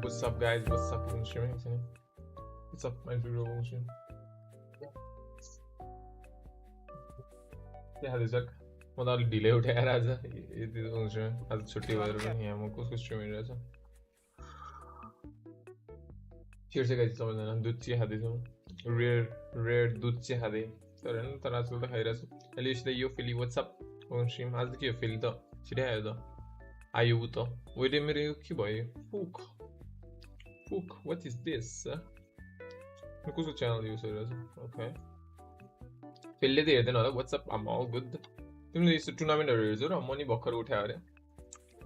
what's up guys, what's up streaming? What's up my video stream? क्या हाल है sir? म त अलि ढिलै उठाएर आज यति आज छुट्टी भएर पनि यहाँ म कसको स्ट्रिम हेरिरहेछ फिर से गाइस सबैजना दुध चिया खाँदैछौँ रेयर दुध चिया खाँदै तर हैन तर आजकल त खाइरहेछ अहिले यसले यो फेली व्हाट्सएप ओन स्ट्रिम आज के हो फेली त छिटै आयो त आयो त वेट मेरो यो के भयो फुक व्हाट इज दिस म कसको च्यानल युज गरिरहेछ ओके फेलले त हेर्दैन होला व्हाट्सएप आम अल गुड तिमीले यस्तो टुर्नामेन्टहरु हेर्छौ र म नि भर्खर उठ्या अरे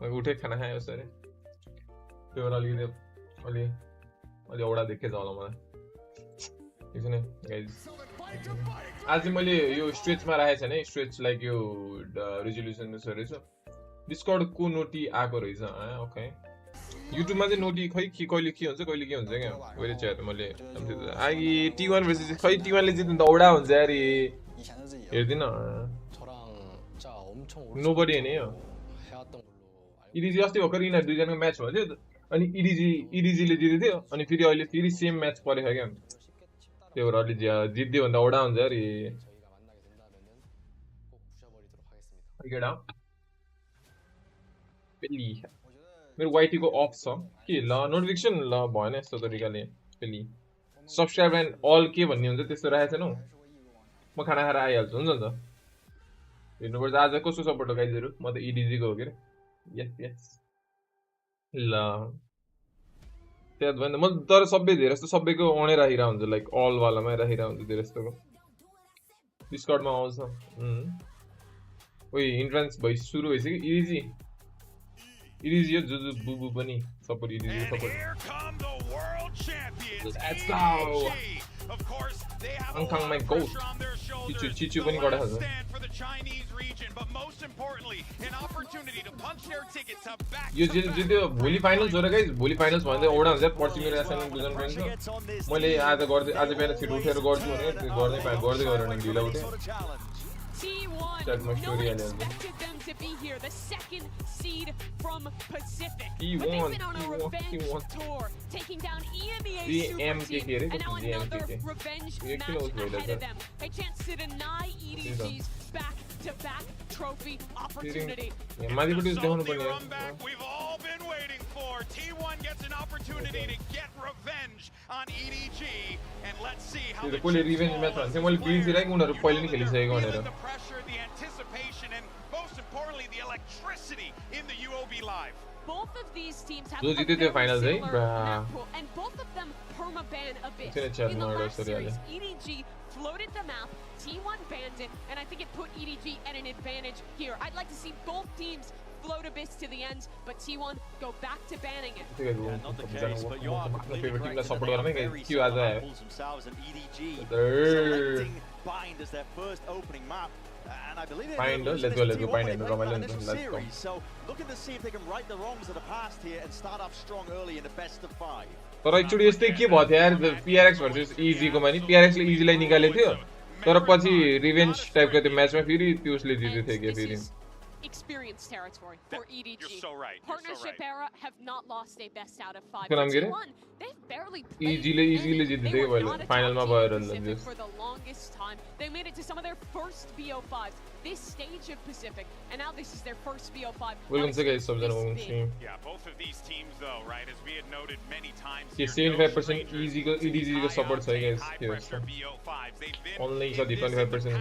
म उठे खाना खायो सरे त्यो बेला अलि औडा देखेछ होला मलाई एकछिन गाइस आज मैले यो स्ट्रेचमा राखेको छैन स्ट्रेच लाइक यो रिजोल्युसन रहेछ डिस्कर्ड को नोटी आको रहेछ ओके युट्युबमा चाहिँ नोटी खै के कहिले के हुन्छ क्या मैले चाहिँ मैले आई T1 भर्सेस खै T1 ले जित्नु त औडा हुन्छ यार हेर्दिन नोबडी हैन यो EDG अस्ति भर्खर यिनीहरु दुई जनाको म्याच भयो अनि EDG ले जितेको थियो अनि फेरि अहिले फेरि सेम म्याच परेछ क्या त्यो भएर अलि जित्दियो भन्दा औडा हुन्छ यार गेडा पेली मेरो YT को अफ छ के ल नोटिफिकेसन ल भएन यस्तो तरिकाले पेली सब्स्क्राइब एन्ड अल के भन्ने हुन्छ त्यस्तो राखेको छैन म खाना खाएर आइहाल्छु हुन्छ नि त हेर्नुपर्छ आज कसको सपोर्ट हो गाइजहरु म त EDG को हो के यस ल त्यहाँ भन्दा म तर सबै धेरै जस्तो सबैको अनै राखिरा हुन्छ लाइक अल वालामै राखिरा हुन्छ धेरै जस्तोको डिस्कर्डमा आउँछ ओइ इन्ट्रान्स भइ सुरु भइसक्यो EDG यो जुजु बुबु पनि support EDG support Let's go Angkang my goat Chichu पनि गडा छ यो जित्यो भोलि फाइनल्स हो र गाइस भोलि फाइनल्स भन्दै ओडा हुन्छ पर्सि मेरो एसाइनमेन्ट बुझ्नु पर्छ मैले आज बिहान छिटो उठेर गर्छु भने गर्दै गरेर नि ढिला उठे That's my story expected them to be here, the second seed from Pacific. He but they've been on a revenge tour, taking down EMEA Super Team, and now another revenge match ahead of them. A chance to deny EDG's back-to-back trophy opportunity. We've all been waiting for. T1 gets an opportunity to get revenge on EDG, and let's see how the revenge match pressure, the anticipation, and most importantly, the electricity in the UOB live. Both of these teams have a very finals, map pool, and both of them perma-ban a bit. In the last series, EDG floated the map, T1 banned it, and I think it put EDG at an advantage here. I'd like to see both teams float abyss to the end, but T1 go back to banning it. Yeah, not the case, but you are completely right. Themselves and EDG selecting Bind as their first opening map. And I believe Bind, let's go Bind in the series. So looking to see if they can right the wrongs of the past here and start off strong early in the best of 5. तर actually यस्तै के भयो यार PRX versus EG को मानि PRX ले EG लाई निकालेको थियो तर पछि रिभेन्ज टाइपको त्यो म्याचमा फेरि त्यसले जितेको थियो के फेरि Experience territory for EDG. You're so right. Partnership era have not lost a best out of 5. They've barely played. They were not Pacific for the longest time. They made it to some of their first BO5s this stage of Pacific, and now this is their first BO5. Welcome to guys, yeah, both of these teams though, right, as we had noted many times. 75% EDG ko support sai guys. Only 25%.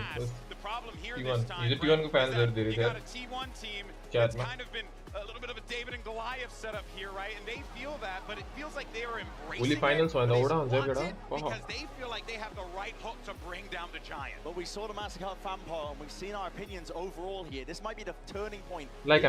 The problem here T1 this time, T1 ko fans are there. You got a T1 team that's kind of been a little bit of a David and Goliath setup here, right? And they feel that, but it feels like they are embracing it. Finals Because they feel like they have the right hook to bring down the giant. But we saw the massacre of Fanpar, and we've seen our opinions overall here. This might be the turning point. Like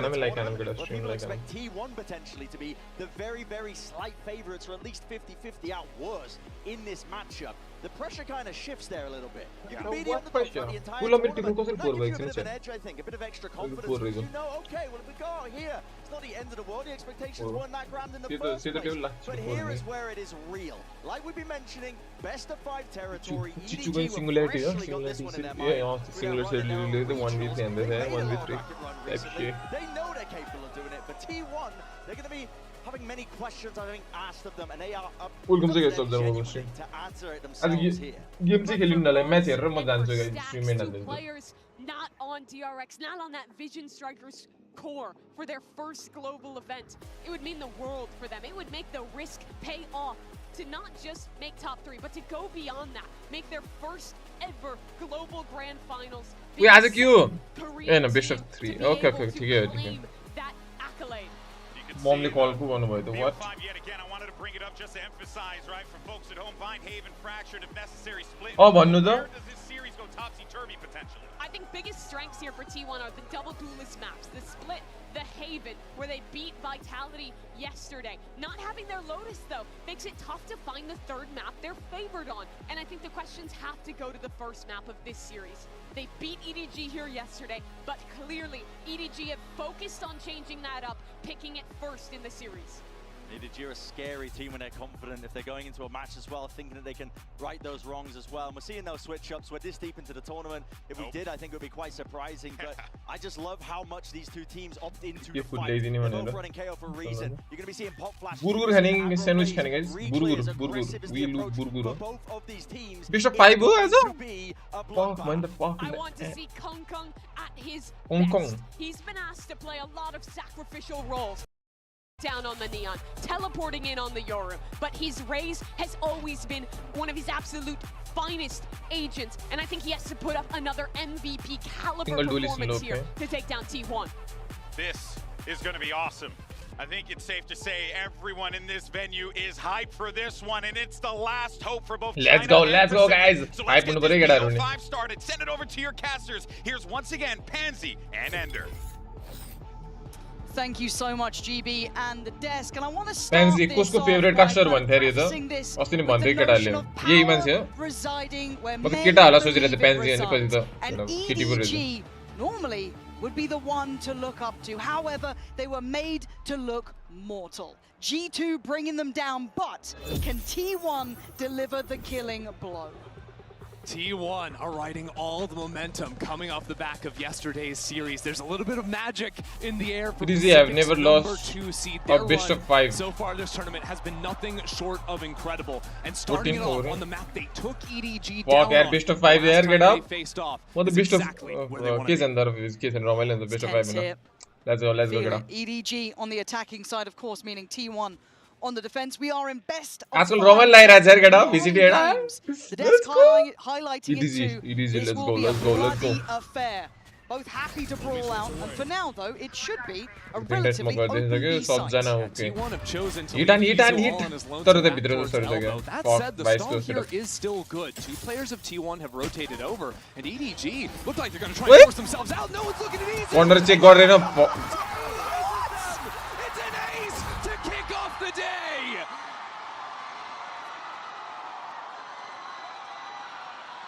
People expect T1 potentially to be the very, very slight favorites, or at least 50-50 out worse in this matchup. The pressure kind of shifts there a little bit. You can be on the top for the entire tournament. That gives you a bit of an edge, I think, a bit of extra confidence. You know, okay, well, if we go out here, it's not the end of the world. The expectations weren't that grand in the first place. But here is where it is real. Like we've been mentioning, best of 5 territory. EDG were freshly got this one in their mind. Singular 1v3 They know they're capable of doing it, but T1, they're going to be having many questions, I think, asked of them, and they are Welcome to genuinely to answer it themselves here. Game चाहिँ खेल्नु नलाई match हेरेर म जान्छु They guys were stream stacks हेर्न to दिन्छु players not on DRX, not on that Vision Strikers core for their first global event. It would mean the world for them. It would make the risk pay off to not just make top 3, but to go beyond that, make their first ever global grand finals. We आज के हो Korean no best of team 3 to be okay able okay to ठीक है claim that accolade. ममले कल को गर्नु भयो त what Yet again, I wanted to bring it up just to emphasize, right, for folks at home, Vine Haven fractured if necessary split. Oh, भन्नु त Where does this series go topsy-turvy potentially? I think biggest strengths here for T1 are the double duelist maps, the split, the Haven, where they beat Vitality yesterday. Not having their Lotus, though, makes it tough to find the third map they're favored on. And I think the questions have to go to the first map of this series. They beat EDG here yesterday, but clearly EDG have focused on changing that up, picking it first in the series. EDG are a scary team when they're confident. If they're going into a match as well, thinking that they can right those wrongs as well. And we're seeing those switch-ups. We're this deep into the tournament. If we did, I think it would be quite surprising. But I just love how much these two teams opt into the fight. They're both running KO for a reason. You're going to be seeing pop flash. Burger खाने sandwich खाने guys. Burger. We look burger. Both of these teams. Bishop 5 हो आज Fuck, man, the fuck. I want to see Kong Kong at his best. He's been asked to play a lot of sacrificial roles. Down on the Neon, teleporting in on the Yoru, but his Raze has always been one of his absolute finest agents, and I think he has to put up another MVP caliber performance here to take down T1. This is going to be awesome. I think it's safe to say everyone in this venue is hyped for this one, and it's the last hope for both Let's China go guys. So let's get this BO5 started. Send it over to your casters. Here's once again Pansy and Ender. Thank you so much, GB and the desk. And I want to start Pansy कसको favourite caster भन्थे रे त अस्ति नि भन्दै केटाले यही मान्छे हो म त केटा होला सोचिरहेको थिएँ Pansy अनि पछि त केटी पो रहेछ normally would be the one to look up to. However, they were made to look mortal. G2 bringing them down, but can T1 deliver the killing blow? T1 are riding all the momentum coming off the back of yesterday's series. There's a little bit of magic in the air for Pacific's have never lost a best of 5. So far this tournament has been nothing short of incredible. And starting it off on the map, they took EDG down on best of 5 there, get up. Faced off. What the best of case and Romel and the best of 5. Let's go, get up. EDG on the attacking side, of course, meaning T1 on the defense. We are in best of Asshole Roman lai raha hai, get up, visit it. The desk highlighting it too. This will be a bloody affair. Both happy to brawl out, and for now though, it should be a relatively open B-side. T1 have chosen to hit. That said, the stall here is still good. Two players of T1 have rotated over, and EDG look like they're going to try and force themselves out. No one's looking at easy. Wonder check got it up. It's an ace to kick off the day.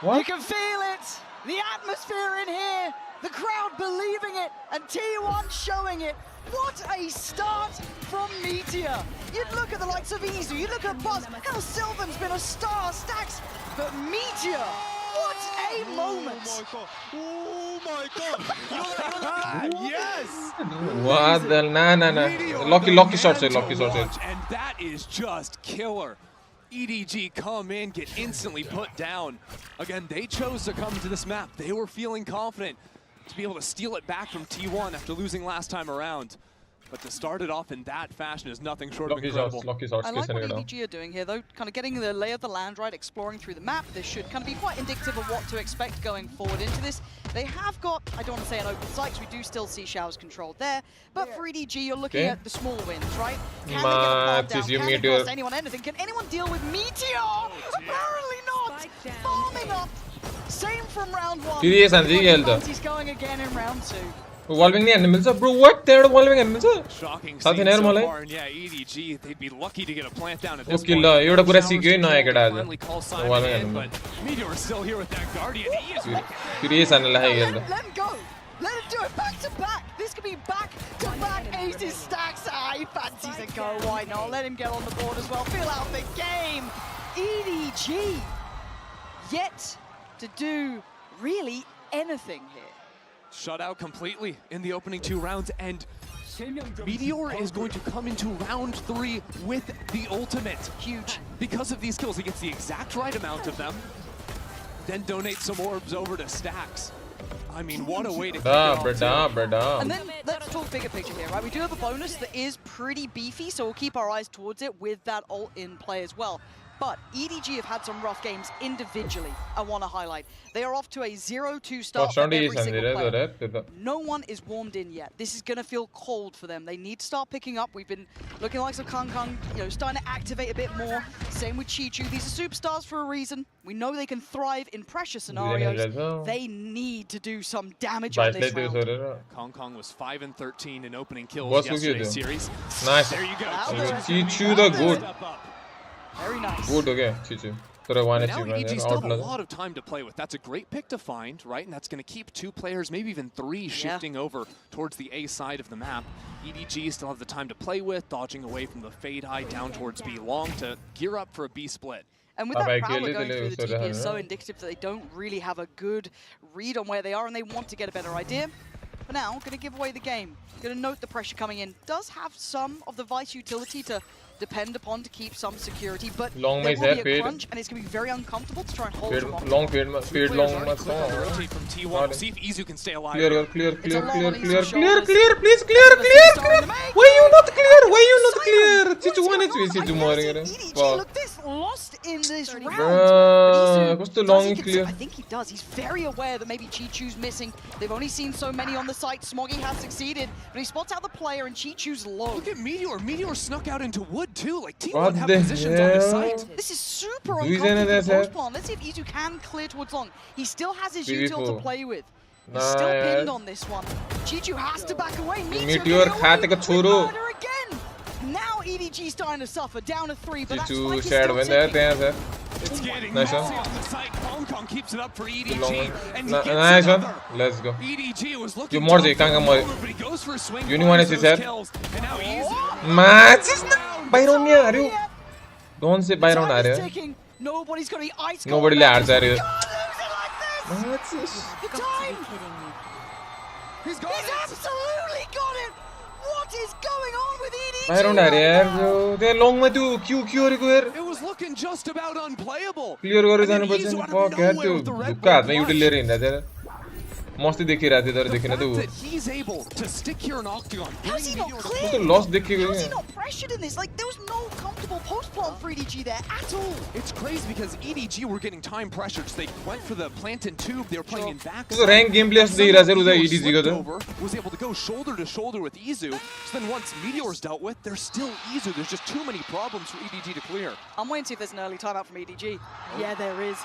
What? You can feel it. The atmosphere in here. The crowd believing it, and T1 showing it. What a start from Meteor. You'd look at the likes of Esewa, you look at Buzz, how Sylvan's been a star, Stacks, but Meteor, what a moment. Oh my god. Yes. What the no. Lucky shots. And that is just killer. EDG come in, get instantly put down. Again, they chose to come to this map. They were feeling confident to be able to steal it back from T1 after losing last time around. But to start it off in that fashion is nothing short of incredible. I like what EDG are doing here though, kind of getting the lay of the land right, exploring through the map. This should kind of be quite indicative of what to expect going forward into this. They have got, I don't want to say an open site, because we do still see showers controlled there, but for EDG you're looking at the small wins, right? Can they get a bomb down? Can they cross anyone, anything? Can anyone deal with Meteor? Apparently not! Farming up! Same from round 1. He's going again in round 2. Evolving the animals, bro. What? They're evolving animals. Shocking scene so far, and yeah, EDG, they'd be lucky to get a plant down at this point. You would have seen it. Finally call Simon in, but Meteor is still here with that Guardian. He is curious. Let him go. Let him do it back to back. This could be back to back aces, Stacks. He fancies a go. Why not? Let him get on the board as well. Fill out the game. EDG yet to do really anything here. Shut out completely in the opening 2 rounds, and Meteor is going to come into round 3 with the ultimate. Huge. Because of these kills, he gets the exact right amount of them, then donate some orbs over to Stacks. I mean, what a way to kick it off. And then let's talk bigger picture here, right? We do have a bonus that is pretty beefy, so we'll keep our eyes towards it with that ult in play as well. But EDG have had some rough games individually, I want to highlight. They are off to a 0-2 start for every single player. No one is warmed in yet. This is going to feel cold for them. They need to start picking up. We've been looking like some Kung, starting to activate a bit more. Same with Chichu. These are superstars for a reason. We know they can thrive in pressure scenarios. They need to do some damage on this round. Kong was 5-13 in opening kills yesterday's series. Nice. There you go. Chichu the good. Very nice. Good, okay, Chichu. Now EG still have a lot of time to play with. That's a great pick to find, right? And that's going to keep 2 players, maybe even 3, shifting over towards the A side of the map. EDG still have the time to play with, dodging away from the fade high down towards B long to gear up for a B split. And with that Prowler going through the TP is so indicative that they don't really have a good read on where they are and they want to get a better idea. For now, going to give away the game. Going to note the pressure coming in. Does have some of the Vice utility to depend upon to keep some security, but long there will be a crunch, and it's going to be very uncomfortable to try and hold them off. Long speed long must rotate from T1. See if Esewa can stay alive. Clear, please clear. Why you not clear? Chichu 1 HP, Chichu more. Look, this lost in this round. What's the long clear? I think he does. He's very aware that maybe Chichu's missing. They've only seen so many on the site. Smoggy has succeeded, but he spots out the player, and Chichu's low. Look at Meteor. Meteor snuck out into wood too. Like T1 have positions on the site. This is super uncomfortable post plan. Let's see if Esewa can clear towards long. He still has his util to play with. He's still pinned on this one. Chichu has to back away. Meteor again. Now EDG starting to suffer, down to 3, but that's like it's getting messy on the site. Kong keeps it up for EDG, and he gets nice one. Let's go. EDG was looking but he goes for a swing. Unicorn is kills, and now Esewa. Matches Byron ne aa rahe ho. Don't say Byron aa rahe ho. Nobody's going to be ice cold. Nobody lads aa rahe ho. The time. He's absolutely got it. What is going on with EDG? Byron aa rahe yaar. They long mein tu Q It was looking just about unplayable. Clear garu janu parcha ni. Fuck yaar tu dukka hath mein util le rahe hinda tera. मस्ती देखी रहती इधर देखना तो he's able to stick here in octagon. How's he not clear? तो loss देखी गई How's he not pressured in this? Like there was no comfortable post plant for EDG there at all. It's crazy because EDG were getting time pressured, so they went for the plant and tube. They were playing in back. तो rank game players देख रहा है उधर EDG का तो was able to go shoulder to shoulder with Esewa. So then once Meteor's dealt with, there's still Esewa. There's just too many problems for EDG to clear. I'm waiting to see if there's an early timeout from EDG. Yeah, there is.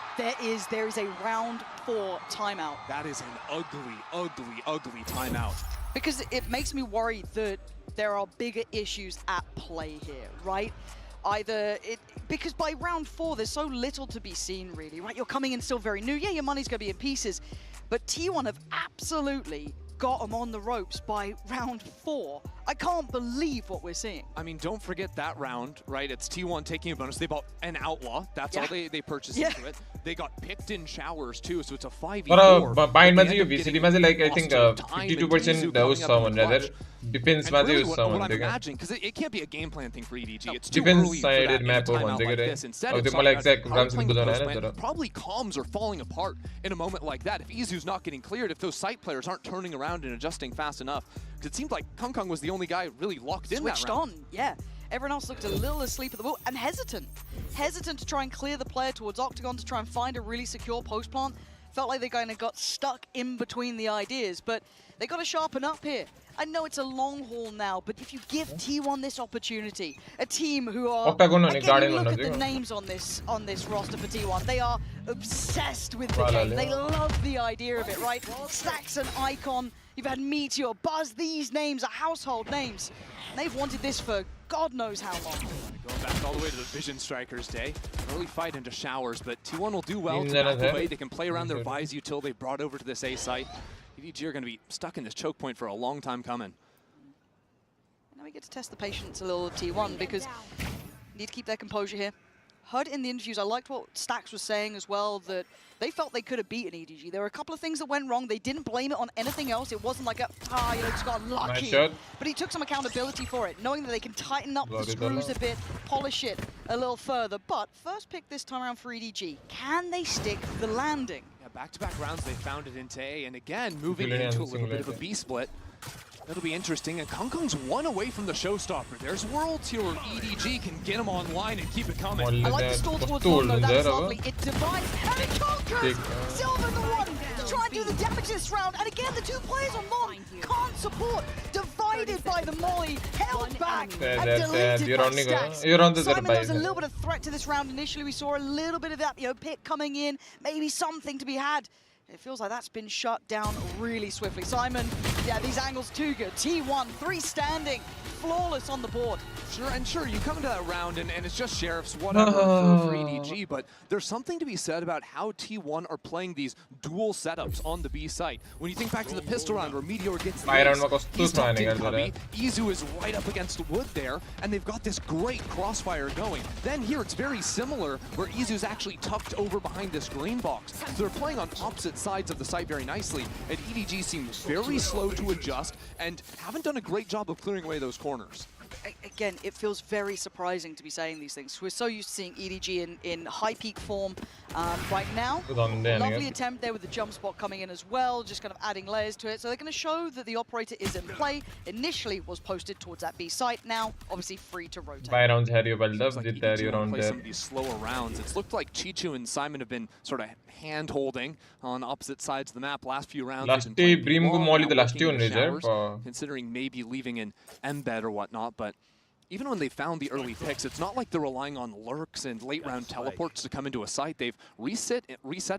There is a round 4 timeout. That is an ugly timeout. Because it makes me worry that there are bigger issues at play here, right? Because by round 4, there's so little to be seen, really, right? You're coming in still very new. Yeah, your money's going to be in pieces. But T1 have absolutely got them on the ropes by round 4. I can't believe what we're seeing. I mean, don't forget that round, right? It's T1 taking a bonus. They bought an Outlaw. That's all they purchased into it. They got picked in showers too, so it's a 5v4. But bind mazi VCD mazi like I think 52% was someone rather defense mazi was someone. What I'm imagining, because it can't be a game plan thing for EDG. It's too defense early for that in a timeout like this. Instead, probably comms are falling apart in a moment like that. If Esewa's not getting cleared, if those site players aren't turning around and adjusting fast enough, because it seemed like Kung was the only guy really locked in that round. Switched on, yeah. Everyone else looked a little asleep at the wheel and hesitant. Hesitant to try and clear the player towards Octagon to try and find a really secure post plant. Felt like they kind of got stuck in between the ideas, but they got to sharpen up here. I know it's a long haul now, but if you give T1 this opportunity, a team who are Octagon look at the names on this roster for T1. They are obsessed with the game. They love the idea of it, right? Stacks and Icon. You've had Meteor, Buzz. These names are household names. And they've wanted this for God knows how long. Going back all the way to the Vision Strikers day. Early fight into showers, but T1 will do well to back away. They can play around their Vise util they brought over to this A site. EDG are going to be stuck in this choke point for a long time coming. Now we get to test the patience a little of T1 because you need to keep their composure here. heard in the interviews, I liked what Stax was saying as well, that they felt they could have beaten EDG. There were a couple of things that went wrong. They didn't blame it on anything else. It wasn't like just got lucky. Nice. But he took some accountability for it, knowing that they can tighten up the screws a bit, polish it a little further. But first pick this time around for EDG. Can they stick the landing? Yeah, back-to-back rounds, they found it into A, and again, moving into a little bit of a B split. That'll be interesting, and Kongkong's one away from the showstopper. There's worlds here where EDG can get him online and keep it coming. I like the stall towards one, though. That's lovely. It divides, and it conquers! Silver the one to try and do the damage this round. And again, the two players on Long can't support. Divided by the molly, held back, and deleted by Stax. Simon, there was a little bit of threat to this round initially. We saw a little bit of that, pick coming in, maybe something to be had. It feels like that's been shut down really swiftly. Simon, yeah, these angles too good. T1, 3 standing, flawless on the board. Sure, you come into that round and it's just sheriffs, whatever, for EDG, but there's something to be said about how T1 are playing these dual setups on the B site. When you think back to the pistol round where Meteor gets the ace, he's tucked in cubby, Izu is right up against the wood there, and they've got this great crossfire going. Then here it's very similar, where Izu's actually tucked over behind this green box. So they're playing on opposite sides of the site very nicely, and EDG seems very slow to adjust and haven't done a great job of clearing away those corners. Again, it feels very surprising to be saying these things. We're so used to seeing EDG in high peak form right now. Lovely attempt there with the jump spot coming in as well, just kind of adding layers to it. So they're going to show that the operator is in play. Initially was posted towards that B site, now obviously free to rotate. By rounds have you built up, like play some of these slower rounds. It's looked like Chichu and Simon have been sort of hand holding on opposite sides of the map last few rounds. Considering maybe leaving an embed or whatnot, but even when they found the early picks, it's not like they're relying on lurks and late round teleports to come into a site. They've reset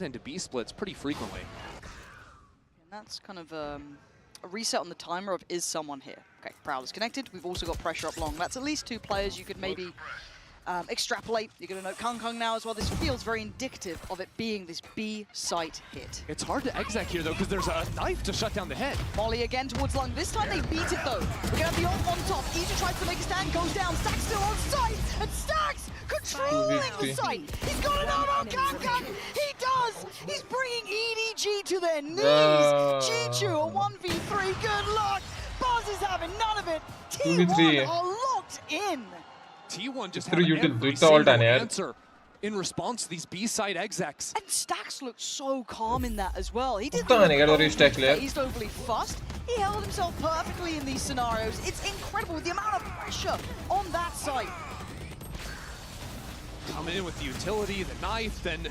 into B splits pretty frequently. And that's kind of a reset on the timer of is someone here. Okay, Prowler's connected. We've also got pressure up long. That's at least 2 players you could maybe extrapolate. You're going to note Kongkong now as well. This feels very indicative of it being this B site hit. It's hard to exec here though, because there's a knife to shut down the head. Molly again towards Lung. This time they beat it though. We're going to have the ult on top. Izu tries to make a stand, goes down. Stax still on site, and Stax controlling the site. He's got an arm on Kongkong. He does. He's bringing EDG to their knees. Chichu, a 1v3. Good luck. Buzz is having none of it. T1 are locked in. T1 just had every single answer in response to these B-side execs. And Stax looked so calm in that as well. He didn't look he's overly fussed. He held himself perfectly in these scenarios. It's incredible the amount of pressure on that side. Coming in with the utility, the knife, then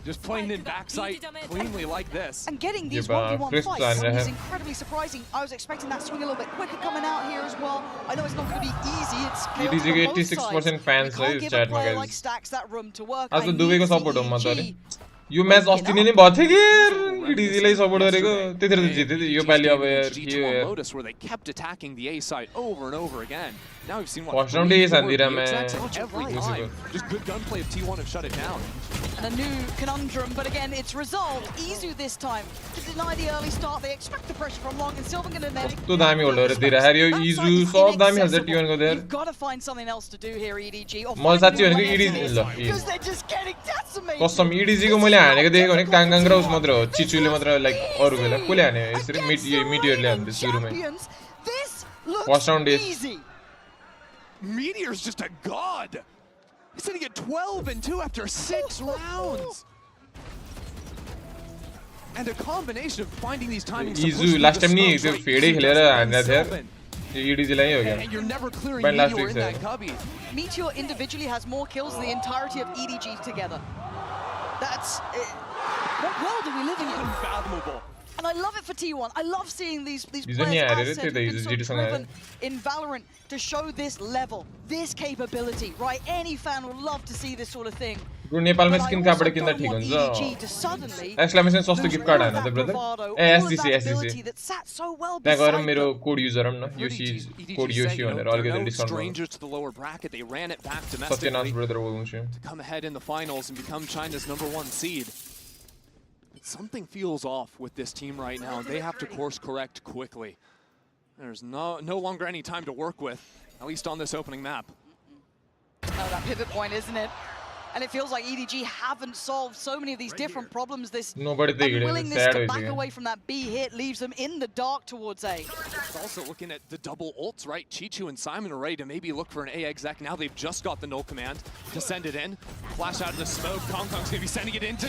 just playing in backside cleanly like this. And getting these 1v1 fights is incredibly surprising. I was expecting that swing a little bit quicker coming out here as well. I know it's not going to be easy. It's EDG 86% fans can't give a player like Stax that room to work. Yo match अस्ति नै भएको थियो कि EDGलाई support गरेको त्यतिखेर त जिते यो पाली अब यार Lotus where they kept attacking the A side over and over again. Now we've seen what first round is Andira every time. Just good gunplay of T1 have shut it down. And a new conundrum, but again it's resolved. Izu this time to deny the early start. They expect the pressure from Long and Silver going to net. To दामी hold गरेर दिइराख्यो Izu सब दामी हाल्छ T1 को there. You've got to find something else to do here EDG. म साच्चै भनेको EDG ल because they're just getting decimated. कसम EDG को मैले हानेको देखेको भने काङकाङ र उस मात्र हो चिचुले मात्र लाइक अरु बेला कोले हाने यसरी मिटियरले हान्थे सुरुमै. First round is easy. Meteor's just a god. He's sitting at 12 and 2 after 6 rounds. And a combination of finding these timings. Izu last time ni त्यो फेडै खेलेर हान्दा थियो. यो EDG लाई हो गयो. And you're never clearing Meteor in that cubby. Meteor individually has more kills than the entirety of EDG together. That's what world are we living in? Unfathomable. And I love it for T1. I love seeing these players so driven in Valorant to show this level, this capability, right? Any fan would love to see this sort of thing. Nepal में skin card किन्दा ठीक हुन्छ एक्सक्लेमेसन सस्तो gift card हैन त brother A SDC त्यहाँ गएर मेरो code use गरौँ न योशी कोड योशी भनेर अलिकति डिस्काउन्ट सत्यनाश ब्रदर बोल्छु to come ahead in the finals and become China's #1 seed. Something feels off with this team right now, and they have to course correct quickly. There's no longer any time to work with, at least on this opening map. Oh, that pivot point, isn't it? And it feels like EDG haven't solved so many of these different problems. This Nobody unwillingness to back away from that B hit leaves them in the dark towards A. It's also looking at the double ults, right? Chichu and Simon are ready to maybe look for an A exec. Now they've just got the null command to send it in. Flash out of the smoke. Kongkong's gonna be sending it into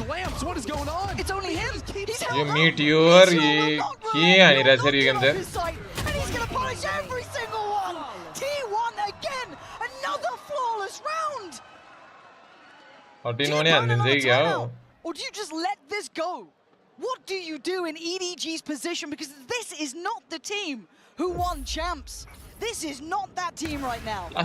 Lamps. What is going on? It's only him. He's You meteor, and he's gonna punish every single one. T1 again, another flawless round. Or do you just let this go? What do you do in EDG's position? Because this is not the team who won champs. This is not that team right now. Their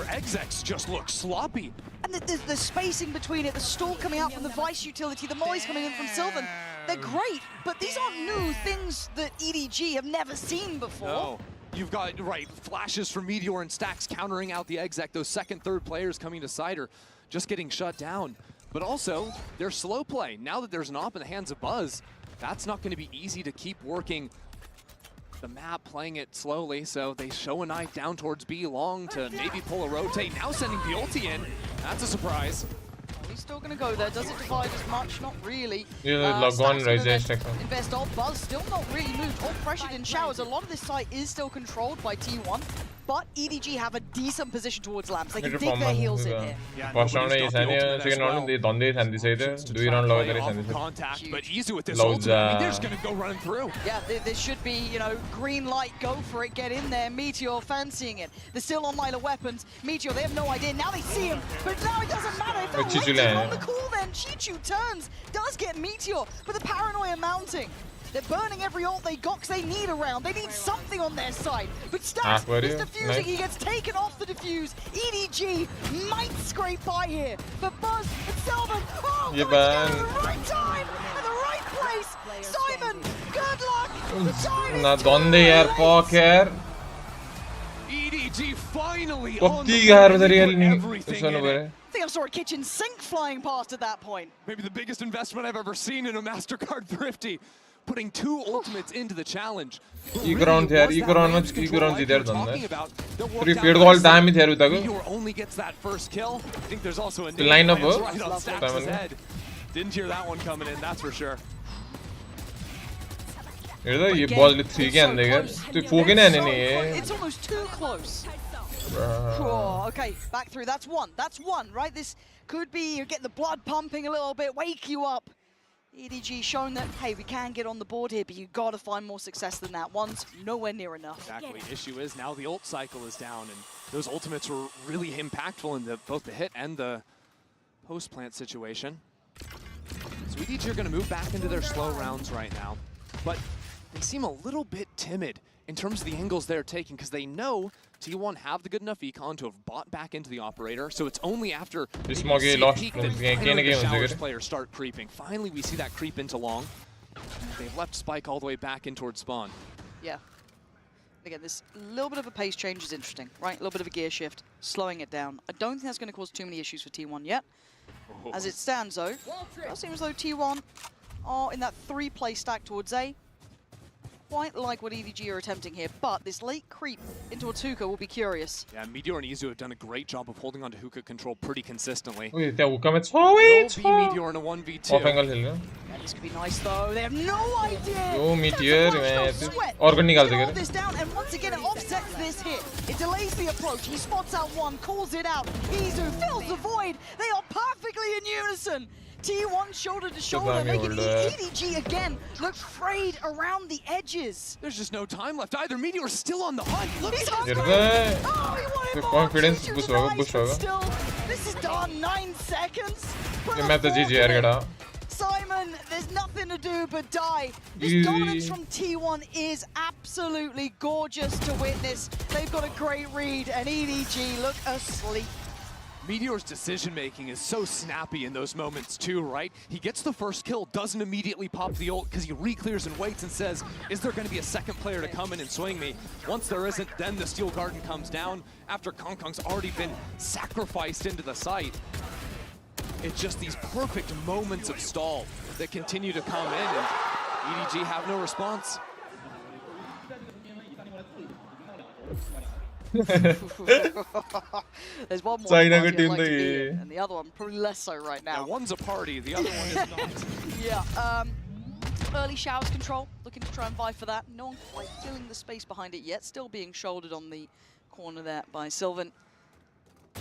execs just look sloppy. And the spacing between it, the stall coming out from the Vice utility, the mollies coming in from Sylvan, they're great, but these aren't new things that EDG have never seen before. No. You've got, flashes from Meteor and Stacks countering out the exec. Those second, third players coming to side are just getting shut down. But also, their slow play. Now that there's an op in the hands of Buzz, that's not going to be easy to keep working the map, playing it slowly. So they show a knife down towards B long to maybe pull a rotate. Now sending the ulti in. That's a surprise. He's still going to go there. Does it divide as much? Not really. Log on, invest all. Buzz still not really moved. All pressured in showers. A lot of this site is still controlled by T1, but EDG have a decent position towards Lamps. They can dig their heels in here. First round is second round they don't do round contact, but Esewa with this ultimate, I mean, they're just gonna go running through. Yeah, there should be, green light, go for it, get in there. Meteor fancying it. They're still on line of weapons. Meteor, they have no idea. Now they see him, but now it doesn't matter. If they're waiting on the call, then Chichu turns, does get Meteor, but the paranoia mounting. They're burning every ult they got because they need a round. They need something on their side. But Stacks is defusing. He gets taken off the defuse. EDG might scrape by here. But Buzz and Selvin, at the right time, at the right place. Simon, good luck. EDG finally on the everything. I think I saw a kitchen sink flying past at that point. Maybe the biggest investment I've ever seen in a MasterCard Thrifty. Putting 2 ultimates into the challenge. Meteor only gets that first kill. I think there's also a line of right on Stacks' head. Didn't hear that one coming in, that's for sure. It's almost too close. Okay, back through. That's one, right? This could be, you get the blood pumping a little bit, wake you up. EDG showing that, hey, we can get on the board here, but you gotta find more success than that. One's nowhere near enough. Exactly. Issue is now the ult cycle is down, and those ultimates were really impactful in both the hit and the post-plant situation. So EDG are gonna move back into their slow rounds right now, but they seem a little bit timid in terms of the angles they're taking, because they know T1 have the good enough econ to have bought back into the operator, so it's only after the showers players start creeping. Finally, we see that creep into long. They've left Spike all the way back in towards spawn. Yeah. Again, this little bit of a pace change is interesting, right? A little bit of a gear shift, slowing it down. I don't think that's going to cause too many issues for T1 yet. As it stands, though, it does seem as though T1 are in that 3-play stack towards A. Quite like what EDG are attempting here, but this late creep into Hookah will be curious. Yeah, Meteor and Esewa have done a great job of holding on to Hookah control pretty consistently. Meteor in a 1v2. Yeah, this could be nice though. They have no idea. Meteor all this down, and once again it offsets this hit. It delays the approach. He spots out one, calls it out. Esewa fills the void. They are perfectly in unison. T1 shoulder to shoulder, making EDG again look frayed around the edges. There's just no time left either. Meteor's still on the hunt. Look, he's hungry. Oh, he wanted more. Confidence still, this is done. 9 seconds. Simon, there's nothing to do but die. This dominance from T1 is absolutely gorgeous to witness. They've got a great read, and EDG look asleep. Meteor's decision-making is so snappy in those moments too, right? He gets the first kill, doesn't immediately pop the ult because he re-clears and waits and says, is there going to be a second player to come in and swing me? Once there isn't, then the Steel Garden comes down after Kongkong's already been sacrificed into the site. It's just these perfect moments of stall that continue to come in, and EDG have no response. There's one more China party I'd team like to be the- in, and the other one probably less so right now. One's a party, the other one is not. Yeah, early showers control, looking to try and vie for that. No one quite filling the space behind it yet, still being shouldered on the corner there by Sylvan.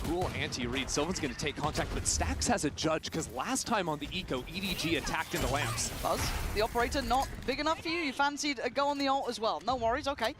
Cool anti-read. Sylvan's going to take contact, but Stax has a judge because last time on the Eco, EDG attacked into lamps. Buzz, the operator not big enough for you? You fancied a go on the ult as well. No worries, okay.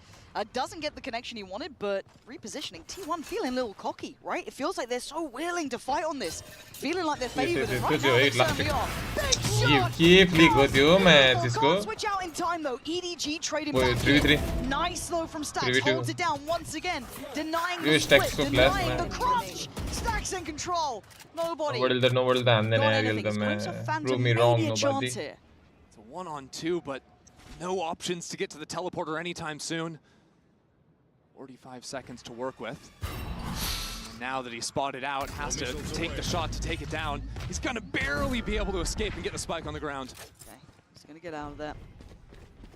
Doesn't get the connection he wanted, but repositioning. T1 feeling a little cocky, right? It feels like they're so willing to fight on this. Feeling like they're favored. And right now they certainly are. Big shot! Keep flick with you, man. Can't switch out in time though. EDG trading Wait, back 3v3. in. Nice though from Stax. 3v2. Holds it down once again. Denying the Use Stax split, को flash, denying man. the crunch. Stax in control. Nobody. No world and then Got I anything. will He's going to Phantom, prove me maybe wrong, a chance nobody. here. It's a 1-on-2, but no options to get to the teleporter anytime soon. 45 seconds to work with. And now that he's spotted out, has to take the shot to take it down. He's gonna barely be able to escape and get the spike on the ground. Okay, he's gonna get out of that.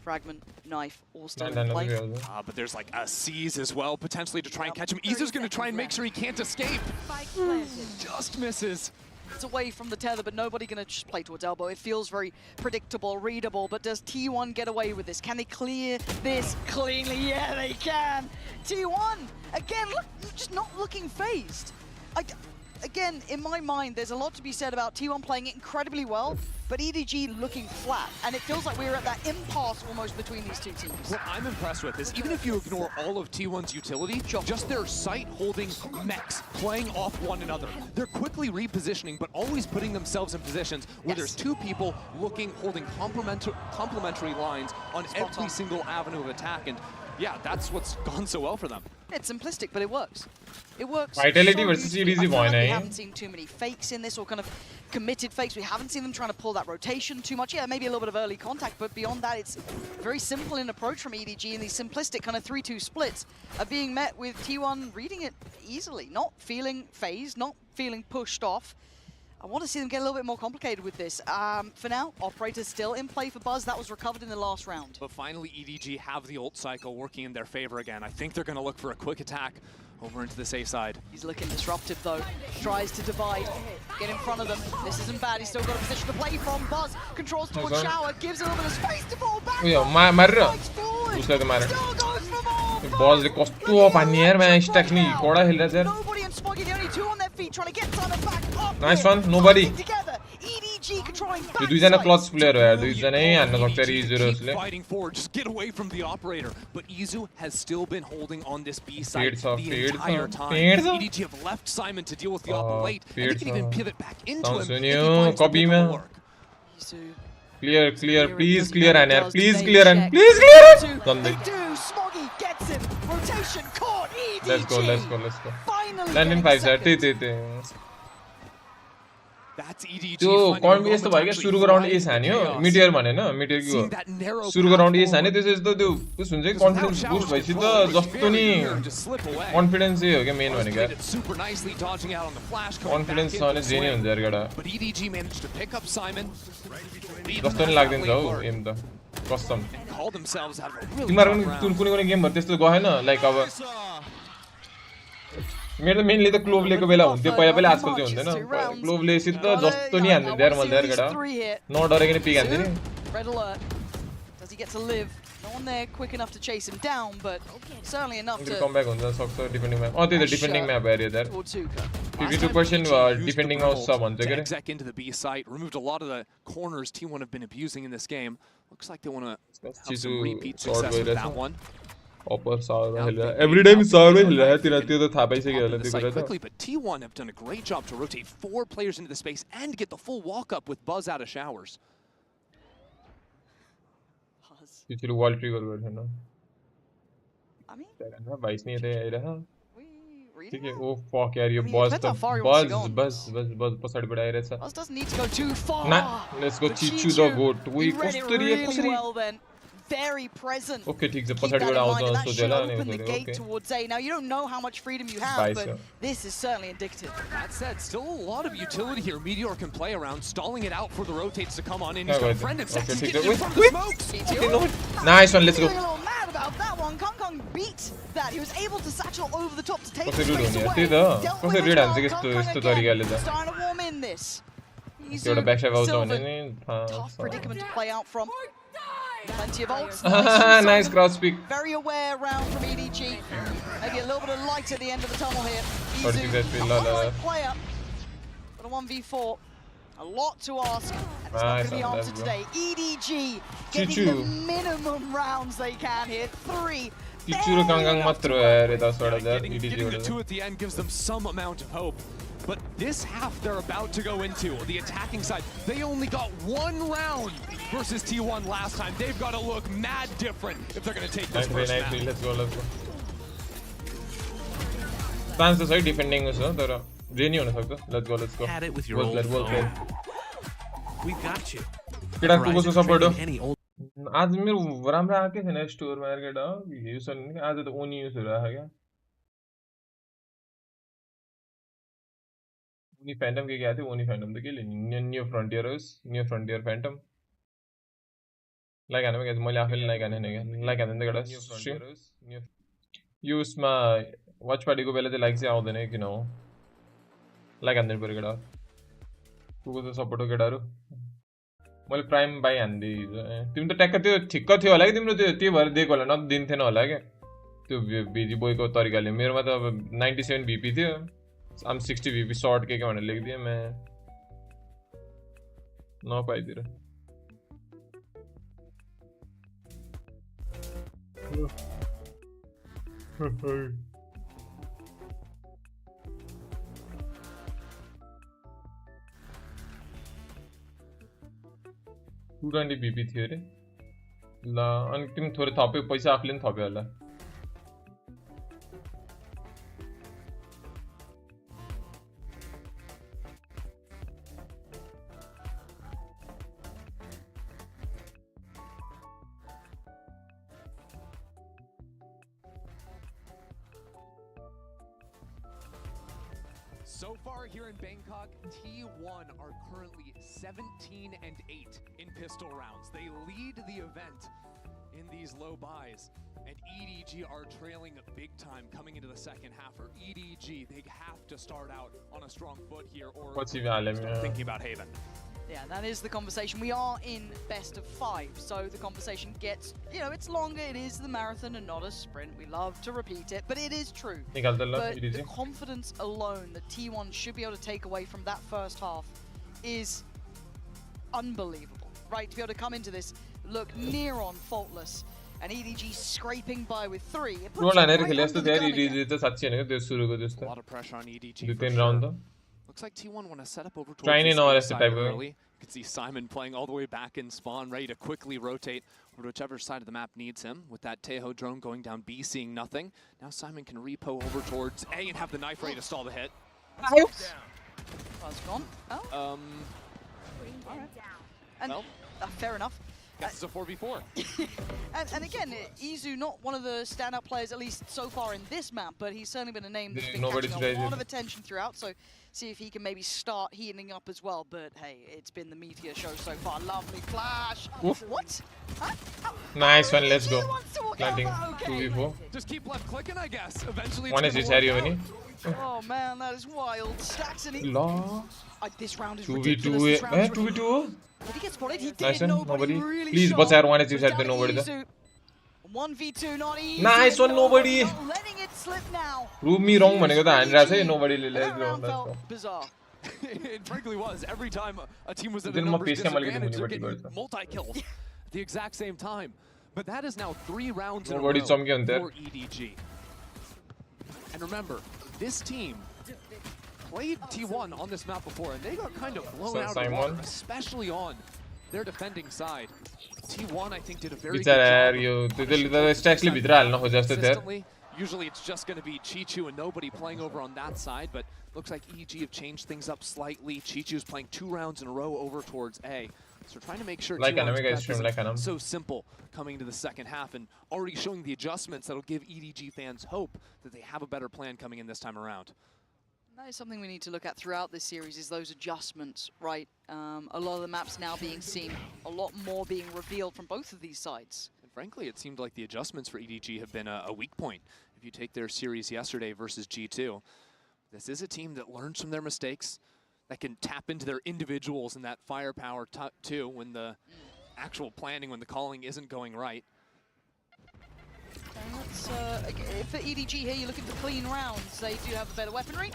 Fragment, knife, all still in play. But there's like a seize as well, potentially to try and catch him. Esewa's gonna try and make sure he can't escape. Just misses. It's away from the tether, but nobody gonna just play towards elbow. It feels very predictable, readable, but does T1 get away with this? Can they clear this cleanly? Yeah, they can. T1, again, look, just not looking phased. Again, in my mind, there's a lot to be said about T1 playing it incredibly well, but EDG looking flat. And it feels like we're at that impasse almost between these two teams. What I'm impressed with is even if you ignore all of T1's utility, just their sight-holding mechs playing off one another. They're quickly repositioning, but always putting themselves in positions where there's two people holding complementary lines on every single avenue of attack. And yeah, that's what's gone so well for them. It's simplistic, but it works. It works. Vitality so versus beautifully. EDG I feel like boy, we nahi? haven't seen too many fakes in this, or kind of committed fakes. We haven't seen them trying to pull that rotation too much. Yeah, maybe a little bit of early contact, but beyond that, it's very simple in approach from EDG, and these simplistic kind of 3-2 splits are being met with T1 reading it easily, not feeling phased, not feeling pushed off. I want to see them get a little bit more complicated with this. For now, Operator's still in play for Buzz. That was recovered in the last round. But finally, EDG have the ult cycle working in their favor again. I think they're going to look for a quick attack over into this A side. He's looking disruptive though. Tries to divide, get in front of them. This isn't bad. He's still got a position to play from. Buzz controls towards Shower, gives a little bit of space to fall back. मार Still goes for more. Ball कस्तो पानी यार मैं stack नहीं कोड़ा हिल रहा है यार Nobody and Smoggy, the only two on their feet, trying to get Simon back up. Nice one, nobody. Together. EDG controlling back. यो दुईजना क्लच प्लेयर हो यार दुईजनै हान्न सक्छ E0 Fighting forward, just get away from the operator. But Izu has still been holding on this B side Feeds off, the feeds entire off, time. feeds off. EDG have left Simon to deal with the upper late, and they feeds can even off. pivot back into him if he Sunyu, finds the copy pick में. up work. clear please clear and यार please clear and done They do. Smoggy gets him. Rotation caught. EDG. let's go Finally. land in 5 set ते That's EDG. त्यो coin यस्तो भयो के सुरुको round S हान्यो meteor भनेन meteor के हो सुरुको राउन्ड एस हान्यो त्यसपछि त त्यो उस हुन्छ कि कन्फिडेन्स बुस्ट भएपछि त जस्तो नि कन्फिडेन्स चाहिँ हो के मेन भनेको कन्फिडेन्स छ भने जे नि हुन्छ यार केटा जस्तो नि लाग्दैन हौ एम त कसम तिमीहरु पनि कुनै गेमहरु त्यस्तो गएन लाइक अब मेरो मेनली त क्लोभलेको बेला हुन्थ्यो पहिला आजकल चाहिँ हुँदैन क्लोभले सित जस्तो नि हान्दिन्छ यार मैले यार केटा नडरेको नि पिक हान्दिन्छ नि Red alert. Does he get to live? No one there quick enough to chase him down, but certainly enough to come back हुन्छ सक्छ डिफेन्डिङ म्याप त्यही त डिफेन्डिङ म्याप हेरे यार 52% डिफेन्डिङ हाउस छ भन्छ के रे exec into the B site, removed a lot of the corners T1 have been abusing in this game. Looks like they want to have some repeat success with that one. Upper sour every time sour hill raha hai tera त्यो त थाहा पाइसक्यो होला त्यो कुरा quickly, but T1 have done a great job to rotate 4 players into the space and get the full walk up with Buzz out of showers. त्यसरी wall trigger गर्छ न I mean, त्यहाँ 22 नहीं थे आइरहा we ठीक है ओ फक यार यो बस पछाडीबाट आइरहेछ Buzz doesn't need to go too far. ना लेट्स गो चिचु द गोट वी कसरी well then. Very present. Okay, ठीक छ पछाडीबाट आउँछ सोचेला अनि open the gate towards A. Now you don't know how much freedom you have, but this is certainly indicative. That said, still a lot of utility here. Meteor can play around, stalling it out for the rotates to come on in. He's got a friend and Sex getting in front of the smokes. Nice one, let's go. Feeling a little mad about that one. Kong beat that. He was able to satchel over the top to take What's the he doing space here? away. See the? Dealt What's with he it doing? well. This Kukang is again, starting to warm in this. Your backside was on. Tough predicament to play out from. Plenty of ults. Nice cross pick. Very aware round from EDG. Maybe a little bit of light at the end of the tunnel here. 46 HP, a hot player, but a 1v4. A lot to ask, and it's not going to be answered today. EDG getting the minimum rounds they can here. 3. Getting the 2 at the end gives them some amount of hope. But this half they're about to go into, the attacking side, they only got 1 round versus T1 last time. They've got to look mad different if they're going to take this first map. Let's go. Stance is right, defending us, huh? Let's go. Had it with your old phone. We've got you. Verizon support. आज मेरो राम्रो आके छैन स्टोरमा केटा use गर्ने आज त ओनी युज गरिरहेको क्या ओनी फ्यान्टम के गएको थियो ओनी फ्यान्टम त के लिने न्यू फ्रन्टियर फ्यान्टम लाइक हान्नु मैले आफैले लाइक हाने हैन लाइक हान्नु त केटा युजमा वाच पार्टीको बेला चाहिँ लाइक चाहिँ आउँदैन किन हो लाइक हान्नु पर्यो केटा कुको त सपोर्ट हो केटाहरु मैले प्राइम बाई हान्दे तिमी त ट्याक्क त्यो ठिक्क थियो होला कि तिम्रो त्यो भएर दिएको होला न दिन्थेन होला के त्यो बिजी बोयको तरिकाले मेरोमा त अब 97 VP थियो I'm 60 VP शॉर्ट के भनेर लेखिदिए मैं नपाइदिएर $220 BP थियो रे ल अनि तिमी थोरै थप्यो पैसा आफूले पनि थप्यो होला So far here in Bangkok, T1 are currently 17-8 in pistol rounds. They lead the event in these low buys, and EDG are trailing big time coming into the second half. For EDG, they have to start out on a strong foot here, or start thinking about Haven. Yeah, that is the conversation. We are in best of 5, so the conversation gets, it's longer. It is the marathon and not a sprint. We love to repeat it, but it is true. But the confidence alone that T1 should be able to take away from that first half is unbelievable, right? To be able to come into this, look near on faultless, and EDG scraping by with 3. It puts right under the gun again. A lot of pressure on EDG for sure. Looks like T1 want to set up over towards this side early. You can see Simon playing all the way back in spawn, ready to quickly rotate over to whichever side of the map needs him. With that Teho drone going down B, seeing nothing. Now Simon can repo over towards A and have the knife ready to stall the hit. Nice. Well, gone. Oh. All right. And, fair enough. Guess it's a 4v4. and again, Izu, not one of the standout players, at least so far in this map, but he's certainly been a name that's been catching a lot of attention throughout, so see if he can maybe start heating up as well. But hey, it's been the Meteor show so far. Lovely flash. Oof. What? Huh? Nice one, let's go. Planting 2v4. Just keep left clicking, I guess. Eventually, one is this area, oh man, that is wild. Stacks and this round is 2v2. ridiculous. 2v2. Did he get spotted? He did. Nice one. Nobody. Really Please, what's our one is you said the nobody. 1v2, not easy. Nice one, nobody. Letting it slip now. Prove me wrong, man. Nobody. Let's go. Bizarre. It frankly was. Every time a team was at a numbers disadvantage, they're getting multi-kills at the exact same time. But that is now 3 rounds in a row for EDG. And remember, this team played T1 on this map before, and they got kind of blown out of the water, especially on their defending side. T1, I think, did a very good job. Consistently, usually it's just going to be Chichu and nobody playing over on that side, but looks like EG have changed things up slightly. Chichu's playing 2 rounds in a row over towards A. So trying to make sure T1's so simple coming into the second half and already showing the adjustments that'll give EDG fans hope that they have a better plan coming in this time around. That is something we need to look at throughout this series, is those adjustments, right? A lot of the maps now being seen, a lot more being revealed from both of these sides. Frankly, it seemed like the adjustments for EDG have been a weak point. If you take their series yesterday versus G2, this is a team that learns from their mistakes, that can tap into their individuals and that firepower too when the actual planning, when the calling isn't going right. And that's, for EDG here, you're looking for clean rounds. They do have a better weaponry.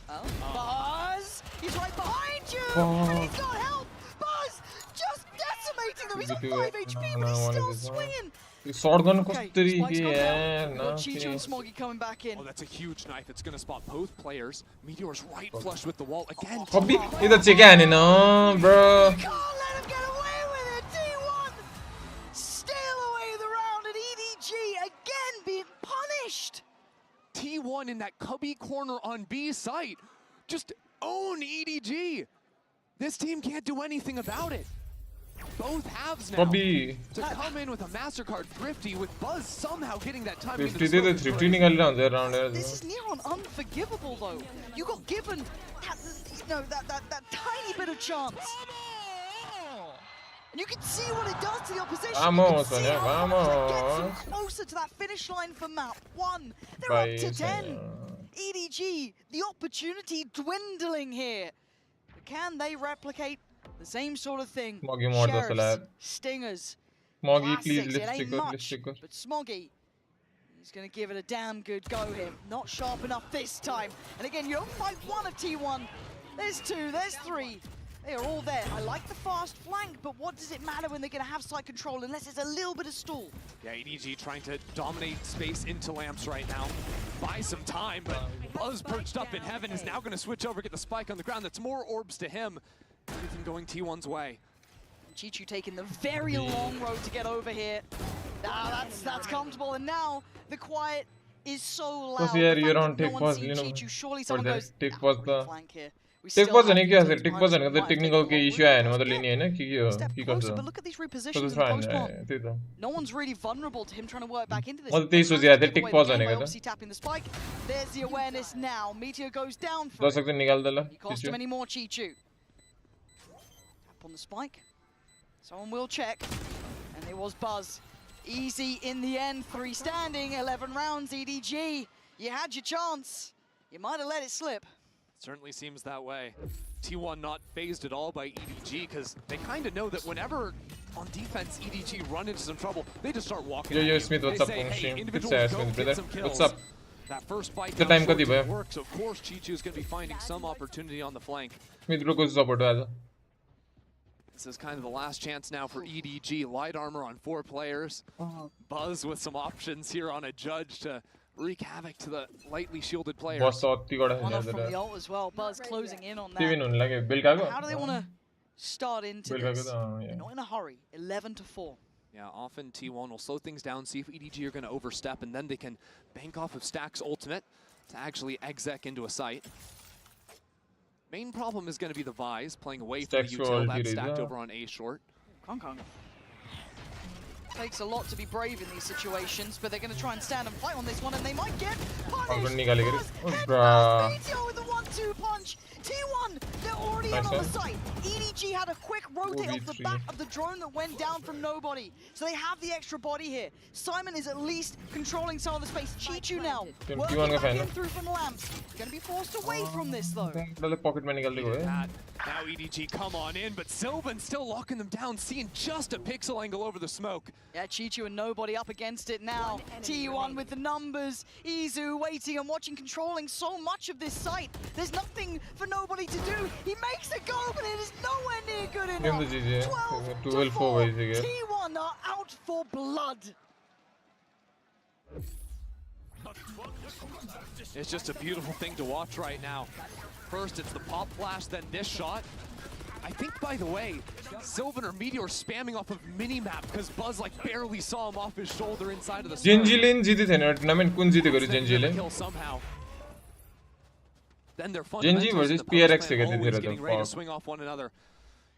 Oh, Buzz! He's right behind you! And he's got help! Buzz! Just decimating them! He's on 5 HP, but he's still swinging! Shotgun Okay, तरीके Spike's हैं got Chicho and Smoggy coming back in. Oh, that's a huge knife. It's going to spot both players. Meteor's right flush with the wall again. अभी इधर से क्या है ना bro You can't let him get away with it! T1 steal away the round, and EDG again being punished! T1 in that cubby corner on B site. Just own EDG. This team can't do anything about it. Both halves now Bobby to come in with a MasterCard Thrifty, with Buzz somehow getting that time. Thrifty they they Thrifty निकल रहा हूँ round This is near on unforgivable though. You got given that tiny bit of chance. And you can see what it does to the opposition. Vamos, you can see Sonia, how much that gets them vamos. closer to that finish line for map 1. They're up to 10. EDG, the opportunity dwindling here. But can they replicate the same sort of thing? Smoggy more the Sheriffs, salad. Stingers, Smoggy please classics. It let's ain't stick much, but Smoggy, he's going to give it a damn good go here. Not sharp enough this time. And again, you don't fight one of T1. There's 2, there's 3. They are all there. I like the fast flank, but what does it matter when they're going to have side control unless it's a little bit of stall? Yeah, EDG trying to dominate space into lamps right now. Buy some time, but Buzz perched up in heaven is now going to switch over, get the spike on the ground. That's more orbs to him. Everything going T1's way. Chichu taking the very long road to get over here. That's comfortable, and now the quiet is so loud. Yeah, you're on no take one's pause, seen you know. Chichu. Surely someone goes, take pause the flank here. We take still pause have नहीं किया to sir take pause नहीं मतलब technical के issue आया ना मतलब लेनी है ना कि step की closer, कर but look at these तो repositions in fine post-bomb. है तो No one's really vulnerable to him trying to work back into this. मतलब 23 हो जाए थे tick pause आने का था Obviously tapping the spike. There's the awareness now. Meteor goes down for 10 second निकाल दला He cost him any more, Chichu. Tap on the spike. Someone will check. And it was Buzz. Easy in the end. 3 standing. 11 rounds, EDG. You had your chance. You might have let it slip. Certainly seems that way. T1 not phased at all by EDG because they kind of know that whenever on defense EDG run into some trouble, they just start walking. Yo Smith, what's up, Smith, brother? What's up? That first fight the time kadi bhai works. Of course, Chichu is going to be finding some opportunity on the flank. Smith bro ko support aja. This is kind of the last chance now for EDG. Light armor on 4 players. Buzz with some options here on a judge to wreak havoc to the lightly shielded players. One off from the ult as well. Buzz closing in on that. How do they want to start into this? They're not in a hurry. 11-4. Yeah, often T1 will slow things down, see if EDG are going to overstep, and then they can bank off of Stack's ultimate to actually exec into a site. Main problem is going to be the Vise playing away from the util that's stacked over on A short. Kong. Takes a lot to be brave in these situations, but they're going to try and stand and fight on this one, and they might get punished. Meteor with the 1-2 punch. T1, they're already in on the site. EDG had a quick rotate off the back of the drone that went down from nobody. So they have the extra body here. Simon is at least controlling some of the space. Chichu now, working back in through from lamps. Going to be forced away from this though. Now EDG come on in, but Sylvan still locking them down, seeing just a pixel angle over the smoke. Yeah, Chichu and nobody up against it now. T1 with the numbers. Izu waiting and watching, controlling so much of this site. There's nothing for nobody to do. He makes it go, but it is nowhere near good enough. 12-4. T1 are out for blood. It's just a beautiful thing to watch right now. First, it's the pop flash, then this shot. I think, by the way, Sylvan or Meteor spamming off of minimap because Buzz like barely saw him off his shoulder inside of the Genji जीते थे ना tournament कौन जीते करो Genji lane somehow. Then they're Genji versus PRX से कहते थे getting ready to swing off one another.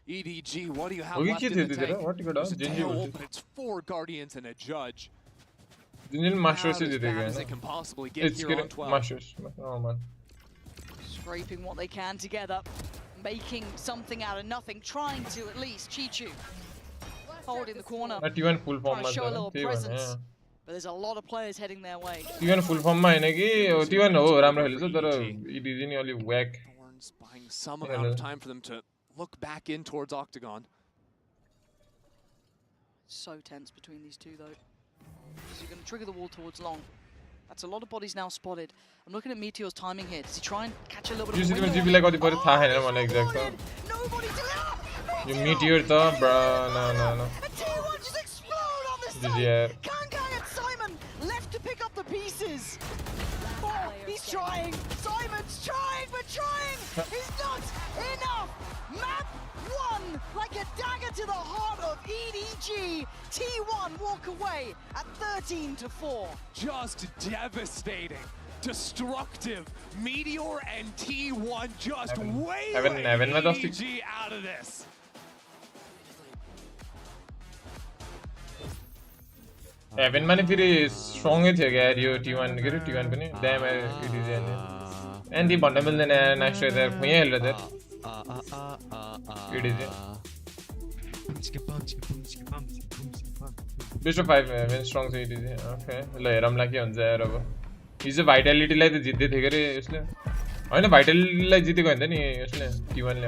EDG, what do you have left in the tank? There's a tail, but it's 4 Guardians and a Judge. Genji Master से जीते गए ना. It can possibly get here on 12. Masters. Oh man. Scraping what they can together, making something out of nothing, trying to at least. Chichu. hold in the corner. T1 full form Trying to show a little T1 presence. But there's a lot of players heading their way. T1 full form मा हैन कि T1 हो राम्रो खेल्छ तर EDG नि अलि whack. AORUS buying some amount of time for them to look back in towards Octagon. So tense between these two though. He's going to trigger the wall towards long. That's a lot of bodies now spotted. I'm looking at Meteor's timing here. Does he try and catch a little bit of window? You like कति परे थाहा हैन मलाई exact. You Meteor त bro no. T1 just explode on this side. Kang and Simon left to pick up the pieces. Oh, he's trying. Simon's trying, but trying is not enough. Map 1 like a dagger to the heart of EDG. T1 walk away at 13-4. Just devastating, destructive. Meteor and T1 just wailing EDG out of this. Heaven माने फिर strong है थियो यार यो T1 के T1 पनि damn EDG ने and the भन्ने मिल्दैन यार next year यार खुइया हेल रहा EDG best of 5 है strong से EDG okay ल हेरौँला के हुन्छ यार अब हिजो vitality लाई त जित्दै थियो के रे यसले हैन vitality लाई जितेको हैन नि यसले T1 ले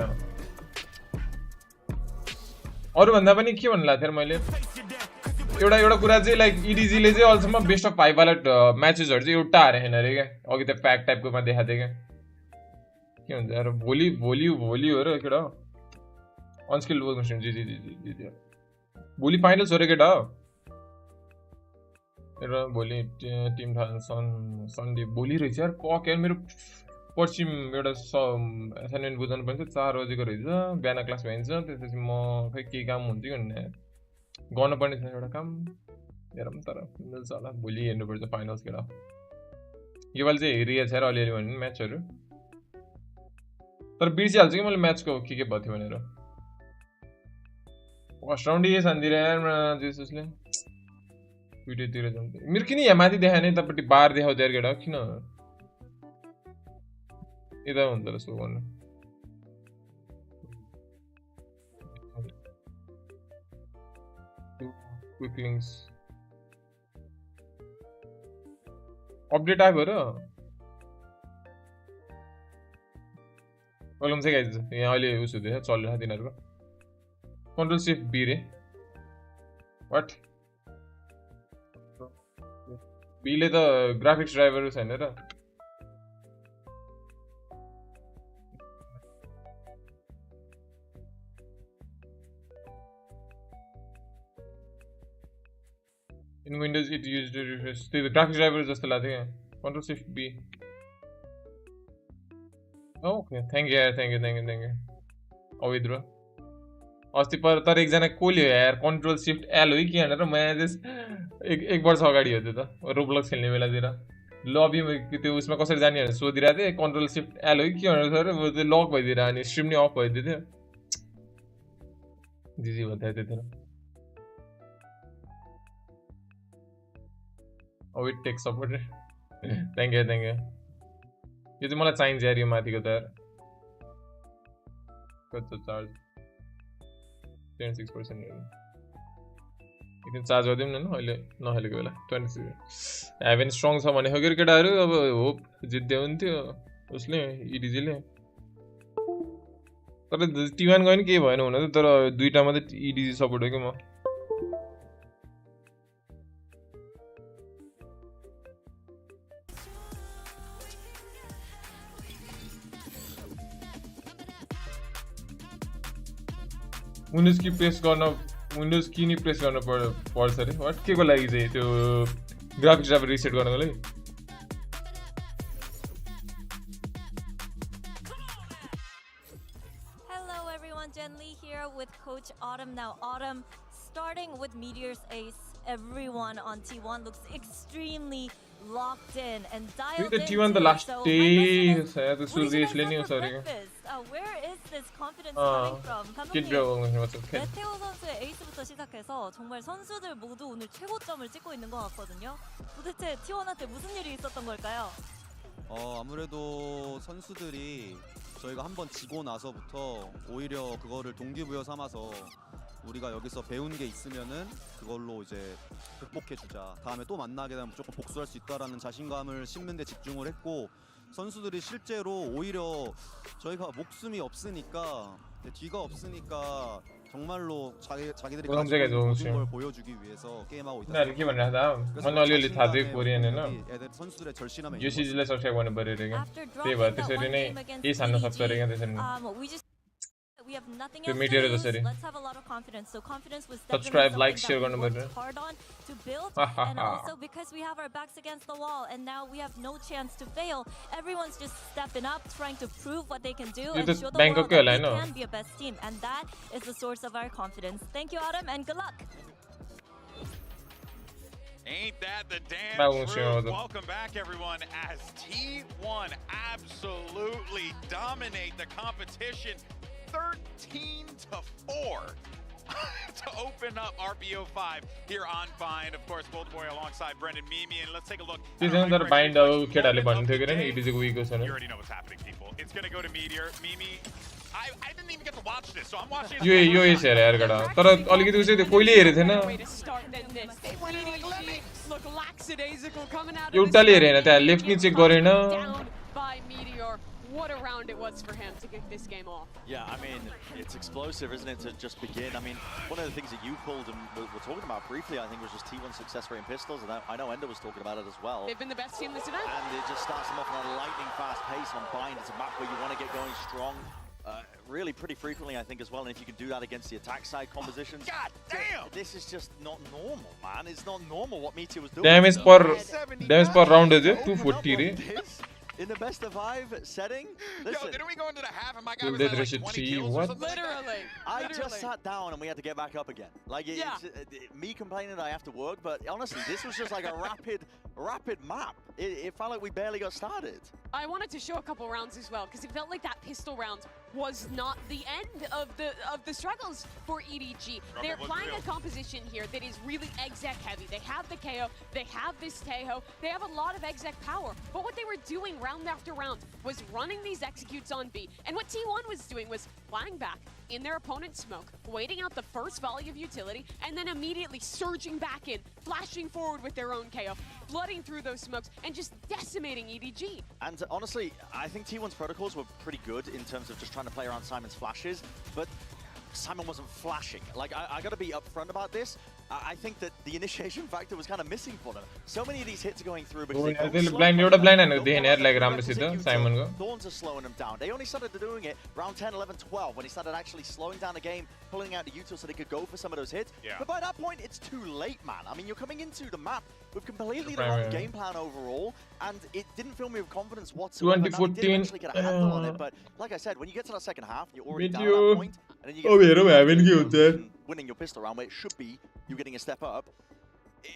अरु भन्दा पनि के भन्ला थिए मैले एउटा कुरा चाहिँ लाइक EDG ले चाहिँ अल्सम्म बेस्ट अफ 5 वाला म्याचेसहरु चाहिँ एउटा हारे हैन रे के अघि त प्याक टाइपको मा देखाथे के हुन्छ यार भोलि हो र केटा अनस्किल्ड वर्क मसिन जी भोलि फाइनल्स हो रे केटा र भोलि टिम सन्डे भोलि रहेछ यार पक यार मेरो पश्चिम एउटा असाइनमेन्ट बुझाउनु पर्छ 4 बजेको रहेछ बिहान क्लास भइन्छ त्यसपछि म खै के काम हुन्छ कि भन्ने गर्नुपर्ने छ एउटा काम हेरौँ तर मिल्छ होला भोलि हेर्नुपर्छ फाइनल्स केटा योपालि चाहिँ हेरिएको छ र अलिअलि भन्ने म्याचहरु तर बिर्सिहाल्छु कि मैले म्याचको के भयो थियो भनेर फर्स्ट राउन्ड यही शान्ति यार जेसुसले भिडियोतिर जान्छ मेरो किन यहाँ माथि देखाएन यतापट्टि बार देखाउँदै यार केटा किन यता हुन्छ र सो गर्नु quick links update आएको र वेलकम चाहिँ गाइज यहाँ अहिले उस हुँदैछ चलिरहेको तिनीहरूको कन्ट्रोल शिफ्ट बी रे व्हाट बीले त ग्राफिक्स ड्राइभर छैन र In Windows, it used to refresh. The graphics driver just allowed it. Control Shift B. Oh, okay. Thank you. Oh, withdraw. अस्ति पर तर एकजना कोली हो यार कन्ट्रोल शिफ्ट एल हो कि भनेर म जस्ट एक वर्ष अगाडि हो त्यो त रोब्लक्स खेल्ने बेलातिर लबी त्यो उसमा कसरी जाने भनेर सोधिरहेको थिएँ कन्ट्रोल शिफ्ट एल हो कि भनेर सर त्यो लक भइदिएर अनि स्ट्रिम नै अफ भइदियो थियो जिजी भन्दै थियो Oh, it takes support. Thank you. यो चाहिँ मलाई चाहिन्छ यार यो माथिको त यार कति चार्ज 26% एकदिन चार्ज गर्दिम न अहिले नखेलेको बेला 26 हेभन स्ट्रङ छ भने हो केटाहरु अब होप जित्दै हुन्थ्यो उसले EDG ले तर T1 गयो नि के भएन हुन त तर दुईटा मात्रै EDG सपोर्ट हो के म विन्डोज की प्रेस गर्न पर्छ रे व्हाट के को लागि चाहिँ त्यो ग्राफिक्स ड्राइभर रिसेट गर्नको लागि Hello everyone, Jen Lee here with Coach Autumn. Now Autumn, starting with Meteor's ace, everyone on T1 looks extremely locked in and dialed in. T1 the last day शायद सूर्येश ले नहीं हो sorry Where is this confidence coming from? 감독님, 메테오 선수의 에이스부터 시작해서 정말 선수들 모두 오늘 최고점을 찍고 있는 것 같거든요. 도대체 T1한테 무슨 일이 있었던 걸까요? 아무래도 선수들이 저희가 한번 지고 나서부터 오히려 그거를 동기부여 삼아서 우리가 여기서 배운 게 있으면은 그걸로 이제 극복해주자. 다음에 또 만나게 되면 무조건 복수할 수 있다라는 자신감을 심는 데 집중을 했고 선수들이 실제로 오히려 저희가 목숨이 없으니까 뒤가 없으니까 정말로 자기들이 모든 걸 보여주기 위해서 게임하고 있다. 선수들의 절실함에 YoshiGG सबसे बड़े बड़े रहेंगे ये बात है सर नहीं ये सामने सबसे रहेंगे तो sir we have nothing to else meet to here lose. the Let's have a lot of confidence. So confidence was subscribe, like, share, we worked hard on to build, and also because we have our backs against the wall, and now we have no chance to fail. Everyone's just stepping up, trying to prove what they can do and show the world that we can be a best team, and that is the source of our confidence. Thank you, Adam, and good luck. Ain't that the damn truth? Welcome back, everyone, as T1 absolutely dominate the competition 13-4 to open up RPO5 here on Bind. Of course, Boy alongside Brendan Mimi, and let's take a look. You already know what's happening, people. It's gonna go to Meteor. Mimi, I didn't even get to watch this, so I'm watching it. यो है sir यार गड़ा तर अलिकति उसे कोइले हेरे थिएन एउटाले हेरेन त्यहाँ लेफ्ट नि चेक गरेन What a round it was for him to kick this game off. Yeah, I mean, it's explosive, isn't it, to just begin? I mean, one of the things that you pulled and were talking about briefly, I think, was just T1 success rate in pistols, and I know Ender was talking about it as well. They've been the best team this event. And it just starts them off on a lightning fast pace on Bind. It's a map where you want to get going strong. Really pretty frequently, I think, as well, and if you can do that against the attack side compositions, God damn! This is just not normal, man. It's not normal what Meteor was doing. Damage per round is 240. In the best of 5 setting, listen. Yo, didn't we go into the half and my guy was at like 20 kills or something? Literally. I just sat down and we had to get back up again. Like, me complaining that I have to work, but honestly, this was just like a rapid map. It felt like we barely got started. I wanted to show a couple rounds as well, because it felt like that pistol round was not the end of the struggles for EDG. They're playing a composition here that is really exec heavy. They have the KO, they have this Tejo, they have a lot of exec power. But what they were doing round after round was running these executes on B. And what T1 was doing was flying back in their opponent's smoke, waiting out the first volley of utility, and then immediately surging back in, flashing forward with their own KO, flooding through those smokes, and just decimating EDG. And honestly, I think T1's protocols were pretty good in terms of just trying to play around Simon's flashes, but Simon wasn't flashing. Like, I gotta be upfront about this. I think that the initiation factor was kind of missing for them. So many of these hits are going through because Thorns are slowing them down. They only started doing it round 10, 11, 12 when he started actually slowing down the game, pulling out the util so they could go for some of those hits. Yeah. But by that point, it's too late, man. I mean, you're coming into the map with completely the wrong game plan overall, and it didn't fill me with confidence whatsoever. 2014. Now, did eventually get a handle on it, but like I said, when you get to that second half, you're already down at that point, and then you get winning your pistol round where it should be you getting a step up.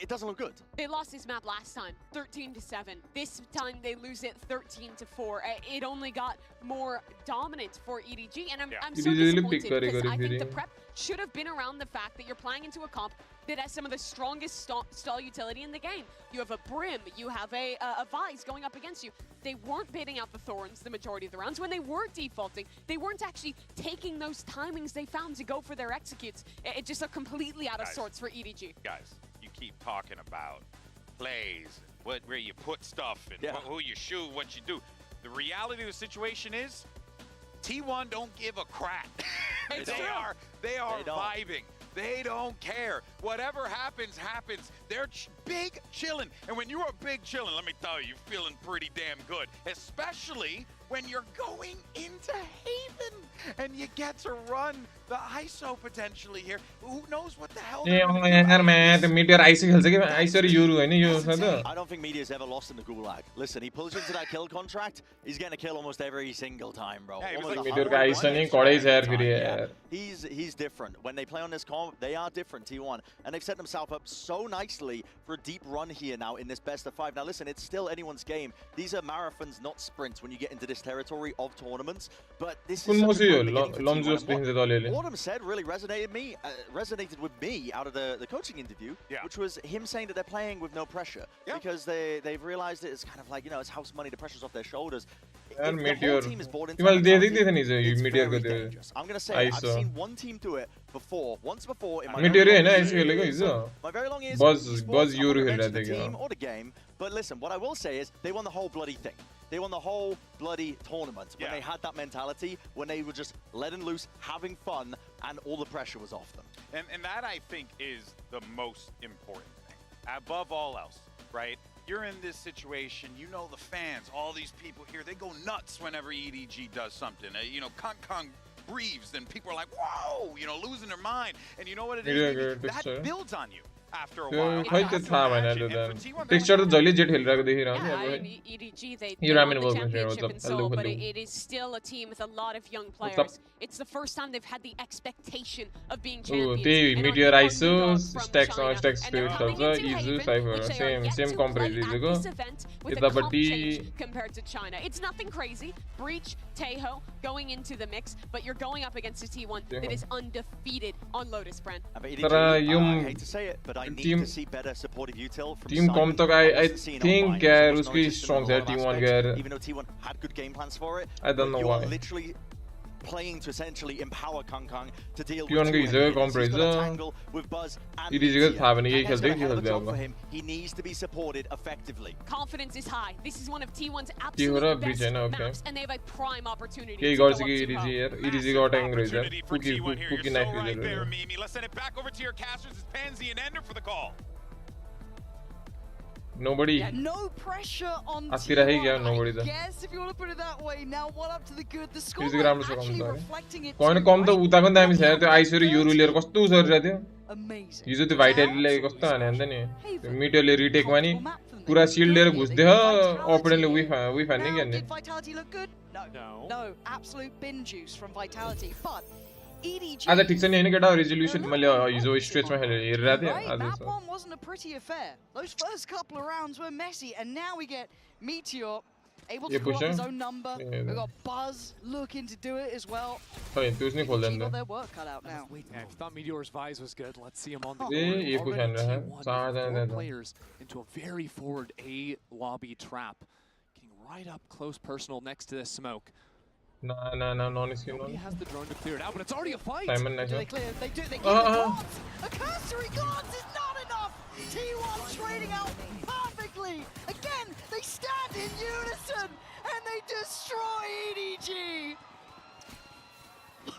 It doesn't look good. They lost this map last time, 13-7. This time they lose it 13-4. It only got more dominant for EDG, and I'm so disappointed because I think the prep should have been around the fact that you're playing into a comp that has some of the strongest stall utility in the game. You have a Brim, you have a Vise going up against you. They weren't baiting out the Thorns the majority of the rounds. When they were defaulting, they weren't actually taking those timings they found to go for their executes. It just looked completely out of sorts for EDG. Guys, you keep talking about plays, where you put stuff, and who you shoot, what you do. The reality of the situation is, T1 don't give a crap. They are vibing. They don't care. Whatever happens, happens. They're big chillin'. And when you're a big chillin', let me tell you, you're feeling pretty damn good. Especially when you're going into Haven and you get to run the ISO potentially here. Who knows what the hell I don't think Media's ever lost in the Gulag. Listen, he pulls into that kill contract, he's getting a kill almost every single time, bro. He's different. When they play on this comp, they are different, T1. And they've set themselves up so nicely for a deep run here now in this best of 5. Now listen, it's still anyone's game. These are marathons, not sprints when you get into this territory of tournaments. But this is what Autumn said really resonated with me out of the coaching interview, which was him saying that they're playing with no pressure because they've realized it's kind of like, you know, it's house money, the pressure's off their shoulders. And if Meteor. the whole team is bought into Well, that they mentality, it's Meteor very ko dangerous. I'm going to say, I've seen one team do it once before in my Meteor very hai na long aise khelega years. iso. My very long years Buzz in esports, I'm not Euro gonna khel rahe mention the the team or the game, but listen, what I will say is they won the whole bloody thing. They won the whole bloody tournament when they had that mentality, when they were just letting loose, having fun, and all the pressure was off them. And that, I think, is the most important thing. Above all else, right? You're in this situation, you know the fans, all these people here, they go nuts whenever EDG does something. You know, Kong breathes, and people are like, whoa, you know, losing their mind. And you know what it is? That builds on you after a while. Texture to jolly jet hil raha dekhi raha Yeah, and EDG, they won the championship in Seoul, but it is still a team with a lot of young players. It's the first time they've had the expectation of being champions. Meteor ISO, stacks to Izu, Cypher, same comparison. Compared to China. It's nothing crazy. Breach, Taeho going into the mix, but you're going up against a T1 that is undefeated on Lotus, friend. I hate to say it, but I need to see better supportive util from Team com tak I think uski strong hai T1 guy. Even though T1 had good game plans for it, I don't know why. You are literally playing to essentially empower Kong to deal with tangle with Buzz and for him. He needs to be supported effectively. Confidence is high. This is one of T1's absolute best maps, and they have a prime opportunity to go up to EDG got angry. Cookie knife right there, Mimi. Let's send it back over to your casters. It's Pansy and Ender for the call. Nobody. Yeah, no pressure on T1, I guess, if you want to put it that way. Now, what up to the good? The score actually reflecting it. Coin com to uta kon dami chha. To ice ro Euro layer kasto usar raha thyo. Amazing. Isu to Vitality le kasto aane anda ni. Meteor le retake mani. Pura shield layer ghus de ha. Opponent le we fan nahi karne. Did Vitality look good? No. Absolute bin juice from Vitality, but EDG. Acha thik cha nahi keta resolution male iso stretch ma her raha thyo. That one wasn't a pretty affair. Those first couple of rounds were messy, and now we get Meteor able to pull up his own number. We've got Buzz looking to do it as well. EDG got their work cut out now. Yeah, if you thought Meteor's Vise was good, let's see him on the Four players into a very forward A lobby trap. Getting right up close personal next to this smoke. No, He has the drone to clear it out, but it's already a fight. Simon, do they clear? They do. They keep A cursory glance is not enough. T1 trading out perfectly. Again, they stand in unison and they destroy EDG.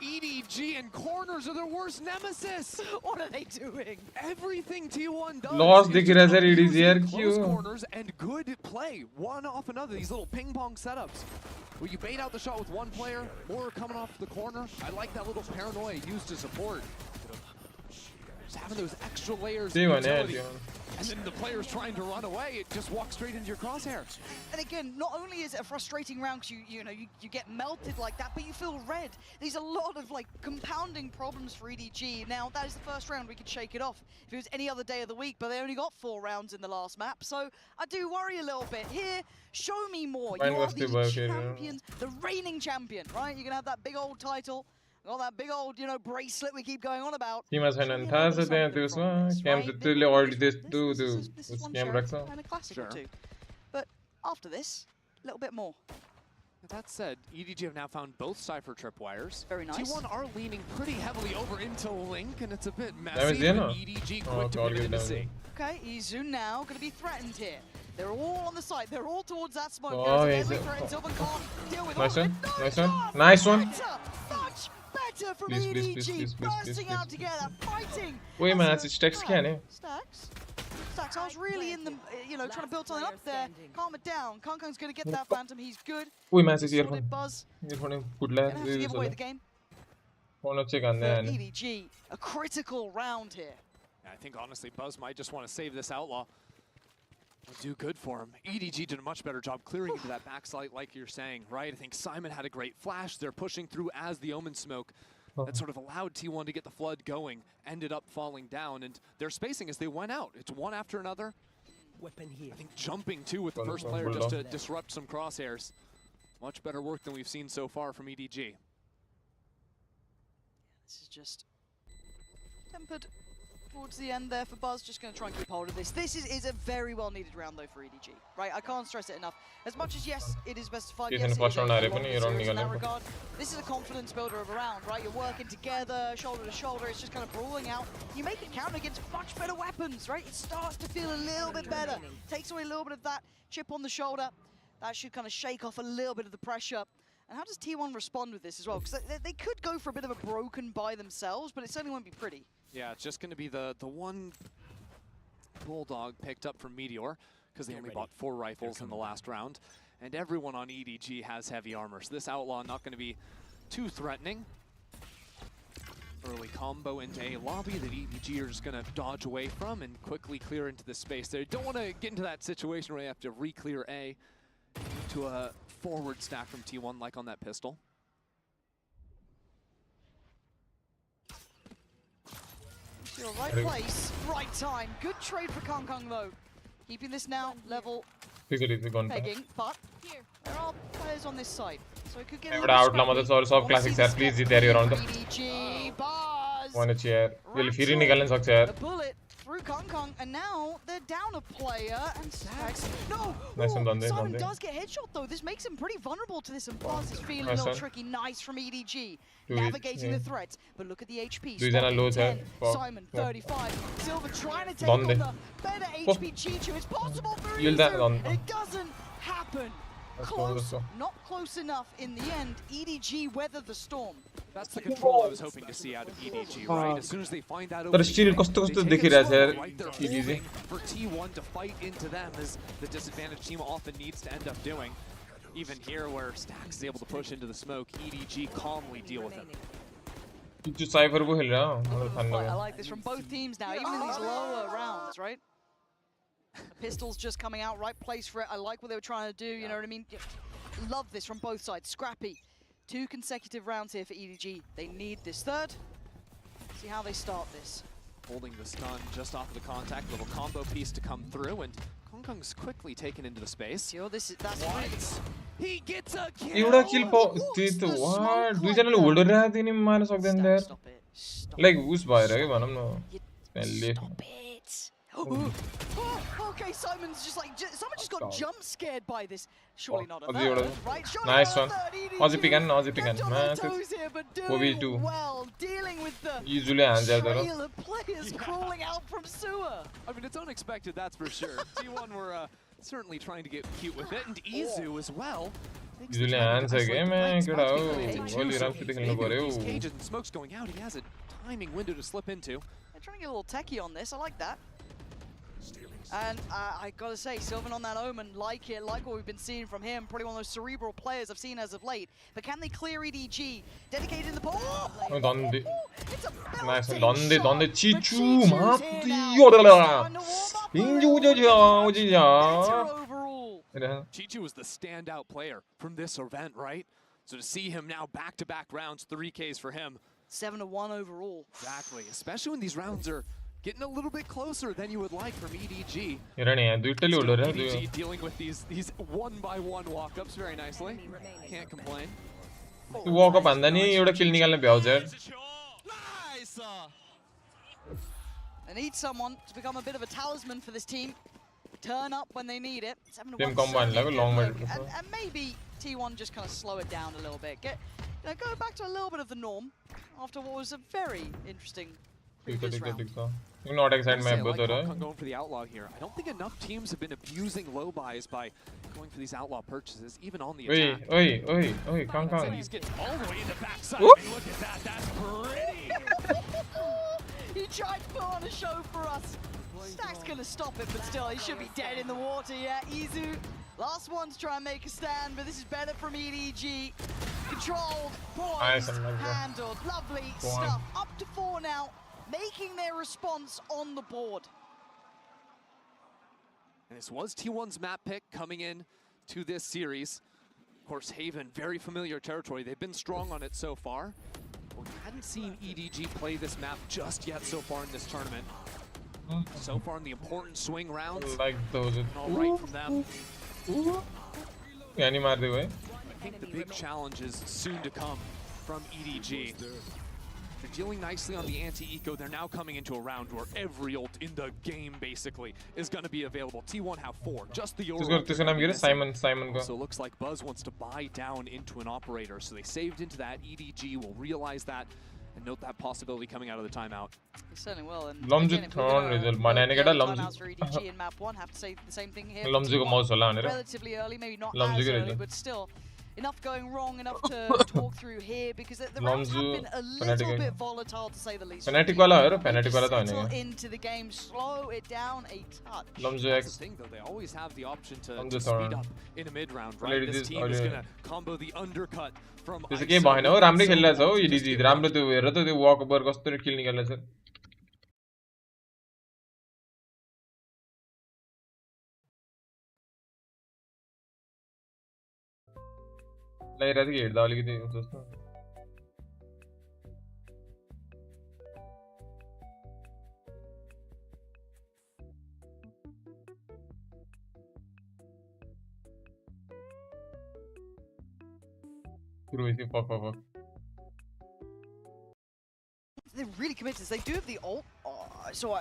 EDG and corners are their worst nemesis. What are they doing? Everything T1 does. Lost dikh raha sir EDG yaar close corners and good play, one off another. These little ping pong setups where you bait out the shot with one player, more coming off the corner. I like that little paranoia used to support. Just having those extra layers. And then the player's trying to run away, it just walks straight into your crosshair. And again, not only is it a frustrating round because you get melted like that, but you feel red. There's a lot of like compounding problems for EDG. Now that is the first round, we could shake it off if it was any other day of the week, but they only got 4 rounds in the last map, so I do worry a little bit. Here, show me more. You are the champions, the reigning champion, right? You're gonna have that big old title. All that big old, bracelet we keep going on about. Team has an entire day to cam to already this to cam Rexa. And a classic or two. But after this, a little bit more. That said, EDG have now found both Cypher tripwires. Very nice. T1 are leaning pretty heavily over into Link, and it's a bit messy. EDG quick to put it into C. Okay, Izu now going to be threatened here. They're all on the side. They're all towards that smoke. Nice one. Much better from EDG. Bursting out together, fighting. Wait, man, that's Stacks can Stacks, I was really in the, trying to build something up there. Calm it down. Kong's going to get that Phantom. He's good. Wait, man, it's here. Buzz. Gonna have to give away the game. EDG, a critical round here. I think honestly, Buzz might just want to save this outlaw. It'll do good for him. EDG did a much better job clearing into that backside, like you're saying, right? I think Simon had a great flash. They're pushing through as the Omen smoke. That sort of allowed T1 to get the flood going, ended up falling down, and their spacing as they went out. It's one after another. Weapon here. I think jumping too with the first player just to disrupt some crosshairs. Much better work than we've seen so far from EDG. This is just tempered towards the end there for Buzz. Just going to try and keep hold of this. This is a very well needed round though for EDG, right? I can't stress it enough. As much as yes, it is best of 5. Yes, it is a long series in that regard. This is a confidence builder of a round, right? You're working together, shoulder to shoulder. It's just kind of brawling out. You make it count against much better weapons, right? It starts to feel a little bit better. Takes away a little bit of that chip on the shoulder. That should kind of shake off a little bit of the pressure. And how does T1 respond with this as well? Because they could go for a bit of a broken by themselves, but it certainly won't be pretty. Yeah, it's just going to be the one Bulldog picked up from Meteor, because they only bought 4 rifles in the last round. And everyone on EDG has heavy armor, so this Outlaw not going to be too threatening. Early combo into a lobby that EDG are just going to dodge away from and quickly clear into the space. They don't want to get into that situation where they have to re-clear A to a forward stack from T1 like on that pistol. Right place, right time. Good trade for Kong Kong though. Keeping this now level pegging, but there are players on this side. So it could get a little classic sir, please EDG, Buzz, the bullet through Kong Kong, and now they're down a player, and Stacks. No! Simon does get headshot though. This makes him pretty vulnerable to this, and Buzz is feeling a little tricky. Nice from EDG. Navigating the threats, but look at the HP. 10, Simon, 35. Silver trying to take on the better HP Chichu. It's possible for Esewa. It doesn't happen. Close, not close enough in the end. EDG weather the storm. That's the control I was hoping to see out of EDG, right? As soon as they find that over, right there for T1 to fight into them, as the disadvantaged team often needs to end up doing. Even here, where Stacks is able to push into the smoke, EDG calmly deal with him. I like this from both teams now, even in these lower rounds, right? The pistol's just coming out, right place for it. I like what they were trying to do, you know what I mean? Love this from both sides. Scrappy. 2 consecutive rounds here for EDG. They need this third. See how they start this. Holding the stun just off of the contact, little combo piece to come through, and Kong Kong's quickly taken into the space. Yo, that's what? He gets a kill! What? Do you channel older rahat in minus of them there? Like who's by right? Stop it! Okay, Simon's just like, someone just got jump scared by this. Surely not a third, right? Nice one. Aussie picking. Doing well, dealing with the trail of players crawling out from sewer. I mean, it's unexpected, that's for sure. T1 were certainly trying to get cute with it, and Ezu as well. Smoke's going out, he has a timing window to slip into. They're trying to get a little techie on this, I like that. And I gotta say, Sylvan on that Omen, like it, like what we've been seeing from him. Probably one of those cerebral players I've seen as of late. But can they clear EDG? Dedicated in the ball. It's a nice Donde Chichu, Chichu was the standout player from this event, right? So to see him now back-to-back rounds, 3Ks for him. 7-1 overall. Exactly, especially when these rounds are getting a little bit closer than you would like from EDG. EDG dealing with these one-by-one walk-ups very nicely. Can't complain. Walk up and then you kill nikalne pe aao Nice. They need someone to become a bit of a talisman for this team. Turn up when they need it. 7-1. And maybe T1 just kind of slow it down a little bit. Go back to a little bit of the norm after what was a very interesting previous round. You're not excited, my brother. I'm going for the outlaw here. I don't think enough teams have been abusing low buys by going for these outlaw purchases, even on the attack. Oi, Kong Kong. He's getting all the way in the backside. I mean, look at that. That's pretty. He tried to put on a show for us. Stack's gonna stop it, but still, he should be dead in the water. Yeah, Ezu. Last one to try and make a stand, but this is better from EDG. Controlled, poised, handled. Lovely stuff. Up to 4 now. Making their response on the board. And this was T1's map pick coming in to this series. Of course, Haven, very familiar territory. They've been strong on it so far. We hadn't seen EDG play this map just yet so far in this tournament. So far in the important swing rounds. Like those. All right from them. I think the big challenge is soon to come from EDG. They're dealing nicely on the anti-eco. They're now coming into a round where every ult in the game basically is going to be available. T1 have 4, just the AORUS. Simon So it looks like Buzz wants to buy down into an operator, so they saved into that. EDG will realize that and note that possibility coming out of the timeout. They certainly will. And Lumzu again, turn result manane kada timeouts for EDG in map 1, have to say the same thing here. Lumzu ko mouse hola hanera. Relatively early, maybe not as early, but still enough going wrong, enough to talk through here, because the rounds have been a little bit volatile to say the least. Fnatic wala hai, Fnatic wala to settle into the game, slow it down a touch. Lumzu That's X. the thing though, they always have the option to speed up in a mid round, right? This team is gonna combo the undercut from त्यसो के भएन हो, राम्रै खेलिरहेछ हो EDG, राम्रो त्यो हेरेर त त्यो वक ओभर कस्तो किल निकाल्दैछ। लागिरहेको थियो हेर्दा अलिकति जस्तो। Fuck. They're really committed to this. They do have the ult, so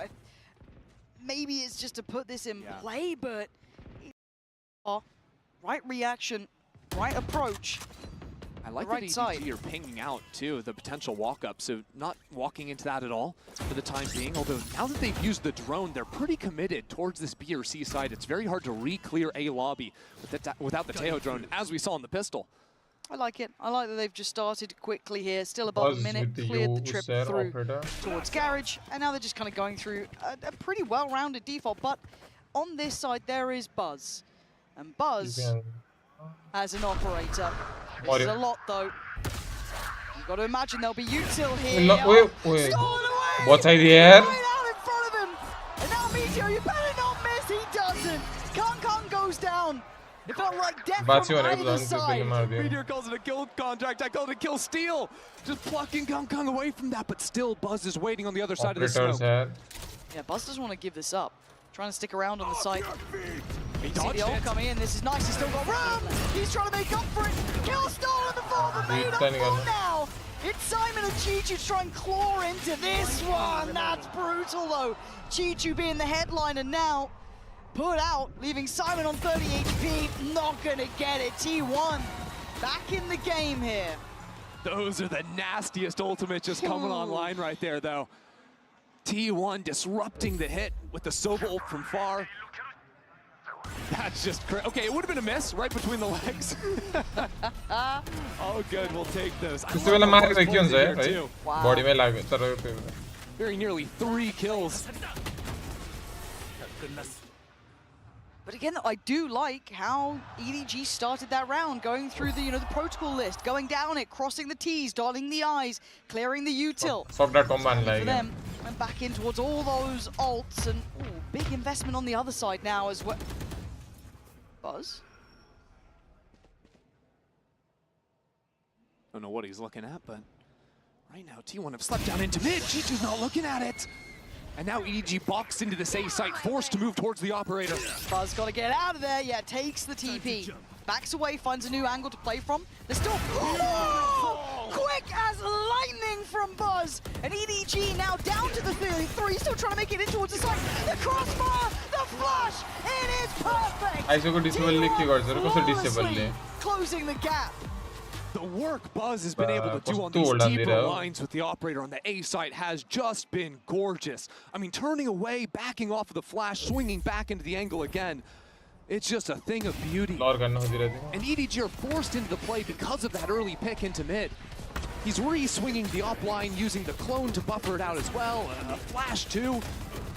maybe it's just to put this in play, but right reaction, right approach. I like right that side. You're pinging out too, the potential walk-up, so not walking into that at all for the time being, although now that they've used the drone, they're pretty committed towards this B or C side. It's very hard to re-clear a lobby without the Teo drone, as we saw in the pistol. I like it. I like that they've just started quickly here, still above a minute, cleared the trip through towards Garage, and now they're just kind of going through a pretty well-rounded default, but on this side there is Buzz, and Buzz as an operator. This is a lot though. You've got to imagine there'll be util here. Wait. What's here? Right out in front of him. And now Meteor, you better not miss. He doesn't. Kang goes down. It felt like death from either side. Meteor calls it a kill contract. I called it a kill steal. Just plucking Kang away from that, but still Buzz is waiting on the other side of the smoke. Yeah, Buzz doesn't want to give this up. Trying to stick around on the site. He See the ult coming in. This is nice. He's still got Vram. He's trying to make up for it. Kill stolen before the made up for now. It's Simon and Chichu to try and claw into this one. That's brutal though. Chichu being the headliner now. Put out, leaving Simon on 30 HP. Not gonna get it. T1 back in the game here. Those are the nastiest ultimates just coming online right there though. T1 disrupting the hit with the Soba ult from far. That's just crazy. Okay, it would have been a miss right between the legs. Oh, good. We'll take those. Wow. Very nearly 3 kills. But again, I do like how EDG started that round, going through the the protocol list, going down it, crossing the T's, dotting the I's, clearing the util. For them, went back in towards all those ults, and big investment on the other side now as well. Buzz? Don't know what he's looking at, but right now T1 have slept down into mid. Chichu's not looking at it. And now EDG boxed into this A site, forced to move towards the operator. Buzz got to get out of there. Yeah, takes the TP. Backs away, finds a new angle to play from. They're still... quick as lightning from Buzz. And EDG now down to the 3, still trying to make it in towards the side. The crossfire, the flash, it is perfect. Flawlessly closing the gap. The work Buzz has been able to do on these deeper lines with the operator on the A site has just been gorgeous. I mean, turning away, backing off of the flash, swinging back into the angle again. It's just a thing of beauty. And EDG are forced into the play because of that early pick into mid. He's re-swinging the op line, using the clone to buffer it out as well. A flash too.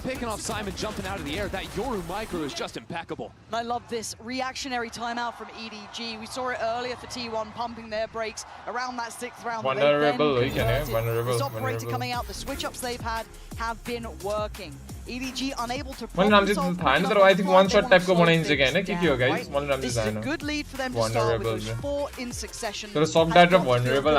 Picking off Simon, jumping out of the air. That Yoru micro is just impeccable. And I love this reactionary timeout from EDG. We saw it earlier for T1 pumping their brakes around that 6th round. Vulnerable. This operator coming out, the switch-ups they've had have been working. EDG unable to I think one-shot type again. This is a good lead for them to start with those 4 in succession. Vulnerable.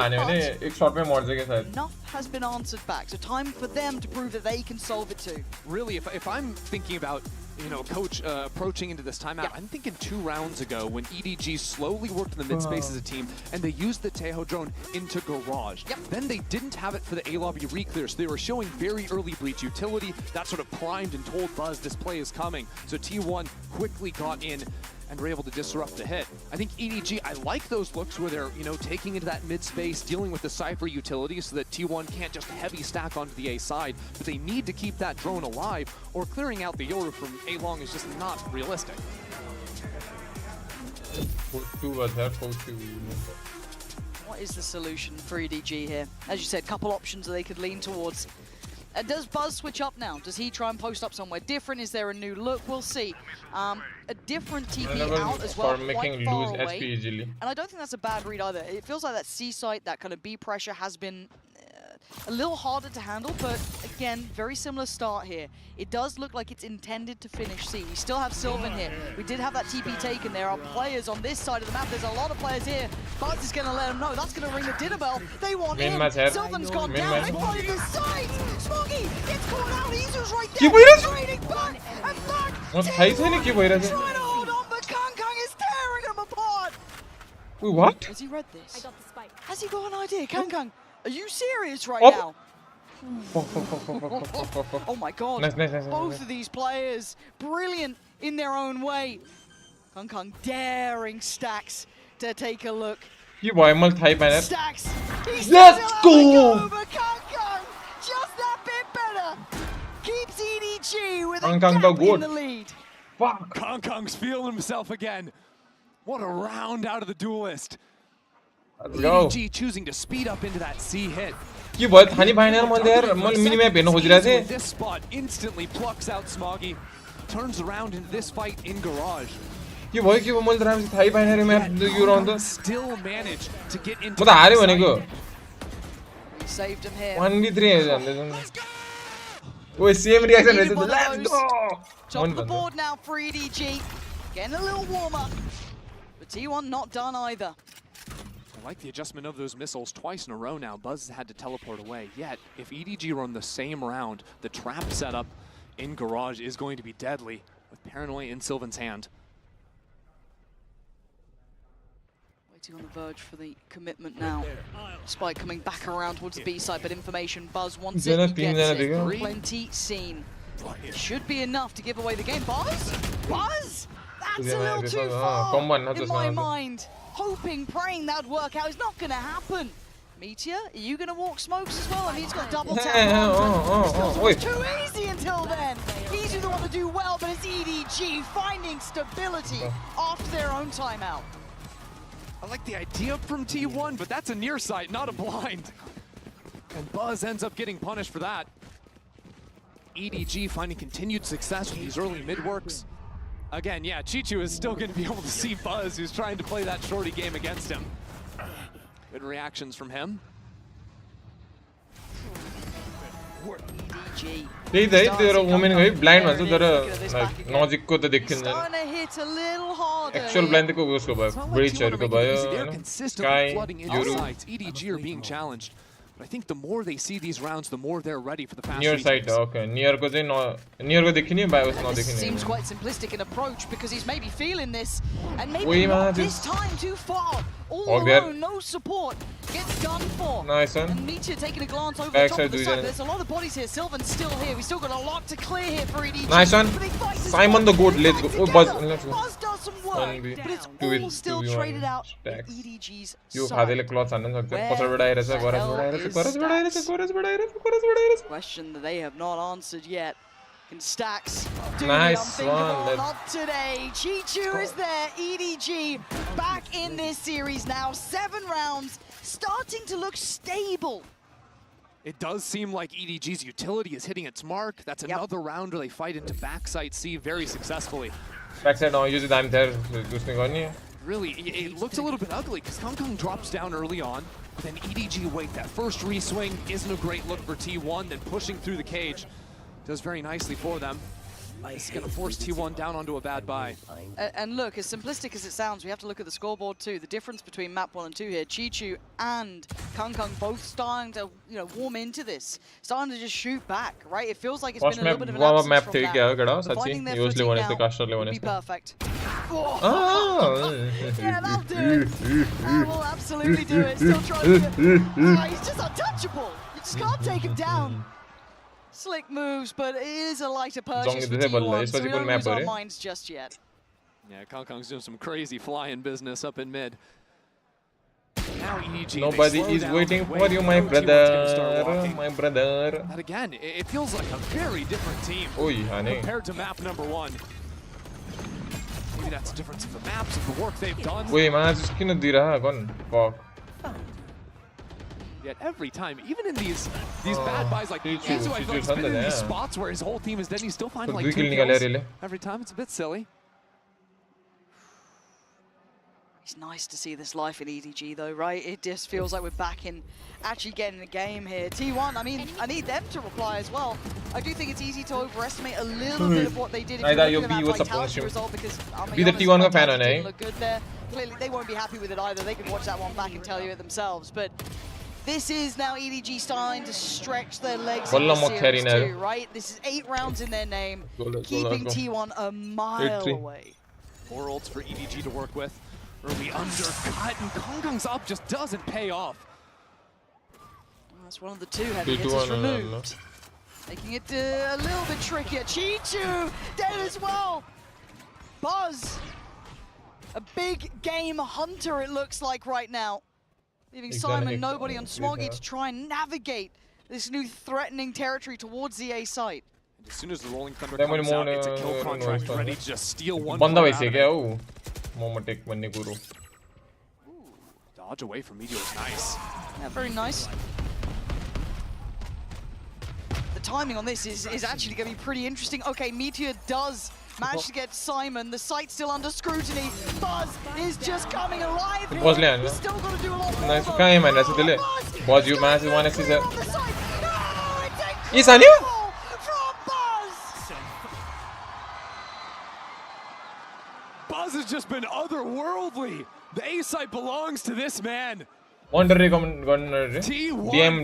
Enough has been answered back, so time for them to prove that they can solve it too. Really, if I'm thinking about you know, coach approaching into this timeout. I'm thinking 2 rounds ago when EDG slowly worked in the mid space as a team and they used the Tejo drone into Garage. Then they didn't have it for the A lobby re-clear, so they were showing very early breach utility. That sort of primed and told Buzz this play is coming. So T1 quickly got in and were able to disrupt the hit. I think EDG, I like those looks where they're, you know, taking into that mid space, dealing with the Cypher utility so that T1 can't just heavy stack onto the A side, but they need to keep that drone alive, or clearing out the Yoru from A long is just not realistic. What is the solution for EDG here? As you said, couple options that they could lean towards. Does Buzz switch up now? Does he try and post up somewhere different? Is there a new look? We'll see. A different TP out as well, quite far away. And I don't think that's a bad read either. It feels like that C site, that kind of B pressure has been a little harder to handle, but again, very similar start here. It does look like it's intended to finish C. We still have Sylvan here. We did have that TP taken. There are players on this side of the map. There's a lot of players here. Buzz is going to let them know. That's going to ring the dinner bell. They want in. Sylvan's gone down. They find the site. Smoggy gets caught out. Easer's right there. Trading back and back. Trying to hold on, but Kang is tearing them apart. Wait, what? Has he read this? I got the spike. Has he got an idea? Kang, are you serious right now? Oh my god. Nice. Both of these players, brilliant in their own way. Kang daring Stacks to take a look. Stacks. Let's go! Kang, just that bit better. Keeps EDG with a gap in the lead. Fuck. Kang's feeling himself again. What a round out of the duelist. Let's go. EDG choosing to speed up into that C hit. This spot instantly plucks out Smoggy, turns around into this fight in Garage. Still managed to get into the We saved him here. 1v3 same reaction. Let's go. Top of the board now for EDG. Getting a little warmer. But T1 not done either. I like the adjustment of those missiles twice in a row now. Buzz had to teleport away. Yet, if EDG run the same round, the trap setup in Garage is going to be deadly, with Paranoia in Sylvan's hand. Waiting on the verge for the commitment now. Spike coming back around towards the B side, but information. Buzz wants it, he gets it. Plenty seen. It should be enough to give away the game. Buzz? That's a little too far in my mind. Hoping, praying that'd work out. It's not going to happen. Meteor, are you going to walk smokes as well? I mean, he's got double tap. It was too easy until then. He's the one to do well, but it's EDG finding stability after their own timeout. I like the idea from T1, but that's a near sight, not a blind. And Buzz ends up getting punished for that. EDG finding continued success with these early mid-works. Again, yeah, Chichu is still going to be able to see Buzz, who's trying to play that shorty game against him. Good reactions from him. EDG. Blind one, actual blind Sky, Yoru. EDG are being challenged. But I think the more they see these rounds, the more they're ready for the fast near side. Okay, near ko seems quite simplistic in approach because he's maybe feeling this, and maybe not this time too far. All alone, no support, gets done for. Nice one. And Meteor taking a glance over the top of the side. There's a lot of bodies here. Sylvan's still here. We still got a lot to clear here for EDG. Nice one. Simon the goat. Let's go. Oh, Buzz. Let's go. Buzz does some work, but it's all still traded out in EDG's side. Question that they have not answered yet. Can Stacks do nice the unthinkable? Not today. Chichu is there. EDG back in this series now. 7 rounds, starting to look stable. It does seem like EDG's utility is hitting its mark. That's another round where they fight into backside C very successfully. Backside, no, use it. I'm there. Really, it looks a little bit ugly because Kang drops down early on. But then EDG wait. That first re-swing isn't a great look for T1. Then pushing through the cage does very nicely for them. This is going to force T1 down onto a bad buy. And look, as simplistic as it sounds, we have to look at the scoreboard too. The difference between map 1 and 2 here, Chichu and Kung both starting to, warm into this, starting to just shoot back, right? It feels like it's been a little bit of an absence from that. But finding their footing now would be perfect. Yeah, that'll do it. That will absolutely do it. Still trying to he's just untouchable. You just can't take him down. Slick moves, but it is a lighter purchase for T1, so we don't lose our minds just yet. Yeah, Kung's doing some crazy flying business up in mid. Now EDG, nobody is waiting for you, my brother. My brother. But again, it feels like a very different team compared to map number 1. Maybe that's the difference of the maps, of the work they've done. Wait, man, just can't do that. Fuck. Yet every time, even in these bad buys like Esewa, I feel like he's been in these spots where his whole team is dead, he's still finding like 2 kills. Every time, it's a bit silly. It's nice to see this life in EDG though, right? It just feels like we're back in actually getting the game here. T1, I mean, I need them to reply as well. I do think it's easy to overestimate a little bit of what they did if you're looking at that vitality result, because be the T1 fan on didn't look good there. Clearly, they won't be happy with it either. They can watch that one back and tell you it themselves, but this is now EDG starting to stretch their legs in the series too, right? This is 8 rounds in their name, keeping T1 a mile away. 4 ults for EDG to work with. Early undercut, and Kung's up just doesn't pay off. Well, that's one of the 2 heavy hitters removed. Making it a little bit trickier. Chichu dead as well. Buzz, a big game hunter it looks like right now. Leaving Simon, Nobody, and Smoggy to try and navigate this new threatening territory towards the A site. And as soon as the Rolling Thunder comes out, it's a kill contract ready to just steal one out of it. Dodge away from Meteor is nice. Yeah, very nice. The timing on this is actually going to be pretty interesting. Okay, Meteor does manage to get Simon. The site's still under scrutiny. Buzz is just coming alive here. He's still got to do a lot more. Nice, Buzz, you man, one is it. It's from Buzz. Buzz has just been otherworldly. The A site belongs to this man. DM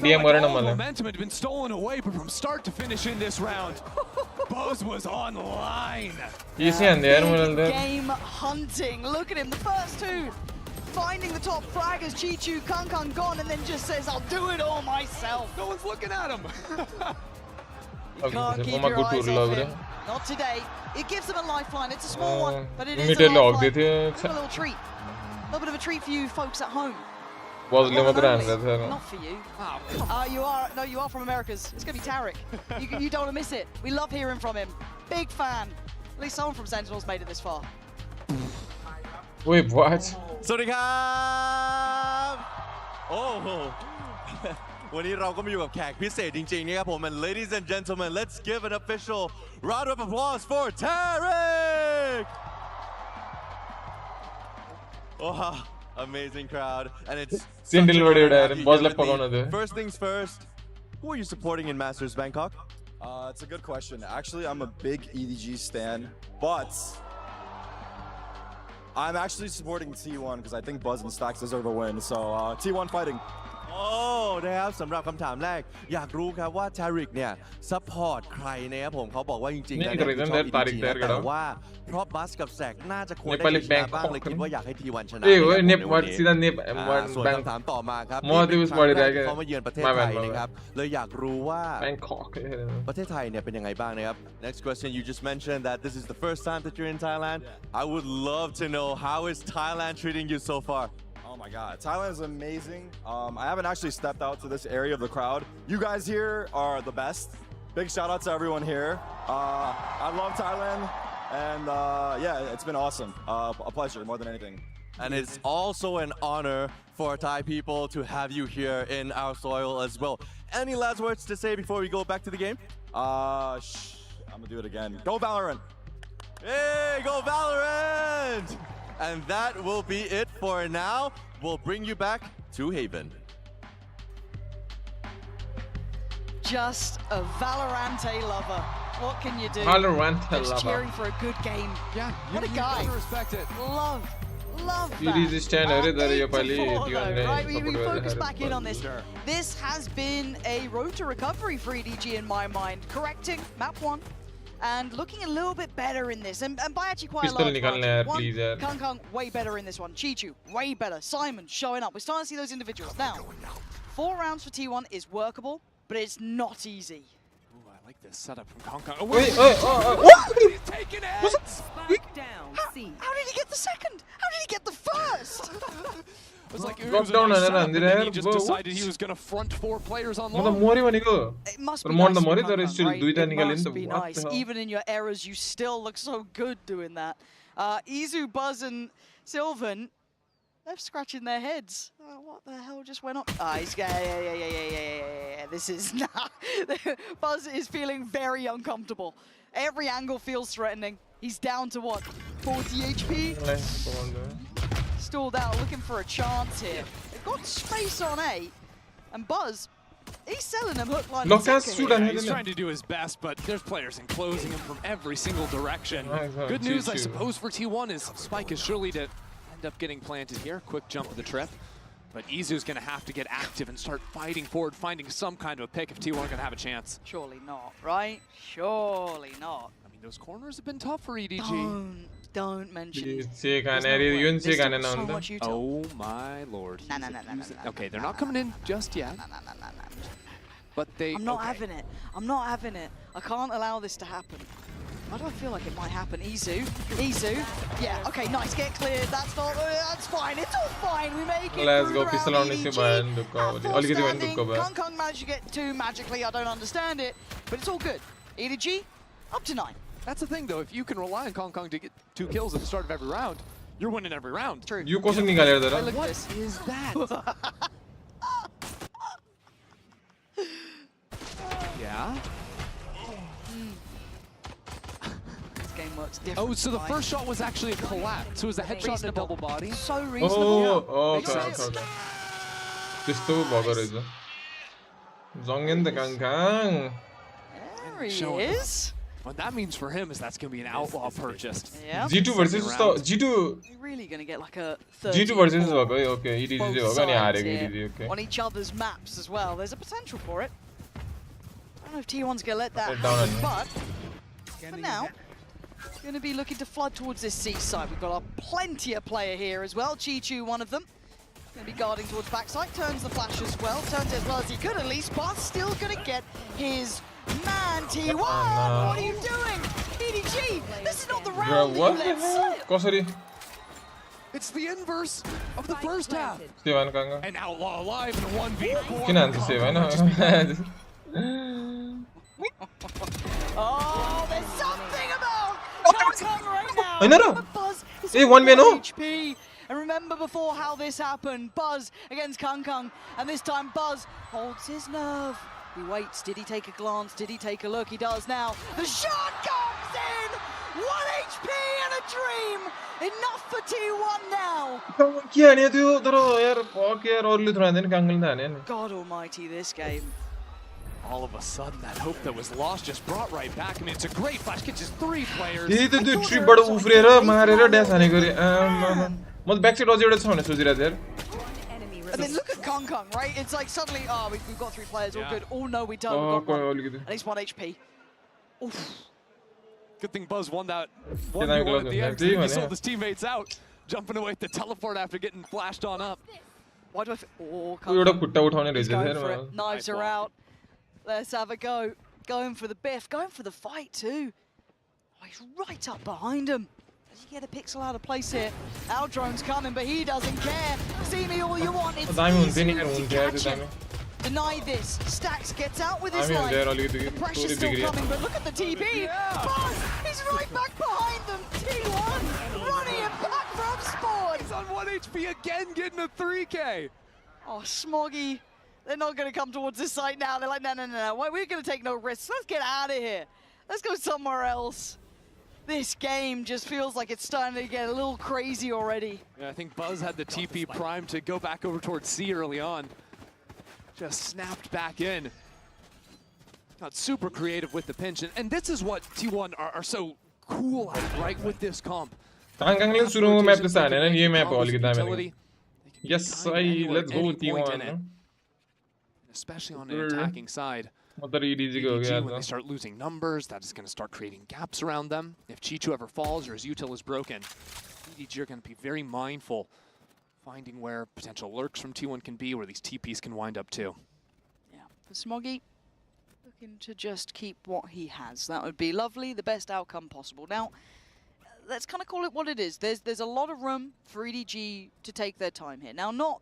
momentum had been stolen away, but from start to finish in this round, Buzz was online. Game hunting. Look at him. The first 2 finding the top frag as Chichu, Kung gone, and then just says, "I'll do it all myself." No one's looking at him. You can't keep your eyes off him. Not today. It gives them a lifeline. It's a small one, but it is a lifeline. A little treat. A little bit of a treat for you folks at home. Not for you. You are from Americas. It's gonna be Tarek. You don't want to miss it. We love hearing from him. Big fan. At least someone from Sentinels made it this far. Wait, what? สวัสดีครับโอ้โห วันนี้เราก็มาอยู่กับแขกพิเศษจริงๆนะครับผม and ladies and gentlemen let's give an official round of applause for Tarek. Wow, amazing crowd, and it's first things first. Who are you supporting in Masters Bangkok? It's a good question. Actually, I'm a big EDG stan, but I'm actually supporting T1 because I think Buzz and Stacks deserve a win. So T1 fighting. โอ้นะครับสำหรับคำถามแรกอยากรู้ครับว่าทาริกเนี่ยซัพพอร์ตใครนะครับผมเขาบอกว่าจริงๆแล้วเนี่ยชอบ EDG นะแต่ว่าเพราะบัสกับแซกน่าจะควรได้ชนะบ้างเลยคิดว่าอยากให้ T1 ชนะส่วนคำถามต่อมาครับเขามาเยือนประเทศไทยนะครับเลยอยากรู้ว่าประเทศไทยเนี่ยเป็นยังไงบ้างนะครับ Next question you just mentioned that this is the first time that you're in Thailand. I would love to know how is Thailand treating you so far? Oh my God, Thailand is amazing. I haven't actually stepped out to this area of the crowd. You guys here are the best. Big shout out to everyone here. I love Thailand, and yeah, it's been awesome. A pleasure more than anything. And it's also an honor for Thai people to have you here in our soil as well. Any last words to say before we go back to the game? I'm gonna do it again. Go Valorant! Hey, go Valorant! And that will be it for now. We'll bring you back to Haven. Just a Valorante lover. What can you do? VALORANT Just cheering for a good game. Yeah, what a guy. Respect it. Love that. Right, we focus back in on this. This has been a road to recovery for EDG in my mind. Correcting map 1 and looking a little bit better in this. And by actually quite a large margin. Kung way better in this one. Chichu, way better. Simon showing up. We're starting to see those individuals. Now, 4 rounds for T1 is workable, but it's not easy. Ooh, I like this setup from Kung. Oh, wait, what? He's taking it! How did he get the second? How did he get the first? It was like drop down and then he just decided he was going to front 4 players on long. It must be nice, It must be nice. Even in your errors, you still look so good doing that. Izu, Buzz, and Sylvan, they're scratching their heads. What the hell just went on? He's yeah. This is not. Buzz is feeling very uncomfortable. Every angle feels threatening. He's down to what? 40 HP? Stalled out, looking for a chance here. They've got space on A, and Buzz, he's selling them hook, line, and sinker here. He's trying to do his best, but there's players enclosing him from every single direction. Good news, I suppose, for T1 is Spike is surely to end up getting planted here. Quick jump of the trip. But Izu's going to have to get active and start fighting forward, finding some kind of a pick if T1 are going to have a chance. Surely not, right? Surely not. I mean, those corners have been tough for EDG. Don't mention it. Oh my lord. Okay, they're not coming in just yet. But they. I'm not having it. I'm not having it. I can't allow this to happen. Why do I feel like it might happen? Izu. Yeah, okay, nice, get cleared. That's fine. It's all fine. We make it. Let's go. Pistol on Kung managed to get 2 magically. I don't understand it, but it's all good. EDG, up to 9. That's the thing, though. If you can rely on Kung to get 2 kills at the start of every round, you're winning every round. True. You कसरी निकालेर दरा? What is that? Yeah. Game works different. Oh, so the first shot was actually a collapse. So it was a headshot and a double body. So reasonable. Okay. त्यस्तो भएको रहेछ. Zongin the Kang. There he is. What that means for him is that's going to be an outlaw purchase. Yeah. G2 versus G2. You're really going to get like a 30. G2 versus okay, EDG okay. On each other's maps as well. There's a potential for it. I don't know if T1's going to let that happen, but for now, going to be looking to flood towards this C side. We've got a plenty player here as well. Chichu, one of them. Going to be guarding towards backside. Turns the flash as well. Turns it as well as he could at least, but still going to get his man. T1, what are you doing? EDG, this is not the round you left. It's the inverse of the first half. An outlaw alive in a 1v4. Oh, there's something about Kung right now. I know. Buzz is hey, 1v0. HP. And remember before how this happened. Buzz against Kung. And this time Buzz holds his nerve. He waits. Did he take a glance? Did he take a look? He does now. The shot comes in! 1 HP and a dream! Enough for T1 now! God almighty, this game. All of a sudden, that hope that was lost just brought right back. I mean, it's a great flash. Gets just 3 players. And then look at Kung, right? It's like suddenly, we've got 3 players, all good. Oh no, we don't. We've got 1. At least 1 HP. Oof. Good thing Buzz won that 1v1 at the end. He sold his teammates out, jumping away at the teleport after getting flashed on up. Why do I Kung. He's going for it. Knives are out. Let's have a go. Going for the biff, going for the fight too. Oh, he's right up behind him. Does he get a pixel out of place here? Our drone's coming, but he doesn't care. See me all you want. It's easy to catch him. Deny this. Stacks gets out with his life. The pressure's still coming, but look at the TP. Buzz, he's right back behind them. T1 running it back from spawn. He's on 1 HP again, getting a 3K. Oh, Smoggy. They're not going to come towards this site now. They're like, no. We're going to take no risks. Let's get out of here. Let's go somewhere else. This game just feels like it's starting to get a little crazy already. Yeah, I think Buzz had the TP prime to go back over towards C early on. Just snapped back in. got super creative with the pinch, and this is what T1 are so cool at, right, with this comp. Kangang'le शुरू में map से आने ना ये map वाली कितना मैंने yes let's go T1 especially on an attacking side. उधर EDG हो EDG, गया when they start losing numbers, that is going to start creating gaps around them. If Chichu ever falls or his util is broken, EDG are going to be very mindful, finding where potential lurks from T1 can be, where these TPs can wind up too. Yeah, for Smoggy, looking to just keep what he has. That would be lovely, the best outcome possible. Now, let's kind of call it what it is. There's a lot of room for EDG to take their time here. Now, not,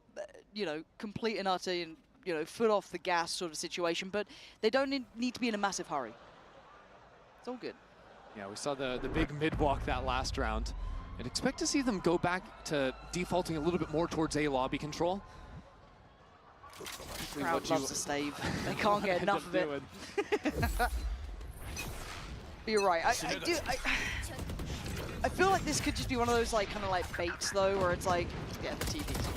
you know, complete and utter and, you know, foot off the gas sort of situation, but they don't need to be in a massive hurry. It's all good. Yeah, we saw the big mid-walk that last round. I'd expect to see them go back to defaulting a little bit more towards A lobby control. Crowd loves to stave. They can't get enough of it. But you're right. I feel like this could just be one of those like kind of like baits though, where it's like, yeah, the TPs.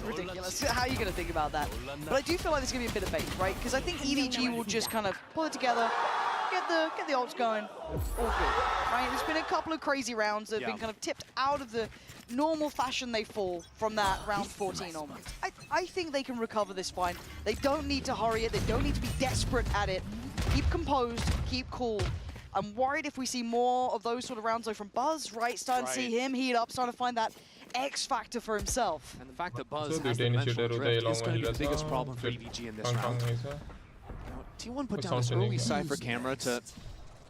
Ridiculous. How are you going to think about that? But I do feel like there's going to be a bit of bait, right? Because I think EDG will just kind of pull it together, get the ults going, all good, right? There's been a couple of crazy rounds that have been kind of tipped out of the normal fashion they fall from that round 14 onwards. I think they can recover this fine. They don't need to hurry it. They don't need to be desperate at it. Keep composed, keep cool. I'm worried if we see more of those sort of rounds though from Buzz, right? Starting to see him heat up, starting to find that X factor for himself. And the fact that Buzz has the dimensional drift is going to be the biggest problem for EDG in this round. T1 put down this early Cypher camera to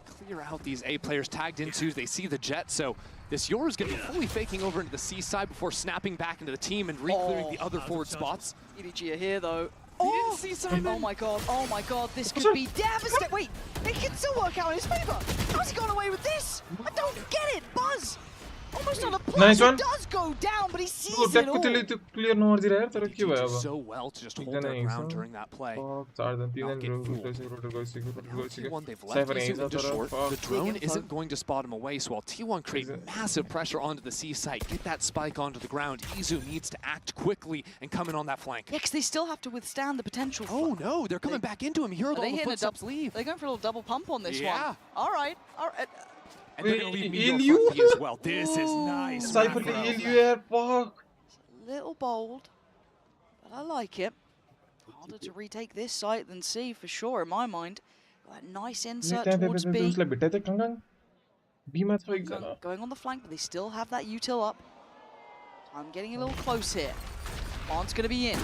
clear out these A players tagged into. They see the jet, so this Yor is going to be fully faking over into the C side before snapping back into the team and re-clearing the other forward spots. EDG are here though. Oh my god, this could be devastating. Wait, it can still work out in his favor. How's he gone away with this? I don't get it, Buzz. Almost on a plus, nice one. It does go down, but he sees it all. Clear no दे रहा है तर क्यों है अब? So well to just hold their ground during that play. The drone isn't going to spot him away, so while T1 create massive pressure onto the C site, get that spike onto the ground, Izu needs to act quickly and come in on that flank. Yeah, because they still have to withstand the potential. Oh no, they're coming back into him. Here, the footsteps leave. They're going for a little double pump on this one. All right. And they're going to leave me as well. This is nice. Little bold, but I like it. Harder to retake this site than C for sure, in my mind. That nice insert towards B. Going on the flank, but they still have that util up. I'm getting a little close here. One's going to be in.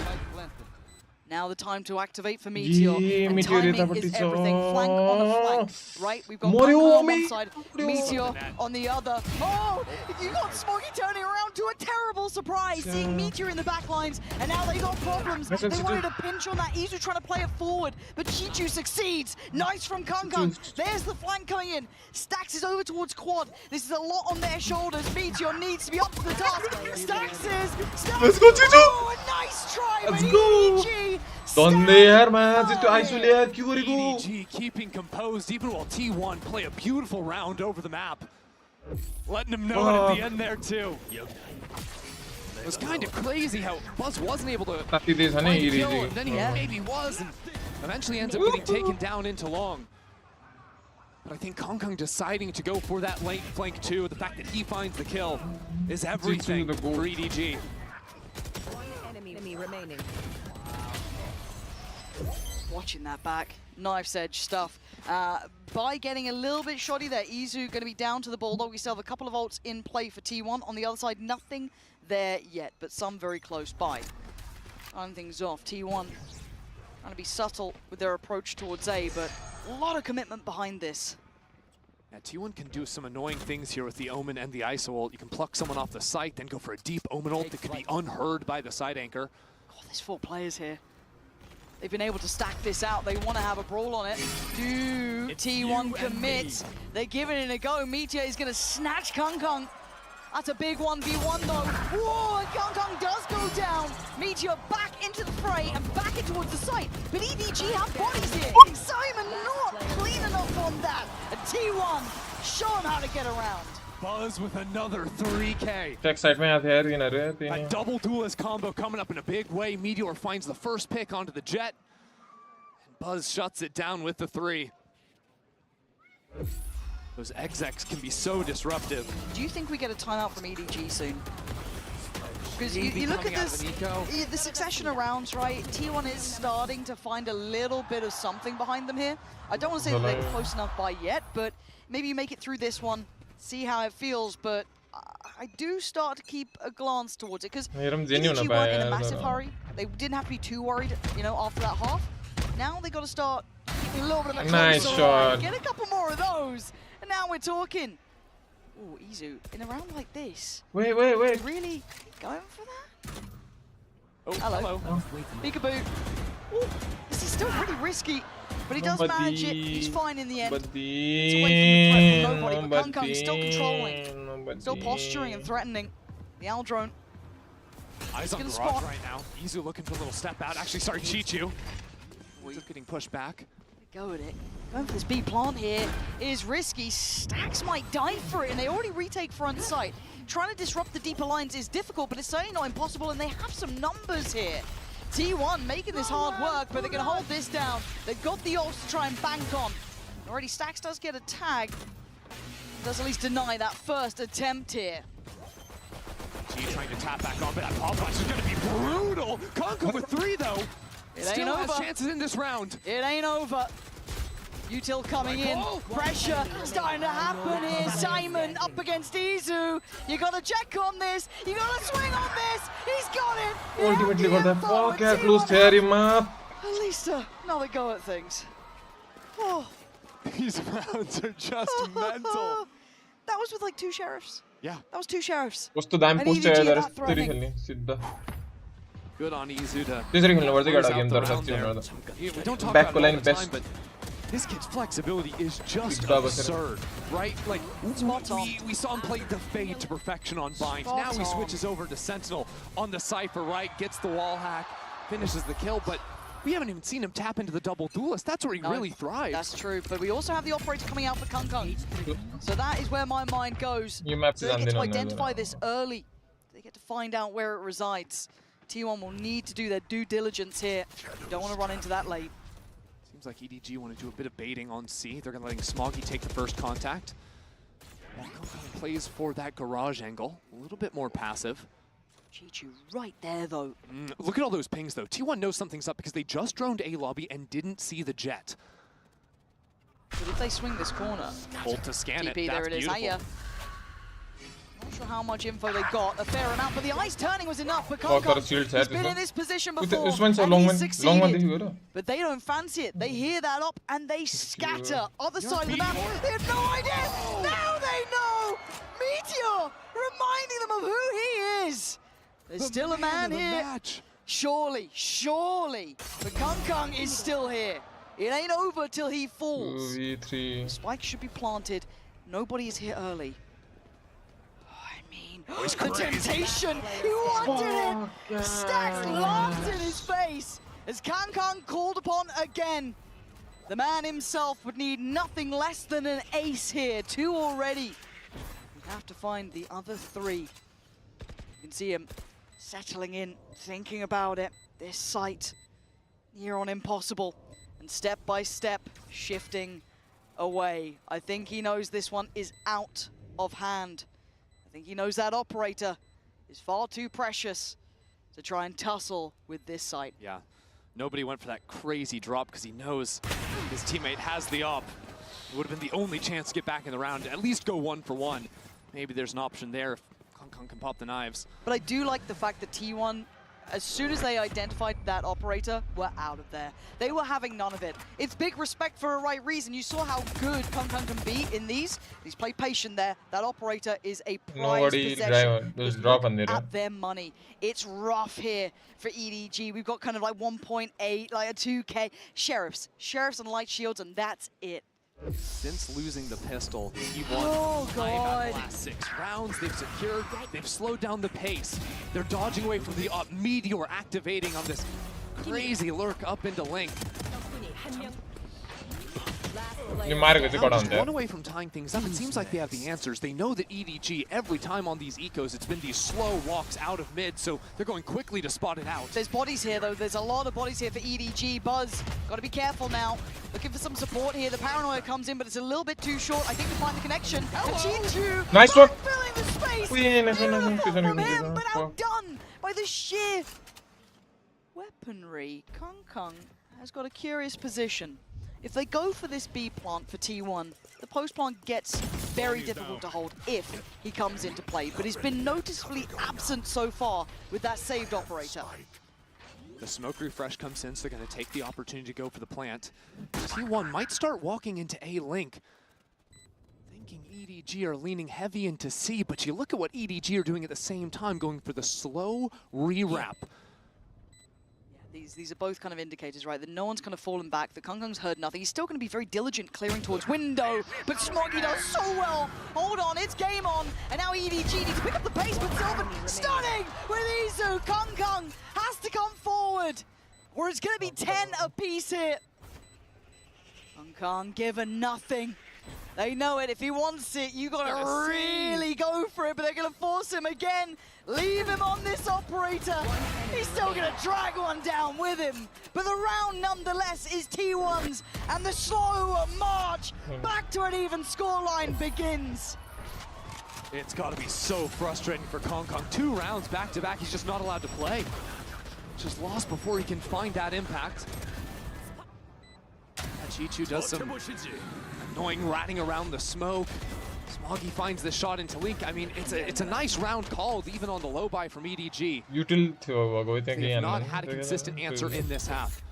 Now the time to activate for Meteor, and timing is everything. Flank on a flank, right? We've got Mobo on one side, Meteor on the other. Oh, you got Smoggy turning around to a terrible surprise, seeing Meteor in the back lines, and now they got problems. They wanted a pinch on that. Izu trying to play it forward, but Chichu succeeds. Nice from Kangkang. There's the flank coming in. Stax is over towards Quad. This is a lot on their shoulders. Meteor needs to be up to the task. Stax is. Let's go, Chichu. Oh, a nice try. Let's go. EDG keeping composed even while T1 play a beautiful round over the map. Letting him know it at the end there too. It was kind of crazy how Buzz wasn't able to find a kill, and then he maybe was, and eventually ends up getting taken down into long. But I think Kangkang deciding to go for that late flank too, the fact that he finds the kill is everything for EDG. One enemy remaining. Watching that back, knife's edge stuff. By getting a little bit shoddy there, Izu going to be down to the Bulldog. We still have a couple of ults in play for T1. On the other side, nothing there yet, but some very close by. Starting things off, T1 trying to be subtle with their approach towards A, but a lot of commitment behind this. Yeah, T1 can do some annoying things here with the Omen and the ISO ult. You can pluck someone off the site, then go for a deep Omen ult that could be unheard by the side anchor. Oh, there's 4 players here. They've been able to stack this out. They want to have a brawl on it. Do T1 commit? They're giving it a go. Meteor is going to snatch Kangkang. That's a big 1v1 though. Whoa, and Kangkang does go down. Meteor back into the fray and back in towards the site. But EDG have bodies here. Simon not clean enough on that. And T1 show him how to get around. Buzz with another 3K. A double duelist combo coming up in a big way. Meteor finds the first pick onto the jet. And Buzz shuts it down with the 3. Those execs can be so disruptive. Do you think we get a timeout from EDG soon? Because you look at this, the succession of rounds, right? T1 is starting to find a little bit of something behind them here. I don't want to say that they're close enough by yet, but maybe you make it through this one, see how it feels, but I do start to keep a glance towards it, because EDG weren't in a massive hurry. They didn't have to be too worried, you know, after that half. Now they got to start keeping a little bit of a nice shot. Get a couple more of those, and now we're talking. Ooh, Izu, in a round like this. Wait. Really going for that? Oh, hello. Peekaboo. Ooh, this is still pretty risky, but he does manage it. He's fine in the end. It's away from the threat from nobody, but Kung still controlling. Still posturing and threatening. The Owl drone. Eyes on Garage right now. Izu looking for a little step out. Actually, sorry, Chichu. Just getting pushed back. Go with it. Going for this B plant here is risky. Stacks might die for it, and they already retake front site. Trying to disrupt the deeper lines is difficult, but it's certainly not impossible, and they have some numbers here. T1 making this hard work, but they're going to hold this down. They've got the ults to try and bank on. Already Stacks does get a tag. Does at least deny that first attempt here. G trying to tap back on, but that pop flash is going to be brutal. Conquer with 3, though. It Still ain't has over. chances in this round. It ain't over. Util coming in. Pressure starting to happen here. Simon up against Izu. You got to check on this. You got to swing on this. He's got it. Ultimately got the fuck out close to map. Alisa, another go at things. Oh. These rounds are just mental. That was with like 2 sheriffs. Yeah. That was 2 sheriffs. Was to damn push Good on Izu to we don't talk back about it all the best. time, but this kid's flexibility is just absurd, right? Like, we saw him play the Fade to perfection on Bind. Now he switches over to Sentinel on the Cypher, right? Gets the wall hack, finishes the kill, but we haven't even seen him tap into the double duelist. That's where he really thrives. That's true, but we also have the operator coming out for Kung. So that is where my mind goes. So they get to identify this early. They get to find out where it resides. T1 will need to do their due diligence here. You don't want to run into that late. Seems like EDG want to do a bit of baiting on C. They're going to letting Smoggy take the first contact. Kung plays for that garage angle. A little bit more passive. Chichu right there, though. Look at all those pings, though. T1 knows something's up because they just droned A lobby and didn't see the jet. But if they swing this corner... Ult to scan TP, it. there That's it is. beautiful. Hiya. Not sure how much info they got. A fair amount, but the ice turning was enough. But Kung has been in this position before, and he's succeeded. But they don't fancy it. They hear that up, and they scatter. Other side of the map, they have no idea. Now they know! Meteor reminding them of who he is. There's still a man here. Surely. But Kung is still here. It ain't over till he falls. Spike should be planted. Nobody is here early. The temptation! He wanted it! Stacks laughed in his face as Kung called upon again. The man himself would need nothing less than an ace here. 2 already. We have to find the other 3. You can see him settling in, thinking about it. This sight near on impossible. And step by step, shifting away. I think he knows this one is out of hand. I think he knows that operator is far too precious to try and tussle with this site. Yeah, nobody went for that crazy drop because he knows his teammate has the op. It would have been the only chance to get back in the round, at least go 1 for 1. Maybe there's an option there if Kung can pop the knives. But I do like the fact that T1, as soon as they identified that operator, were out of there. They were having none of it. It's big respect for a right reason. You saw how good Kung can be in these. He's played patient there. That operator is a prized possession. At their money. It's rough here for EDG. We've got kind of like 1.8, like a 2K. Sheriffs and light shields, and that's it. Since losing the pistol, he won 5 out of the last 6 rounds. They've secured, they've slowed down the pace. They're dodging away from the Meteor activating on this crazy lurk up into link. Now just one away from tying things up. It seems like they have the answers. They know that EDG, every time on these ecos, it's been these slow walks out of mid, so they're going quickly to spot it out. There's bodies here, though. There's a lot of bodies here for EDG. Buzz, got to be careful now. Looking for some support here. The paranoia comes in, but it's a little bit too short. I think to find the connection. Chichu, nice work. Filling the space. Beautiful from him, but outdone by the sheer weaponry. Kung has got a curious position. If they go for this B plant for T1, the post plant gets very difficult to hold if he comes into play, but he's been noticeably absent so far with that saved operator. The smoke refresh comes in, so they're going to take the opportunity to go for the plant. T1 might start walking into A link. Thinking EDG are leaning heavy into C, but you look at what EDG are doing at the same time, going for the slow re-wrap. These are both kind of indicators, right? That no one's kind of fallen back, that Kung's heard nothing. He's still going to be very diligent clearing towards window, but Smoggy does so well. Hold on, it's game on, and now EDG needs to pick up the pace, but Sylvan stunning with Isu. Kung has to come forward, or it's going to be 10 apiece here. Kung given nothing. They know it. If he wants it, you got to really go for it, but they're going to force him again. Leave him on this operator. He's still going to drag one down with him. But the round, nonetheless, is T1's, and the slow march back to an even scoreline begins. It's got to be so frustrating for Kung. 2 rounds back-to-back, he's just not allowed to play. Just lost before he can find that impact. Chichu does some annoying ratting around the smoke. Smoggy finds the shot into Link. I mean, it's a nice round called, even on the low buy from EDG. They have not had a consistent answer in this half.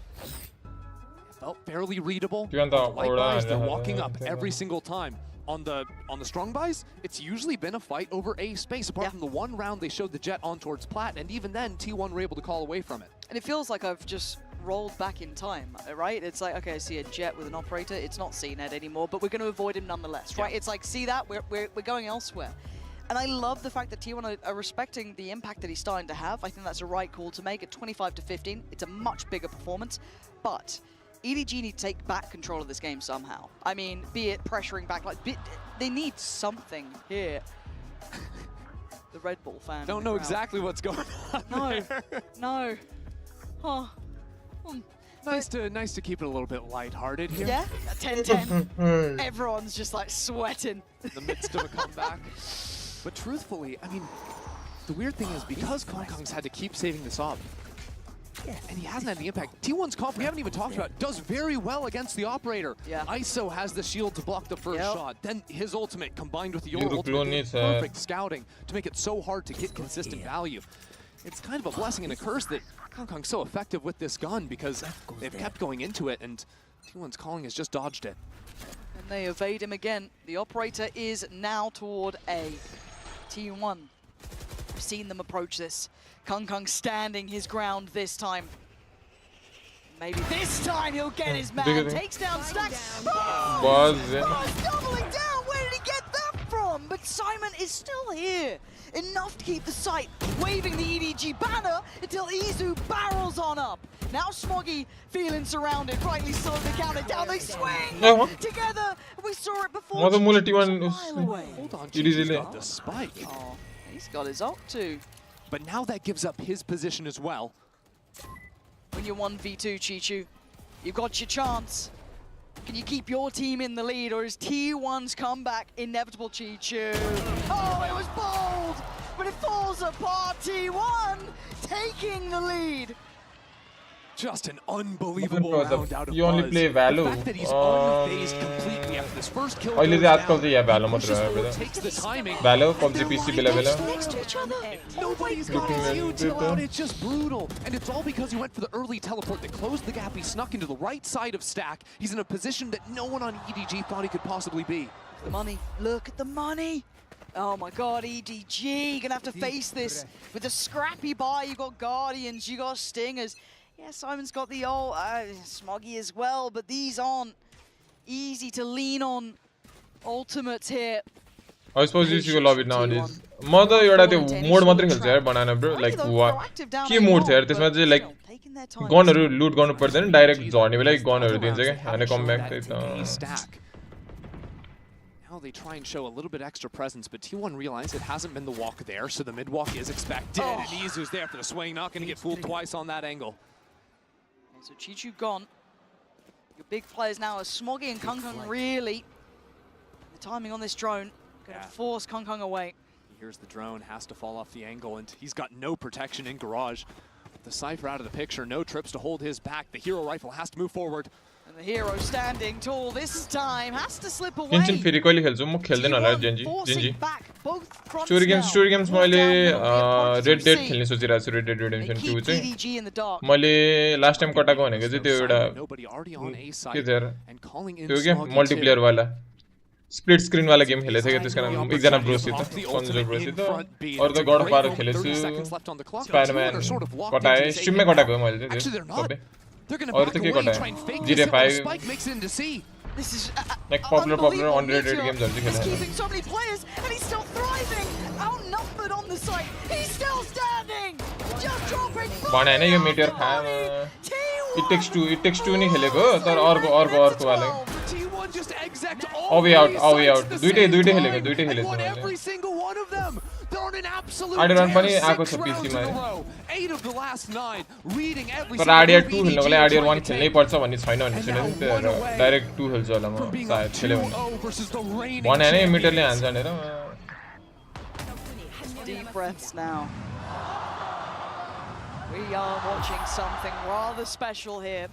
Felt fairly readable. The light buys, they're walking up every single time. On the strong buys, it's usually been a fight over A space, apart from the one round they showed the jet on towards Plat, and even then, T1 were able to call away from it. And it feels like I've just rolled back in time, right? It's like, okay, I see a jet with an operator. It's not CNED anymore, but we're going to avoid him nonetheless, right? It's like, see that? We're going elsewhere. And I love the fact that T1 are respecting the impact that he's starting to have. I think that's a right call to make at 25-15. It's a much bigger performance, but EDG need to take back control of this game somehow. I mean, be it pressuring back, like they need something here. The Red Bull fan. Don't know exactly what's going on. No. Oh. Nice to keep it a little bit lighthearted here. Yeah, 10-10. Everyone's just like sweating. In the midst of a comeback. But truthfully, I mean, the weird thing is because Kong's had to keep saving this op, and he hasn't had the impact. T1's comp, we haven't even talked about, does very well against the operator. Yeah. ISO has the shield to block the first shot. Then his ultimate combined with your ultimate, perfect scouting to make it so hard to get consistent value. It's kind of a blessing and a curse that Kong's so effective with this gun because they've kept going into it, and T1's calling has just dodged it. And they evade him again. The operator is now toward A. T1. We've seen them approach this. Kung standing his ground this time. Maybe this time he'll get his man. Takes down Stacks. Buzz doubling down. Where did he get that from? But Simon is still here. Enough to keep the sight. Waving the EDG banner until Izu barrels on up. Now Smoggy feeling surrounded. Rightly so, they count it down. They swing together. We saw it before. Hold on, Chichu's got the spike. Oh, he's got his ult too. But now that gives up his position as well. When you're 1v2, Chichu, you've got your chance. Can you keep your team in the lead, or is T1's comeback inevitable, Chichu? Oh, it was bold, but it falls apart. T1 taking the lead. Just an unbelievable round out of You only play Valo. The fact that he's unfazed completely after this first kill takes the timing. Valo, PUBG PC पे level Next to each other. Nobody's got you till out. It's just brutal. And it's all because he went for the early teleport that closed the gap. He snuck into the right side of Stack. He's in a position that no one on EDG thought he could possibly be. The money. Look at the money. Oh my god, EDG gonna have to face this with a scrappy buy. You got Guardians, you got Stingers. Yeah, Simon's got the old Smoggy as well, but these aren't easy to lean on ultimates here. I suppose you should love it nowadays. Mother, you are the mode मात्रै खेल्छ यार बनाना bro. Like के mode थियो यार त्यसमा चाहिँ like गनहरु लुट गर्नु पर्दैन डाइरेक्ट झर्ने बेला गनहरु दिन्छ के हैन कमब्याक त्यही त. Now they try and show a little bit extra presence, but T1 realize it hasn't been the walk there, so the mid walk is expected. And Izu's there for the swing, not going to get fooled twice on that angle. So Chichu gone. Your big players now are Smoggy and Kung really. The timing on this drone going to force Kung away. Here's the drone, has to fall off the angle, and he's got no protection in garage. The Cypher out of the picture, no trips to hold his back. The hero rifle has to move forward. And the hero standing tall this time has to slip away. Jinjin फेरि कहिले खेल्छु म खेल्दैन होला Gingee. Story games मैले red dead खेल्ने सोचिरहेको छु. Red dead redemption 2 चाहिँ मैले लास्ट टाइम कटाको भनेको चाहिँ त्यो एउटा के थियो त्यो के मल्टिप्लेयर वाला स्प्लिट स्क्रिन वाला गेम खेलेको थियो त्यसको नाम एकजना ब्रोसित कन्जर ब्रोसित अरु त गड अफ वार खेलेछु स्पाइडरम्यान कटाए स्ट्रिममै कटाको मैले चाहिँ सबै और तो क्या करता है GTA 5 like popular underrated games are खेला है. Keeping so many players and he's still thriving. Outnumbered on the site. He's still standing. Just dropping. बना है ना ये meteor fan. It takes two नहीं खेलेगा तर और को वाले. All way out. दुईटे खेलेगा. Every single one of them. They're on an absolute AORUS पनि आको छ PC मा. 8 of the last 9 reading every तर AORUS 2 खेल्नको लागि AORUS 1 खेल्नै पर्छ भन्ने छैन भन्ने सुनेको थिएँ र डाइरेक्ट 2 खेल्छु होला म सायद खेल्यो भने. 1 हैन मिटरले हान्छ भनेर. Deep breaths now. We are watching something rather special here.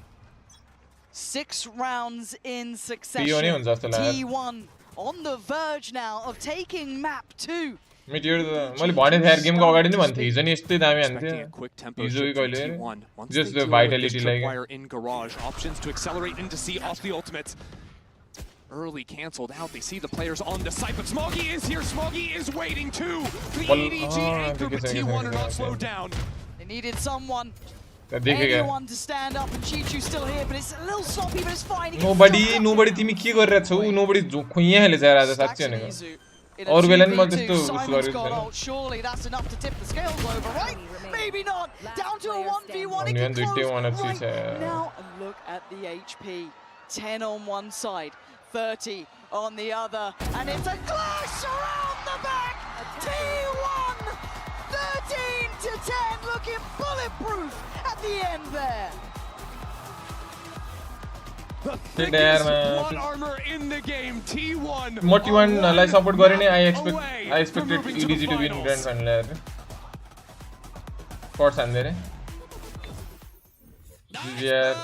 6 rounds in succession. T1 on the verge now of taking map 2. Meteor मैले भने थिए यार गेमको अगाडि नै भन्थे हिजो नि यस्तै दामी हान्थ्यो हिजो कहिले just the vitality like in garage options to accelerate into C off the ultimates early cancelled out. They see the players on the site, but Smoggy is here. Smoggy is waiting too. The EDG anchor, but T1 are not slowed down. They needed someone. Anyone to stand up, and Chichu's still here, but it's a little sloppy, but it's fine. Nobody तिमी के गरिरहेको छौ nobody खोइया हेले छ आज साच्चै भनेको और बेला नि म त्यस्तो उस गरेको छैन. Surely that's enough to tip the scales over, right? Maybe not. Down to a 1v1. It can close right now. And look at the HP. 10 on one side, 30 on the other, and it's a clash around the back. T1 13 to 10, looking bulletproof at the end there. The thickest blood armor in the game. T1 T1 lie support गरे नै I expected EDG to win grand final यार. Sports हान्दै रे. यार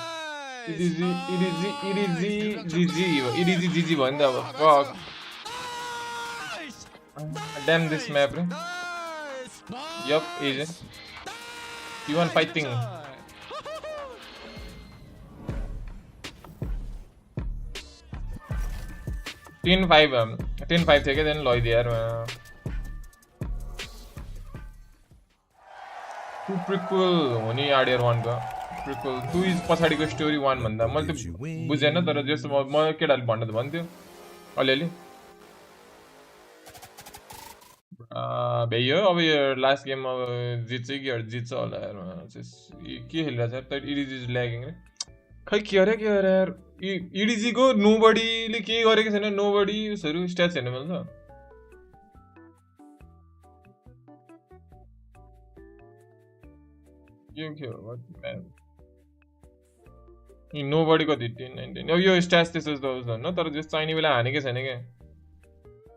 EDG भन्दा अब fuck. Damn this map रे. Yup, easy. T1 fighting. 10-5 थियो क्या then लैदियो यार. Too prequel हो नि AORUS 1 को prequel 2 इज पछाडिको स्टोरी 1 भन्दा मैले त बुझेन तर जस्तो म केटाले भन्नु त भन्थ्यो अलिअलि. भइयो अब यो लास्ट गेम अब जित्छ होला यार. के खेलिरहेछ यार तर EDG इज ल्यागिङ रे. खै के अरे यार EDG को नोबडीले के गरेको छैन. नोबडी उसहरु स्ट्याट्स हेर्न मिल्छ. के हो नोबडी को 19 अब यो स्ट्याट्स त्यस्तो न तर जस चाहिने बेला हानेकै छैन के.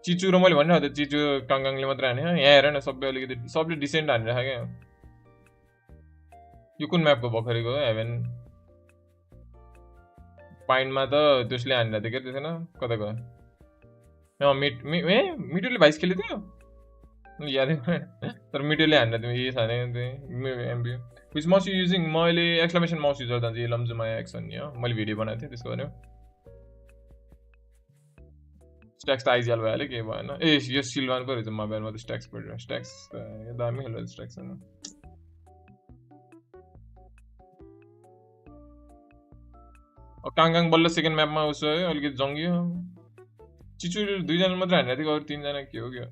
चिचु र मैले भनिरहेको थिएँ चिचु काङगाङले मात्र हाने. यहाँ हेर न सबै अलिकति सबले डिसेन्ट हानिरहेको क्या. यो कुन म्यापको भर्खरैको हो हेभन पाइनमा त त्यसले हानिरहेको थियो क्या त्यसैन कता गयो. मिटरले भाइस खेलेको थियो यादै तर मिटरले हानिरहेको थियो. यही हाने एमबी विच माउस यु युजिङ. मैले एक्सक्लेमेसन माउस युज गर्दा चाहिँ लम्जुमा एक्सन नि हो. मैले भिडियो बनाएको थिएँ त्यसको भने स्ट्याक्स त आइजिहाल भइहाल्यो के भएन. यो सिल्भान पो रहेछ मोबाइलमा त स्ट्याक्स पढेर. स्ट्याक्स त दामी खेल्यो स्ट्याक्स. काङगाङ बल्ल सेकेन्ड म्यापमा उसो है अलिकति जङ्गियो. चिचु 2 जना मात्र हानेको थियो अरु 3 जना के हो के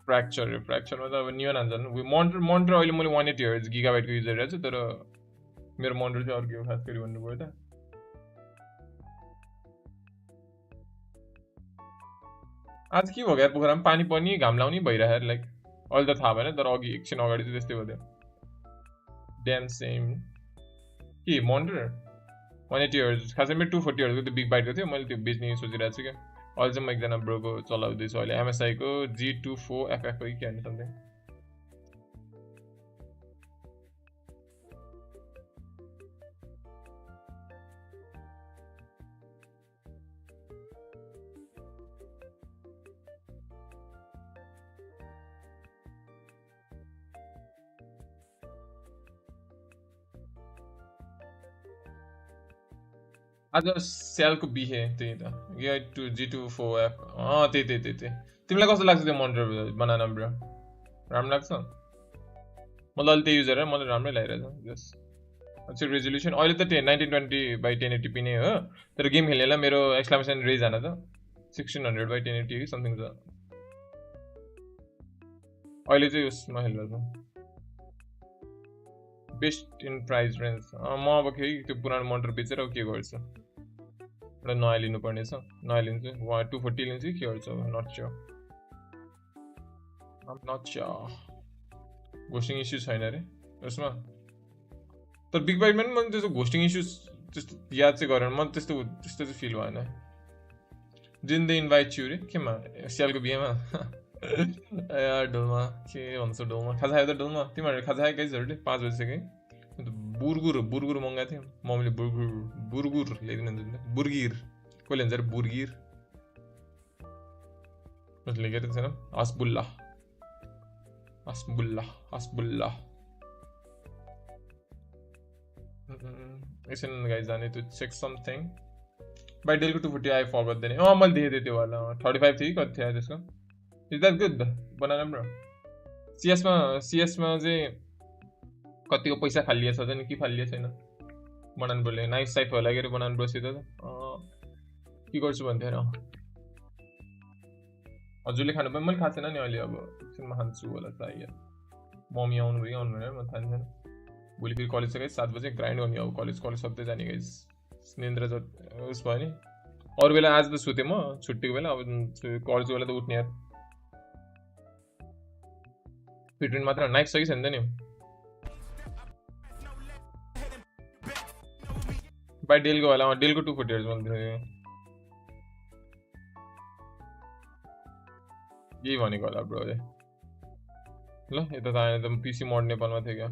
फ्र्याक्चर फ्र्याक्चरमा त अब नियन हान्छन् मोनिटर अहिले मैले 180 हर्ट्ज गिगाबाइटको युज गरिरहेको छु तर मेरो मोनिटर चाहिँ अर्को खास गरी भन्नु पर्यो त आज के भयो यार पोखरामा पानी पर्ने घाम लाउने भइरहेको लाइक अहिले त थाहा भएन तर अघि एकछिन अगाडि चाहिँ त्यस्तै भयो ड्याम सेम के मोनिटर 180 हर्ट्ज खासै मेरो 240 हर्ट्जको त्यो बिग बाइटको थियो मैले त्यो बेच्ने सोचिरहेको छु क्या अहिले चाहिँ म एकजना ब्रोको चलाउँदैछु अहिले MSI को G24 FF कि के समथिङ आज सेलको बिहे त्यही त G24F त्यही तिमीलाई कस्तो लाग्छ त्यो मोनिटर बनाना ब्रो राम्रो लाग्छ मलाई अहिले त्यही युज गरेर मलाई राम्रै लागिरहेछ जस अच्छा रेजोल्युसन अहिले त 1920x1080p नै हो तर गेम खेल्नेलाई मेरो एक्सक्लेमेसन रेज आना त 1600x1080 कि समथिङ छ अहिले चाहिँ उसमा खेलिरहेको बेस्ट इन प्राइस रेन्ज म अब फेरि त्यो पुरानो मोनिटर बेचेर के गर्छु एउटा नयाँ लिनुपर्ने छ नयाँ लिन्छु 240 लिन्छु के गर्छु नट स्योर घोस्टिङ इस्यु छैन रे यसमा तर बिग बाइटमा पनि मैले त्यस्तो घोस्टिङ इस्युज त्यस्तो याद चाहिँ गरेन म त्यस्तो चाहिँ फिल भएन डिन दे इन्भाइट यु रे केमा स्यालको बिहेमा यार डोलमा के भन्छ डोलमा खाजा खायो त डोलमा तिमीहरू खाजा खायो गाइजहरूले 5 बजीसक्यो बुर्गुर मगाएको थियो मम्मीले बुर्गुर ल्याइदिनु हुन्छ बुर्गिर कसले भन्छ अरे बुर्गिर लेखेको छैन हसबुल्ला एकछिन गाइज जाने टु चेक समथिङ बाई डेलको 240 आई फर्गट दिने मैले देखेको थिएँ त्यो वाला 35 थियो कि कति थियो त्यसको इज द्याट गुड बनाएर राम्रो सीएसमा चाहिँ कतिको पैसा फालिएछ नि के फालिए छैन बनान ब्रोले नाइस साइट भयो लागेर बनान ब्रोसित के गर्छु भन्थ्यो र हजुरले खानु पनि मैले खाएको छैन नि अहिले अब एकछिनमा खान्छु होला चाहियो मम्मी आउनु भयो भनेर म थाहा छैन भोलि फेरि कलेज छ गाइस 7 बजे ग्राइन्ड गर्ने अब कलेज सबै जाने गाइस निन्द्रा उस भयो नि अरू बेला आज त सुतेँ म छुट्टीको बेला अब कलेजको बेला त उठ्ने यार फिटमेन्ट मात्र नाइफ सही छैन नि बाई डेलको होला डेलको 240 हर्ज भन्थ्यो यही भनेको होला ब्रोले ल यता त आएन त पिसी मोड नेपालमा थियो क्या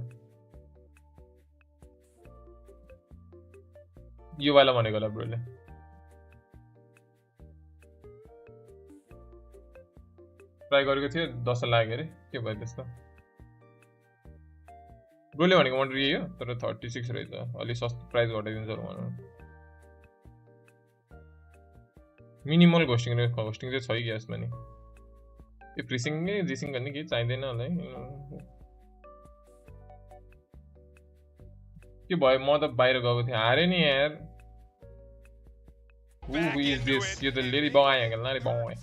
यो वाला भनेको होला ब्रोले ट्राई गरेको थियो 10 लाग्यो अरे के भयो त्यस्तो ब्रोले भनेको मोडल यही हो तर 36 रहेछ अलि सस्तो प्राइस घटाइदिन्छ भनौँ मिनिमल घोस्टिङ चाहिँ छ कि यसमा नि यो प्रिसिङ जिसिङ गर्ने केही चाहिँदैन होला है के भयो म त बाहिर गएको थिएँ हारे नि यार Who is this? यो त लेडी बगाए हैन नारी बगाए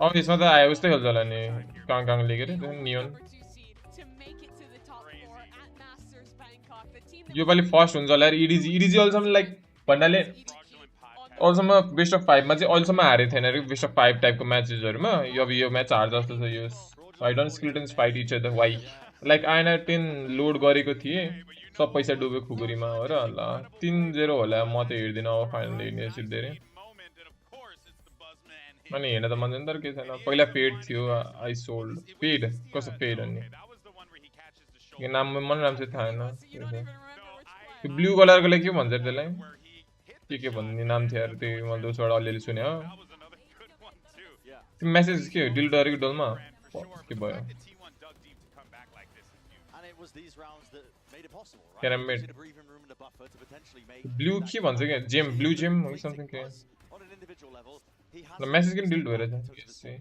अब यसमा त आयो उस्तै खेल्छ होला नि काङ लिएर नियन यो पालि फर्स्ट हुन्छ होला इडीजी अहिलेसम्म लाइक भन्नाले अहिलेसम्म बेस्ट अफ 5 मा चाहिँ अहिलेसम्म हारेको थिएन अरे बेस्ट अफ 5 टाइपको म्याचेसहरुमा यो म्याच हार जस्तो छ यो आई डोन्ट स्किल्टन्स fight each other why like आइना 10 लोड गरेको थिए सब पैसा डुब्यो खुकुरीमा हो र ल 3-0 होला म त हेर्दिन अब फाइनल हेर्ने सिद्धै अनि हेर्न त मन छैन तर के छैन पहिला पेड थियो आई सोल्ड पेड कस्तो पेड अनि यो नाम मन राम्रो थाहा छैन त्यो ब्लू कलरको लागि के भन्छ त्यसलाई के भन्ने नाम थियो यार त्यो मैले दोस्रोबाट अलिअलि सुने हो त्यो मेसेज के डिल डरेको डोलमा के भयो it was these rounds that made it possible, right? Pyramid. The breathing room and the buffer to potentially make Blue key once again. Gym, blue gym or something. On an individual level, he has The message can deal with it.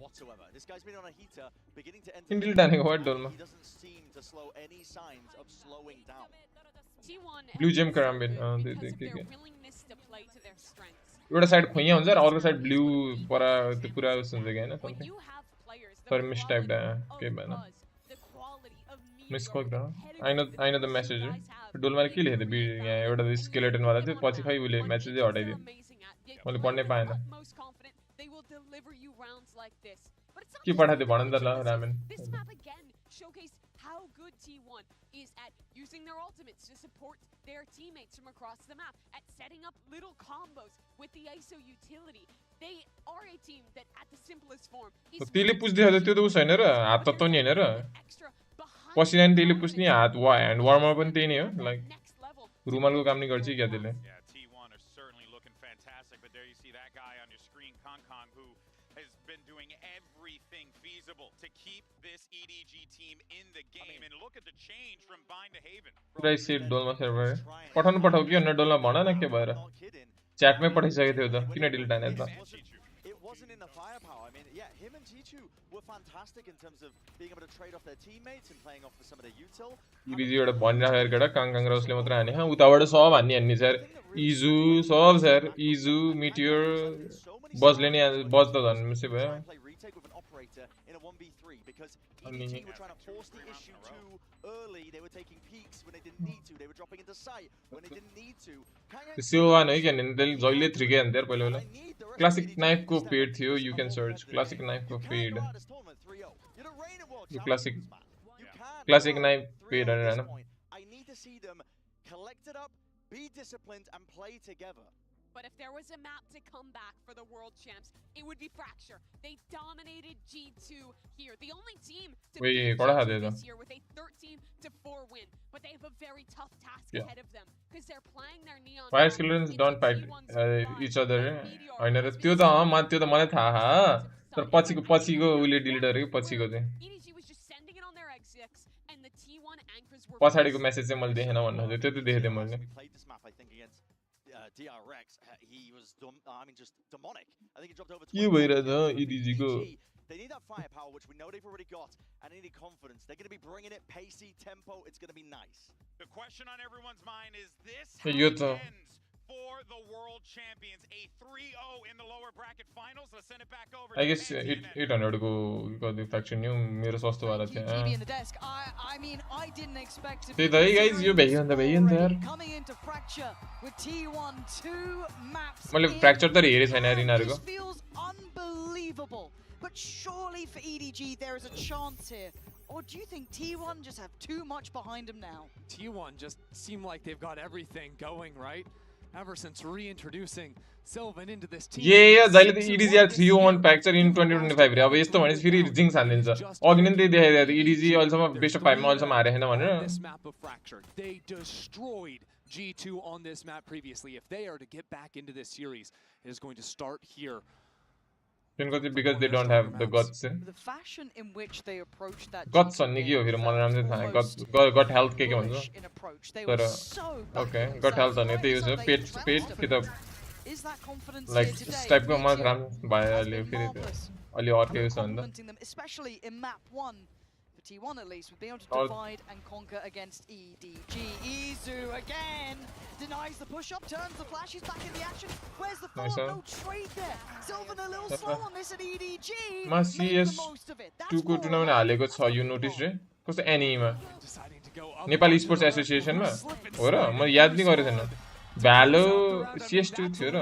whatsoever. This guy's been on a heater, beginning to enter. Can deal done what Dolma. He doesn't seem to slow any signs of slowing down. Blue gym karambin. एउटा side खुइया हुन्छ र अर्को side blue परा त्यो पुरा हुन्छ के हैन something पर miss type दा के भएन मिस कल गर आई नो द मेसेज डोलमाले के लेख्दै बी यहाँ एउटा स्केलेटन वाला थियो पछि खै उले मेसेजै हटाइदियो मैले पढ्नै पाएन के पठाइदियो भन त ल ramen how good T1 is at using their ultimates to support their teammates from across the map, at setting up little combos with the ISO utility. They are a team that at the simplest form is त्यसले पुस्दै छ त्यो त उस हैन र हात त नि हैन र पसिना नि त्यसले पुस्ने हात ह्यान्ड वार्मर पनि त्यही नै हो लाइक रुमालको काम नि गर्छ क्या त्यसले T1 are certainly looking fantastic, but there you see that guy on your screen, Kong, who has been doing everything feasible to keep this EDG team in the game. And look at the change from Bind to Haven. Right seat Dolma server पठाउ कि अन्य डोलमा भन न के भएर च्याटमै पठाइसकेको थियो त किन डिलिट हाने त It wasn't in the firepower. I mean, yeah, him and Chichu were fantastic in terms of being able to trade off their teammates and playing off for some of their util. EDG एउटा भनिराखेर केटा काङ र उसले मात्र हाने हा उताबाट सब हान्ने sir इजु सब सर इजु मिटियर बजले नि बज त झन् मिसे भयो because EDG were trying to force the issue too early. They were taking peeks when they didn't need to. They were dropping into sight when they didn't need to. Esewa नै के निन्दल जहिले 3 के अन्तर पहिले होला क्लासिक नाइफ को fade थियो you can search classic knife को फेड यो क्लासिक नाइफ फेड हैन I need to see them collected up, be disciplined and play together. But if there was a map to come back for the world champs, it would be Fracture. They dominated G2 here. The only team to beat G2 this year with a 13-4 win. But they have a very tough task ahead of them because they're playing their neon. Fire Skillers don't fight each other. हैन र त्यो त मलाई थाहा तर पछिको उले delete गरेको पछिको चाहिँ पछाडीको मेसेज चाहिँ मैले देखेन भन्नु थियो त्यो त देखेथे मैले DRX, he was, just demonic. I think he dropped over 20. EDG को. They need that firepower, which we know they've already got, and they need confidence. They're going to be bringing it, pacey, tempo. It's going to be nice. The question on everyone's mind is this: how it ends for the world champions? A 3-0 in the lower bracket finals. Let's send it back over. I guess 800 को the faction new मेरो सस्तो वाला थियो. I mean, I didn't expect to be guys यो भइयो यार. Coming into Fracture with T1 2 maps. मैले fracture त हेरे छैन यार यिनीहरुको. Feels unbelievable. But surely for EDG there is a chance here. Or do you think T1 just have too much behind them now? T1 just seem like they've got everything going, right? Ever since reintroducing Sylvan into this team. Yeah, जहिले त EDG 3-1 fracture इन 2025 रे अब यस्तो भनेपछि फेरि jinx हान्दिन्छ अघि नै त्यही देखाइदियो EDG अहिलेसम्म बेस्ट अफ 5 मा अहिलेसम्म हारे छैन भनेर this map of Fracture they destroyed G2 on this map previously. If they are to get back into this series, it is going to start here. Because they don't have the guts. The fashion in which they approach that guts भन्ने के हो फेरि मलाई राम्रै थाहा gut health के भन्छ तर ओके गट हेल्थ भन्ने त्यही हो पेट कि त लाइक टाइपको मलाई राम्रो भयो अहिले फेरि अलि अर्कै हो भन्दा especially in map 1 for T1 at least would be able to divide and conquer against EDG. Izu again denies the push up, turns the flash, he's back in the action. Where's the follow-up? No trade there. Sylvan a little slow on this at EDG. Must CS 2 को tournament हालेको छ यो notice रे कस्तो enema Nepal sports association मा हो र म याद नि गरे छैन भ्यालो CS2 थियो र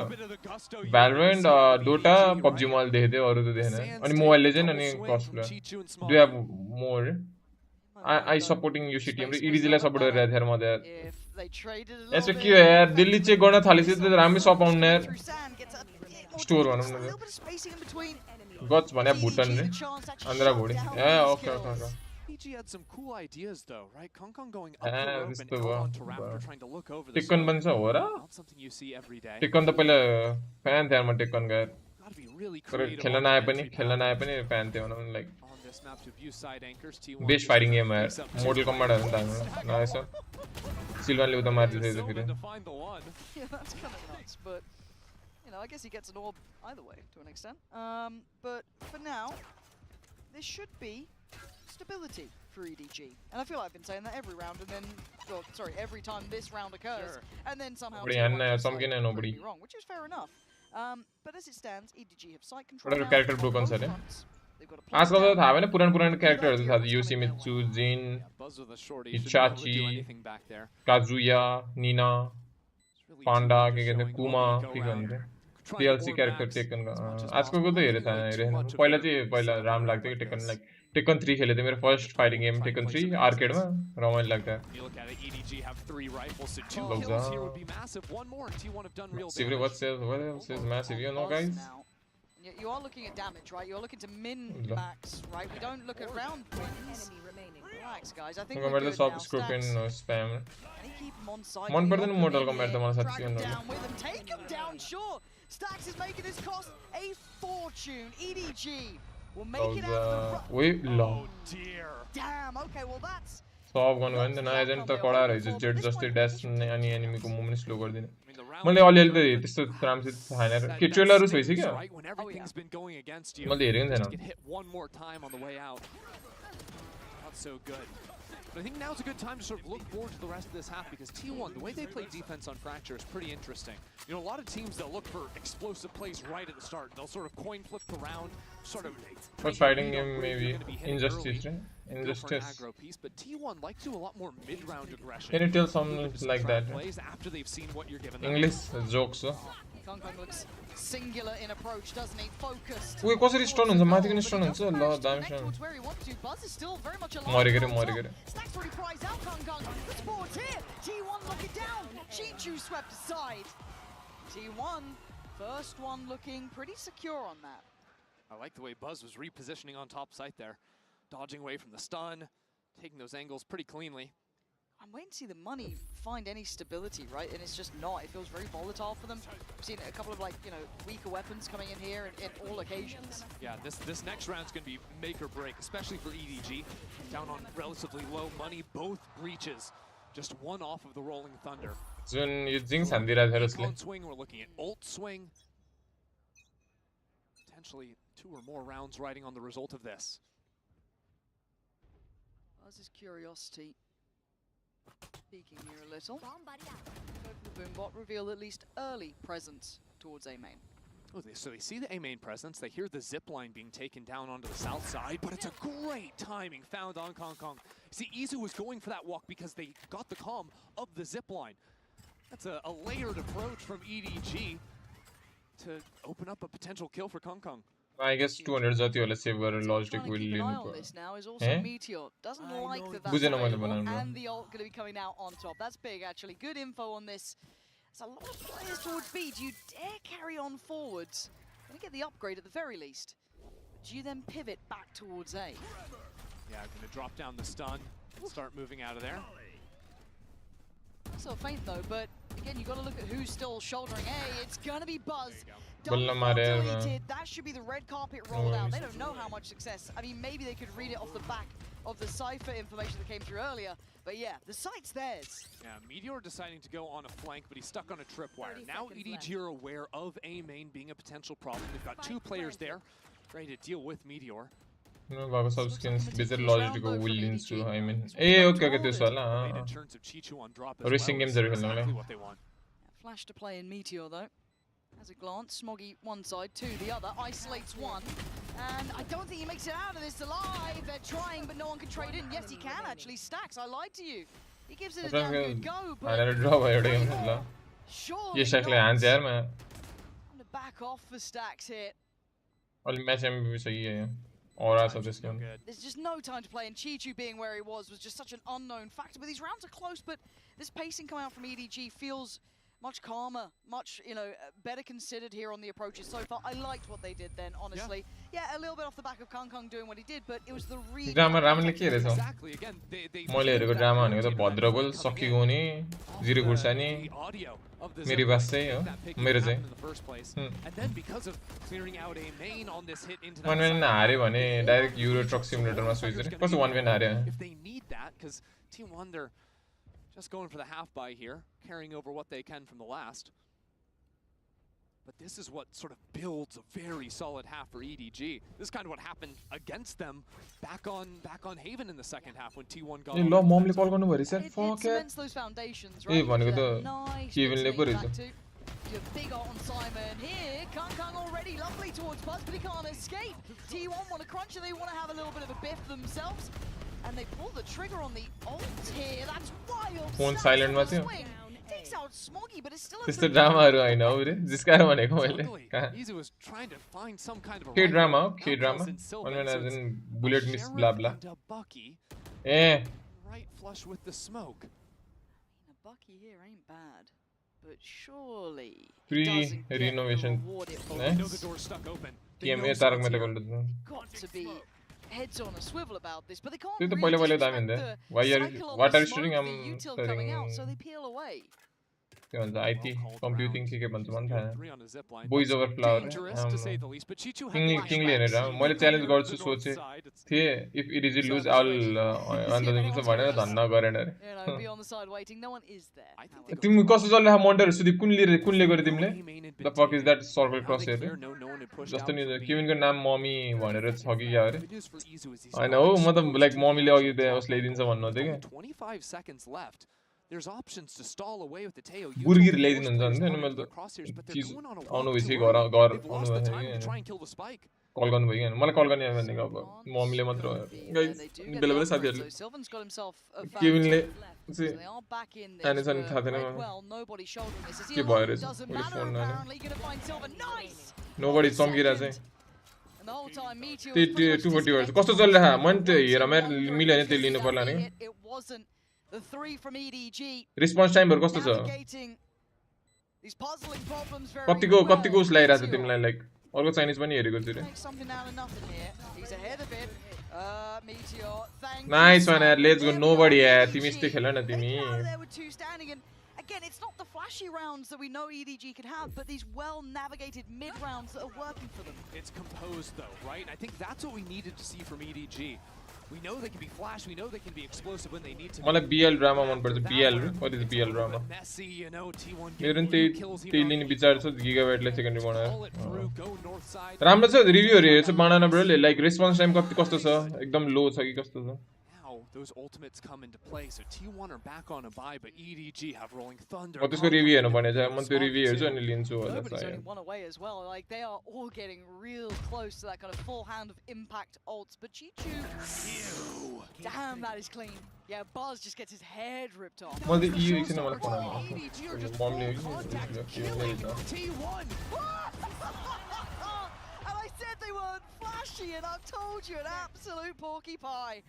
भ्यालोरेन्ट डोटा पबजी मोबाइल देखेथे अरु त देखेन अनि मोबाइल लेजेन्ड अनि cosplay do have more I supporting Yoshi team रे EDG लाई सपोर्ट गरिरहेको थिए म त यसो के हो यार दिल्ली चेक गर्न थालेपछि त राम्रै सप आउन यार स्टोर भनौं न गच भने भुटन रे आन्द्रा घोडी ए okay EDG had some cool ideas though, right? Kong going up the rope and on to Raptor trying to look over the thicken बन्छ हो र not something you see every day. Thicken त पहिला फ्यान थिए म thicken गएर खेल्न आए पनि फ्यान थिए भनौं like this map to abuse side anchors. T1 best fighting game है Mortal Kombat है ना नाइस सिल्वर ले उधर मार देते थे फिर Yeah, that's kind of nuts, but you know, I guess he gets an orb either way to an extent. But for now, there should be stability for EDG, and I feel like I've been saying that every round, and then, well, sorry, every time this round occurs, and then somehow nobody wrong, which is fair enough. But as it stands, EDG have site control. Whatever character broke on side. आज का तो था ना पुराने character था Yoshimitsu, Jin, Itachi, Kazuya, Nina, Panda, के कहते हैं Kuma, ठीक है DLC character Tekken का आज को तो ये रहता है पहला राम लगता है Tekken like Tekken 3 खेले थे मेरे first fighting game Tekken 3 arcade में रोमांच लगता है Secret what says massive you know guys you are looking at damage, right? You're looking to min-max, right? We don't look at round wins. Relax, guys. I think we're good now. Stacks. Spam. Keep him on side. One person Mortal Kombat the one drag him down with him. Take him down, sure. Stacks is making this cost a fortune. EDG will make it out. Wait, oh dear. Damn. Okay, well that's. Stop going when the agent the कोड़ा रही है just the dash ने any enemy को movement slow कर देने मतलब all health दे तो राम से हाइनर कि ट्रेलर उस वैसे क्या मतलब दे रहे हैं ना not so good. But I think now's a good time to sort of look forward to the rest of this half because T1, the way they play defense on Fracture is pretty interesting. You know, a lot of teams, they'll look for explosive plays right at the start. They'll sort of coin flip around, sort of... What's fighting game maybe? Injustice, right? Injustice. Piece, but T1 like to do a lot more mid-round aggression. Can you tell something like that? After they've seen what you're giving English jokes, so. Kongkong looks singular in approach, doesn't he? Focused. Wait, कसरी stone हुन्छ माथि पनि stone हुन्छ ल दाम stone मरि गरे Stacks already prized out Kongkong. The sports here. T1 looking down. Chichu swept aside. T1 first one looking pretty secure on that. I like the way Buzz was repositioning on top site there, dodging away from the stun, taking those angles pretty cleanly. I'm waiting to see the money find any stability, right? And it's just not. It feels very volatile for them. We've seen a couple of, like, you know, weaker weapons coming in here in all occasions. Yeah, this next round's going to be make or break, especially for EDG. Down on relatively low money, both breaches. Just one off of the Rolling Thunder. On swing, we're looking at ult swing. Potentially 2 or more rounds riding on the result of this. Buzz's curiosity. Peeking here a little. Go for the boombot, reveal at least early presence towards A main. Oh, so they see the A main presence, they hear the zip line being taken down onto the south side, but it's a great timing found on Kongkong. See, Esewa was going for that walk because they got the comm of the zip line. That's a layered approach from EDG to open up a potential kill for Kongkong. I guess 200 जाती वाला save कर logistic will lead to. This now is also Meteor. Doesn't like that. And the ult going to be coming out on top. That's big actually. Good info on this. There's a lot of players towards B. Do you dare carry on forwards? Gonna get the upgrade at the very least. Do you then pivot back towards A? Yeah, gonna drop down the stun. Start moving out of there. So faint though, but again, you got to look at who's still shouldering A. It's gonna be Buzz. That should be the red carpet rolled out. They don't know how much success. I mean, maybe they could read it off the back of the Cypher information that came through earlier. But yeah, the site's theirs. Yeah, Meteor deciding to go on a flank, but he's stuck on a tripwire. Now EDG are aware of A main being a potential problem. They've got 2 players there, ready to deal with Meteor. No, Baba subskins bizarre logical will into I mean. Eh, okay, okay, this one. In terms of Chichu on drop as racing games are exactly what they want. Flash to play in Meteor though. Has a glance, Smoggy one side, 2 the other, isolates 1. And I don't think he makes it out of this alive. They're trying, but no one can trade in. Yes, he can actually. Stacks, I lied to you. He gives it a damn good go, but surely not. To back off for Stacks here. There's just no time to play, and Chichu being where he was just such an unknown factor. But these rounds are close, but this pacing coming out from EDG feels much calmer, much, you know, better considered here on the approaches so far. I liked what they did then, honestly. Yeah, a little bit off the back of Kang doing what he did, but it was the read. Drama Raman like here, so. मैले हेरेको drama भनेको त भद्रबोल सकिएको हुने zero खुर्सानी मेरी बास चाहिँ हो मेरो चाहिँ वन वेन हार्यो भने डाइरेक्ट युरो ट्रक सिमुलेटरमा स्विच गरे कस्तो वन वेन हार्यो Just going for the half buy here, carrying over what they can from the last. But this is what sort of builds a very solid half for EDG. This is kind of what happened against them back on Haven in the second half when T1 got. Lo mom le call गर्नु भरि sir It cements those foundations, right? भनेको त Kevin ले पो रहेछ Big on Simon here. Kang already lovely towards Buzz, but he can't escape. T1 want to crunch and they want to have a little bit of a biff themselves. And they pull the trigger on the ult here. That's wild. Phone silent मा थियो Takes out Smoggy, but it's still a त्यस्तो ड्रामाहरु हैन हो रे जिस्काएर भनेको मैले Esewa was trying to find some kind of a K drama one when as in bullet miss blah blah right flush with the smoke. A Bucky here ain't bad, but surely pre-renovation The door stuck open. TMA Tarak Mehta को got to be heads on a swivel about this, but they can't. त्यो त पहिले दामी हुन्थ्यो what are you shooting I'm coming out, so they peel away. के भन्छ IT computing के भन्छ मन थाहा boys over flower किङले हेरेर मैले च्यालेन्ज गर्छु सोचे थिए if EDG lose all अन्त चाहिँ भनेर धन्न गरेन रे तिमी कसो चल्ला मोन्टर सुदीप कुनले गरे तिमीले the fuck is that circle cross here जस्तो नि केविनको नाम मम्मी भनेर छ कि क्या अरे हैन हो म त लाइक मम्मीले अघि उस ल्याइदिन्छ भन्नु थियो के 25 seconds left. There's options to stall away with the Teo. Burgir ल्याइदिनु हुन्छ नि मैले त चीज आउनु भइसक्यो घर आउनु भइसक्यो कल गर्नु भयो हैन मलाई कल गर्ने भनेको अब मम्मीले मात्र बेला बेला साथीहरुले केविनले चाहिँ एनिसन थाहा थिएन के भयो रे मैले फोन नोबडी चम्किरा चाहिँ त्यो 240 वर्ष कस्तो चलिरहेको मैले त्यो हेर मैले मिल्यो नि त्यो लिनु पर्ला नि रिस्पोन्स टाइमहरु कस्तो छ कतिको उस लागिरहेको छ तिमीलाई लाइक अर्को चाइनिज पनि हेरेको छु रे नाइस वन यार लेट्स गो नोबडी यार तिमी यस्तै खेल न तिमी Again, it's not the flashy rounds that we know EDG can have, but these well-navigated mid-rounds that are working for them. It's composed though, right? I think that's what we needed to see from EDG. We know they can be flash, we know they can be explosive when they need to. मलाई BL drama मन पर्छ BL what is BL drama Messy, you know, T1 मेरो त्यही लिने विचार छ गिगाबाइटले secondary बनाएर राम्रो छ रिभ्यूहरु हेर्छ बनाना ब्रोले लाइक रेस्पोन्स टाइम कस्तो छ एकदम लो छ कि कस्तो छ Those ultimates come into play, so T1 are back on a buy, but EDG have rolling thunder. Oh, त्यसको रिभ्यू हेर्नु भने चाहिँ म त्यो रिभ्यू हेर्छु अनि लिन्छु होला सायद. One away as well. Like they are all getting real close to that kind of full hand of impact ults, but Chichu. Damn, that is clean. Yeah, Buzz just gets his head ripped off. म त EU एकछिन मलाई phone आयो. मम्मीले T1. And I said they weren't flashy, and I've told you an absolute porcupine.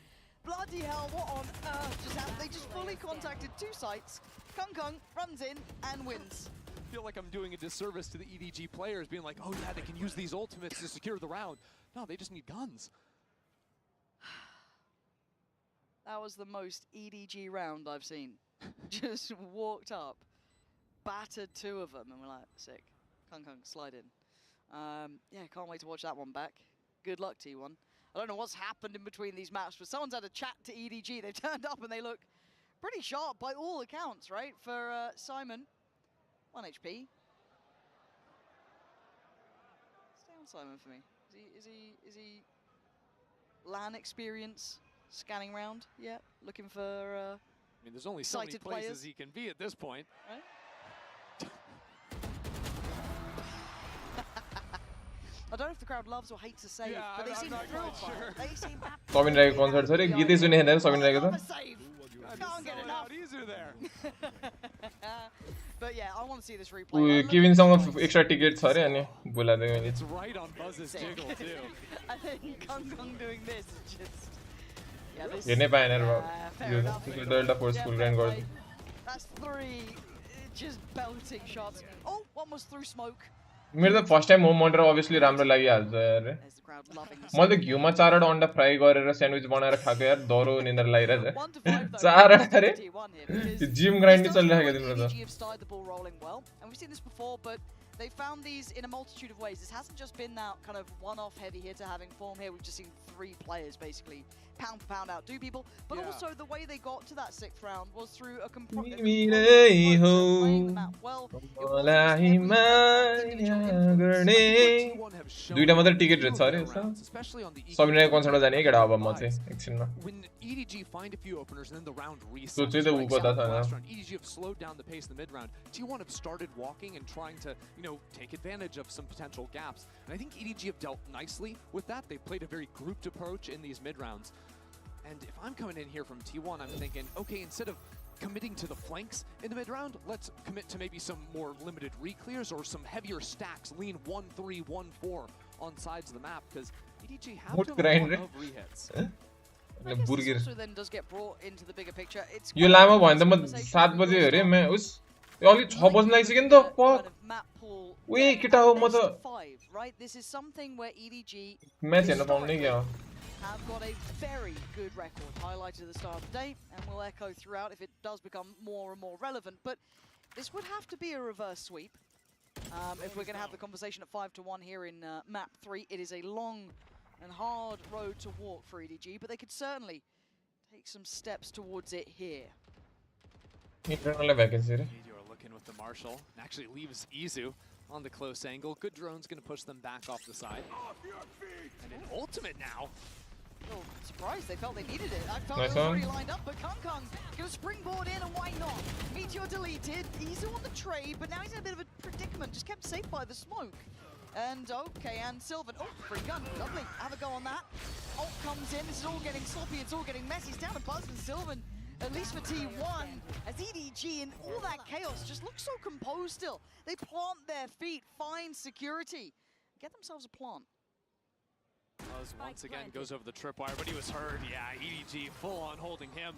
Bloody hell, what on earth just happened? They just fully contacted two sites. Kang runs in and wins. I feel like I'm doing a disservice to the EDG players, being like, oh yeah, they can use these ultimates to secure the round. No, they just need guns. That was the most EDG round I've seen. Just walked up, battered two of them, and we're like, sick. Kang, slide in. Yeah, can't wait to watch that one back. Good luck, T1. I don't know what's happened in between these maps, but someone's had a chat to EDG. They've turned up and they look pretty sharp by all accounts, right? For Simon, 1 HP. Stay on Simon for me. Is he LAN experience scanning round? Yeah, looking for I mean, there's only so many places he can be at this point. Right? I don't know if the crowd loves or hates a save, but they seem thrilled by it. They seem happy. Sobin Rai concert sare गीतै सुने हैन Sobin Rai को त Can't get enough. Easier there. But yeah, I want to see this replay. Kevin सँग extra ticket छ रे अनि बोलादै मैले. It's right on Buzz's jiggle too. I think Kang doing this is just हेर्नै पाएन रे यो त डेल्टा फोर्स फुल ग्राइन्ड गर्छ. That's 3 just belting shots. Oh, one was through smoke. मेरो त फर्स्ट टाइम होम मन्टर अभियसली राम्रो लागिहाल्छ यार मैले त घिउमा 4 वटा अन्डा फ्राई गरेर स्यान्डविच बनाएर खाएको यार दरो निन्द्रा लागिरहेछ 4 वटा अरे जिम ग्राइन्ड चलिरहेको तिम्रो त They found these in a multitude of ways. This hasn't just been that kind of one-off heavy hitter having form here. We've just seen 3 players basically pound for pound outdo people. But also the way they got to that 6th round was through a playing the map well. दुईटा मात्र ticket रहेछ अरे सबैले concert जाने केटा अब म चाहिँ एकछिनमा EDG find a few openers and then the round resets. So the EDG have slowed down the pace in the mid round. T1 have started walking and trying to, take advantage of some potential gaps. And I think EDG have dealt nicely with that. They played a very grouped approach in these mid rounds. And if I'm coming in here from T1, I'm thinking, okay, instead of committing to the flanks in the mid round, let's commit to maybe some more limited reclears or some heavier stacks, lean 1-3, 1-4 on sides of the map, because EDG have to have a lot of rehits. Also then does get brought into the bigger picture. It's यो लामो भयो नि त म 7 बजे हेरे म उस अलि 6 बज्न लागिसक्यो नि त उही केटा हो म त right, this is something where EDG match हेर्न पाउने क्या have got a very good record highlighted at the start of the day and will echo throughout if it does become more and more relevant, but this would have to be a reverse sweep if we're going to have the conversation at 5-1 here in map 3. It is a long and hard road to walk for EDG, but they could certainly take some steps towards it here. Meteor looking with the Marshall, and actually leaves Izu on the close angle. Good drone's going to push them back off the side. And an ultimate now. Oh, surprised they felt they needed it. I felt it was already lined up, but Kung Kung going to springboard in, and why not? Meteor deleted, Izu on the trade, but now he's in a bit of a predicament, just kept safe by the smoke. And okay, and Sylvan, free gun, lovely, have a go on that. Ult comes in, this is all getting sloppy, it's all getting messy. It's down to Buzz and Sylvan, at least for T1, as EDG in all that chaos just looks so composed still. They plant their feet, find security, get themselves a plant. Buzz once again goes over the tripwire, but he was hurt. Yeah, EDG full on holding him.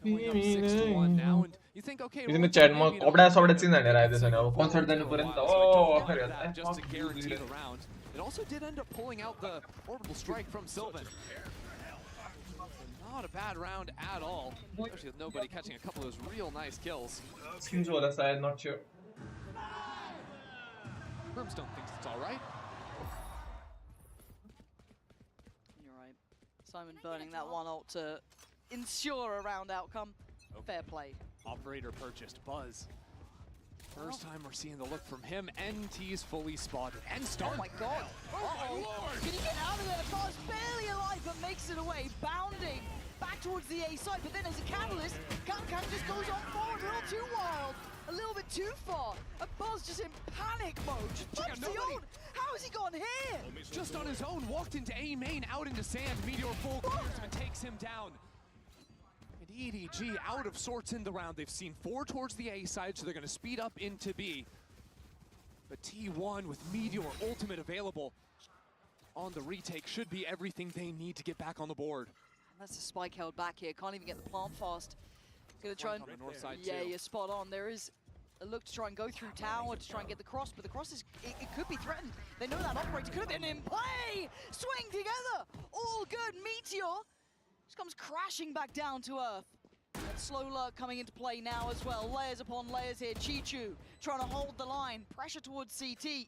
Going up 6-1 now, and you think, okay, in the chat, mo kopda sobda chin zane raha desana अब concert जानु पर्यो नि त just to guarantee the round. It also did end up pulling out the orbital strike from Sylvan. Not a bad round at all, especially with nobody catching a couple of those real nice kills. Seems on the side, not sure. Brimstone thinks it's all right. You're right. Simon burning that one ult to ensure a round outcome. Fair play. Operator purchased Buzz. First time we're seeing the look from him. NT's fully spotted. And start. Oh my god. Can he get out of there? Buzz barely alive, but makes it away. Bounding back towards the A side, but then as a catalyst, Kung just goes on forward a little too wild. A little bit too far. And Buzz just in panic mode. Just jumps the ult. How has he gone here? Just on his own, walked into A main, out into sand. Meteor full clears him and takes him down. And EDG out of sorts in the round. They've seen 4 towards the A side, so they're going to speed up into B. But T1 with Meteor ultimate available on the retake should be everything they need to get back on the board. And that's a spike held back here. Can't even get the plant fast. Gonna try and on the north side you're spot on. There is a look to try and go through tower to try and get the cross, but the cross is it could be threatened. They know that operator could have been in play. Swing together, all good. Meteor just comes crashing back down to earth. And slow lurk coming into play now as well. Layers upon layers here. Chichu trying to hold the line. Pressure towards CT.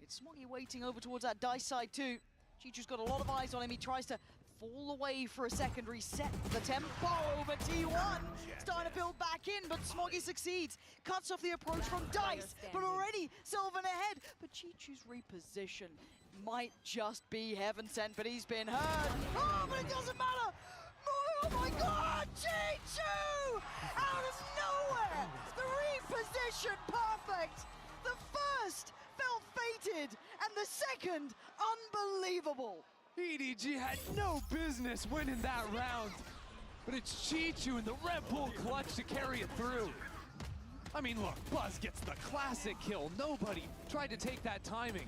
It's Smoggy waiting over towards that dice side too. Chichu's got a lot of eyes on him. He tries to fall away for a second, reset the tempo over T1. Starting to build back in, but Smoggy succeeds. Cuts off the approach from Dice, but already Sylvan ahead. But Chichu's reposition might just be heaven sent, but he's been hurt. Oh, but it doesn't matter. Oh my god, Chichu! Out of nowhere! The reposition, perfect! The first felt fated, and the second, unbelievable. EDG had no business winning that round, but it's Chichu and the Red Bull clutch to carry it through. I mean, look, Buzz gets the classic kill. Nobody tried to take that timing,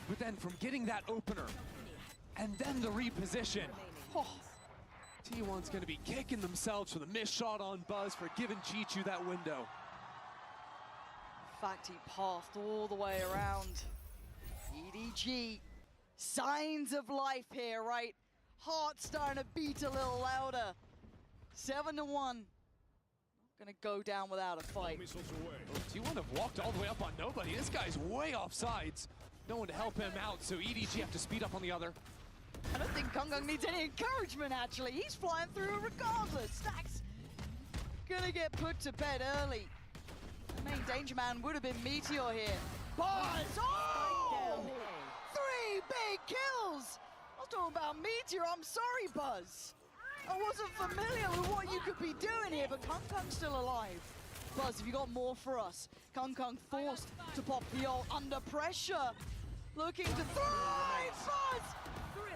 but then from getting that opener and then the reposition, T1's going to be kicking themselves for the missed shot on Buzz for giving Chichu that window. In fact, he pathed all the way around. EDG, signs of life here, right? Heart starting to beat a little louder. 7-1. Gonna go down without a fight. Oh, T1 have walked all the way up on nobody. This guy's way off sides. No one to help him out, so EDG have to speed up on the other. I don't think Kung needs any encouragement, actually. He's flying through regardless. Stacks gonna get put to bed early. The main danger man would have been Meteor here. Buzz! Oh! 3 big kills! I was talking about Meteor. I'm sorry, Buzz. I wasn't familiar with what you could be doing here, but Kung's still alive. Buzz, have you got more for us? Kung forced to pop the ult under pressure. Looking to thrive! Buzz!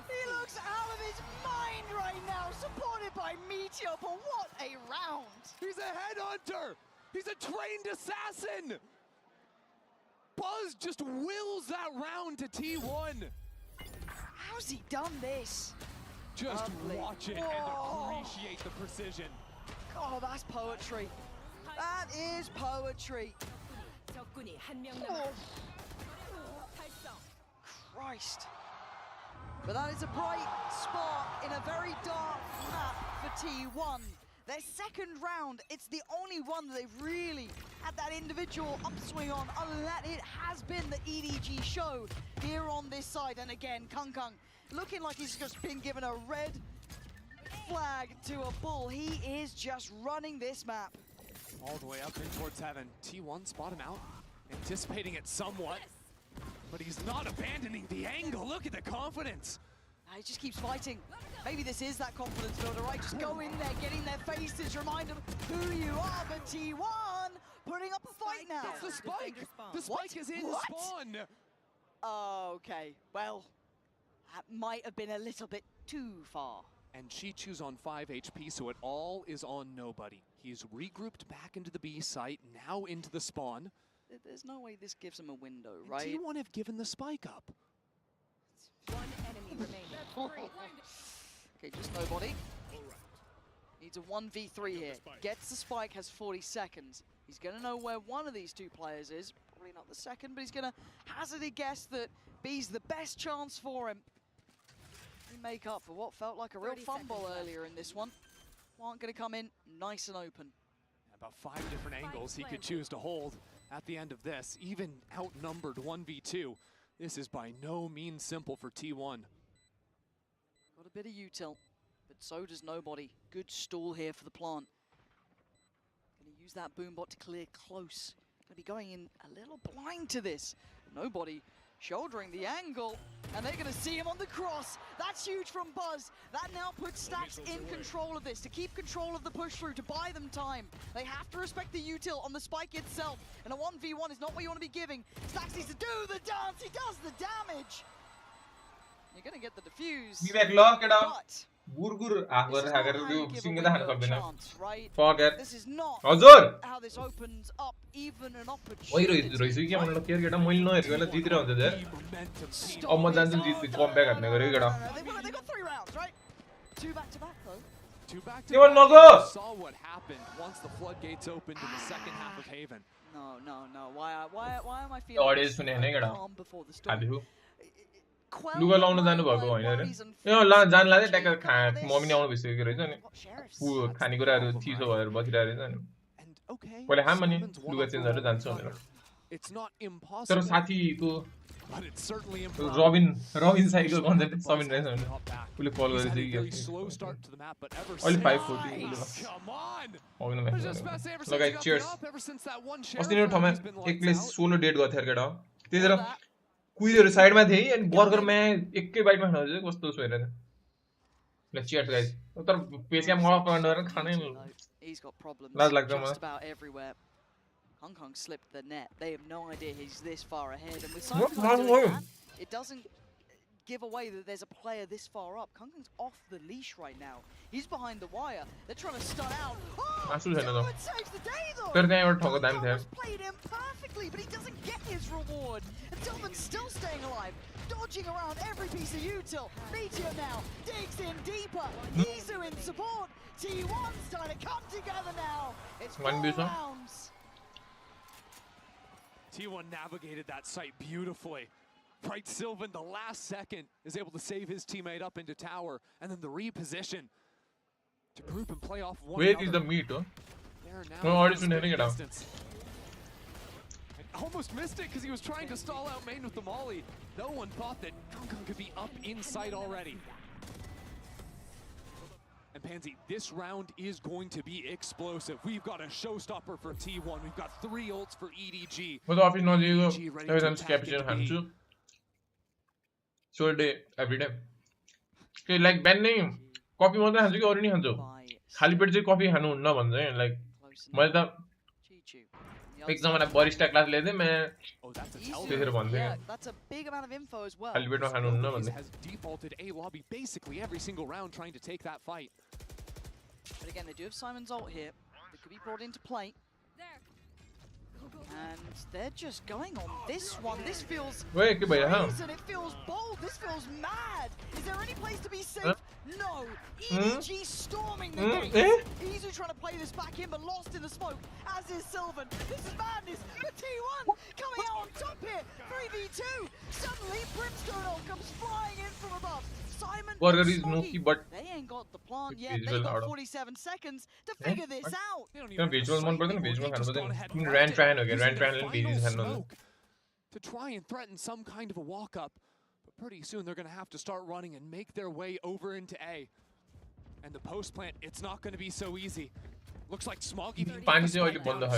He looks out of his mind right now, supported by Meteor, but what a round! He's a headhunter! He's a trained assassin! Buzz just wills that round to T1. How's he done this? Just Lovely. watch it and appreciate the precision. Oh, that's poetry. That is poetry. Oh. Christ. But that is a bright spark in a very dark map for T1. Their second round, it's the only one that they've really had that individual upswing on, other than that it has been the EDG show here on this side. And again, Kung looking like he's just been given a red flag to a bull. He is just running this map. All the way up in towards heaven. T1 spot him out, anticipating it somewhat. But he's not abandoning the angle. Look at the confidence. He just keeps fighting. Maybe this is that confidence builder, right? Just go in there, getting their faces, remind them who you are. But T1 putting up a fight now. That's the spike. The spike is in spawn. Okay, well, that might have been a little bit too far. And Chichu's on 5 HP, so it all is on nobody. He's regrouped back into the B site, now into the spawn. There's no way this gives him a window, right? T1 have given the spike up. One enemy remaining. Okay, just nobody. Needs a 1v3 here. Gets the spike, has 40 seconds. He's gonna know where one of these two players is. Probably not the second, but he's gonna hazard a guess that B's the best chance for him. He make up for what felt like a real fumble earlier in this one. Plant gonna come in nice and open. About 5 different angles he could choose to hold at the end of this. Even outnumbered 1v2. This is by no means simple for T1. Got a bit of util, but so does nobody. Good stall here for the plant. Gonna use that boombot to clear close. Gonna be going in a little blind to this. Nobody shouldering the angle, and they're gonna see him on the cross. That's huge from Buzz. That now puts Stacks in control of this, to keep control of the push through, to buy them time. They have to respect the util on the spike itself, and a 1v1 is not what you want to be giving. Stacks needs to do the dance, he does the damage. You're gonna get the defuse, but Burgur right? Forget. This is not Hazur. how this opens up even an opportunity. Why Royce ke amna care geta मैले न हेरेको बेला जितिर हुन्छ there. अब म जान्छु जित come back गर्ने गरे गeta. They got 3 rounds, right? 2 back to back though. 2 back to T1 back. no Saw what happened once the floodgates opened in the second half of Haven. No. Why am I feeling audience सुने हैन गeta. calm before the storm? हालिहु लुगा लाउन जानु भएको होइन हैन यो ला जान लादै ट्याक्कर खा mummy नि आउनु भइसकेको रहेछ नि खानेकुराहरु थिसो भएर बसिरहेको रहेछ नि पहिले हाम नि लुगा चेन्ज गरेर जान्छु भनेर It's not impossible. तर साथीको But it's certainly improbable. Rabin psycho concept Sabin रहेछ भने उले कल गरेर very slow start to the map, but ever अहिले since 540 come on. आउनु There's just best ever since लगाइ he got cheers the up, ever since that one share. अस्ति नै ठाउँमा has been lights एक प्लेस out. 16 डेट गर्थ्यो केटा त्यतिखेर कुइरहरु साइडमा थिए अनि बर्गरमा एकै बाइटमा खानु चाहिँ कस्तो सोइरहेछ ल चियर्स गाइस तर पेसका म अफ गरेर खानै He's got problems लाज लाग्छ मलाई just about everywhere. Kung slipped the net. They have no idea he's this far ahead, and with Simon doing that, it doesn't give away that there's a player this far up. Kung's off the leash right now. He's behind the wire. They're trying to stun out. Oh, Simon saves the day though. तर त्यहाँ एउटा ठगो दाम थियो played him perfectly, but he doesn't get his reward. And Sylvan's still staying alive, dodging around every piece of util. Meteor now digs in deeper. Izu in support. T1's trying to come together now. It's 4 rounds. T1 navigated that site beautifully. Right, Sylvan, the last second, is able to save his teammate up into tower, and then the reposition to group and play off one another. Where is the meat? They're No, now already been hitting it out. Almost missed it because he was trying to stall out main with the molly. No one thought that Kung could be up in sight already. And Pansy, this round is going to be explosive. We've got a showstopper for T1. We've got 3 ults for EDG. But office not you EDG ready to attack it to be. So day every day. Okay, like Ben nahi coffee मात्र हान्छु कि अरू नि हान्छु. खाली पेट चाहिँ coffee खानु हुन्न भन्छ है. Like मैले त एक जमाना barista class लिएथे मैं त्यसरी भन्थे. That's a big amount of info as well. खाली पेटमा खानु हुन्न भन्थे. Has defaulted A lobby basically every single round trying to take that fight. But again, they do have Simon's ult here. That could be brought into play. And they're just going on this one. This feels Wait, brazen, it feels bold, this feels mad. Is there any place to be safe? No. EDG storming the gates. Izu trying to play this back in, but lost in the smoke, as is Sylvan. This is madness. But T1 coming out on top here. 3v2. Suddenly, Brimstone ult comes flying in from above. Simon Burger is Nuki, but they ain't got the plant yet. They got 47 seconds to figure this out. visual मन पर्दैन visual खानु पर्दैन. Ran try हो गया. Ran try and BDs खानु. To try and threaten some kind of a walk up, but pretty soon they're going to have to start running and make their way over into A. And the post plant, it's not going to be so easy. Looks like Smoggy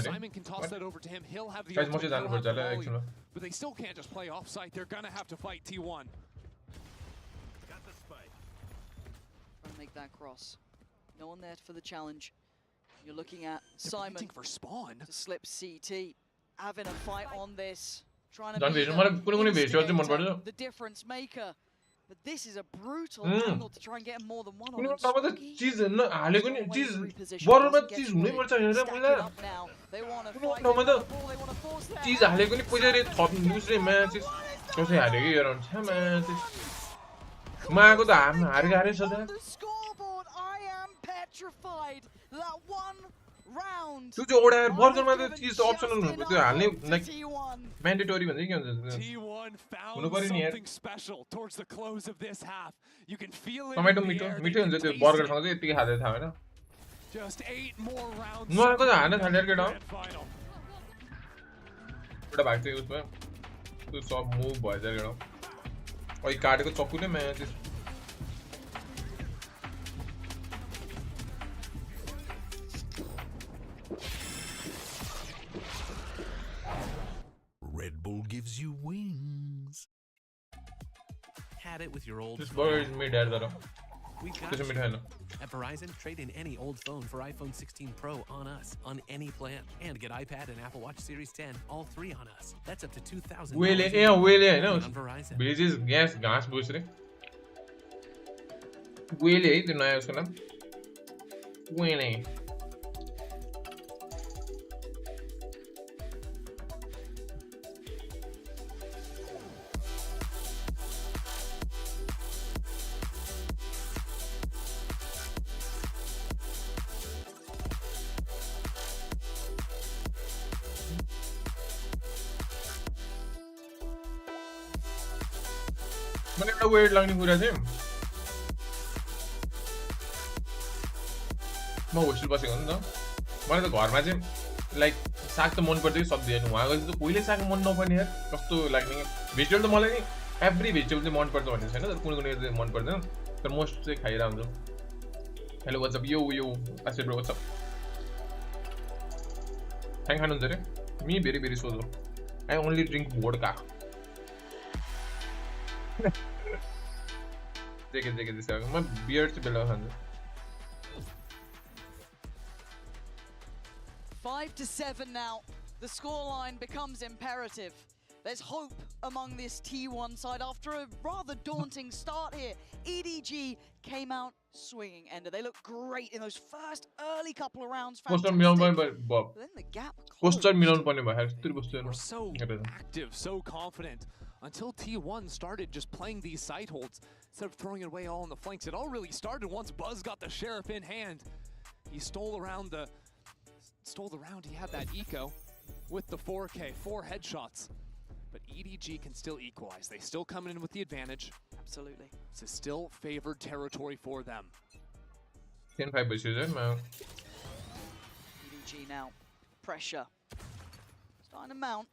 Simon can toss that over to him. He'll have the ultimate, but they still can't just play off site. They're going to have to fight T1. Trying to make that cross. No one there for the challenge. You're looking at Simon for spawn to slip CT. Having a fight on this. Trying to be the difference maker. But this is a brutal angle to try and get more than one on them. They want to fight the ball, they want to force that. The scoreboard, I am petrified. That one round. Mandatory T1 found something special towards the close of this half. You can feel it. Just 8 more rounds. Red Bull gives you wings. Had it with your old This burger is mid at We've got at Verizon, trade in any old phone for iPhone 16 Pro on us, on any plan. And get iPad and Apple Watch Series 10, all 3 on us. That's up to $2,000 on Verizon. Blazes gas boost रे Whale है तो नया उसका नाम Whale मैंने बड़ा weird लगने पूरा थे म होस्टेल बसेको नि त मलाई त घरमा चाहिँ लाइक साग त मन पर्दैन सब्जी हैन उहाँ गएपछि त कहिले साग मन नपर्ने यार कस्तो लाग्ने भेजिटेबल त मलाई नि एभ्री भेजिटेबल चाहिँ मन पर्छ भन्ने छैन तर कुनै कुनै चाहिँ मन पर्दैन तर मोस्ट चाहिँ खाइरा हुन्छ hello what's up yo I said bro what's up ह्याङ खानुहुन्छ रे मी भेरी भेरी सोझो I only drink vodka देखे दिस म बियर चाहिँ बेला खान्छु 5-7 now. The scoreline becomes imperative. There's hope among this T1 side after a rather daunting start here. EDG came out swinging, Ender. They look great in those first early couple of rounds. Fantastic. But then the gap closed. We're so active, so confident. Until T1 started just playing these side holds, instead of throwing it away all on the flanks. It all really started once Buzz got the Sheriff in hand. He stole the round, he had that eco with the 4K, 4 headshots. But EDG can still equalize. They still come in with the advantage. Absolutely. This is still favored territory for them. EDG now. Pressure. Starting to mount.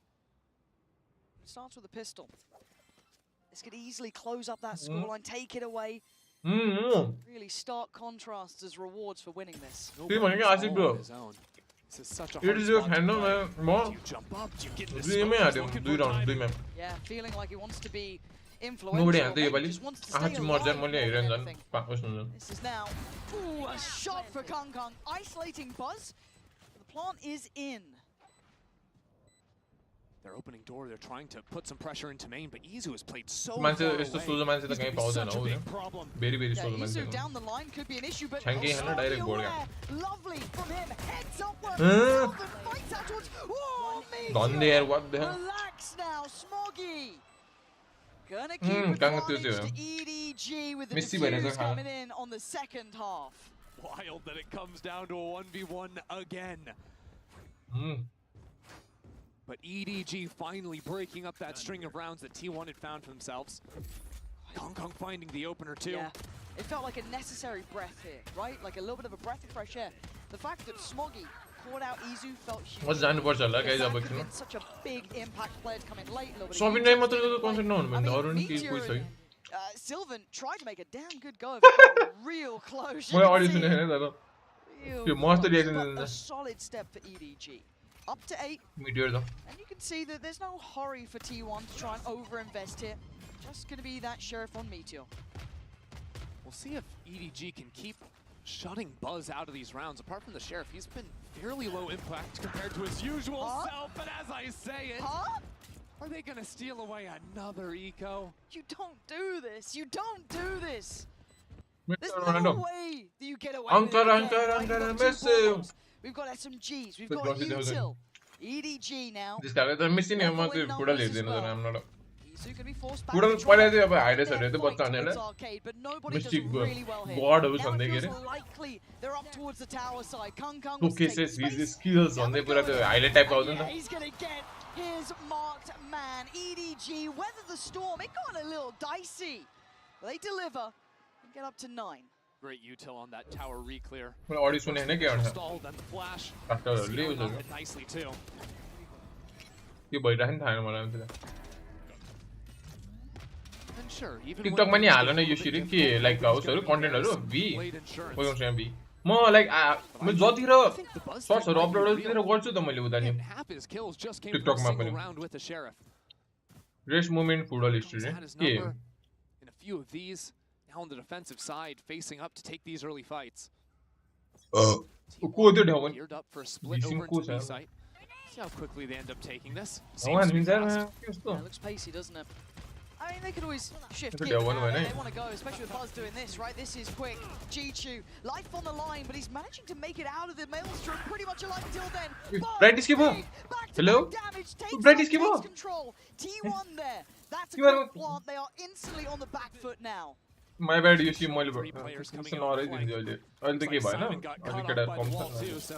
Starts with a pistol. This could easily close up that scoreline, take it away. Really stark contrasts as rewards for winning this. This is such a hard spot to play. You jump up, you get this yeah, feeling like he wants to be influential. Just wants to stay alive. This is now a shot for Kung Kung, isolating Buzz. The plant is in. They're opening door, they're trying to put some pressure into main, but Izu has played so far away. He's gonna be such a big problem. Izu down the line could be an issue, but lovely from him, heads upward, fights out towards, what the hell? Relax now, Smoggy. Gonna keep advantage to EDG with the defuse coming in on the second half. Wild that it comes down to a 1v1 again. But EDG finally breaking up that string of rounds that T1 had found for themselves. Kong Kong finding the opener too. Yeah, it felt like a necessary breath here, right? Like a little bit of a breath of fresh air. The fact that Smoggy caught out Izu felt huge. That could have been such a big impact player to come in late. Sylvan tried to make a damn good go of it, real close. A solid step for EDG. Up to 8, and you can see that there's no hurry for T1 to try and over-invest here. Just gonna be that Sheriff on Meteor. We'll see if EDG can keep shutting Buzz out of these rounds. Apart from the Sheriff, he's been fairly low impact compared to his usual self, but as I say it, are they gonna steal away another eco? You don't do this, you don't do this! There's no way that you get away with it. We've got SMGs, we've got Util. EDG now. Izu gonna be forced back to arcade, but nobody does really well here. Now it feels likely they're up towards the tower side. Kung Kung wants to take space. He's gonna get his marked man. EDG weather the storm. It got a little dicey. They deliver and get up to 9. Great util on that tower re-clear. Stalled and the flash. Nicely too. And sure, even TikTok mani halana yo shiri ke like hausharu content haru V voyउँछ V म like म जतिर shots हरु upload गर्छु त मैले उता नि TikTok मा पनि रेस मोमेन्ट फुटबल हिस्ट्री के in a few of these. Now on the defensive side, facing up to take these early fights. Geared up for a split over into B site. See how quickly they end up taking this. Looks pacey, doesn't it? I mean, they could always shift kit. They want to go, especially with Buzz doing this, right? This is quick. G2, life on the line, but he's managing to make it out of the maelstrom pretty much alive until then. Brightness keeper. Hello? Brightness keeper. Control. T1 there. That's a quick plant. They are instantly on the back foot now. My bad, you see, मैले it's an orange in the अहिले अहिले त के भएन अहिले केटा कम छ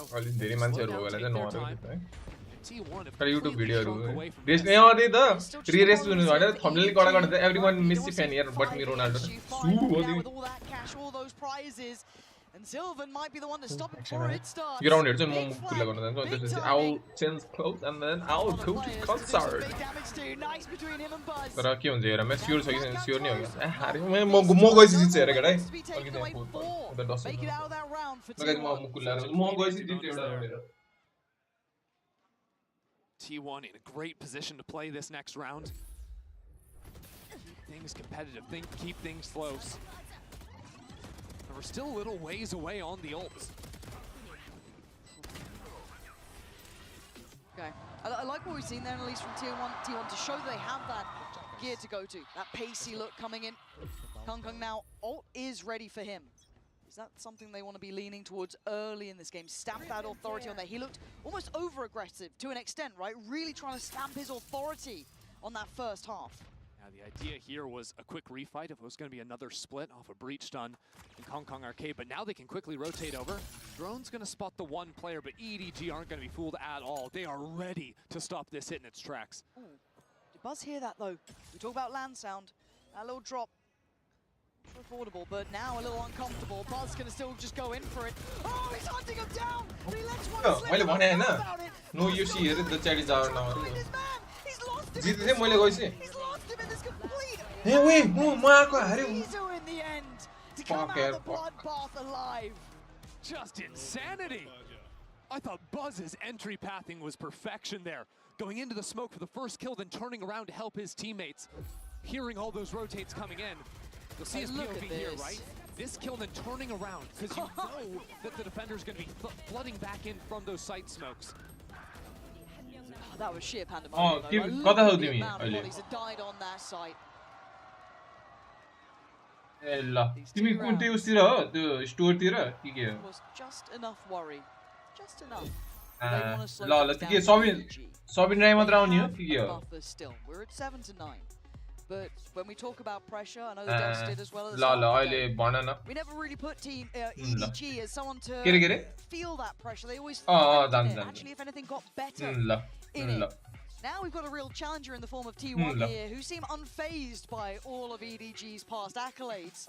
अहिले धेरै मान्छेहरु भयो होला चाहिँ नअरेको तर YouTube भिडियोहरु रेस नै आउँदै त रेस हुनु भने थम्बनेल कडा कडा everyone Messi fan here but me Ronaldo And Sylvan might be the one to stop it before it starts. You around here, just more cool गर्न जान्छ त्यसपछि I'll change clothes and then I'll go to concert. Nice between him and Buzz. तर के हुन्छ हेर म sure छ कि sure नै हो क्या अरे म गएपछि जित्छ हेर केटा है Make it out of that round for T1. म गएपछि जित्छ एउटा हेर T1 in a great position to play this next round. Keep things competitive, keep things close. We're still a little ways away on the ults. Okay, I like what we've seen there, at least from T1 to show they have that gear to go to. That pacey look coming in. Kung now, ult is ready for him. Is that something they want to be leaning towards early in this game? Stamp that authority on there. He looked almost over-aggressive to an extent, right? Really trying to stamp his authority on that first half. Yeah, the idea here was a quick refight if it was going to be another split off a breach stun in Kong Arcade, but now they can quickly rotate over. Drone's going to spot the one player, but EDG aren't going to be fooled at all. They are ready to stop this hit in its tracks. Ooh. Did Buzz hear that, though? We talk about land sound. That little drop. Affordable, but now a little uncomfortable. Buzz gonna still just go in for it. Oh, he's hunting him down! But he lets one slip. About it. No, Yoshi here. The chat is out now. He's lost him. He's lost him in this complete. Hey, wait, Caesar in the end to come out of the bloodbath alive. Just insanity. I thought Buzz's entry pathing was perfection there. Going into the smoke for the first kill, then turning around to help his teammates. Hearing all those rotates coming in. You'll see his POV here, right? This kill then turning around, because you know that the defender's going to be flooding back in from those sight smokes. Oh, that was sheer pandemonium. Oh, look at the amount of bodies that died on that site. Timmy kunte usira the store tira It was just enough worry. Just enough. La tike Sobin Rai matra auni ho Still, we're at 7-9. But when we talk about pressure, I know the Devs did as well at the start. We never really put EDG as someone to feel that pressure. They always actually, if anything, got better in it. Now we've got a real challenger in the form of T1 here, who seem unfazed by all of EDG's past accolades.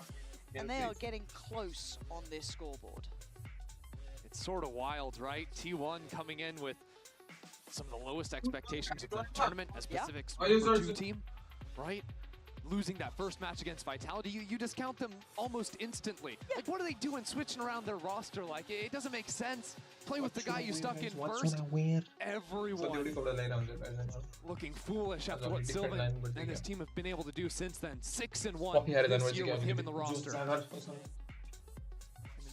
And they are getting close on this scoreboard. It's sort of wild, right? T1 coming in with some of the lowest expectations of the tournament as Pacific's number 2 team. Right? Losing that first match against Vitality, you discount them almost instantly. Yeah. Like, what are they doing switching around their roster? Like, it doesn't make sense. Play with the guy you stuck in first. Everyone looking foolish after what Sylvan and his team have been able to do since then. 6-1 this year with him in the roster. I mean,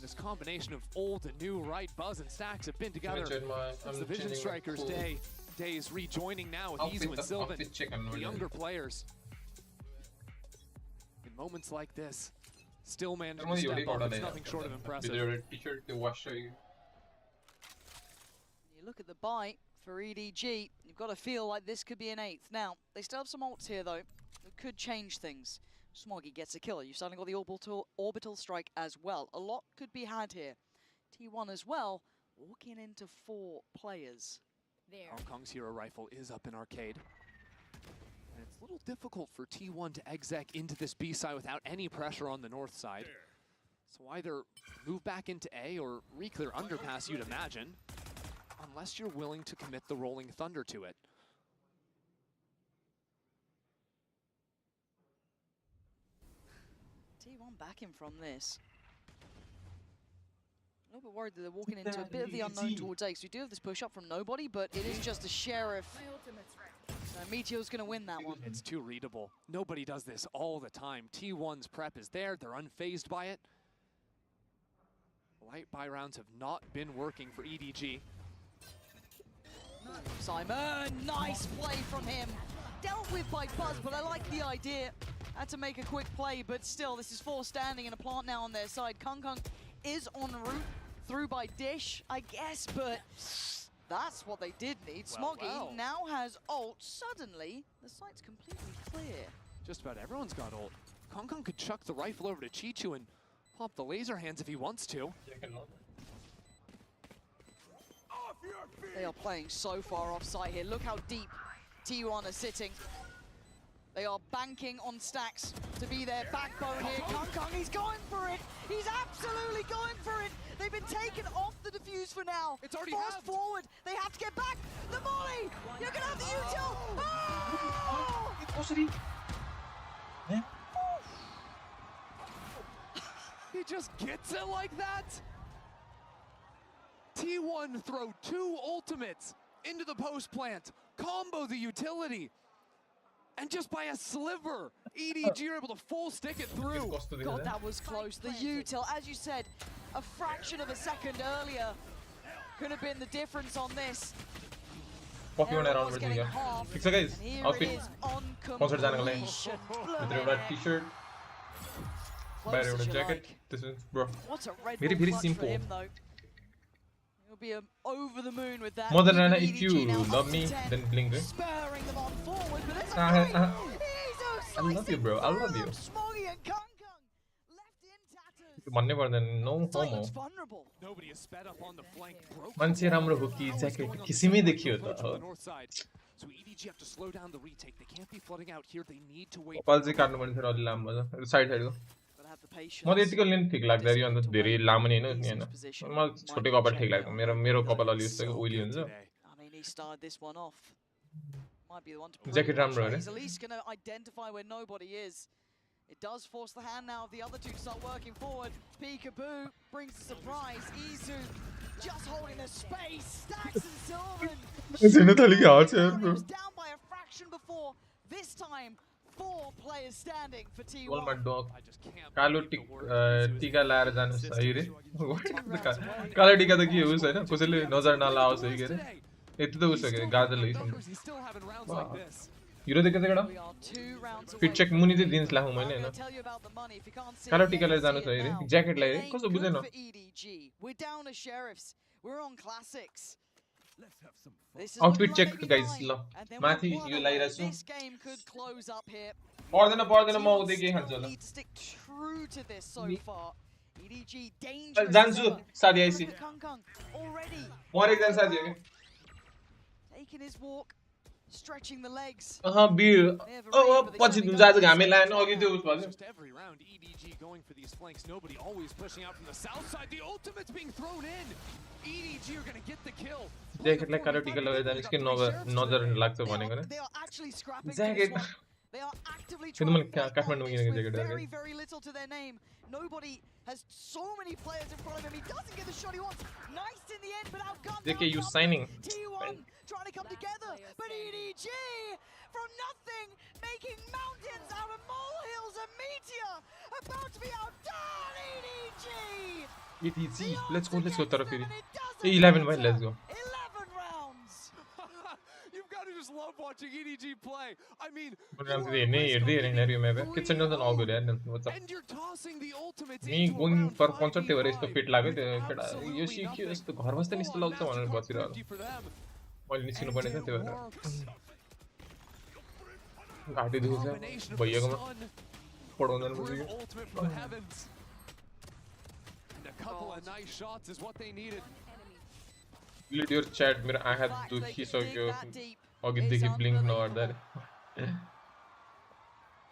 this combination of old and new, right? Buzz and Stacks have been together since the Vision Strikers days rejoining now with Esewa and Sylvan, the younger players. In moments like this, still managing to step up. It's nothing short of impressive. You look at the bite for EDG, you've got to feel like this could be an 8th. Now, they still have some ults here though, that could change things. Smoggy gets a killer. You've suddenly got the orbital strike as well. A lot could be had here. T1 as well, walking into 4 players. Hong Kong's hero rifle is up in arcade. And it's a little difficult for T1 to exec into this B side without any pressure on the north side. So either move back into A or re-clear underpass, you'd imagine, unless you're willing to commit the rolling thunder to it. T1 backing from this. A little bit worried that they're walking into a bit of the unknown towards A. So we do have this push up from nobody, but it is just a Sheriff. So Meteor's going to win that one. It's too readable. Nobody does this all the time. T1's prep is there. They're unfazed by it. Light buy rounds have not been working for EDG. Simon, nice play from him. Dealt with by Buzz, but I like the idea. Had to make a quick play, but still, this is 4 standing and a plant now on their side. Kung is en route through by Dish, I guess, but that's what they did need. Smoggy now has ult. Suddenly, the site's completely clear. Just about everyone's got ult. Kung could chuck the rifle over to Chichu and pop the laser hands if he wants to. They are playing so far off site here. Look how deep T1 are sitting. They are banking on Stacks to be their backbone here. Kung, he's going for it. He's absolutely going for it. They've been taken off the defuse for now. It's already forced forward. They have to get back. The molly. You're gonna have the util. Oh! He just gets it like that. T1 throw 2 ultimates into the post plant, combo the utility. And just by a sliver, EDG are able to full stick it through. God, that was close. The util, as you said, a fraction of a second earlier could have been the difference on this. Puffy one around में जाएगा ठीक है guys outfit concert जाने का ले with a red t-shirt by a jacket this is bro very simple You'll be over the moon with that. more than Rana if you love me then blink spurring them on forward but it's I love you bro I love you भन्ने पर्दैन no homo मान्छे राम्रो हो कि jacket किसिमै देखियो त So EDG have to slow down the retake. They can't be flooding out here. They need to wait. कपाल चाहिँ काट्नु पर्ने थियो अलि लामो साइड साइडको म त यतिको लेन्थ ठिक लाग्दैन यो अन्त धेरै लामो नि हैन नि हैन म छोटे कपाल ठिक लाग्छ मेरो कपाल अलि उस्तो ओइली हुन्छ ज्याकेट राम्रो हो रे It does force the hand now of the other two to start working forward. Peekaboo brings the surprise. Izu just holding the space. Stacks and Sylvan. Down by a fraction before. This time, 4 players standing for T1. All my dog. Kaalo tika laएर जानु सही रे. कालो टिका त के होस् हैन कसैले नजर नलाओस् है के रे. यति त उस के गाजल लगिसक्यो. हिरो देखे कडा फिट चेक मुनि चाहिँ दिन्छ लाहु मैले हैन कालो टिका लिएर जानु छ रे ज्याकेट लाएर कस्तो बुझेन आउटफिट चेक गाइस ल माथि यो लाइरा छु पर्दैन म उतै के खान्छु होला जान्छु साथी आइसी मरे एकजना साथी हो के stretching the legs. Beer. पछि जाज घामे लाएन अघि त्यो उस भयो. Every round EDG going for these flanks. Nobody always pushing out from the south side. The ultimate's being thrown in. EDG are going to get the kill. ज्याकेटलाई कालो टिका लगाएर जानु यसको नजर लाग्छ भनेको नि. Jacket They are actively trying to very, very little to their name. Nobody has so many players in front of him. He doesn't get the shot he wants. Nice in the end, but outgunned. JK, you signing. T1 trying to come together, but EDG from nothing, making mountains out of molehills. A meteor about to be outdone. EDG. Let's go. Tarafiri. 11 by let's go. 11 rounds. You've got to just love watching EDG play. I mean, and you're tossing the ultimate. Me going for concert they were to fit लाग्यो त्यो केटा YoshiGG यस्तो घर बस्दा नि यस्तो लाग्छ भनेर बसिरहेको मैले निस्किनु पर्ने थियो त्यो भएर घाटी दुख्छ भइएकोमा पढाउँदैन बुझ्यो A couple of nice shots is what they needed. Delete your chat मेरो आँखा दुखिसक्यो अघिदेखि ब्लिङ्क नगर्दा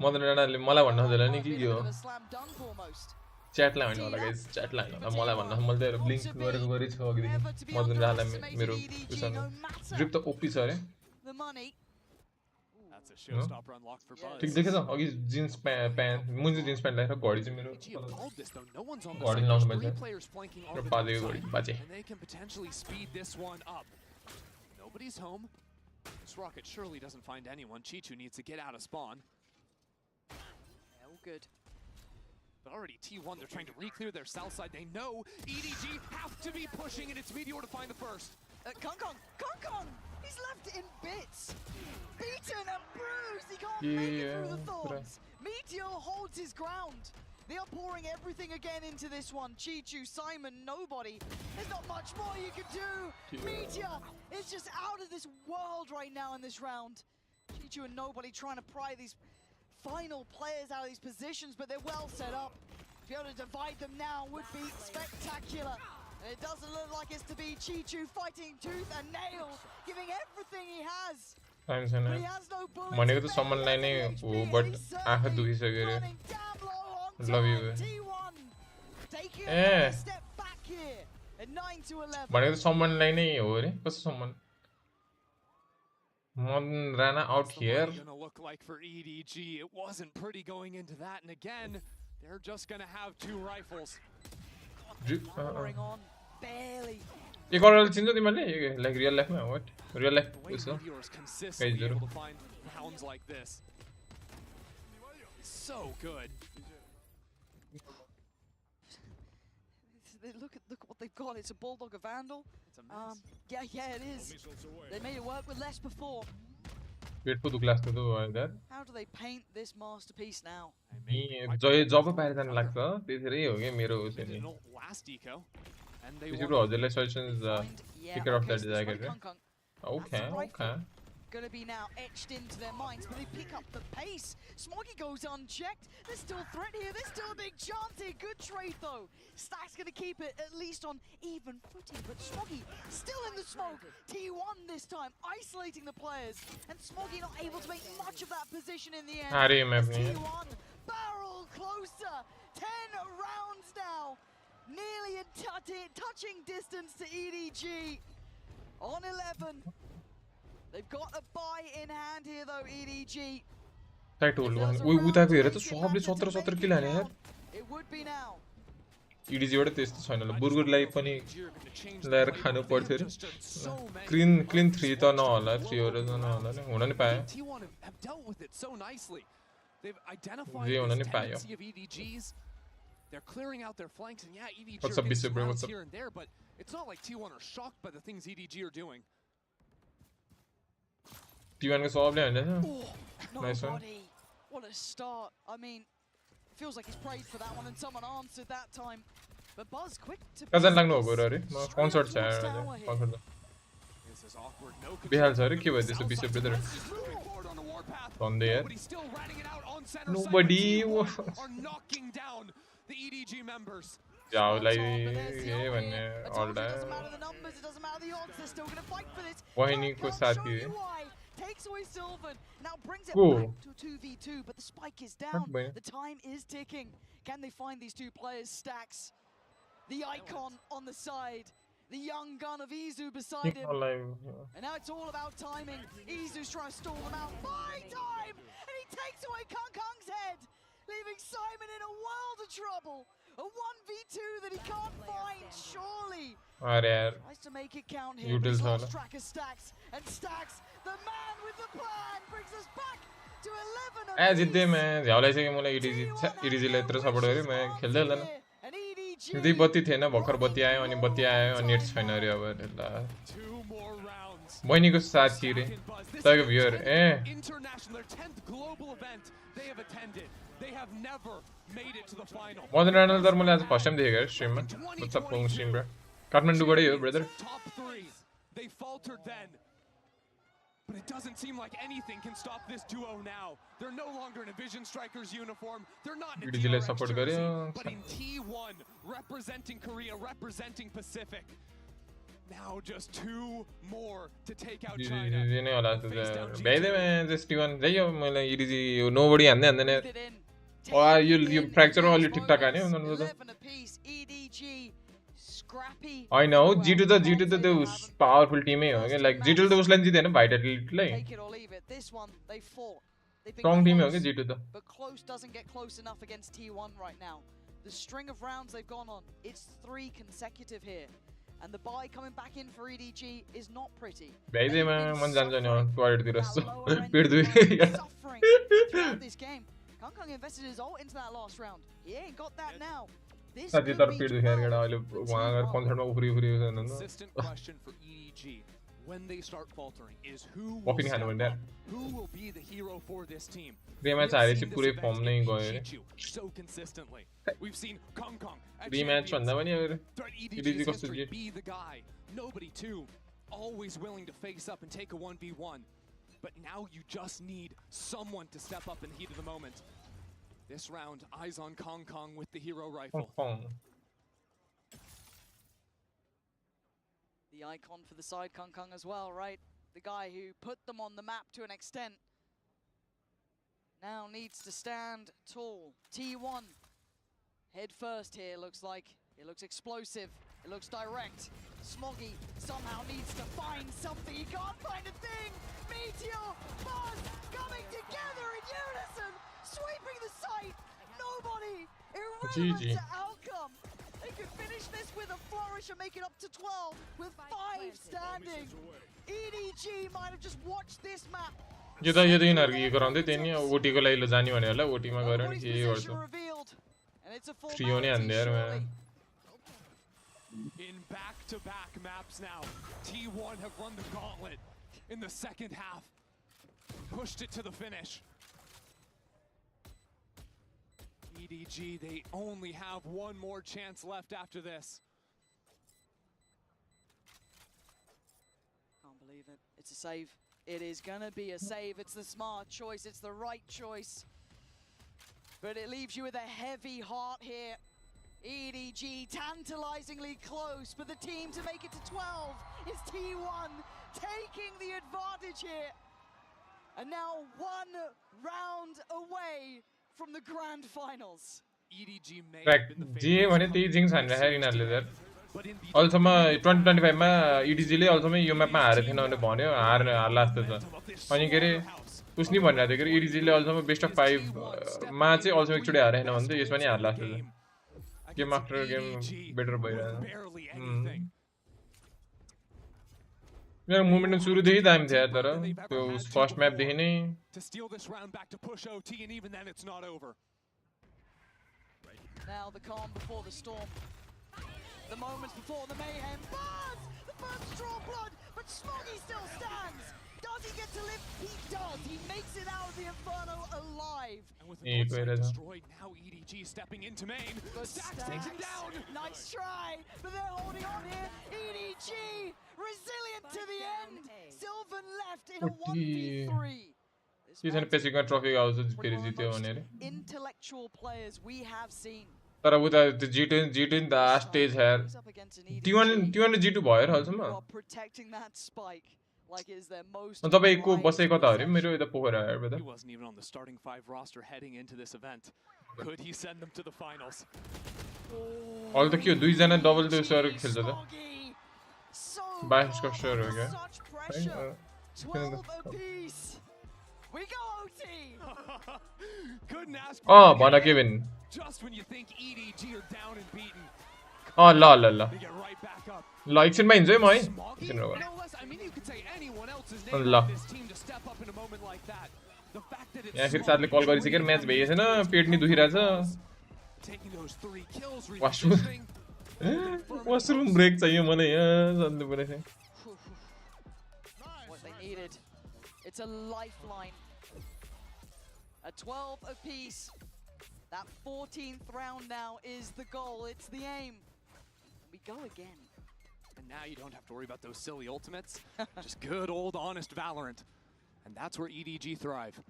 मदन राणाले मलाई भन्न खोजेला नि कि यो च्याटलाई हैन होला गाइस च्याटलाई हैन होला मलाई भन्न मैले त ब्लिङ्क गरेको गरि छ अघिदेखि मदन राणालाई मेरो उसँग ड्रिप त ओपी छ रे ठीक देखेछ अघि जिन्स प्यान्ट मुन्जी जिन्स प्यान्ट लगाएर घडी चाहिँ मेरो घडी लाउनु पर्छ र पालेको घडी बाजे Nobody's home. This rocket surely doesn't find anyone. Chichu needs to get out of spawn. Yeah, all good. But already T1, they're trying to re-clear their south side. They know EDG have to be pushing, and it's Meteor to find the first. Kong! He's left in bits. Beaten and bruised. He can't make it through the thorns. Meteor holds his ground. They are pouring everything again into this one. Chichu, Simon, nobody. There's not much more you can do. Meteor is just out of this world right now in this round. Chichu and nobody trying to pry these final players out of these positions, but they're well set up. To be able to divide them now would be spectacular. And it doesn't look like it's to be Chichu fighting tooth and nail, giving everything he has. But he has no bullets. भनेको त सम्मनलाई नै हो but आँखा दुखिसक्यो रे लभ यु भनेको त सम्मनलाई नै हो रे कस्तो सम्मन Madan Rana out here gonna look like for EDG it wasn't pretty going into that and again they're just gonna have 2 rifles pouring on barely एक और चिन्ह तिमीले लाइक रियल लाइफमा what real life Uso guys जरुर find rounds like this so good look at what they've got. It's a Bulldog, a Vandal. It's a mess. Yeah, it is. They made it work with less before. Wait for the glass to do that. How do they paint this masterpiece now? Job पाइरदैन लाग्छ त्यसरी हो के मेरो They चाहिँ didn't last eco, and they त्यसरी won. हजुरले suggestions picker of that jacket. Okay. Gonna be now etched into their minds, but they pick up the pace. Smoggy goes unchecked. There's still threat here. There's still a big chance here. Good trade though. Stack's gonna keep it at least on even footing, but Smoggy still in the smoke. T1 this time isolating the players, and Smoggy not able to make much of that position in the end. As T1 barrel closer. 10 rounds now, nearly in touching distance to EDG on 11. They've got a buy in hand here though, EDG. Tight hold one. Oi उताको हेर त सबले 17 किल हाने यार. It would be now. EDG बाट त्यस्तो छैन ल. बुर्गुरलाई पनि ल्याएर खानु पर्थ्यो रे. क्लीन 3 त नहोला, 3 हो र नहोला नि. हुन नि पायो. T1 have dealt with it so nicely. They've identified the tendency of EDGs. They're clearing out their flanks, and yeah, EDG What's are up, getting Bishop? rounds here and there, but it's not like T1 are shocked by the things EDG are doing. T1 को solve ले Nice one. What a start. I mean, it feels like he's prayed for that one and someone answered that time. But Buzz quick to cousin लाग्नु हो रे म concert छ यार concert This is awkward. No बिहाल छ रे के भयो त्यसो बिशप ब्रदर भन्दै यार nobody are knocking down the EDG members. जाओ लाई ये भन्ने all that doesn't matter the numbers, it doesn't matter the odds, they're still going to fight for this. वहिनी को साथी है takes away Sylvan, now brings it Cool. back to 2v2, but the spike is down. The time is ticking. Can they find these two players? Stacks, the icon on the side, the young gun of Izu beside him. And now it's all about timing. Izu's trying to stall them out. Buy time! And he takes away Kung Kung's head, leaving Simon in a world of trouble. A 1v2 that he can't find, surely. Tries to make it count here. He's lost track of Stacks. And Stacks, the man with the plan, brings us back to 11 ए जित्दै मैं झ्याउलाई चाहिँ मलाई EDG ले यत्रो support गरे मैं खेल्दै हुँदैन त्यही बत्ती थिएन भर्खर बत्ती आयो अनि नेट छैन रे अब ल बहिनीको साथी रे तपाईको viewer International 10th global event they have attended. They have never made it to the final. Madan Rana तर मैले आज फर्स्ट टाइम देखेको यार स्ट्रिममा WhatsApp phone stream bro काठमाडौँबाटै हो brother Top 3. They faltered then. But it doesn't seem like anything can stop this duo now. They're no longer in a Vision Strikers uniform. They're not in a TRX jersey, but in T1, representing Korea, representing Pacific. Now just 2 more to take out China. Baby man, just T1. They are like EDG. Nobody and then or you fracture all your TikTok on you. I know G2 the powerful team है like G2 the उसलाइन जीते ना vital like strong team है G2 the but close doesn't get close enough against T1 right now. The string of rounds they've gone on, it's 3 consecutive here, and the buy coming back in for EDG is not pretty. Baby man मन जान्छ नि toilet तिर पेट दुई suffering throughout this game. Kung Kung invested his ult into that last round. He ain't got that now. साथी तर पेट दुखेर गेडा अहिले वहाँ गएर कन्सर्टमा उफ्री छैन नि Consistent question for EDG when they start faltering is who will be the hero for this team. Rematch आएपछि पुरै फर्म नै गयो so consistently. We've seen Kung Kung rematch भन्दा पनि अब EDG कस्तो जित be the guy. Nobody too always willing to face up and take a 1v1. But now you just need someone to step up in the heat of the moment. This round, eyes on Kong Kong with the hero rifle. The icon for the side, Kong Kong as well, right? The guy who put them on the map to an extent. Now needs to stand tall. T1, head first here, looks like. It looks explosive, it looks direct. Smoggy somehow needs to find something, he can't find a thing! Meteor, Buzz, coming together in unison! Sweeping the site, nobody, irrelevant to outcome. They could finish this with a flourish and make it up to 12 with 5 standing. EDG might have just watched this map. यो त यिनीहरुको यो गराउँदै थिए नि OT को लागि जाने भने होला OT मा गएर नि के गर्छ 3 हो नि हान्दै यार In back-to-back maps now, T1 have run the gauntlet in the second half. Pushed it to the finish. EDG, they only have one more chance left after this. Can't believe it. It's a save. It is gonna be a save. It's the smart choice. It's the right choice. But it leaves you with a heavy heart here. EDG tantalizingly close, but the team to make it to 12 is T1 taking the advantage here. And now 1 round away from the grand finals. EDG may Correct. G भने त्यही jinx हानेर हेर यिनीहरूले यार अहिलेसम्म 2025 मा EDG ले अहिलेसम्म यो म्यापमा हारेको थिएन भने भन्यो हार्ला जस्तो छ अनि के रे कुछ नि भनिरहेको थियो के रे EDG ले अहिलेसम्म बेस्ट अफ 5 मा चाहिँ अहिलेसम्म एकचोटि हारेन भने त यसमा नि हार्ला जस्तो छ गेम आफ्टर गेम बेटर भइरहेछ मेरो मोमेन्टम सुरुदेखि दामी थियो तर त्यो फर्स्ट म्याप देखि नै Now the calm before the storm. The moments before the mayhem. Buzz! The first draw blood, but Smoggy still stands. Does he get to live? He does. He makes it out of the Inferno alive. And with the side destroyed, now EDG stepping into main. Stacks takes him down. Nice try, but they're holding on here. EDG resilient to the end. Sylvan left in a 1v3. Intellectual players we have seen. तर उता त्यो G10 the stage hair T1 raw G2 भयो र अहिलेसम्म protecting that spike like is their most तपाईको बसे कता हो रे मेरो यता पोखरा हेर बेटा He wasn't even on the starting 5 roster heading into this event. Could he send them to the finals? अल त के हो दुई जना डबल त्यो सर खेल्छ त 22 का सर हो गया 12 apiece. We go OT. Couldn't ask Oh, भन Kevin just when you think EDG are down and beaten. Oh, ल They get right back up. ल एकछिनमा हिँड्छु है म है No less, I mean you could say anyone else's name on this team to step up in a moment like that. The fact that it's यहाँ फेरि साथले कल गरिसकेर म्याच भइएको छैन पेट नि दुखिरहेछ taking those 3 kills washroom break चाहियो मलाई यहाँ जान्नु पर्छ What they needed. It's a lifeline. A 12 apiece. That 14th round now is the goal. It's the aim. We go again. And now you don't have to worry about those silly ultimates. Just good old honest Valorant. And that's where EDG thrive.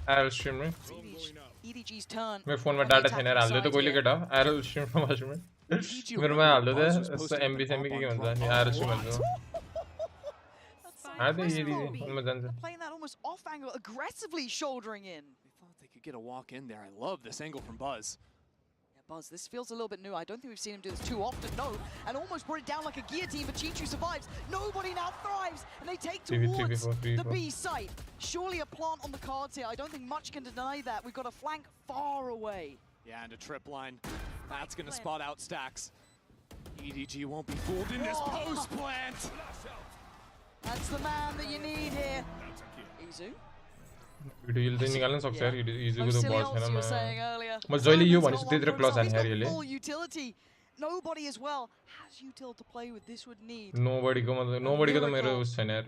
Arrow stream में EDG's turn. मेरे phone में data छैन हाल्दै त कोइले केटा Arrow stream में washroom में मेरोमा हाल्दै त एमबी के भन्छ नि Arrow stream हाल्छु Playing that almost off angle, aggressively shouldering in. They thought they could get a walk in there. I love this angle from Buzz. Yeah, Buzz, this feels a little bit new. I don't think we've seen him do this too often, no. And almost brought it down like a guillotine, but Chichu survives. Nobody now thrives, and they take towards the B site. Surely a plant on the cards here. I don't think much can deny that. We've got a flank far away. Yeah, and a trip line. That's going to spot out Stacks. EDG won't be fooled in this post plant. That's the man that you need here. Ezu. Video हिल चाहिँ निकाल्न सक्छ यार इजुको त बल छैन म जहिले यो भनिछु त्यतिर क्लच हान्ने यार यसले Nobody as well has util to play with. This would need nobody को त मेरो उस छैन यार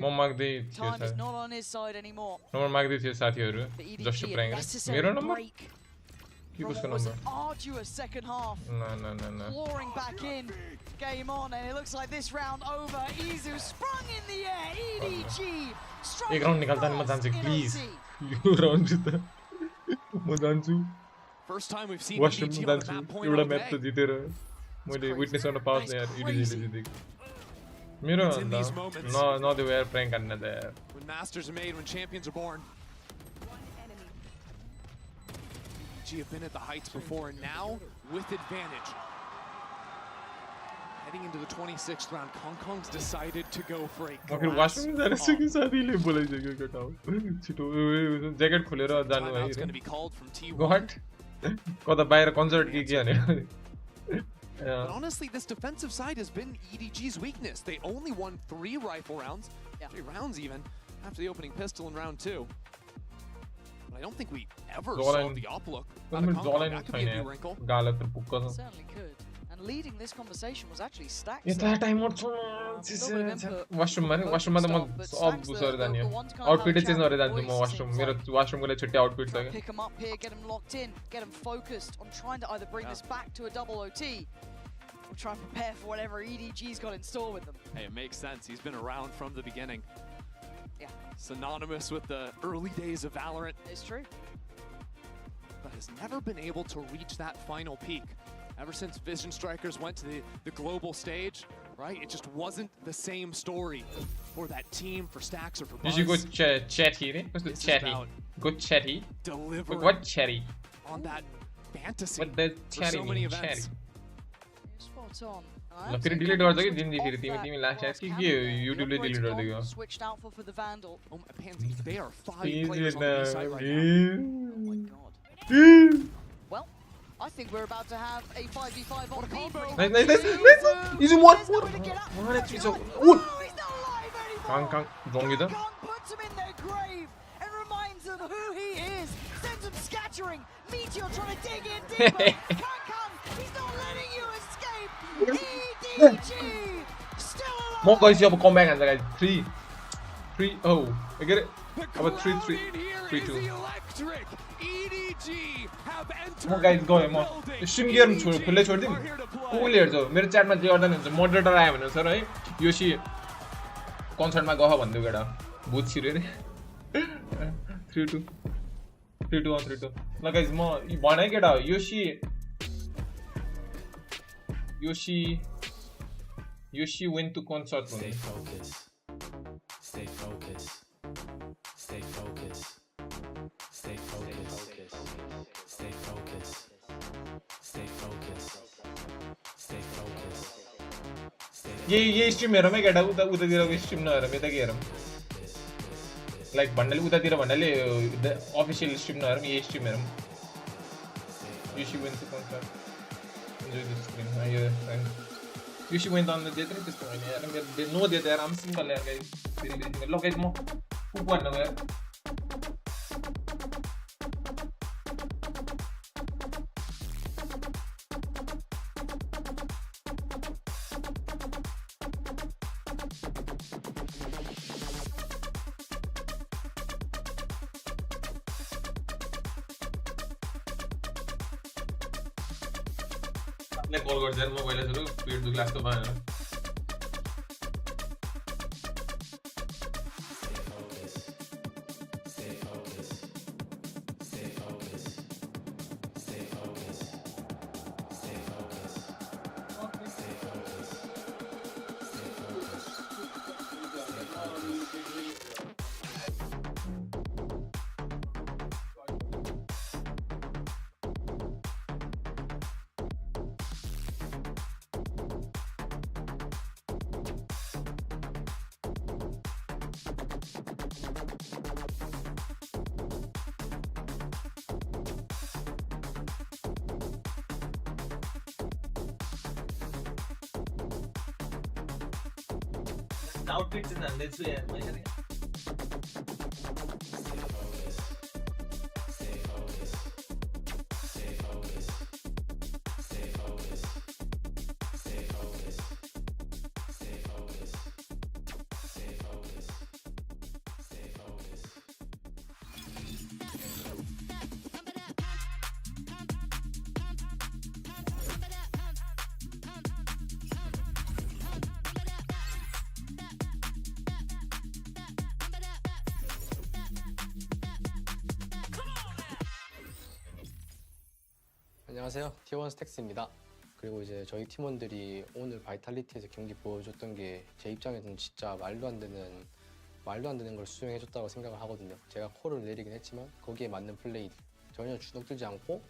म माग्दै थियो time is not on his side anymore. Number माग्दै थियो साथीहरु जस्ट टु प्रैंक मेरो नम्बर के कसको number arduous second half. No. Clawing back in. Game on, and it looks like this round over. Ezu sprung in the air. EDG एक round निकाल्दा नि म जान्छु प्लिज यो राउन्ड जित्दा म जान्छु First time we've seen washroom EDG on जान्छु that point एउटा all match त day. जितेर मैले विटनेस गर्न पाउँछ यार EDG ले जितेको मेरो न दे वेयर प्रैंक गर्न दे यार When masters are made, when champions are born. EDG have been at the heights before, and now with advantage. Heading into the 26th round, Kong's decided to go for a आखिर washroom जाने से कि साथीले बोलाइसक्यो केटाउ छिटो jacket खोलेर जानु है It's going to be called from T1. गट कता बाहिर कन्सर्ट के भने But honestly, this defensive side has been EDG's weakness. They only won 3 rifle rounds, 3 rounds even, after the opening pistol in round 2. But I don't think we ever Zolan- saw the up look. Zolan That could be a fine. new wrinkle. Galat pukka. Certainly could. And leading this conversation was actually Stacks. यता time out छ washroom मा washroom मा त म सब बुसर जाने outfit change गरेर जान्छु म वाशरूम मेरो वाशरूम को लागि छुट्टै आउटफिट छ Pick him up here, get him locked in, get him focused on trying to either bring this back to a double OT or try and prepare for whatever EDG's got in store with them. Hey, it makes sense. He's been around from the beginning. Yeah. Synonymous with the early days of Valorant. It's true. But has never been able to reach that final peak. Ever since Vision Strikers went to the global stage, right? It just wasn't the same story for that team, for Stacks, or for Buzz. You should go chatty, right? What's the chatty? Go chatty. Deliver. What chatty? On that fantasy. What the for chatty so many mean? Chatty. events. Spot on. ल फेरि delete गर्छ कि दिन फेरि तिमी last यार के युट्युबले delete गर्दियो Switched out for the Vandal. Oh, Pansy, they are 5 Please players on no. the side right now. Oh my god. Well, I think we're about to have a 5v5 on B. Nice. Easy one. One at three. So, Oh, he's not alive anymore. Kang, wrong with Kang puts him in their grave and reminds them who he is. Sends them scattering. Meteor trying to dig in deeper. Kang, he's not letting you escape. EDG still alive. More guys, you have a comeback and guys. 3. Oh, I get it. How about 3-2? Electric. EDG have entered. More guys, go more. Stream gear खुल्लै छोड्दिम. कुले हेर्छौ मेरो च्याटमा जे गर्दैन हुन्छ moderator आयो भने sir है Yoshi कन्सर्टमा गह भन्दै गेडा भूत छिर्यो रे 3-2 on 3-2 ल गाइस म भने केटा Yoshi went to concert Stay focused. Stay focused. Stay focused. Stay focused. Stay focused. Stay focused. Stay focused. ये स्ट्रीम हेरौँ है केटा उतातिरको स्ट्रीम नहेरौँ यता के हेरौँ लाइक भन्नाले उतातिर भन्नाले अफिसियल स्ट्रीम नहेरौँ यही स्ट्रीम हेरौँ Yoshi went to concert enjoy this stream Yoshi went on the day trip त्यस्तो हैन यार मेरो नो दे यार I'm single यार गाइस फेरि ल गाइस म पुप भन्न गयो ले कॉल गर्छ यार म पहिला सुरु पेट दुख लाग्छ भएन outfits in and let's say 안녕하세요. T1 스택스입니다. 그리고 이제 저희 팀원들이 오늘 바이탈리티에서 경기 보여줬던 게 제 입장에서는 진짜 말도 안 되는 걸 수행해줬다고 생각을 하거든요. 제가 콜을 내리긴 했지만 거기에 맞는 플레이 전혀 주눅들지 않고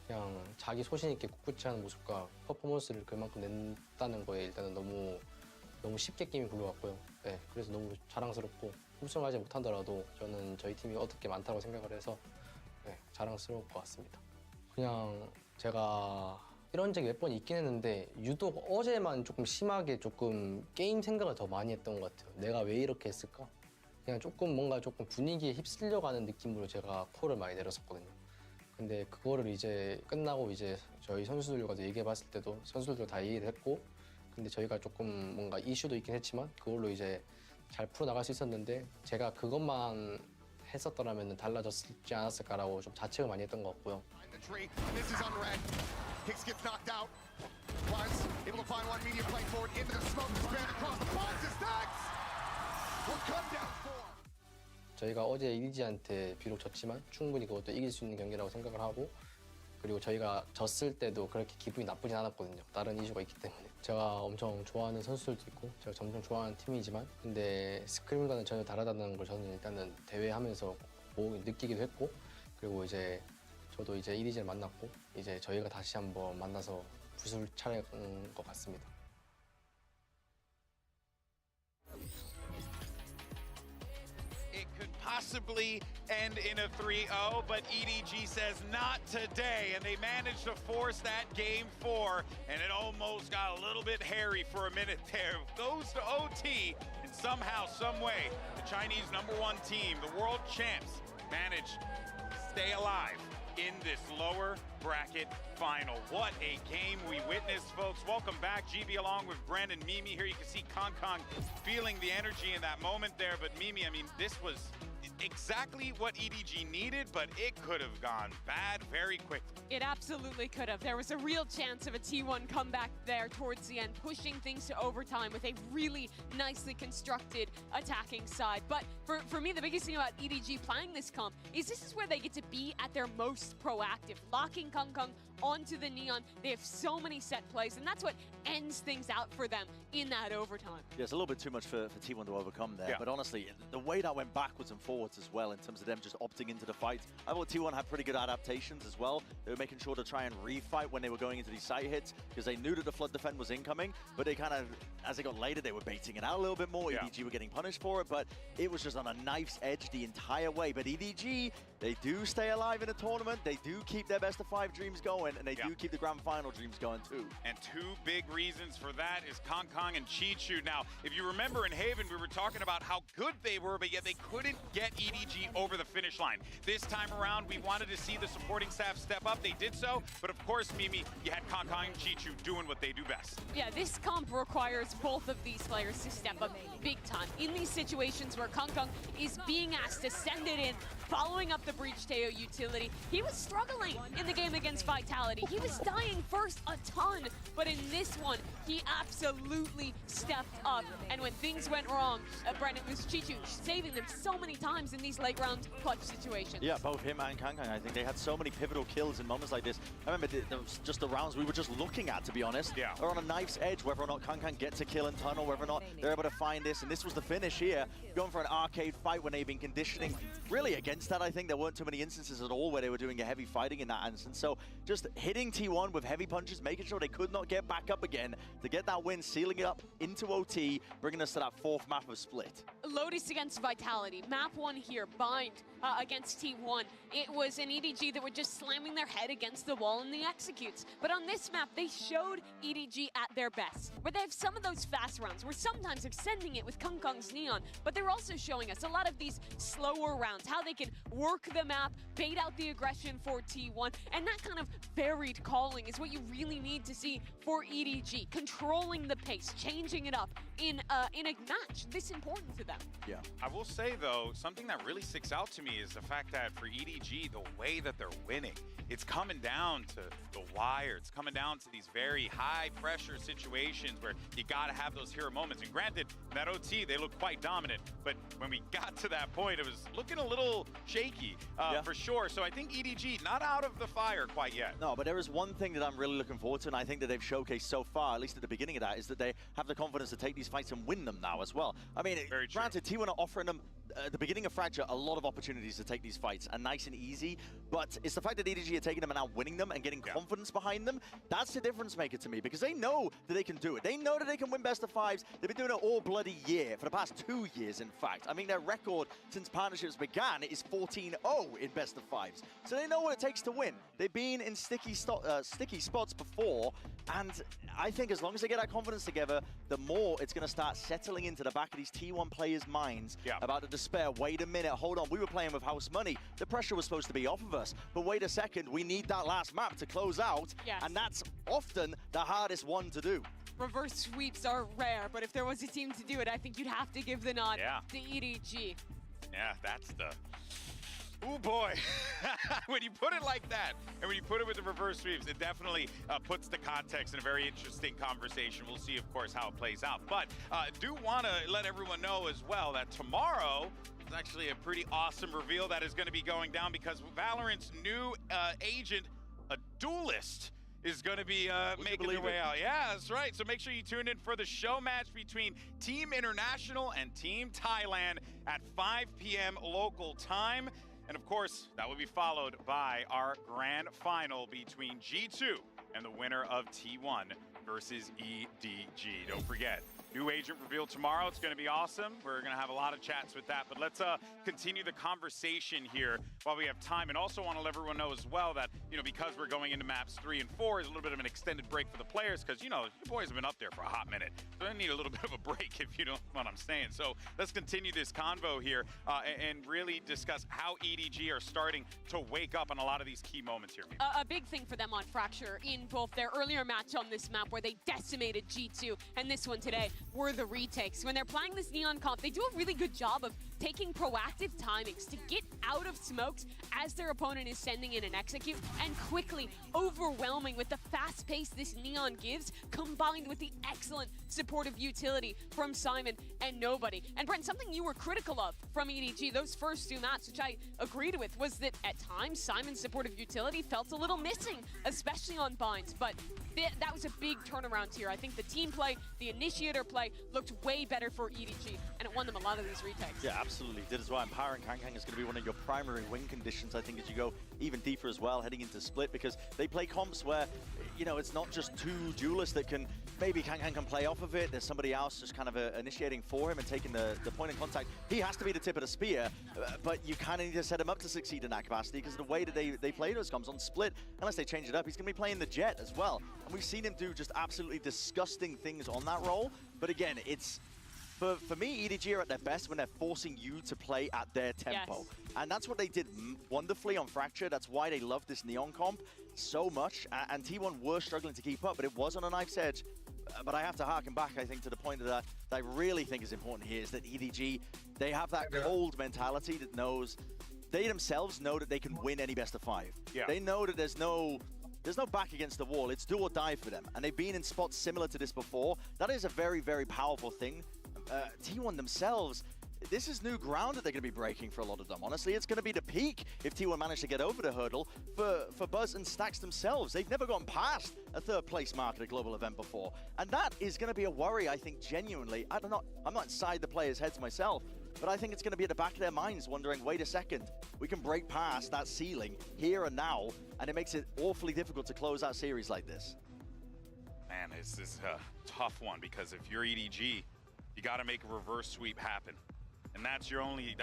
그냥 자기 소신 있게 꿋꿋이 하는 모습과 퍼포먼스를 그만큼 낸다는 거에 일단은 너무 쉽게 게임이 굴러갔고요. 네, 그래서 너무 자랑스럽고 우승하지 못하더라도 저는 저희 팀이 얻을 게 많다고 생각을 해서 네, 자랑스러울 것 같습니다. 그냥 제가 이런 적이 몇 번 있긴 했는데 유독 어제만 조금 심하게 조금 게임 생각을 더 많이 했던 것 같아요. 내가 왜 이렇게 했을까? 그냥 뭔가 분위기에 휩쓸려가는 느낌으로 제가 콜을 많이 내렸었거든요. 근데 그거를 이제 끝나고 이제 저희 선수들과도 얘기해봤을 때도 선수들도 다 이해를 했고, 근데 저희가 조금 뭔가 이슈도 있긴 했지만 그걸로 이제 잘 풀어나갈 수 있었는데, 제가 그것만 했었더라면 달라졌지 않았을까라고 좀 자책을 많이 했던 것 같고요. 저희가 어제 EDG한테 비록 졌지만 충분히 그것도 이길 수 있는 경기라고 생각을 하고, 그리고 저희가 졌을 때도 그렇게 기분이 나쁘진 않았거든요. 다른 이슈가 있기 때문에. 제가 엄청 좋아하는 선수들도 있고 제가 엄청 좋아하는 팀이지만, 근데 스크림과는 전혀 다르다는 걸 저는 일단은 대회하면서 느끼기도 했고, 그리고 이제 저도 이제 EDG를 만났고 이제 저희가 다시 한번 만나서 붓을 차릴 것 같습니다. Possibly end in a 3-0, but EDG says not today, and they managed to force that game 4, and it almost got a little bit hairy for a minute there. Goes to OT, and somehow, some way, the Chinese #1 team, the world champs, managed to stay alive in this lower bracket final. What a game we witnessed, folks. Welcome back, GB, along with Brandon, Mimi. Here you can see Kong feeling the energy in that moment there, but Mimi, I mean, this was exactly what EDG needed, but it could have gone bad very quickly. It absolutely could have. There was a real chance of a T1 comeback there towards the end, pushing things to overtime with a really nicely constructed attacking side. But for me, the biggest thing about EDG playing this comp is this is where they get to be at their most proactive, locking Kong onto the Neon. They have so many set plays, and that's what ends things out for them in that overtime. Yeah, it's a little bit too much for T1 to overcome there, but honestly, the way that went backwards and forwards as well in terms of them just opting into the fight, I thought T1 had pretty good adaptations as well. They were making sure to try and refight when they were going into these site hits, because they knew that the flood defend was incoming, but they kind of, as it got later, they were baiting it out a little bit more. EDG were getting punished for it, but it was just on a knife's edge the entire way. But EDG, they do stay alive in a tournament, they do keep their best of 5 dreams going, and they do keep the grand final dreams going too. And 2 big reasons for that is Kong and Chichu. Now, if you remember in Haven, we were talking about how good they were, but yet they couldn't get EDG over the finish line. This time around, we wanted to see the supporting staff step up. They did so, but of course, Mimi, you had Kong and Chichu doing what they do best. Yeah, this comp requires both of these players to step up big time. In these situations where Kong is being asked to send it in, following up the breach Teo utility, he was struggling in the game against Vitality. He was dying first a ton, but in this one, he absolutely stepped up. And when things went wrong, Brandon was Chichu saving them so many times in these late round clutch situations. Yeah, both him and Kang. I think they had so many pivotal kills in moments like this. I remember just the rounds we were just looking at, to be honest. Yeah. They're on a knife's edge, whether or not Kang gets a kill in tunnel, whether or not they're able to find this. And this was the finish here, going for an arcade fight when they've been conditioning really against that. I think there weren't too many instances at all where they were doing a heavy fighting in that instance. So just hitting T1 with heavy punches, making sure they could not get back up again to get that win, sealing it up into OT, bringing us to that 4th map of split. Lotus against Vitality. Map 1 here, Bind against T1. It was an EDG that were just slamming their head against the wall in the executes. But on this map, they showed EDG at their best, where they have some of those fast rounds, where sometimes they're sending it with Kong's Neon, but they're also showing us a lot of these slower rounds, how they can work the map, bait out the aggression for T1, and that kind of varied calling is what you really need to see for EDG, controlling the pace, changing it up in a match this important to them. Yeah. I will say, though, something that really sticks out to me is the fact that for EDG, the way that they're winning, it's coming down to the wire. It's coming down to these very high-pressure situations where you got to have those hero moments. And granted, that OT, they look quite dominant. But when we got to that point, it was looking a little shaky, for sure. So I think EDG, not out of the fire quite yet. No, but there is one thing that I'm really looking forward to, and I think that they've showcased so far, at least at the beginning of that, is that they have the confidence to take these fights and win them now as well. I mean, granted, T1 are offering them at the beginning of Fracture a lot of opportunities to take these fights, and nice and easy, but it's the fact that EDG are taking them and now winning them and getting confidence behind them. That's the difference maker to me, because they know that they can do it. They know that they can win best of 5s. They've been doing it all bloody year, for the past 2 years, in fact. I mean, their record since partnerships began is 14-0 in best of 5s. So they know what it takes to win. They've been in sticky spots before, and I think as long as they get that confidence together, the more it's going to start settling into the back of these T1 players' minds about the despair. Wait a minute, hold on, we were playing with house money. The pressure was supposed to be off of us. But wait a second, we need that last map to close out. Yes. And that's often the hardest one to do. Reverse sweeps are rare, but if there was a team to do it, I think you'd have to give the nod to EDG. Yeah, that's the... Ooh, boy. When you put it like that, and when you put it with the reverse sweeps, it definitely puts the context in a very interesting conversation. We'll see, of course, how it plays out. But do want to let everyone know as well that tomorrow is actually a pretty awesome reveal that is going to be going down, because Valorant's new agent, a duelist, is going to be making their way out. Yeah, that's right. So make sure you tune in for the show match between Team International and Team Thailand at 5 p.m. local time. And of course, that will be followed by our grand final between G2 and the winner of T1 versus EDG. Don't forget, new agent reveal tomorrow. It's going to be awesome. We're going to have a lot of chats with that. But let's continue the conversation here while we have time. And also want to let everyone know as well that, because we're going into maps 3 and 4, is a little bit of an extended break for the players, because, your boys have been up there for a hot minute. So they need a little bit of a break, if you know what I'm saying. So let's continue this convo here and really discuss how EDG are starting to wake up on a lot of these key moments here. A big thing for them on Fracture in both their earlier match on this map where they decimated G2 and this one today were the retakes. When they're playing this Neon comp, they do a really good job of taking proactive timings to get out of smokes as their opponent is sending in an execute, and quickly overwhelming with the fast pace this Neon gives, combined with the excellent supportive utility from Simon and Nobody. And Brent, something you were critical of from EDG those first 2 maps, which I agreed with, was that at times Simon's supportive utility felt a little missing, especially on binds. But that was a big turnaround here. I think the team play, the initiator play looked way better for EDG, and it won them a lot of these retakes. Yeah, absolutely did as well. Empowering Kang is going to be one of your primary win conditions, I think, as you go even deeper as well, heading into Split, because they play comps where, it's not just 2 duelists that can, maybe Kang can play off of it. There's somebody else just kind of initiating for him and taking the point of contact. He has to be the tip of the spear, but you kind of need to set him up to succeed in that capacity, because the way that they play those comps on Split, unless they change it up, he's going to be playing the Jet as well. And we've seen him do just absolutely disgusting things on that role. But again, it's... For me, EDG are at their best when they're forcing you to play at their tempo. Yes. And that's what they did wonderfully on Fracture. That's why they love this Neon comp so much. And T1 were struggling to keep up, but it was on a knife's edge. But I have to harken back, I think, to the point that I really think is important here, is that EDG, they have that cold mentality that knows, they themselves know that they can win any best of 5. Yeah. They know that there's no back against the wall. It's do or die for them. And they've been in spots similar to this before. That is a very, very powerful thing. T1 themselves, this is new ground that they're going to be breaking for a lot of them. Honestly, it's going to be the peak if T1 manage to get over the hurdle for Buzz and Stacks themselves. They've never gone past a 3rd place mark at a global event before. And that is going to be a worry, I think, genuinely. I'm not inside the players' heads myself, but I think it's going to be at the back of their minds wondering, wait a second, we can break past that ceiling here and now, and it makes it awfully difficult to close out series like this. Man, this is a tough one, because if you're EDG, you got to make a reverse sweep happen. And that's your only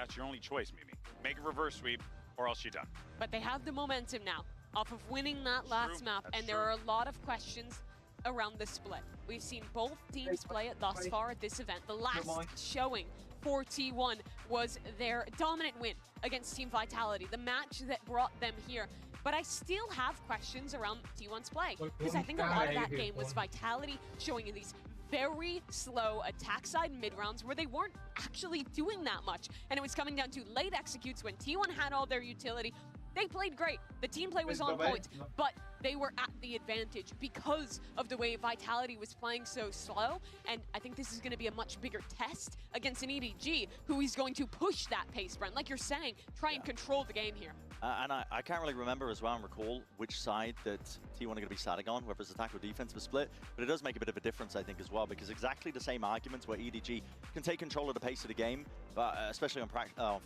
choice, Mimi. Make a reverse sweep, or else you're done. But they have the momentum now off of winning that last map, and there are a lot of questions around the split. We've seen both teams play it thus far at this event. The last showing for T1 was their dominant win against Team Vitality, the match that brought them here. But I still have questions around T1's play, because I think a lot of that game was Vitality showing in these very slow attack side mid-rounds where they weren't actually doing that much. And it was coming down to late executes when T1 had all their utility. They played great. The team play was on point, but they were at the advantage because of the way Vitality was playing so slow. And I think this is going to be a much bigger test against an EDG who is going to push that pace, Brent. Like you're saying, try and control the game here. And I can't really remember as well and recall which side that T1 are going to be starting on, whether it's attack or defense for split, but it does make a bit of a difference, I think, as well, because exactly the same arguments where EDG can take control of the pace of the game, but especially on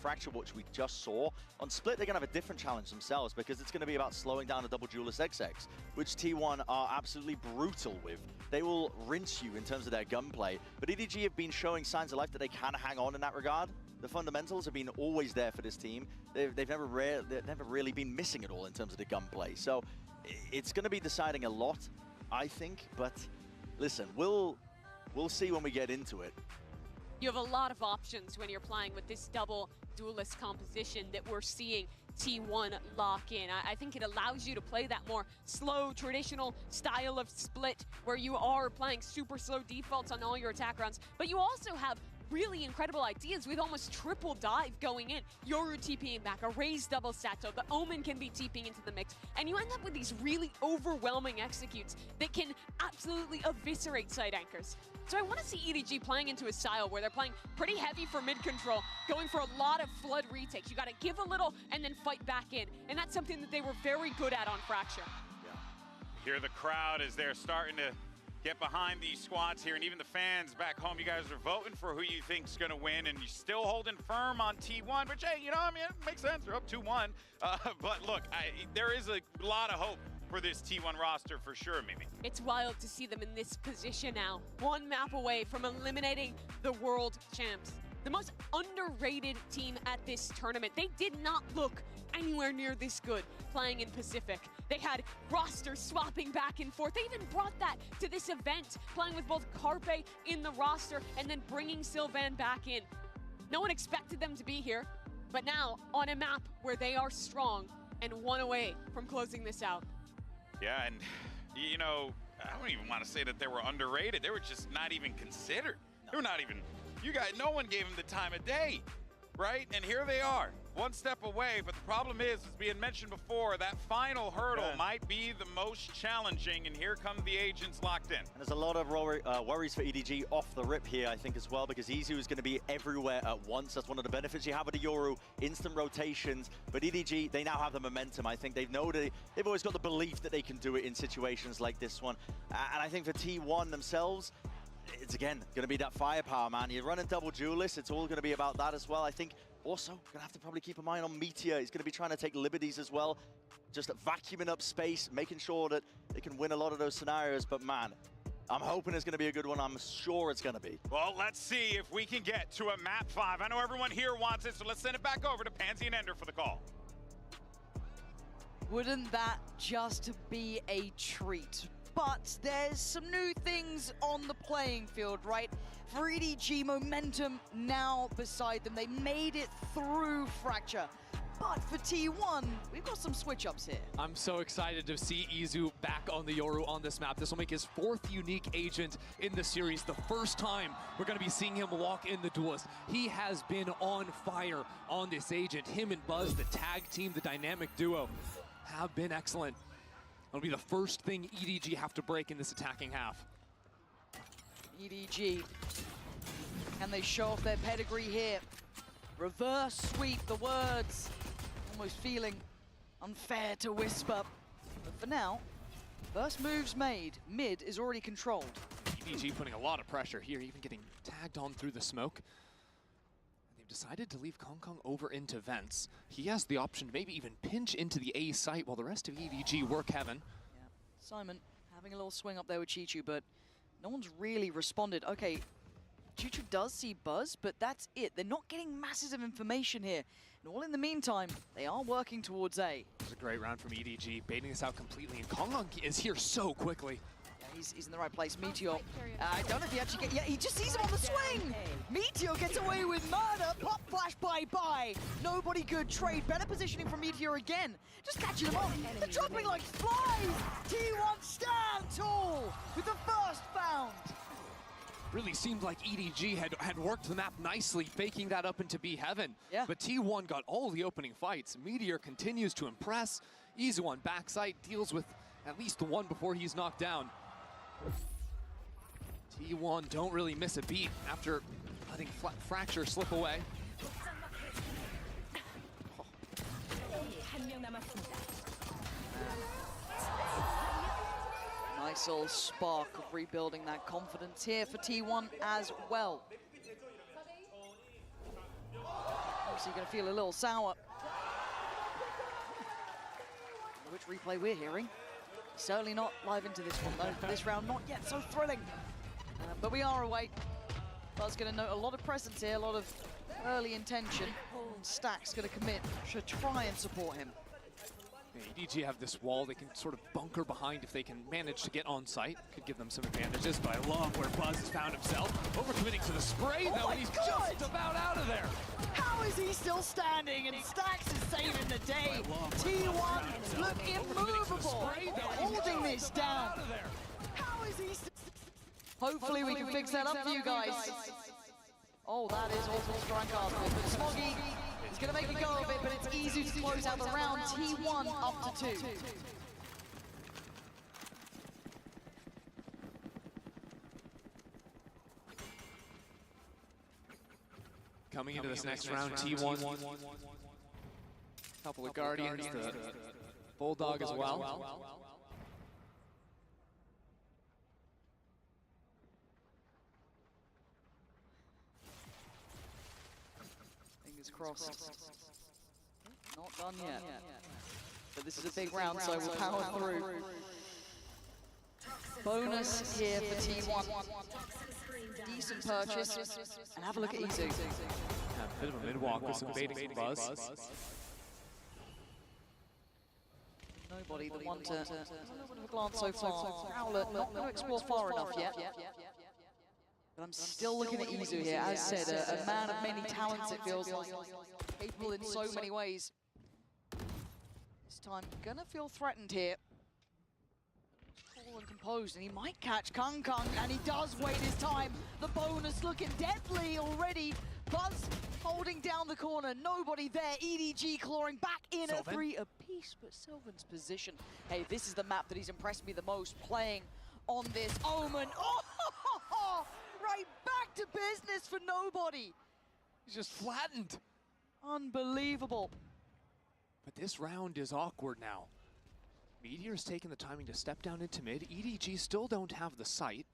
Fracture, which we just saw. On split, they're going to have a different challenge themselves, because it's going to be about slowing down a double duelist XX, which T1 are absolutely brutal with. They will rinse you in terms of their gunplay, but EDG have been showing signs of life that they can hang on in that regard. The fundamentals have been always there for this team. They've never really been missing at all in terms of the gunplay. So it's going to be deciding a lot, I think. But listen, we'll see when we get into it. You have a lot of options when you're playing with this double duelist composition that we're seeing T1 lock in. I think it allows you to play that more slow, traditional style of split where you are playing super slow defaults on all your attack rounds, but you also have really incredible ideas with almost triple dive going in. Yoru TPing back, a raised double Sato, the Omen can be TPing into the mix, and you end up with these really overwhelming executes that can absolutely eviscerate side anchors. So I want to see EDG playing into a style where they're playing pretty heavy for mid control, going for a lot of flood retakes. You got to give a little and then fight back in, and that's something that they were very good at on Fracture. Yeah. Hear the crowd as they're starting to get behind these squads here, and even the fans back home, you guys are voting for who you think's gonna win, and you're still holding firm on T1, which, hey, you know, I mean, it makes sense, they're up 2-1. But look, there is a lot of hope for this T1 roster for sure, Mimi. It's wild to see them in this position now, one map away from eliminating the world champs. The most underrated team at this tournament. They did not look anywhere near this good playing in Pacific. They had rosters swapping back and forth. They even brought that to this event, playing with both Carpe in the roster and then bringing Sylvan back in. No one expected them to be here, but now on a map where they are strong and one away from closing this out. Yeah, and you know, I don't even want to say that they were underrated. They were just not even considered. They were not even, you guys, no one gave them the time of day, right? And here they are, one step away. But the problem is, as being mentioned before, that final hurdle might be the most challenging, and here come the agents locked in. And there's a lot of worries for EDG off the rip here, I think, as well, because Esewa is going to be everywhere at once. That's one of the benefits you have with the Yoru, instant rotations. But EDG, they now have the momentum. I think they've always got the belief that they can do it in situations like this one. And I think for T1 themselves, it's again going to be that firepower, man. You're running double duelists, it's all going to be about that as well. I think also going to have to probably keep an eye on Meteor. He's going to be trying to take liberties as well, just vacuuming up space, making sure that they can win a lot of those scenarios. But man, I'm hoping it's going to be a good one. I'm sure it's going to be. Well, let's see if we can get to a map 5. I know everyone here wants it, so let's send it back over to Pansy and Ender for the call. Wouldn't that just be a treat? But there's some new things on the playing field, right? For EDG, momentum now beside them. They made it through Fracture. But for T1, we've got some switch-ups here. I'm so excited to see Izu back on the Yoru on this map. This will make his 4th unique agent in the series. The first time we're going to be seeing him walk in the Duelist. He has been on fire on this agent. Him and Buzz, the tag team, the dynamic duo, have been excellent. It'll be the first thing EDG have to break in this attacking half. EDG, can they show off their pedigree here? Reverse sweep, the words almost feeling unfair to whisper. But for now, first moves made, mid is already controlled. EDG putting a lot of pressure here, even getting tagged on through the smoke. Decided to leave Kong Kong over into vents. He has the option to maybe even pinch into the A site while the rest of EDG work heaven. Yeah. Simon having a little swing up there with Chichu, but no one's really responded. Okay, Chichu does see Buzz, but that's it. They're not getting masses of information here. And all in the meantime, they are working towards A. It was a great round from EDG, baiting this out completely, and Kong Kong is here so quickly. He's in the right place. Meteor, I don't know if he actually gets, yeah, he just sees him on the swing! Meteor gets away with murder, pop flash bye-bye. Nobody good trade, better positioning from Meteor again. Just catching them off, they're dropping like flies! T1 stand tall with the first found. Really seemed like EDG had worked the map nicely, faking that up into B heaven. Yeah. But T1 got all the opening fights. Meteor continues to impress. Esewa on backside deals with at least the one before he's knocked down. T1 don't really miss a beat after letting Fracture slip away. Oh. Nice little spark of rebuilding that confidence here for T1 as well. Obviously gonna feel a little sour. Which replay we're hearing. Certainly not live into this one though. This round not yet so thrilling. But we are away. Buzz going to note a lot of presence here, a lot of early intention. Stack's going to commit to try and support him. EDG have this wall they can sort of bunker behind if they can manage to get on site. Could give them some advantages, but I love where Buzz has found himself. Overcommitting to the spray, though, and he's just about out of there. How is he still standing? And Stax is saving the day. T1 look immovable, holding this down. How is he Hopefully we can fix that up for you guys. Oh, that is awful strike card. But Smoggy is going to make it go a bit, but it's easy to close out the round. T1 up to 2. Coming into this next round, T1. Couple of Guardians, the Bulldog as well. Fingers crossed. Not done yet. But this is a big round, so we'll power through. Bonus here for T1. Decent purchase. And have a look at Esewa. Yeah, a bit of a mid-walk with some baiting from Buzz. Nobody, the one to a little bit of a glance so far. Rowlet not going to explore far enough yet. But I'm still looking at Esewa here. As said, a man of many talents, it feels like. Capable in so many ways. This time, gonna feel threatened here. Cool and composed, and he might catch Kung, and he does wait his time. The bonus looking deadly already. Buzz holding down the corner, nobody there. EDG clawing back in at 3 apiece, but Sylvan's position. Hey, this is the map that he's impressed me the most, playing on this Omen. Oh, right back to business for nobody. He's just flattened. Unbelievable. But this round is awkward now. Meteor's taking the timing to step down into mid. EDG still don't have the sight.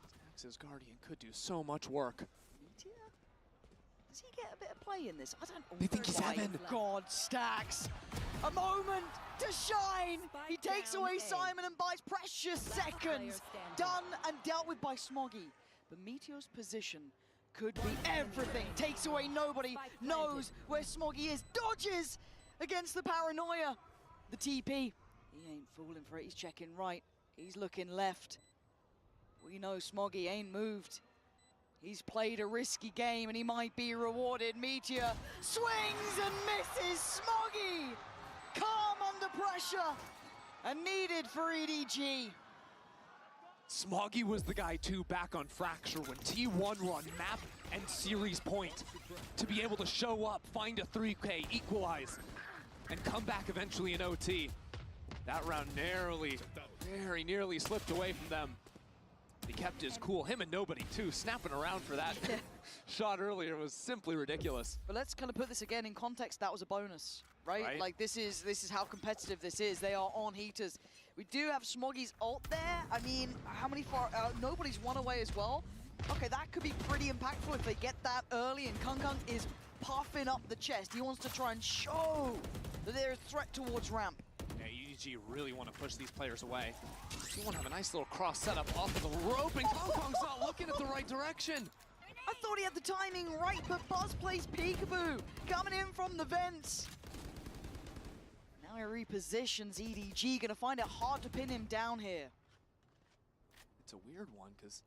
Stax's Guardian could do so much work. Does he get a bit of play in this? I don't know. They think he's Evan. God, Stax. A moment to shine. He takes away Simon and buys precious seconds. Done and dealt with by Smoggy. But Meteor's position could be everything. Takes away nobody. Knows where Smoggy is. Dodges against the paranoia. The TP. He ain't fooling for it. He's checking right. He's looking left. We know Smoggy ain't moved. He's played a risky game and he might be rewarded. Meteor swings and misses. Smoggy calm under pressure and needed for EDG. Smoggy was the guy too back on Fracture when T1 were on map and series point to be able to show up, find a 3K, equalize, and come back eventually in OT. That round very nearly slipped away from them. He kept his cool, him and nobody too, snapping around for that shot earlier was simply ridiculous. But let's kind of put this again in context. That was a bonus, right? Like this is how competitive this is. They are on heaters. We do have Smoggy's ult there. I mean, how many far? Nobody's one away as well. Okay, that could be pretty impactful if they get that early, and Kung is puffing up the chest. He wants to try and show that they're a threat towards ramp. Yeah, EDG really want to push these players away. You want to have a nice little cross setup off of the rope, and Kung not looking at the right direction. I thought he had the timing right, but Buzz plays peekaboo, coming in from the vents. Now he repositions EDG, gonna find it hard to pin him down here. It's a weird one, because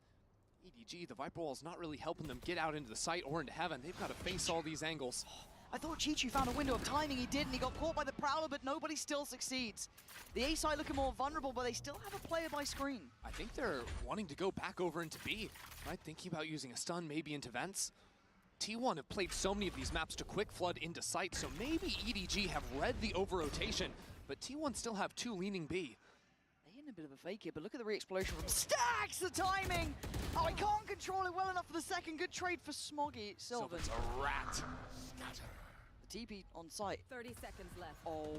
EDG, the Viper Wall's not really helping them get out into the site or into heaven. They've got to face all these angles. I thought Chi-Chi found a window of timing, he didn't. He got caught by the Prowler, but nobody still succeeds. The A side looking more vulnerable, but they still have a player by screen. I think they're wanting to go back over into B, right? Thinking about using a stun maybe into vents. T1 have played so many of these maps to quick flood into sight, so maybe EDG have read the over-rotation, but T1 still have 2 leaning B. They're in a bit of a fake here, but look at the re-explosion from Stax, the timing! Oh, he can't control it well enough for the second. Good trade for Smoggy. Sylvan's a rat. TP on site. 30 seconds left. Oh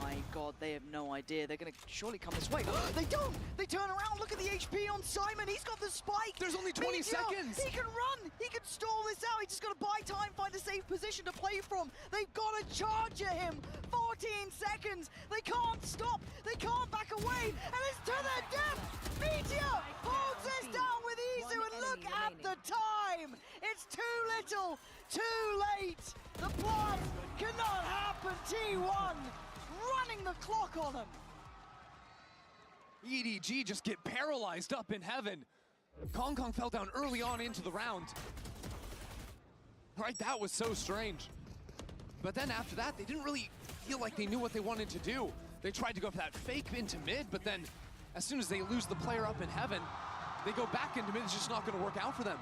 my god, they have no idea. They're gonna surely come this way. They don't! They turn around, look at the HP on Simon. He's got the spike. There's only 20 seconds. He can run. He can stall this out. He's just gotta buy time, find a safe position to play from. They've gotta charge at him. 14 seconds. They can't stop. They can't back away. And it's to their death. Meteor holds this down with Esewa, and look at the time. It's too little, too late. The plot cannot happen. T1 running the clock on him. EDG just get paralyzed up in heaven. Kong Kong fell down early on into the round. Right, that was so strange. But then after that, they didn't really feel like they knew what they wanted to do. They tried to go for that fake into mid, but then as soon as they lose the player up in heaven, they go back into mid. It's just not going to work out for them.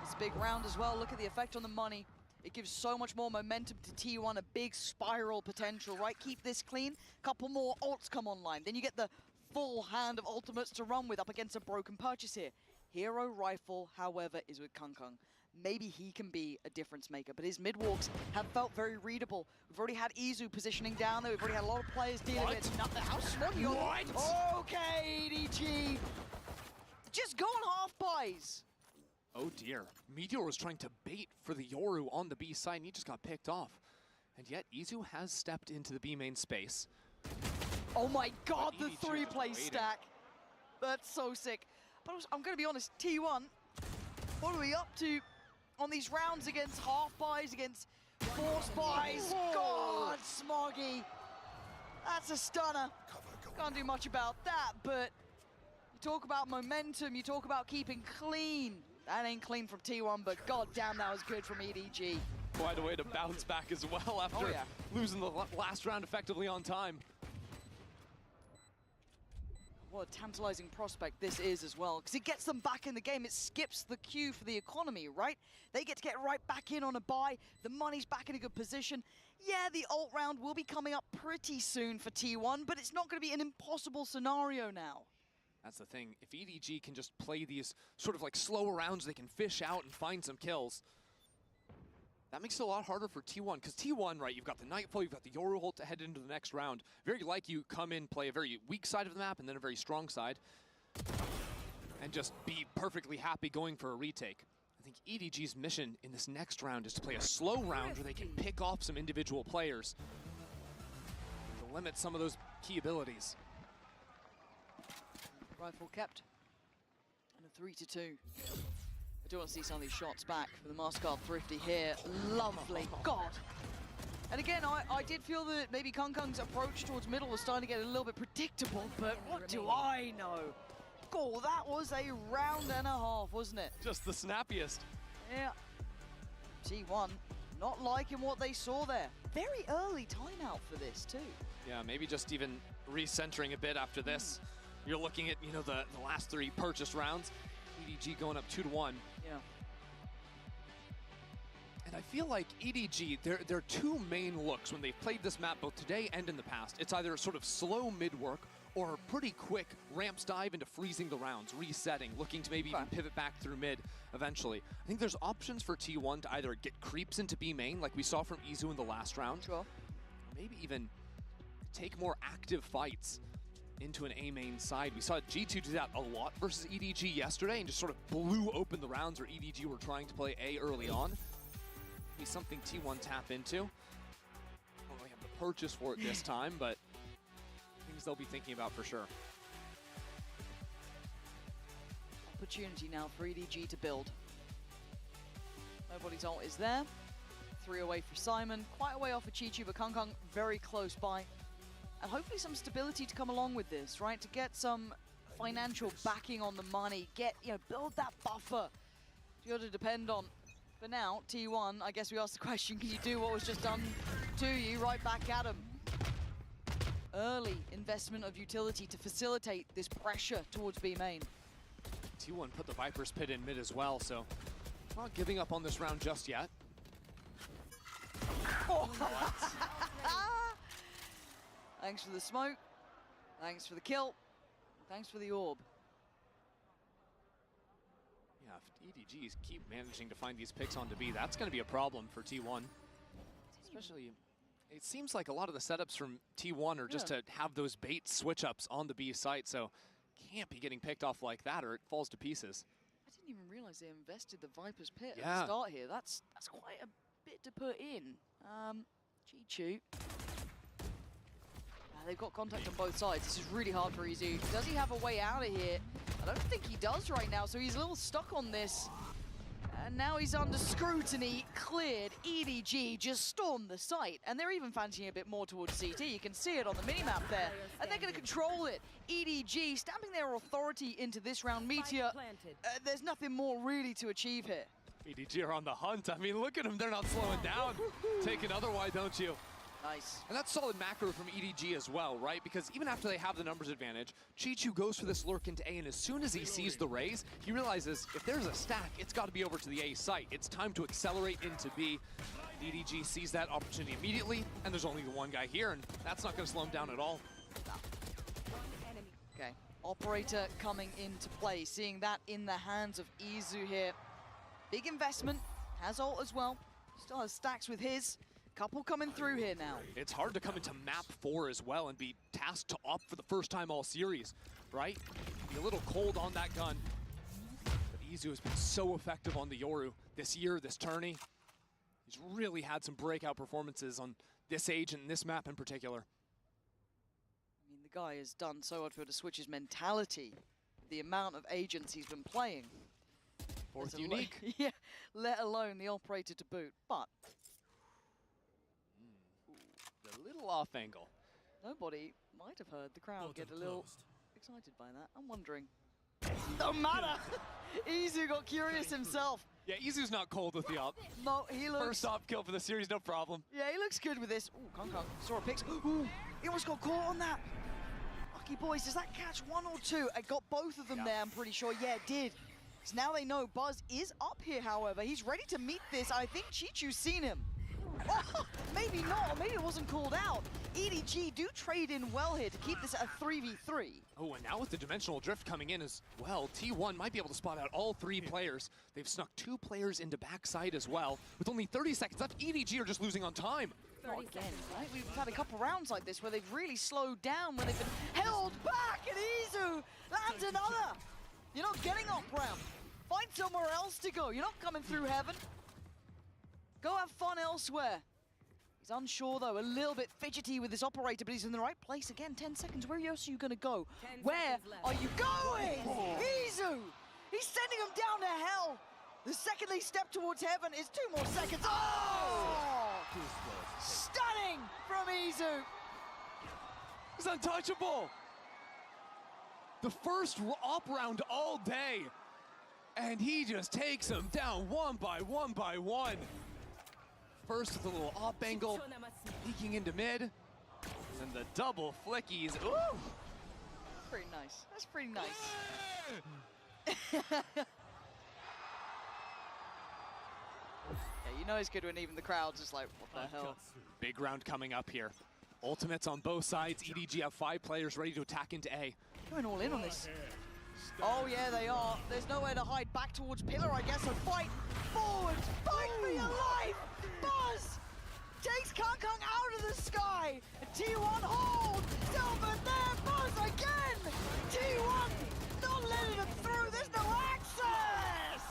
It's a big round as well. Look at the effect on the money. It gives so much more momentum to T1, a big spiral potential, right? Keep this clean, couple more ults come online. Then you get the full hand of ultimates to run with up against a broken purchase here. Hero Rifle, however, is with Kong Kong. Maybe he can be a difference maker, but his mid-walks have felt very readable. We've already had Izu positioning down there. We've already had a lot of players dealing with it. How smart you are. Okay, EDG. Just go on half buys. Oh dear. Meteor was trying to bait for the Yoru on the B side, and he just got picked off. And yet, Izu has stepped into the B main space. Oh my god, the three-play stack. That's so sick. But I'm going to be honest, T1, what are we up to on these rounds against half buys, against force buys? God, Smoggy. That's a stunner. Can't do much about that, but you talk about momentum, you talk about keeping clean. That ain't clean from T1, but god damn, that was good from EDG. Quite a way to bounce back as well after losing the last round effectively on time. What a tantalizing prospect this is as well, because it gets them back in the game. It skips the queue for the economy, right? They get to get right back in on a buy. The money's back in a good position. Yeah, the ult round will be coming up pretty soon for T1, but it's not going to be an impossible scenario now. That's the thing. If EDG can just play these sort of like slower rounds, they can fish out and find some kills. That makes it a lot harder for T1, because T1, right, you've got the Nightfall, you've got the Yoru ult to head into the next round. Very like you come in, play a very weak side of the map and then a very strong side, and just be perfectly happy going for a retake. I think EDG's mission in this next round is to play a slow round where they can pick off some individual players to limit some of those key abilities. Rifle kept, and a 3-2. I do want to see some of these shots back for the Mascard Thrifty here. Lovely, God. And again, I did feel that maybe Kong Kong's approach towards middle was starting to get a little bit predictable, but what do I know? God, that was a round and a half, wasn't it? Just the snappiest. Yeah. T1 not liking what they saw there. Very early timeout for this too. Yeah, maybe just even recentering a bit after this. You're looking at, you know, the last three purchase rounds. EDG going up 2-1. Yeah. And I feel like EDG, their two main looks when they've played this map both today and in the past, it's either sort of slow mid work or a pretty quick ramps dive into freezing the rounds, resetting, looking to maybe even pivot back through mid eventually. I think there's options for T1 to either get creeps into B main, like we saw from Izu in the last round, or maybe even take more active fights into an A main side. We saw G2 do that a lot versus EDG yesterday and just sort of blew open the rounds where EDG were trying to play A early on. Be something T1 tap into. I don't really have the purchase for it this time, but things they'll be thinking about for sure. Opportunity now for EDG to build. Nobody's ult is there. 3 away for Simon, quite a way off of Chi-Chi, but Kong Kong very close by. And hopefully some stability to come along with this, right? To get some financial backing on the money, build that buffer to be able to depend on. For now, T1, I guess we asked the question, can you do what was just done to you? Right back at him. Early investment of utility to facilitate this pressure towards B main. T1 put the Viper's Pit in mid as well, so not giving up on this round just yet. Thanks for the smoke, thanks for the kill, thanks for the orb. Yeah, if EDGs keep managing to find these picks onto B, that's going to be a problem for T1. Especially, it seems like a lot of the setups from T1 are just to have those bait switch-ups on the B site, so can't be getting picked off like that or it falls to pieces. I didn't even realize they invested the Viper's Pit at the start here. That's quite a bit to put in. Chi-Chu. They've got contact on both sides. This is really hard for Izu. Does he have a way out of here? I don't think he does right now, so he's a little stuck on this. And now he's under scrutiny, cleared. EDG just stormed the site, and they're even fancying a bit more towards CT. You can see it on the minimap there, and they're going to control it. EDG stamping their authority into this round. Meteor, there's nothing more really to achieve here. EDG are on the hunt. I mean, look at them. They're not slowing down. Take another, why don't you? Nice. And that's solid macro from EDG as well, right? Because even after they have the numbers advantage, Chichu goes for this lurk into A, and as soon as he sees the raise, he realizes if there's a stack, it's got to be over to the A site. It's time to accelerate into B. EDG sees that opportunity immediately, and there's only the one guy here, and that's not going to slow him down at all. Okay, operator coming into play, seeing that in the hands of Izu here. Big investment, has ult as well, still has stacks with his. Couple coming through here now. It's hard to come into map 4 as well and be tasked to opt for the first time all series, right? Be a little cold on that gun. But Izu has been so effective on the Yoru this year, this tourney. He's really had some breakout performances on this age and this map in particular. I mean, the guy has done so hard to switch his mentality. The amount of agents he's been playing. Fourth unique. Yeah, let alone the operator to boot, but a little off angle. Nobody might have heard the crowd get a little excited by that. I'm wondering. Don't matter! Izu got curious himself. Yeah, Izu's not cold with the op. No, he looks... First op kill for the series, no problem. Yeah, he looks good with this. Ooh, Kong saw a pick. Ooh, he almost got caught on that. Lucky boys, does that catch one or two? I got both of them there, I'm pretty sure. Yeah, it did. So now they know Buzz is up here, however. He's ready to meet this. I think Chichu's seen him. Oh, maybe not, maybe it wasn't called out. EDG do trade in well here to keep this at a 3v3. Oh, and now with the dimensional drift coming in as well, T1 might be able to spot out all 3 players. They've snuck 2 players into backside as well. With only 30 seconds left, EDG are just losing on time. Not again, right? We've had a couple rounds like this where they've really slowed down, where they've been held back, and Izu lands another. You're not getting up ramp. Find somewhere else to go. You're not coming through heaven. Go have fun elsewhere. He's unsure though, a little bit fidgety with this operator, but he's in the right place again. 10 seconds, where else are you gonna go? Where are you going? Izu! He's sending him down to hell. The second they step towards heaven is 2 more seconds. Oh! Stunning from Izu. He's untouchable. The first op round all day. And he just takes them down one by one by one. First with a little op angle, peeking into mid, and then the double flickies. Ooh! Pretty nice. That's pretty nice. Yeah, you know it's good when even the crowd's just like, what the hell? Big round coming up here. Ultimates on both sides. EDG have 5 players ready to attack into A. Going all in on this. Oh yeah, they are. There's nowhere to hide. Back towards Pillar, I guess, so fight forward. Fight for your life! Buzz takes Kong out of the sky. T1 hold. Silver there. Buzz again. T1 not letting him through. There's no access.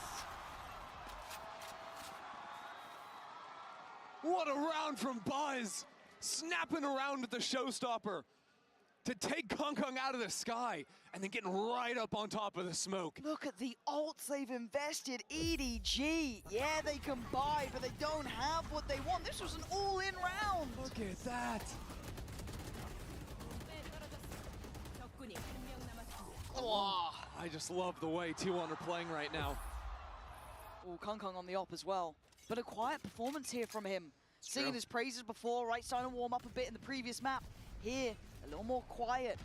What a round from Buzz. Snapping around with the showstopper to take Kong out of the sky and then getting right up on top of the smoke. Look at the ults they've invested. EDG, yeah, they can buy, but they don't have what they want. This was an all-in round. Look at that. Oh, I just love the way T1 are playing right now. Oh, Kong on the op as well. But a quiet performance here from him. Singing his praises before, right, starting to warm up a bit in the previous map. Here, a little more quiet.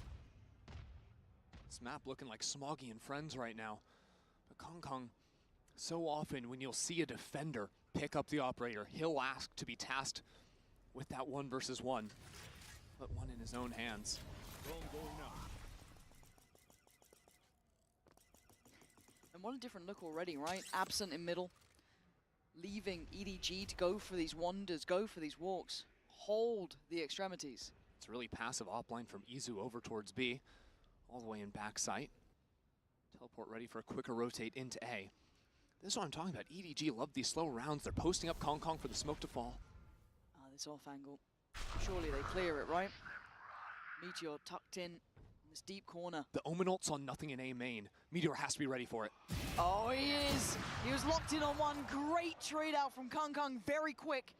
This map looking like Smoggy and friends right now. But Kong, so often when you'll see a defender pick up the operator, he'll ask to be tasked with that 1 versus 1. Put one in his own hands. And what a different look already, right? Absent in middle. Leaving EDG to go for these wonders, go for these walks. Hold the extremities. It's a really passive offline from Izu over towards B. All the way in backside. Teleport ready for a quicker rotate into A. This is what I'm talking about. EDG love these slow rounds. They're posting up Kong for the smoke to fall. This off angle. Surely they clear it, right? Meteor tucked in this deep corner. The Omen ult's on nothing in A main. Meteor has to be ready for it. Oh, he is. He was locked in on one. Great trade out from Kung, very quick.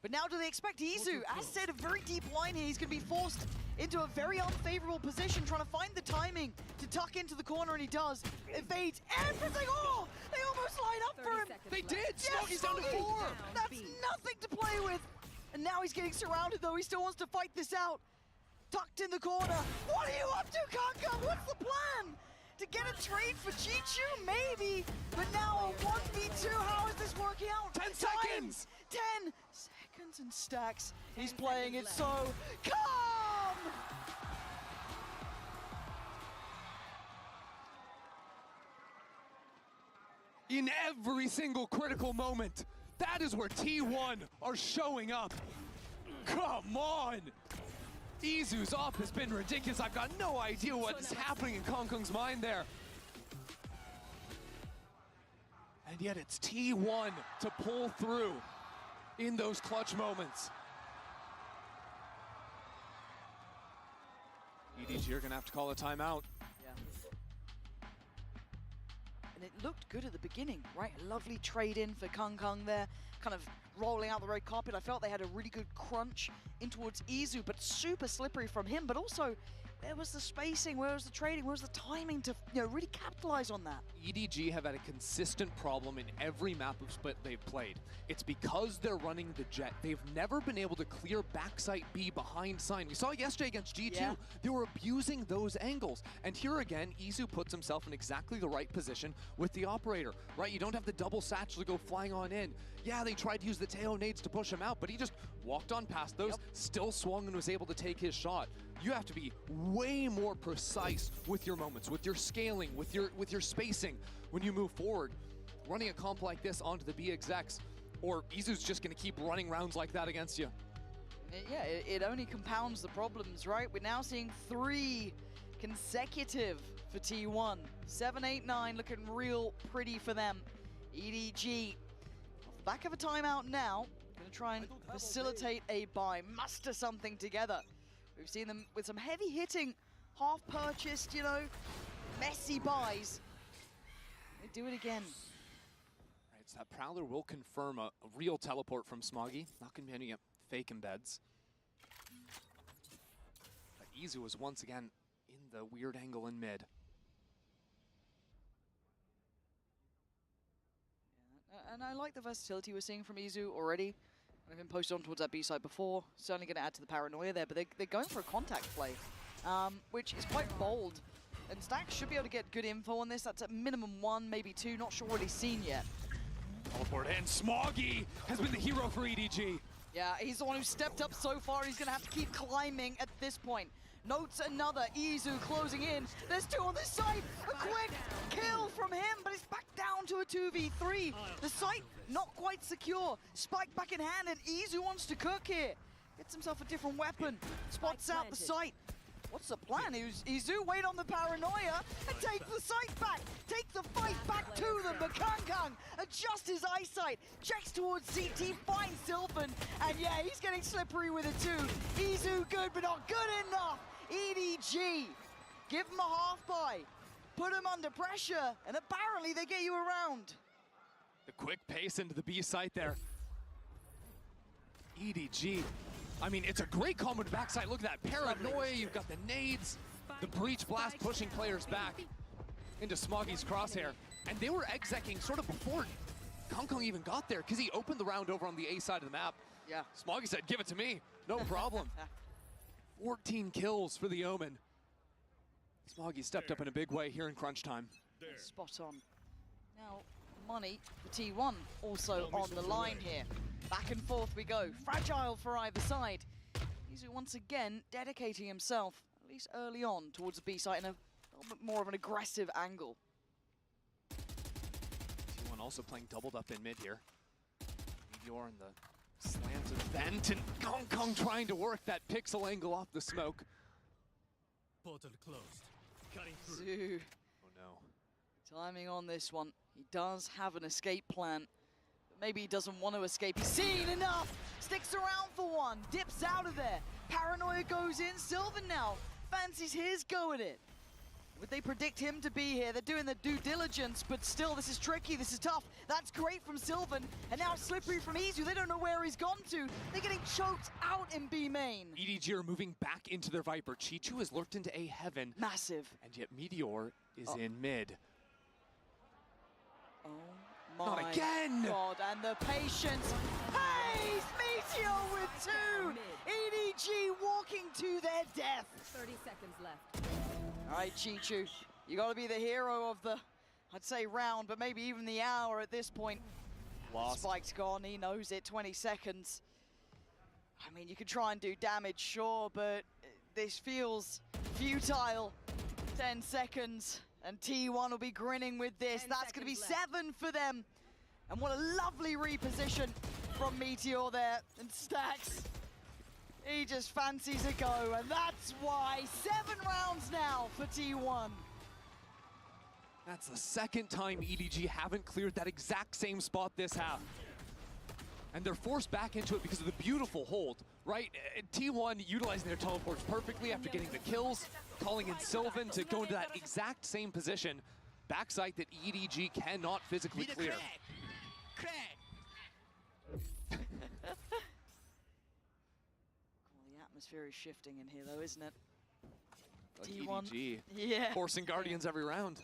But now do they expect Izu? As said, a very deep line here. He's going to be forced into a very unfavorable position, trying to find the timing to tuck into the corner, and he does. Evades everything. Oh, they almost line up for him. They did. Yes, Smoggy's down to 4. That's nothing to play with. And now he's getting surrounded, though. He still wants to fight this out. Tucked in the corner. What are you up to, Kung? What's the plan? To get a trade for Chichu, maybe. But now a 1v2, how is this working out? 10 seconds! 10 seconds and stacks. He's playing it so calm! In every single critical moment, that is where T1 are showing up. Come on! Izu's up has been ridiculous. I've got no idea what's happening in Kung's mind there. And yet it's T1 to pull through in those clutch moments. EDG are gonna have to call a timeout. Yeah. And it looked good at the beginning, right? A lovely trade in for Kung there, kind of rolling out the red carpet. I felt they had a really good crunch in towards Izu, but super slippery from him. But also, there was the spacing, where was the trading, where was the timing to really capitalize on that? EDG have had a consistent problem in every map of split they've played. It's because they're running the jet. They've never been able to clear backside B behind sign. We saw yesterday against G2, yeah. They were abusing those angles. And here again, Izu puts himself in exactly the right position with the operator, right? You don't have the double satchel to go flying on in. Yeah, they tried to use the Teo nades to push him out, but he just walked on past those, still swung and was able to take his shot. You have to be way more precise with your moments, with your scaling, with your spacing when you move forward. Running a comp like this onto the B execs, or Izu's just gonna keep running rounds like that against you. Yeah, it only compounds the problems, right? We're now seeing 3 consecutive for T1. 7, 8, 9, looking real pretty for them. EDG, off the back of a timeout now, gonna try and facilitate a buy, muster something together. We've seen them with some heavy hitting, half purchased, messy buys. They do it again. Right, so that Prowler will confirm a real teleport from Smoggy. Not gonna be any fake embeds. But Izu is once again in the weird angle in mid. Yeah, and I like the versatility we're seeing from Izu already. I've been posted on towards that B side before. Certainly going to add to the paranoia there, but they're going for a contact play, which is quite bold. And Stax should be able to get good info on this. That's at minimum 1, maybe 2. Not sure what he's seen yet. Teleport and Smoggy has been the hero for EDG. Yeah, he's the one who stepped up so far. He's going to have to keep climbing at this point. Notes another. Izu closing in. There's 2 on this side. A quick kill from him, but it's back down to a 2v3. The site not quite secure. Spike back in hand, and Izu wants to cook here. Gets himself a different weapon. Spots out the site. What's the plan? Izu wait on the paranoia and take the site back. Take the fight back to them. But Kung adjusts his eyesight. Checks towards CT, finds Sylvan. And yeah, he's getting slippery with it too. Izu good, but not good enough. EDG, give him a half buy. Put him under pressure. And apparently they get you around. The quick pace into the B site there. EDG. I mean, it's a great combo to backside. Look at that paranoia. You've got the nades, the breach blast pushing players back into Smoggy's crosshair. And they were execing sort of before Kung even got there, because he opened the round over on the A side of the map. Yeah. Smoggy said, give it to me, no problem. 14 kills for the Omen. Smoggy stepped up in a big way here in crunch time. Spot on. Now, money for T1 also on the line here. Back and forth we go. Fragile for either side. Izu once again dedicating himself, at least early on, towards the B site in a little bit more of an aggressive angle. T1 also playing doubled up in mid here. Meteor in the slanted vent, and Kung trying to work that pixel angle off the smoke. Portal closed. Cutting through. Izu. Oh no. Timing on this one. He does have an escape plan. Maybe he doesn't want to escape. He's seen enough! Sticks around for one. Dips out of there. Paranoia goes in. Sylvan now fancies his go at it. Would they predict him to be here? They're doing the due diligence, but still, this is tricky, this is tough. That's great from Sylvan, and now slippery from Esewa. They don't know where he's gone to. They're getting choked out in B main. EDG are moving back into their Viper. Chichu has lurked into A heaven. Massive. And yet Meteor is in mid. Oh my Not again! God, and the patience. Hey, Meteor with 2! EDG walking to their death. 30 seconds left. All right, Chichu, you got to be the hero of the, I'd say round, but maybe even the hour at this point. Lost. Spike's gone, he knows it, 20 seconds. I mean, you could try and do damage, sure, but this feels futile. 10 seconds, and T1 will be grinning with this. That's going to be 7 for them. And what a lovely reposition from Meteor there, and Stacks. He just fancies a go, and that's why 7 rounds now for T1. That's the second time EDG haven't cleared that exact same spot this half. And they're forced back into it because of the beautiful hold, right? T1 utilizing their teleports perfectly after getting the kills, calling in Sylvan to go into that exact same position. Backside that EDG cannot physically clear. The atmosphere is shifting in here though, isn't it? Like T1, EDG, yeah. forcing Guardians every round.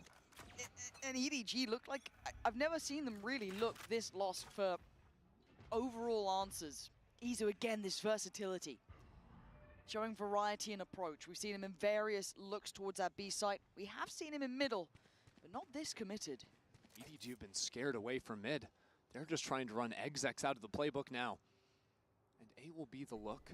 And EDG look like, I've never seen them really look this lost for overall answers. Esewa again, this versatility. Showing variety in approach. We've seen him in various looks towards that B site. We have seen him in middle, but not this committed. EDG have been scared away from mid. They're just trying to run execs out of the playbook now. And A will be the look.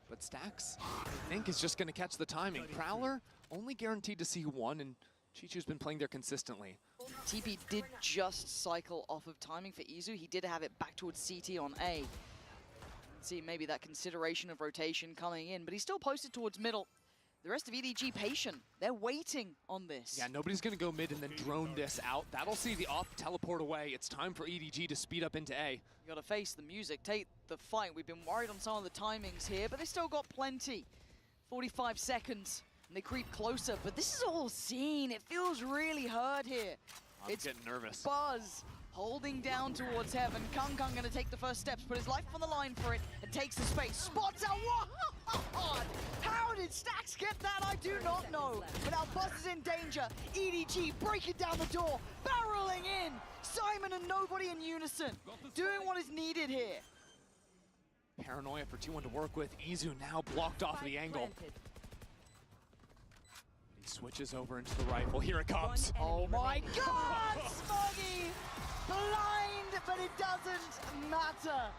But Stacks, I think, is just going to catch the timing. Prowler, only guaranteed to see 1, and Chichu's been playing there consistently. TP did just cycle off of timing for Esewa. He did have it back towards CT on A. See maybe that consideration of rotation coming in, but he still posted towards middle. The rest of EDG patient. They're waiting on this. Yeah, nobody's going to go mid and then drone this out. That'll see the op teleport away. It's time for EDG to speed up into A. You got to face the music, take the fight. We've been worried on some of the timings here, but they still got plenty. 45 seconds, and they creep closer, but this is all seen. It feels really hurt here. I'm getting nervous. Buzz holding down towards heaven. Kung going to take the first steps, put his life on the line for it, and takes the space. Spots out. What? How did Stacks get that? I do not know. But now Buzz is in danger. EDG breaking down the door, barreling in. Simon and nobody in unison, doing what is needed here. Paranoia for T1 to work with. Esewa now blocked off the angle. He switches over into the rifle. Here it comes. Oh my God, Smoggy! Blind, but it doesn't matter.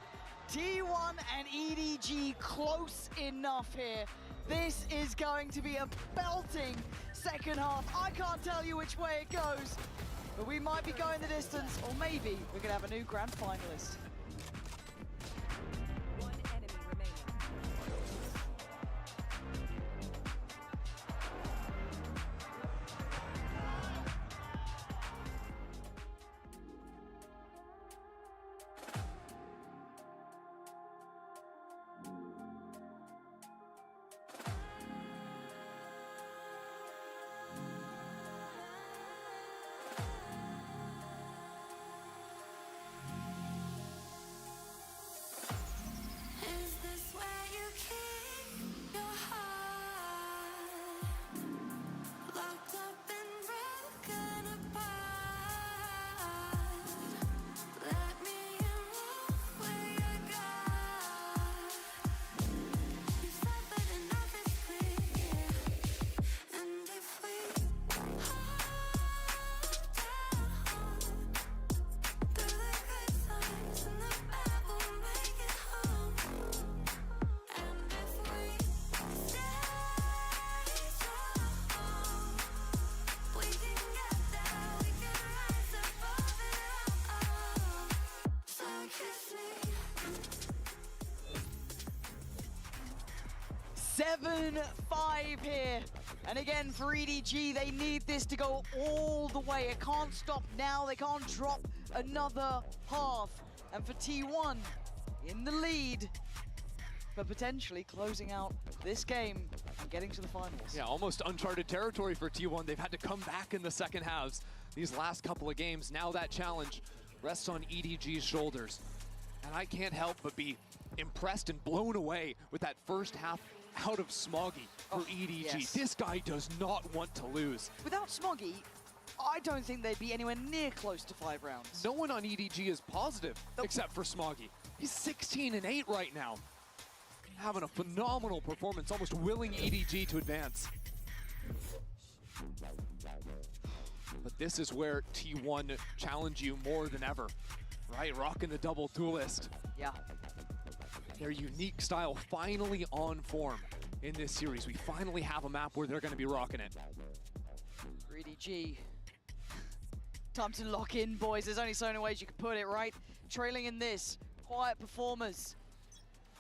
T1 and EDG close enough here. This is going to be a belting second half. I can't tell you which way it goes, but we might be going the distance, or maybe we're gonna have a new grand finalist. .5 here. And again, for EDG, they need this to go all the way. It can't stop now. They can't drop another half. And for T1, in the lead, for potentially closing out this game and getting to the finals. Yeah, almost uncharted territory for T1. They've had to come back in the second halves these last couple of games. Now that challenge rests on EDG's shoulders. And I can't help but be impressed and blown away with that first half out of Smoggy for EDG. Yes. This guy does not want to lose. Without Smoggy, I don't think they'd be anywhere near close to 5 rounds. No one on EDG is positive except for Smoggy. He's 16-8 right now. Having a phenomenal performance, almost willing EDG to advance. But this is where T1 challenge you more than ever, right? Rocking the double duelist. Yeah. Their unique style finally on form in this series. We finally have a map where they're going to be rocking it. For EDG, time to lock in, boys. There's only so many ways you can put it, right? Trailing in this, quiet performers.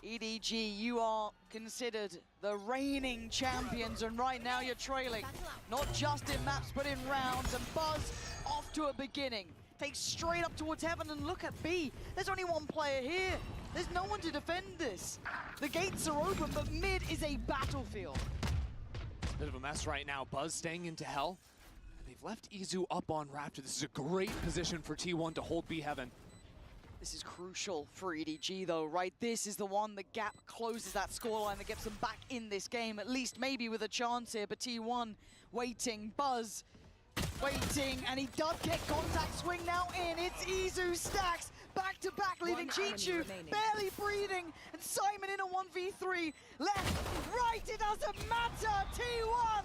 EDG, you are considered the reigning champions, and right now you're trailing. Not just in maps, but in rounds, and Buzz off to a beginning. Takes straight up towards heaven, and look at B. There's only one player here. There's no one to defend this. The gates are open, but mid is a battlefield. Bit of a mess right now. Buzz staying into hell. They've left Izu up on Raptor. This is a great position for T1 to hold B heaven. This is crucial for EDG though, right? This is the one that gap closes that scoreline that gets them back in this game, at least maybe with a chance here, but T1 waiting, Buzz waiting, and he does get contact, swing now in, it's Izu stacks, back to back, leaving Chichu barely breathing, and Simon in a 1v3, left, right, it doesn't matter, T1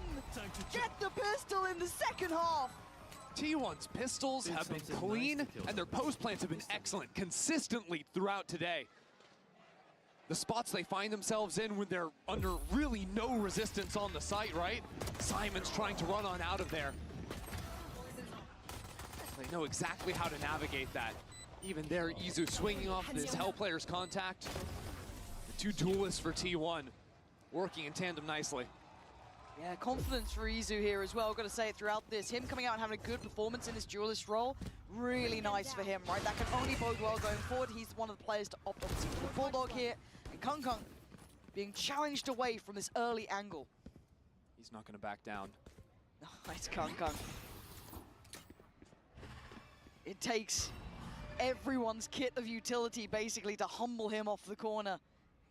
get the pistol in the second half. T1's pistols have been clean, and their post plants have been excellent consistently throughout today. The spots they find themselves in when they're under really no resistance on the site, right? Simon's trying to run on out of there. They know exactly how to navigate that. Even there, Izu swinging off this Hell player's contact. The two duelists for T1 working in tandem nicely. Yeah, confidence for Izu here as well. Got to say it throughout this. Him coming out and having a good performance in this duelist role, really nice for him, right? That can only bode well going forward. He's one of the players to opt obviously for the Bulldog here. And Kung Kung being challenged away from this early angle. He's not going to back down. Nice Kung Kung. It takes everyone's kit of utility basically to humble him off the corner.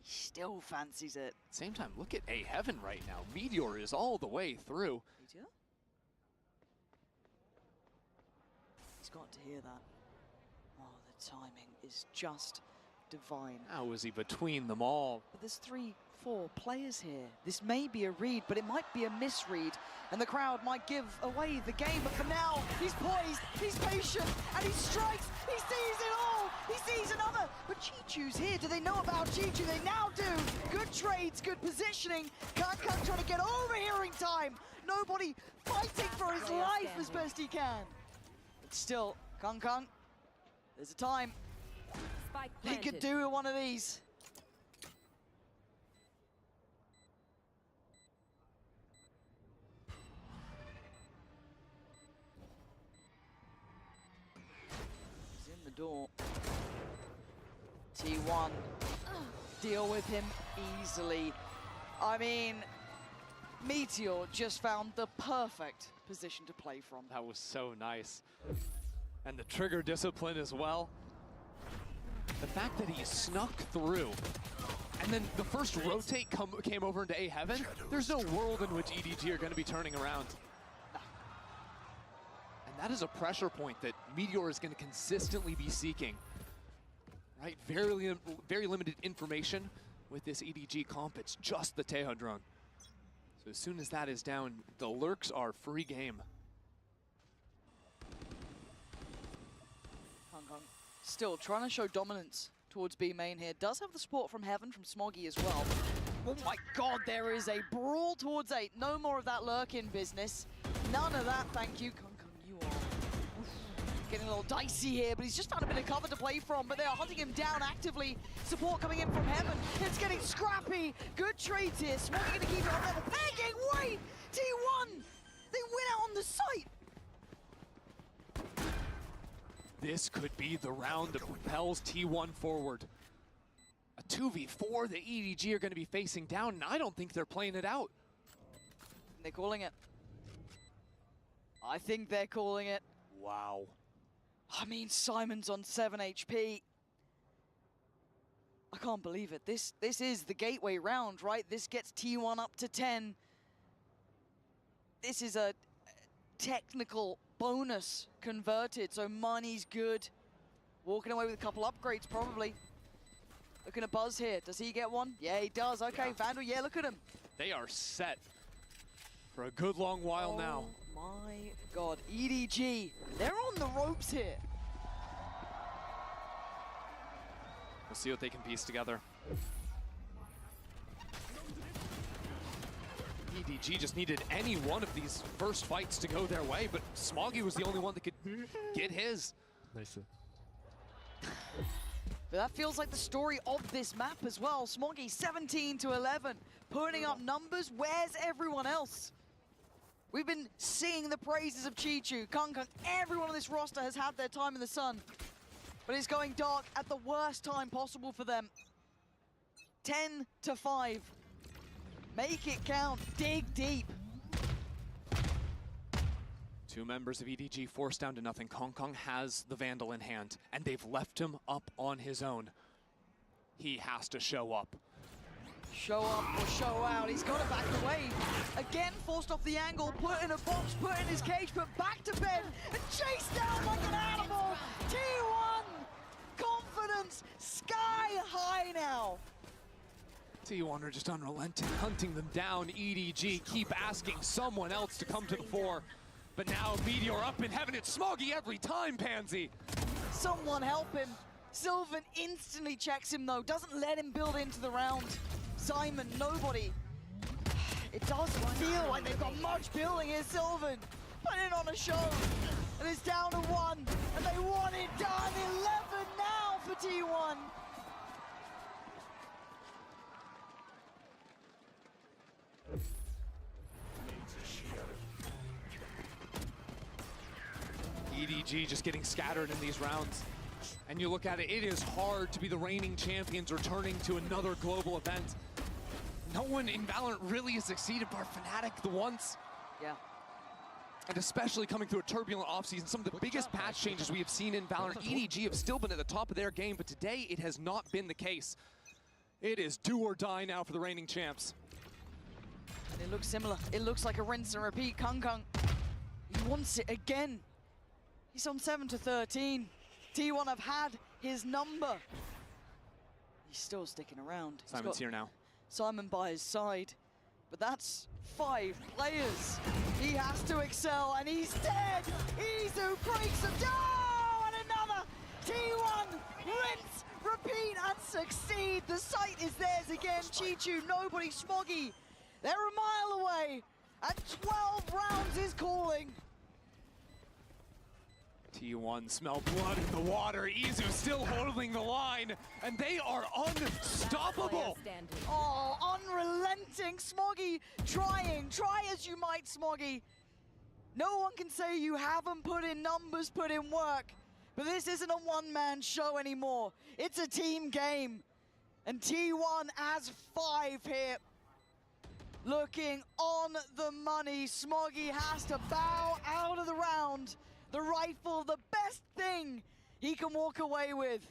He still fancies it. Same time, look at A Heaven right now. Meteor is all the way through. Meteor? He's got to hear that. Oh, the timing is just divine. How is he between them all? But there's 3-4 players here. This may be a read, but it might be a misread, and the crowd might give away the game. But for now, he's poised, he's patient, and he strikes. He sees it all. He sees another. But Chichu's here. Do they know about Chichu? They now do. Good trades, good positioning. Kung trying to get over hearing time. Nobody fighting for his life as best he can. But still, Kung, there's a time. He could do one of these. He's in the door. T1 deal with him easily. I mean, Meteor just found the perfect position to play from. That was so nice. And the trigger discipline as well. The fact that he snuck through, and then the first rotate came over into A Heaven, there's no world in which EDG are going to be turning around. And that is a pressure point that Meteor is going to consistently be seeking. Right, very limited information with this EDG comp. It's just the Tejo drone. So as soon as that is down, the lurks are free game. Still trying to show dominance towards B main here. Does have the support from Heaven, from Smoggy as well. Oh my god, there is a brawl towards 8. No more of that lurk-in business. None of that, thank you. Kung, you are getting a little dicey here, but he's just found a bit of cover to play from, but they are hunting him down actively. Support coming in from Heaven. It's getting scrappy. Good trades here. Smoggy gonna keep it on level. Pegging, wait! T1! They win out on the site! This could be the round that propels T1 forward. A 2v4 that EDG are going to be facing down, and I don't think they're playing it out. They're calling it. I think they're calling it. Wow. I mean, Simon's on 7 HP. I can't believe it. This is the gateway round, right? This gets T1 up to 10. This is a technical bonus converted, so money's good. Walking away with a couple upgrades, probably. Looking at Buzz here. Does he get one? Yeah, he does. Okay, yeah. Vandal, yeah, look at him. They are set for a good long while now. Oh my God, EDG, they're on the ropes here. We'll see what they can piece together. EDG just needed any one of these first fights to go their way, but Smoggy was the only one that could get his. Nice. But that feels like the story of this map as well. Smoggy 17 to 11, putting up numbers. Where's everyone else? We've been seeing the praises of Chichu, Kung, everyone on this roster has had their time in the sun. But it's going dark at the worst time possible for them. 10 to 5. Make it count, dig deep. Two members of EDG forced down to nothing. Kong has the Vandal in hand, and they've left him up on his own. He has to show up. Show up or show out. He's got to back away. Again, forced off the angle, put in a box, put in his cage, put back to bed, and chased down like an animal. T1, confidence, sky high now. T1 are just unrelenting, hunting them down. EDG keep asking someone else to come to the fore. But now Meteor up in heaven. It's Smoggy every time, Pansy. Someone help him. Sylvan instantly checks him though, doesn't let him build into the round. Simon, nobody. It does feel like they've got much building here, Sylvan. Putting on a show. And it's down to 1. And they want it done. 11 now for T1. EDG just getting scattered in these rounds. And you look at it, it is hard to be the reigning champions returning to another global event. No one in Valorant really has succeeded bar Fnatic the once. Yeah. And especially coming through a turbulent offseason, some of the biggest patch changes we have seen in Valorant. EDG have still been at the top of their game, but today it has not been the case. It is do or die now for the reigning champs. And it looks similar. It looks like a rinse and repeat. Kung, he wants it again. He's on 7 to 13. T1 have had his number. He's still sticking around. Simon's here now. Simon by his side. But that's 5 players. He has to excel, and he's dead. Esewa breaks him down, and another. T1 rinse, repeat, and succeed. The site is theirs again. Chichu, nobody, Smoggy. They're a mile away, and 12 rounds is calling. T1 smell blood in the water. Esewa still holding the line, and they are unstoppable. Oh, unrelenting. Smoggy trying. Try as you might, Smoggy. No one can say you haven't put in numbers, put in work. But this isn't a one-man show anymore. It's a team game. And T1 has 5 here. Looking on the money. Smoggy has to bow out of the round. The rifle, the best thing he can walk away with.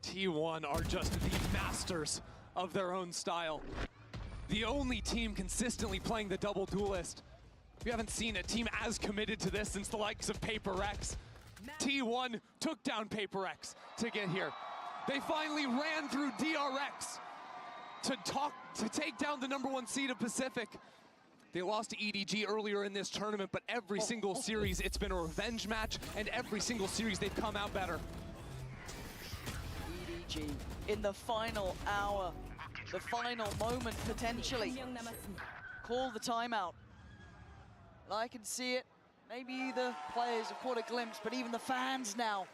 T1 are just the masters of their own style. The only team consistently playing the double duelist. We haven't seen a team as committed to this since the likes of Paper X. T1 took down Paper X to get here. They finally ran through DRX to take down the #1 seed of Pacific. They lost to EDG earlier in this tournament, but every single series it's been a revenge match, and every single series they've come out better. EDG in the final hour, the final moment potentially. Call the timeout. And I can see it. Maybe the players have caught a glimpse, but even the fans now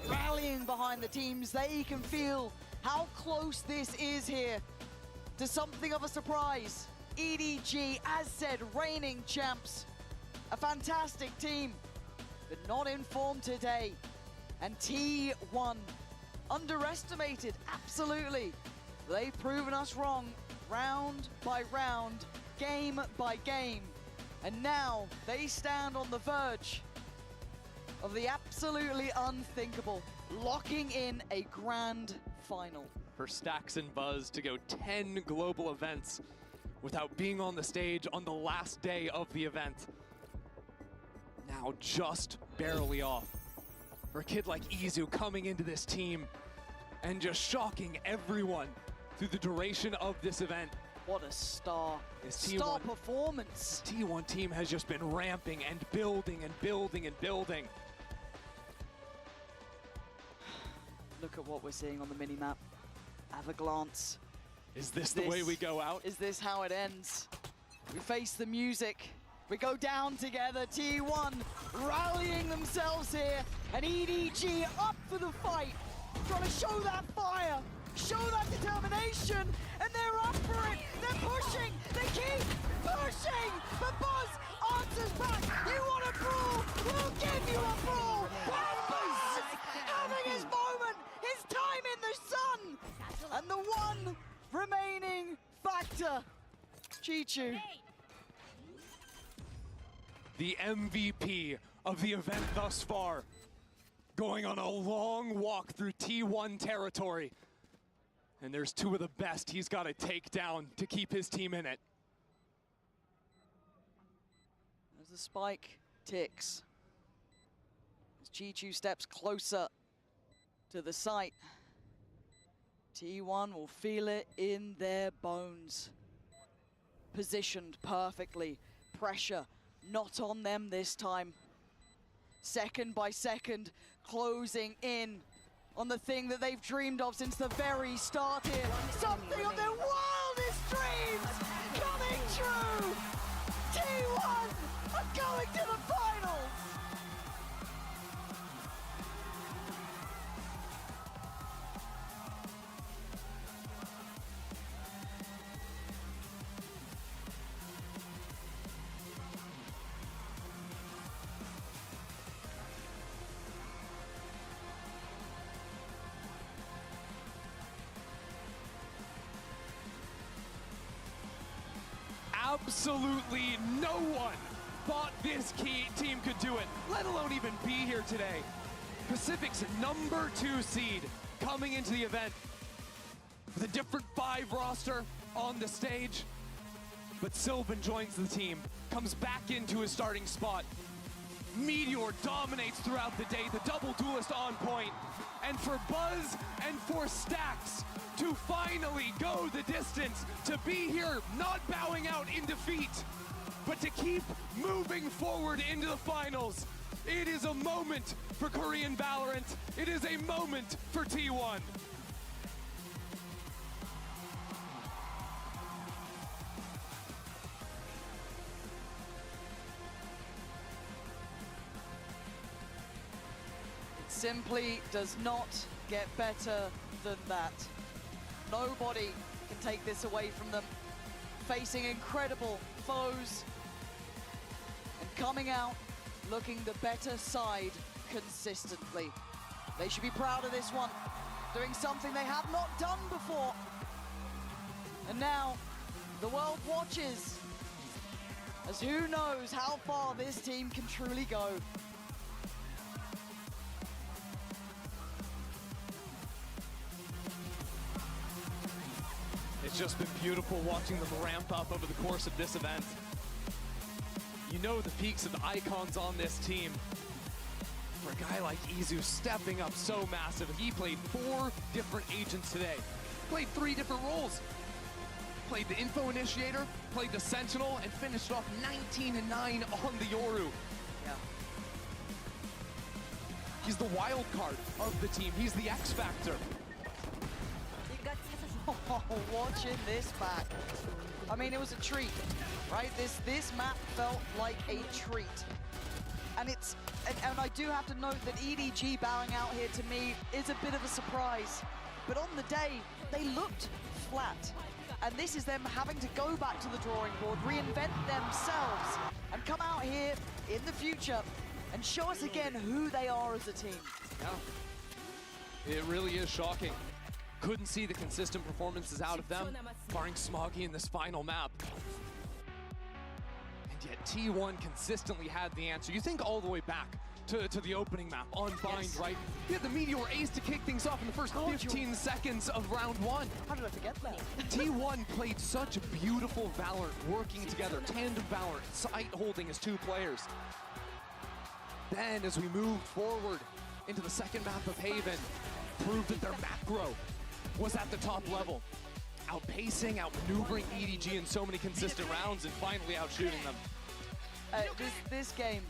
rallying behind the teams. They can feel how close this is here to something of a surprise. EDG, as said, reigning champs. A fantastic team, but not in form today. And T1, underestimated, absolutely. They've proven us wrong, round by round, game by game. And now they stand on the verge of the absolutely unthinkable, locking in a grand final. For Stax and Buzz to go 10 global events without being on the stage on the last day of the event. Now just barely off. For a kid like Izu coming into this team and just shocking everyone through the duration of this event. What a star performance. T1 team has just been ramping and building and building and building. Look at what we're seeing on the minimap. Have a glance. Is this the way we go out? Is this how it ends? We face the music. We go down together. T1 rallying themselves here. And EDG up for the fight. Trying to show that fire. Show that determination. And they're up for it. They're pushing. They keep pushing. But Buzz answers back. You want a brawl? We'll give you a brawl. And Buzz having his moment. His time in the sun. And the one remaining factor. Chichu. The MVP of the event thus far. Going on a long walk through T1 territory. And there's two of the best he's got to take down to keep his team in it. As the spike ticks. As Chichu steps closer to the site. T1 will feel it in their bones. Positioned perfectly. Pressure not on them this time. Second by second, closing in on the thing that they've dreamed of since the very start here. Something of their wildest dreams coming true! T1 are going to the finals! Absolutely no one thought this team could do it, let alone even be here today. Pacific's #2 seed coming into the event with a different 5 roster on the stage. But Sylvan joins the team, comes back into his starting spot. Meteor dominates throughout the day, the double duelist on point. And for Buzz and for Stax to finally go the distance, to be here, not bowing out in defeat, but to keep moving forward into the finals. It is a moment for Korean Valorant. It is a moment for T1. Simply does not get better than that. Nobody can take this away from them. Facing incredible foes and coming out looking the better side consistently. They should be proud of this one, doing something they have not done before. And now the world watches, as who knows how far this team can truly go. It's just been beautiful watching them ramp up over the course of this event. You know the peaks of the icons on this team. For a guy like Izu stepping up so massive, he played 4 different agents today. Played 3 different roles. Played the info initiator, played the sentinel, and finished off 19-9 on the Yoru. Yeah. He's the wild card of the team. He's the X factor. Oh, watching this back. I mean, it was a treat, right? This map felt like a treat. And I do have to note that EDG bowing out here to me is a bit of a surprise. But on the day, they looked flat. And this is them having to go back to the drawing board, reinvent themselves, and come out here in the future and show us again who they are as a team. Yeah, it really is shocking. Couldn't see the consistent performances out of them, barring Smoggy in this final map. And yet T1 consistently had the answer. You think all the way back to the opening map on Bind, right? You had the Meteor Ace to kick things off in the first 15 seconds of round 1. How did I forget that? T1 played such a beautiful Valorant, working together, tandem Valorant, side holding as 2 players. Then as we moved forward into the second map of Haven, proved that their macro was at the top level, outpacing, outmaneuvering EDG in so many consistent rounds and finally outshooting them. This game,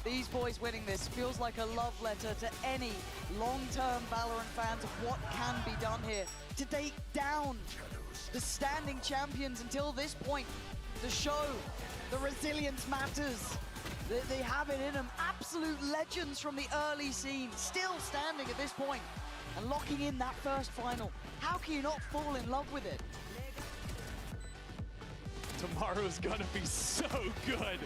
these boys winning this feels like a love letter to any long-term Valorant fans of what can be done here. To take down the standing champions until this point, to show the resilience matters. They have it in them. Absolute legends from the early scene, still standing at this point and locking in that first final. How can you not fall in love with it? Tomorrow's gonna be so good.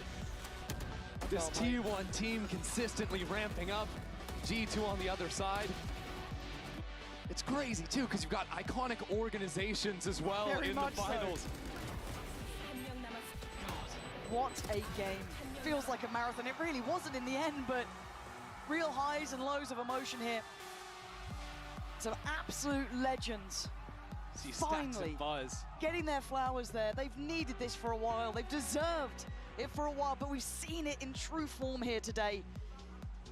This T1 team consistently ramping up. G2 on the other side. It's crazy too, because you've got iconic organizations as well in the finals. So. What a game. Feels like a marathon. It really wasn't in the end, but real highs and lows of emotion here. Some absolute legends. See finally and Buzz getting their flowers there. They've needed this for a while. They've deserved it for a while, but we've seen it in true form here today.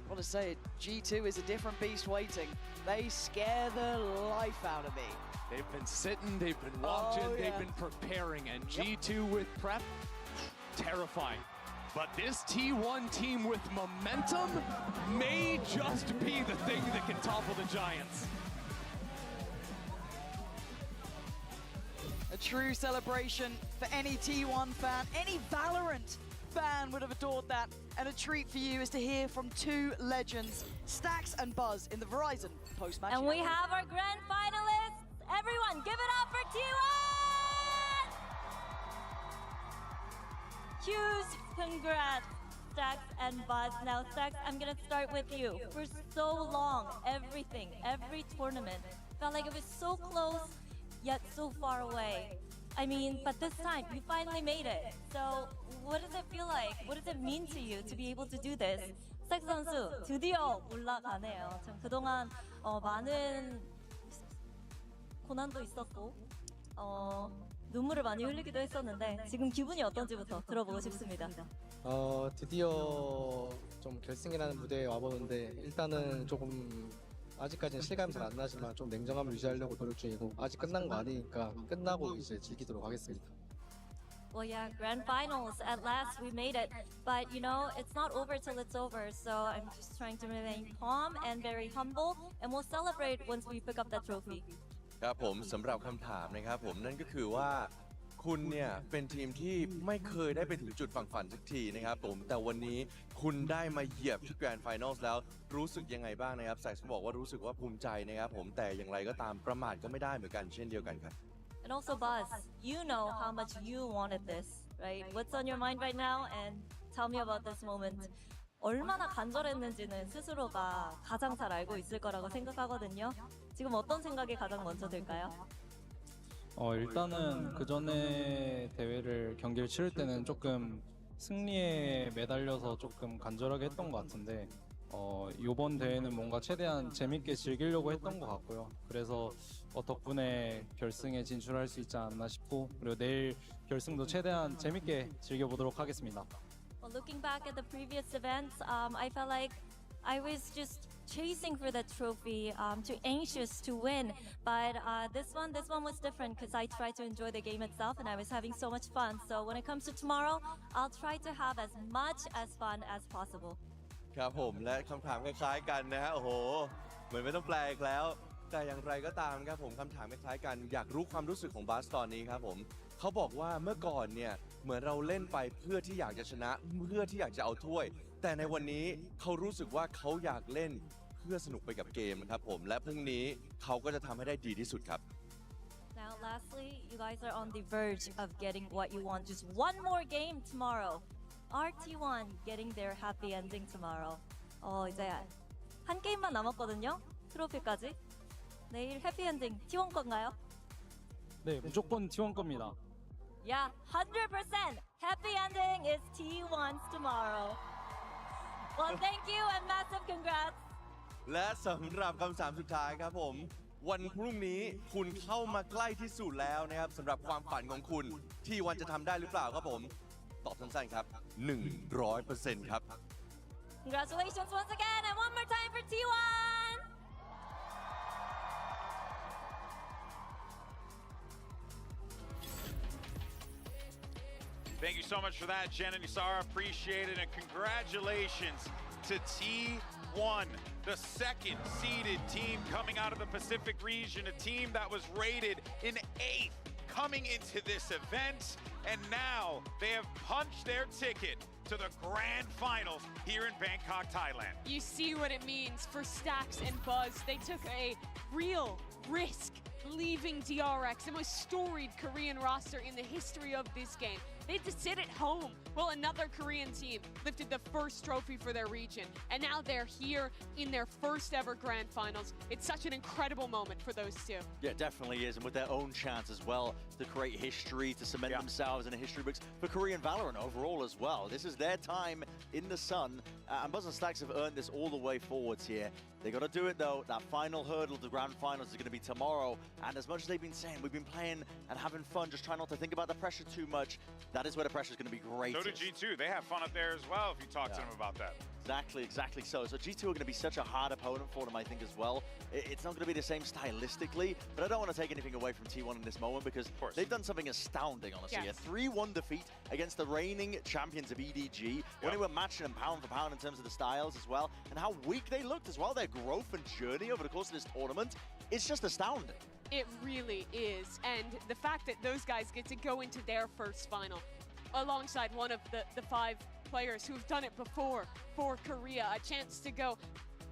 What to say, G2 is a different beast waiting. They scare the life out of me. They've been sitting, they've been watching, they've been preparing, and G2 with prep, terrifying. But this T1 team with momentum may just be the thing that can topple the Giants. A true celebration for any T1 fan, any Valorant fan would have adored that. And a treat for you is to hear from 2 legends, Stax and Buzz, in the Verizon post-match. And we have our grand finalists. Everyone, give it up for T1! Huge congrats, Stax and Buzz. Now, Stax, I'm gonna start with you. For so long, every tournament felt like it was so close, yet so far away. I mean, but this time, you finally made it. So, what does it feel like? What does it mean to you to be able to do this? 스택 선수, 드디어 올라가네요. 참 그동안 많은 고난도 있었고, 눈물을 많이 흘리기도 했었는데, 지금 기분이 어떤지부터 들어보고 싶습니다. 드디어 좀 결승이라는 무대에 와보는데 일단은 조금 아직까지는 실감이 잘 안 나지만 좀 냉정함을 유지하려고 노력 중이고 아직 끝난 거 아니니까 끝나고 이제 즐기도록 하겠습니다. Well, yeah, grand finals. At last, we made it. But, you know, it's not over till it's over. So I'm just trying to remain calm and very humble. And we'll celebrate once we pick up that trophy. ครับผมสำหรับคำถามนะครับผมนั่นก็คือว่าคุณเนี่ยเป็นทีมที่ไม่เคยได้ไปถึงจุดฝั่งฝันสักทีนะครับผมแต่วันนี้คุณได้มาเหยียบที่แกรนด์ไฟนอลแล้วรู้สึกยังไงบ้างนะครับแซคบอกว่ารู้สึกว่าภูมิใจนะครับผมแต่อย่างไรก็ตามประมาทก็ไม่ได้เหมือนกันเช่นเดียวกันครับ And also, Buzz, you know how much you wanted this, right? What's on your mind right now? And tell me about this moment. 얼마나 간절했는지는 스스로가 가장 잘 알고 있을 거라고 생각하거든요. 지금 어떤 생각이 가장 먼저 들까요? 일단은 그 전에 경기를 치를 때는 조금 승리에 매달려서 조금 간절하게 했던 것 같은데 이번 대회는 뭔가 최대한 재밌게 즐기려고 했던 것 같고요. 그래서 덕분에 결승에 진출할 수 있지 않나 싶고 그리고 내일 결승도 최대한 재밌게 즐겨보도록 하겠습니다. Well, looking back at the previous events, I felt like I was just chasing for that trophy, too anxious to win. But this one was different because I tried to enjoy the game itself and I was having so much fun. So when it comes to tomorrow, I'll try to have as much as fun as possible. ครับผมและคำถามคล้ายๆกันนะฮะโอ้โหเหมือนไม่ต้องแปลอีกแล้วแต่อย่างไรก็ตามครับผมคำถามคล้ายๆกันอยากรู้ความรู้สึกของบาสตอนนี้ครับผมเขาบอกว่าเมื่อก่อนเนี่ยเหมือนเราเล่นไปเพื่อที่อยากจะชนะเพื่อที่อยากจะเอาถ้วยแต่ในวันนี้เขารู้สึกว่าเขาอยากเล่นเพื่อสนุกไปกับเกมครับผมและพรุ่งนี้เขาก็จะทำให้ได้ดีที่สุดครับ Now lastly, you guys are on the verge of getting what you want. Just one more game tomorrow. RT1 getting their happy ending tomorrow. 이제 한 게임만 남았거든요. 트로피까지. 내일 해피 엔딩 T1 건가요? 네, 무조건 T1 겁니다. Yeah, 100% happy ending is T1's tomorrow. Well, thank you and massive congrats. และสำหรับคำถามสุดท้ายครับผมวันพรุ่งนี้คุณเข้ามาใกล้ที่สุดแล้วนะครับสำหรับความฝันของคุณที่วันจะทำได้หรือเปล่าครับผมตอบสั้นๆครับ 100% ครับ Congratulations once again and one more time for T1. Thank you so much for that, Jen and Isara. Appreciate it. And congratulations to T1, the second seeded team coming out of the Pacific region, a team that was rated in 8th coming into this event. And now they have punched their ticket to the grand finals here in Bangkok, Thailand. You see what it means for Stax and Buzz. They took a real risk leaving DRX, the most storied Korean roster in the history of this game. They had to sit at home while another Korean team lifted the first trophy for their region. And now they're here in their first ever grand finals. It's such an incredible moment for those two. Yeah, it definitely is. And with their own chance as well to create history, to cement themselves in the history books for Korean Valorant overall as well. This is their time in the sun. And Buzz and Stax have earned this all the way forwards here. They got to do it though. That final hurdle of the grand finals is going to be tomorrow. And as much as they've been saying, we've been playing and having fun, just try not to think about the pressure too much. That is where the pressure is going to be great. So did G2. They have fun up there as well if you talk to them about that. Exactly so. So G2 are going to be such a hard opponent for them, I think, as well. It's not going to be the same stylistically, but I don't want to take anything away from T1 in this moment because they've done something astounding, honestly. Yes. A 3-1 defeat against the reigning champions of EDG. When they were matching them pound for pound in terms of the styles as well, and how weak they looked as well. Their growth and journey over the course of this tournament, it's just astounding. It really is. And the fact that those guys get to go into their first final alongside one of the 5 players who've done it before for Korea, a chance to go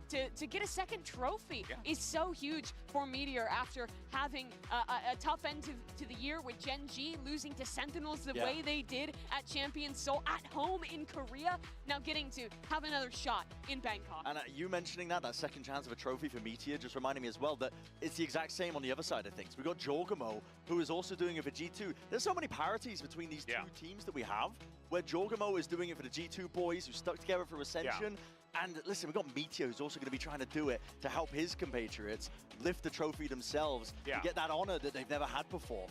to get a second trophy is so huge for Meteor after having a tough end to the year with Gen G losing to Sentinels the way they did at Champions Seoul at home in Korea, now getting to have another shot in Bangkok. And you mentioning that second chance of a trophy for Meteor just reminded me as well that it's the exact same on the other side of things. We've got Jorgamo, who is also doing it for G2. There's so many parities between these two teams that we have, where Jorgamo is doing it for the G2 boys who stuck together through Ascension. And listen, we've got Meteor, who's also going to be trying to do it to help his compatriots lift the trophy themselves to get that honor that they've never had before.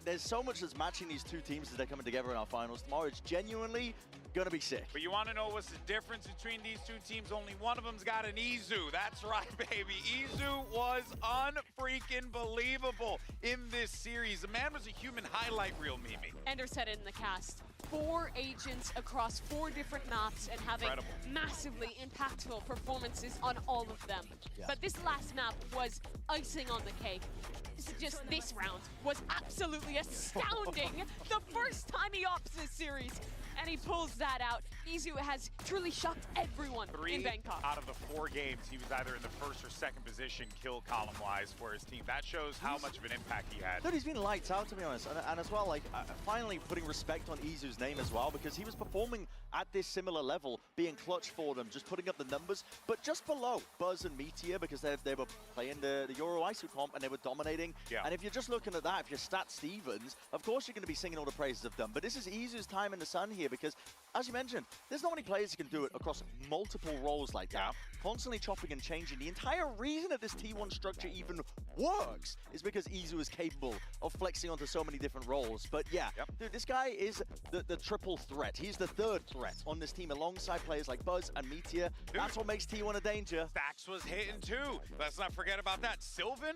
There's so much that's matching these two teams as they're coming together in our finals tomorrow. It's genuinely going to be sick. But you want to know what's the difference between these two teams? Only one of them's got an Izu. That's right, baby. Izu was unfreaking believable in this series. The man was a human highlight reel, Mimi. Ender said it in the cast. 4 agents across 4 different maps and having massively impactful performances on all of them. But this last map was icing on the cake. Just this round was absolutely astounding. The first time he opts this series, and he pulls that out. Izu has truly shocked everyone in Bangkok. 3 out of the 4 games, he was either in the first or second position kill column-wise for his team. That shows how much of an impact he had. Dude, he's been lights out, to be honest. And as well, like, finally putting respect on Izu's name as well, because he was performing at this similar level, being clutch for them, just putting up the numbers, but just below Buzz and Meteor, because they were playing the Euro ISO comp and they were dominating. And if you're just looking at that, if you're Stat Stevens, of course you're going to be singing all the praises of them. But this is Izu's time in the sun here, because as you mentioned, there's not many players who can do it across multiple roles like that. Constantly chopping and changing. The entire reason that this T1 structure even works is because Izu is capable of flexing onto so many different roles. But yeah, dude, this guy is the triple threat. He's the 3rd threat on this team alongside players like Buzz and Meteor. Dude, that's what makes T1 a danger. Stax was hitting too. Let's not forget about that. Sylvan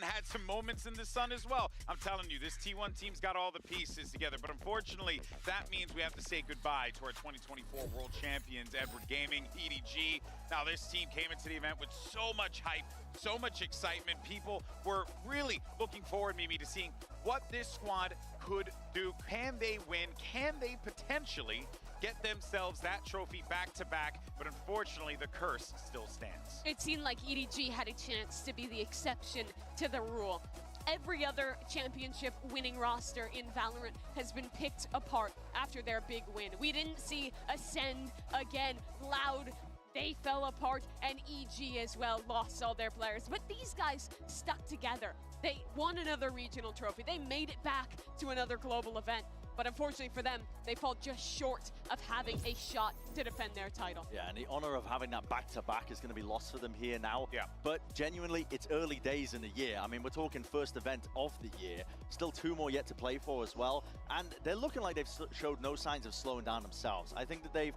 had some moments in the sun as well. I'm telling you, this T1 team's got all the pieces together. But unfortunately, that means we have to say goodbye to our 2024 World Champions, Edward Gaming, EDG. Now, this team came into the event with so much hype, so much excitement. People were really looking forward, Mimi, to seeing what this squad could do. Can they win? Can they potentially get themselves that trophy back-to-back? But unfortunately, the curse still stands. It seemed like EDG had a chance to be the exception to the rule. every other championship winning roster in Valorant has been picked apart after their big win. We didn't see Ascend again, Loud, they fell apart, and EG as well lost all their players. But these guys stuck together. They won another regional trophy. They made it back to another global event. But unfortunately for them, they fall just short of having a shot to defend their title. Yeah, and the honor of having that back-to-back is going to be lost for them here now. Yeah. But genuinely, it's early days in the year. I mean, we're talking first event of the year. Still 2 more yet to play for as well. And they're looking like they've showed no signs of slowing down themselves. I think that they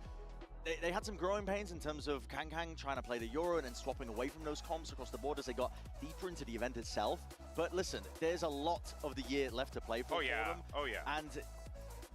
had some growing pains in terms of Kang trying to play the Euro and then swapping away from those comps across the board as they got deeper into the event itself. But listen, there's a lot of the year left to play for them. Oh, yeah. And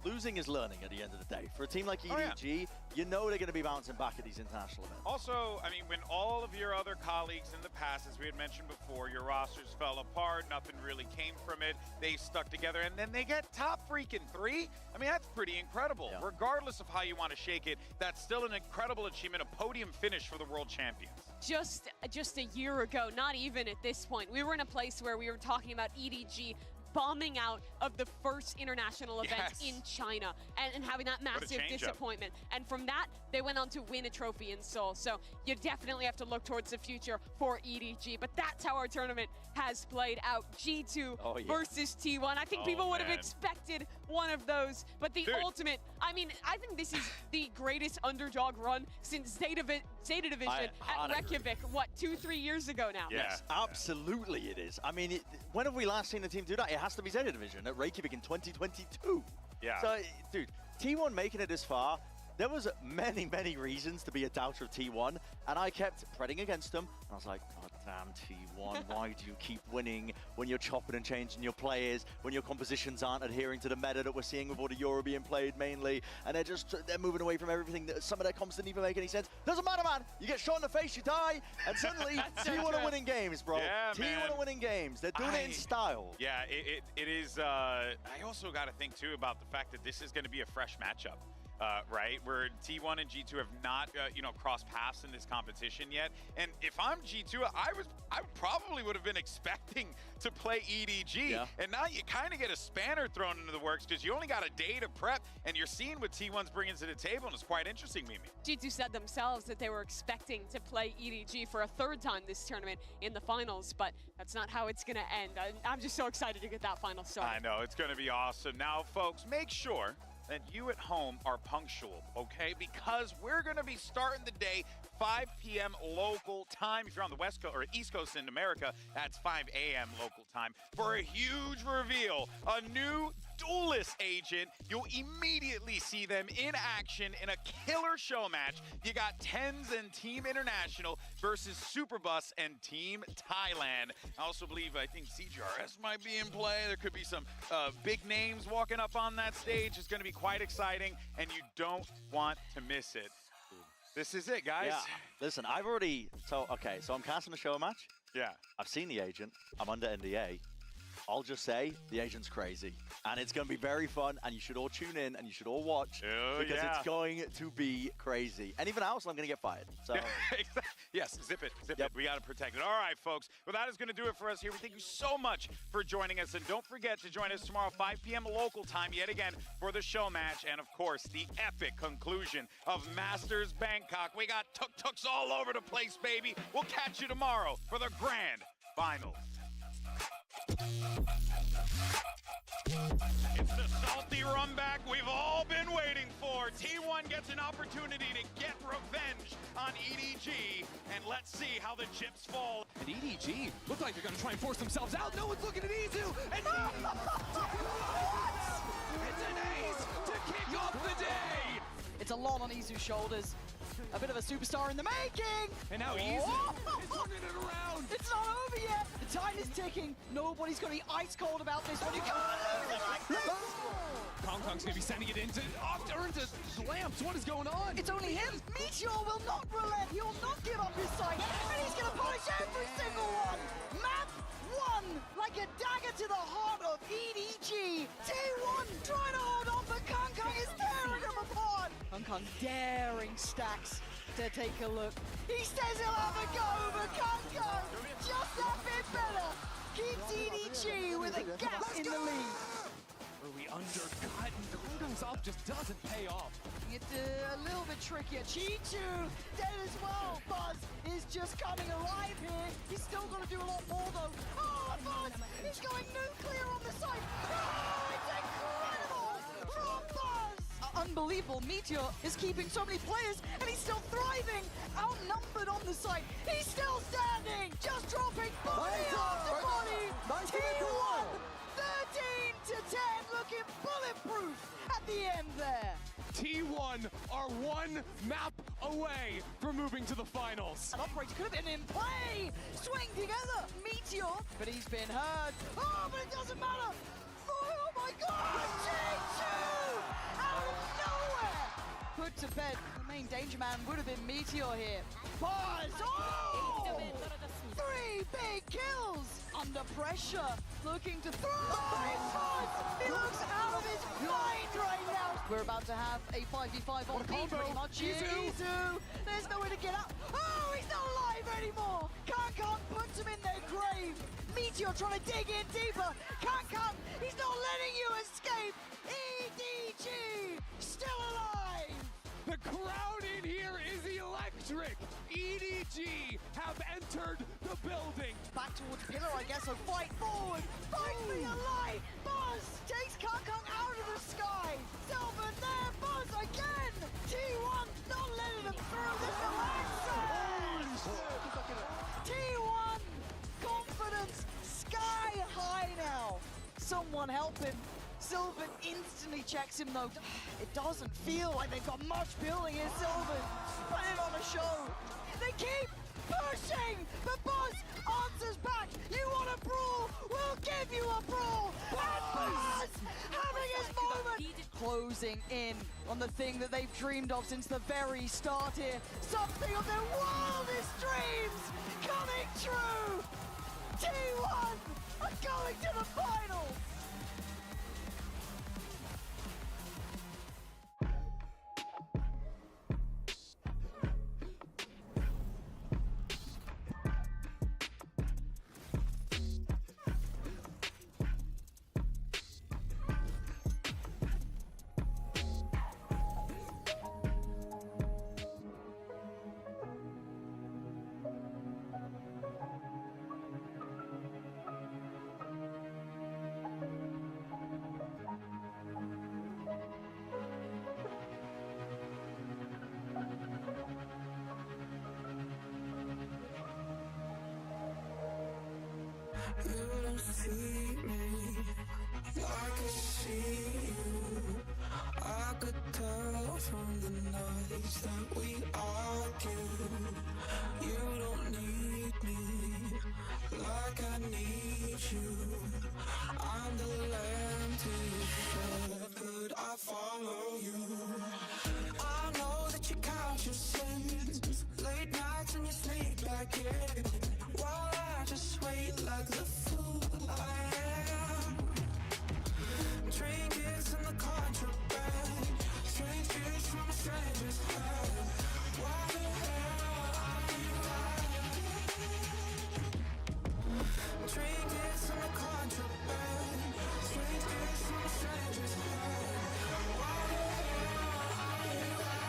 losing is learning at the end of the day. For a team like EDG, you know they're going to be bouncing back at these international events. Also, I mean, when all of your other colleagues in the past, as we had mentioned before, your rosters fell apart, nothing really came from it, they stuck together, and then they get top freaking 3? I mean, that's pretty incredible. Yeah. Regardless of how you want to shake it, that's still an incredible achievement, a podium finish for the world champions. Just a year ago, not even at this point, we were in a place where we were talking about EDG bombing out of the first international event in China and having that massive disappointment. And from that, they went on to win a trophy in Seoul. So you definitely have to look towards the future for EDG. But that's how our tournament has played out. G2 versus T1. I think people would have expected one of those. But the ultimate, I mean, I think this is the greatest underdog run since Zeta Division at Reykjavik, what, 2-3 years ago now? Yes, absolutely it is. I mean, when have we last seen a team do that? It has to be Zeta Division at Reykjavik in 2022. Yeah. So, dude, T1 making it this far, there was many, many reasons to be a doubter of T1, and I kept fretting against them. And I was like, God damn, T1, why do you keep winning when you're chopping and changing your players, when your compositions aren't adhering to the meta that we're seeing with all the Euro being played mainly, and they're moving away from everything. Some of their comps didn't even make any sense. Doesn't matter, man. You get shot in the face, you die, and suddenly T1 are winning games, bro. Yeah, T1 are winning games. They're doing it in style. Yeah, it is. I also got to think, too, about the fact that this is going to be a fresh matchup. Right, where T1 and G2 have not, crossed paths in this competition yet. And if I'm G2, I probably would have been expecting to play EDG. Yeah. And now you kind of get a spanner thrown into the works because you only got a day to prep, and you're seeing what T1's bringing to the table, and it's quite interesting, Mimi. G2 said themselves that they were expecting to play EDG for a 3rd time this tournament in the finals, but that's not how it's going to end. I'm just so excited to get that final started. I know, it's going to be awesome. Now, folks, make sure that you at home are punctual, okay? Because we're gonna be starting the day 5 p.m. local time. If you're on the West Coast or East Coast in America, that's 5 a.m. local time for a huge reveal. A new duelist agent. You'll immediately see them in action in a killer show match. You got TENS and Team International versus Superbus and Team Thailand. I also believe, I think CGRS might be in play. There could be some big names walking up on that stage. It's going to be quite exciting, and you don't want to miss it. This is it, guys. Yeah. Listen, so I'm casting a show match. Yeah. I've seen the agent. I'm under NDA. I'll just say the agent's crazy, and it's going to be very fun, and you should all tune in, and you should all watch, because it's going to be crazy. Anything else, I'm going to get fired. So. Yes, zip it. We got to protect it. All right, folks. Well, that is going to do it for us here. We thank you so much for joining us, and don't forget to join us tomorrow, 5 p.m. local time, yet again, for the show match, and, of course, the epic conclusion of Masters Bangkok. We got tuk-tuks all over the place, baby. We'll catch you tomorrow for the grand finals. It's the salty run back we've all been waiting for. T1 gets an opportunity to get revenge on EDG, and let's see how the chips fall. And EDG look like they're going to try and force themselves out. No one's looking at Izu. And it's an ace to kick off the day. It's a lot on Izu's shoulders. A bit of a superstar in the making! And now Izu is turning it around! It's not over yet! The time is ticking! Nobody's gonna be ice cold about this one. You can't lose it like this! Kong's gonna be sending it into lamps. What is going on? It's only him! Meteor will not relent! He will not give up his sight! And he's gonna punish every single one! Map 1! Like a dagger to the heart of EDG! T1 trying to hold on, but Kong is tearing him apart! Kong daring Stacks to take a look. He says he'll have a go, but Kong just that bit better. keeps EDG with a gap in the lead. Early undercut, and Kongung's up just doesn't pay off. It's a little bit trickier. Chichu dead as well. Buzz is just coming alive here. He's still going to do a lot more though. Oh, Buzz! He's going nuclear on the side. Oh, it's incredible from Buzz! Unbelievable. Meteor is keeping so many players and he's still thriving. Outnumbered on the side. He's still standing. Just dropping body after body. T1 13-10, looking bulletproof at the end there. T1 are one map away from moving to the finals. An operator could have been in play. Swing together. Meteor, but he's been hurt. Oh, but it doesn't matter. Oh my God, G2 out of nowhere. Put to bed. The main danger man would have been Meteor here. Buzz, oh! 3 big kills. Under pressure, looking to thrive. Buzz, he looks out of his mind right now. We're about to have a 5v5 on P pretty much. Izu, there's nowhere to get out. Oh, he's not alive anymore. Kankan puts him in their grave. Meteor trying to dig in deeper. Kankan, he's not letting you escape. EDG, still alive. The crowd in here is electric. EDG have entered the building. Back towards Pillar, I guess, so fight forward. Fight for your life. Buzz takes Kakung out of the sky. Silver there, Buzz again. T1 not letting him through. There's no answer. T1 confidence sky high now. Someone help him. Sylvan instantly checks him though. It doesn't feel like they've got much building here, Sylvan. Put it on a show. They keep pushing, but Buzz answers back. You want a brawl? We'll give you a brawl. And Buzz having his moment. Closing in on the thing that they've dreamed of since the very start here. Something of their wildest dreams coming true. T1 are going to the final. You don't see me like I see you. I could tell from the nights that we argue. You don't need me like I need you. I'm the lamb to your shepherd, I follow you. I know that you count your sins, late nights and you sneak back in, while I just wait like the fool I am. Trinkets in the contraband, strange fish from a stranger's hand. Why the hell are you hiding? Trinkets in the contraband, strange fish from a stranger's hand. Why the hell are you hiding?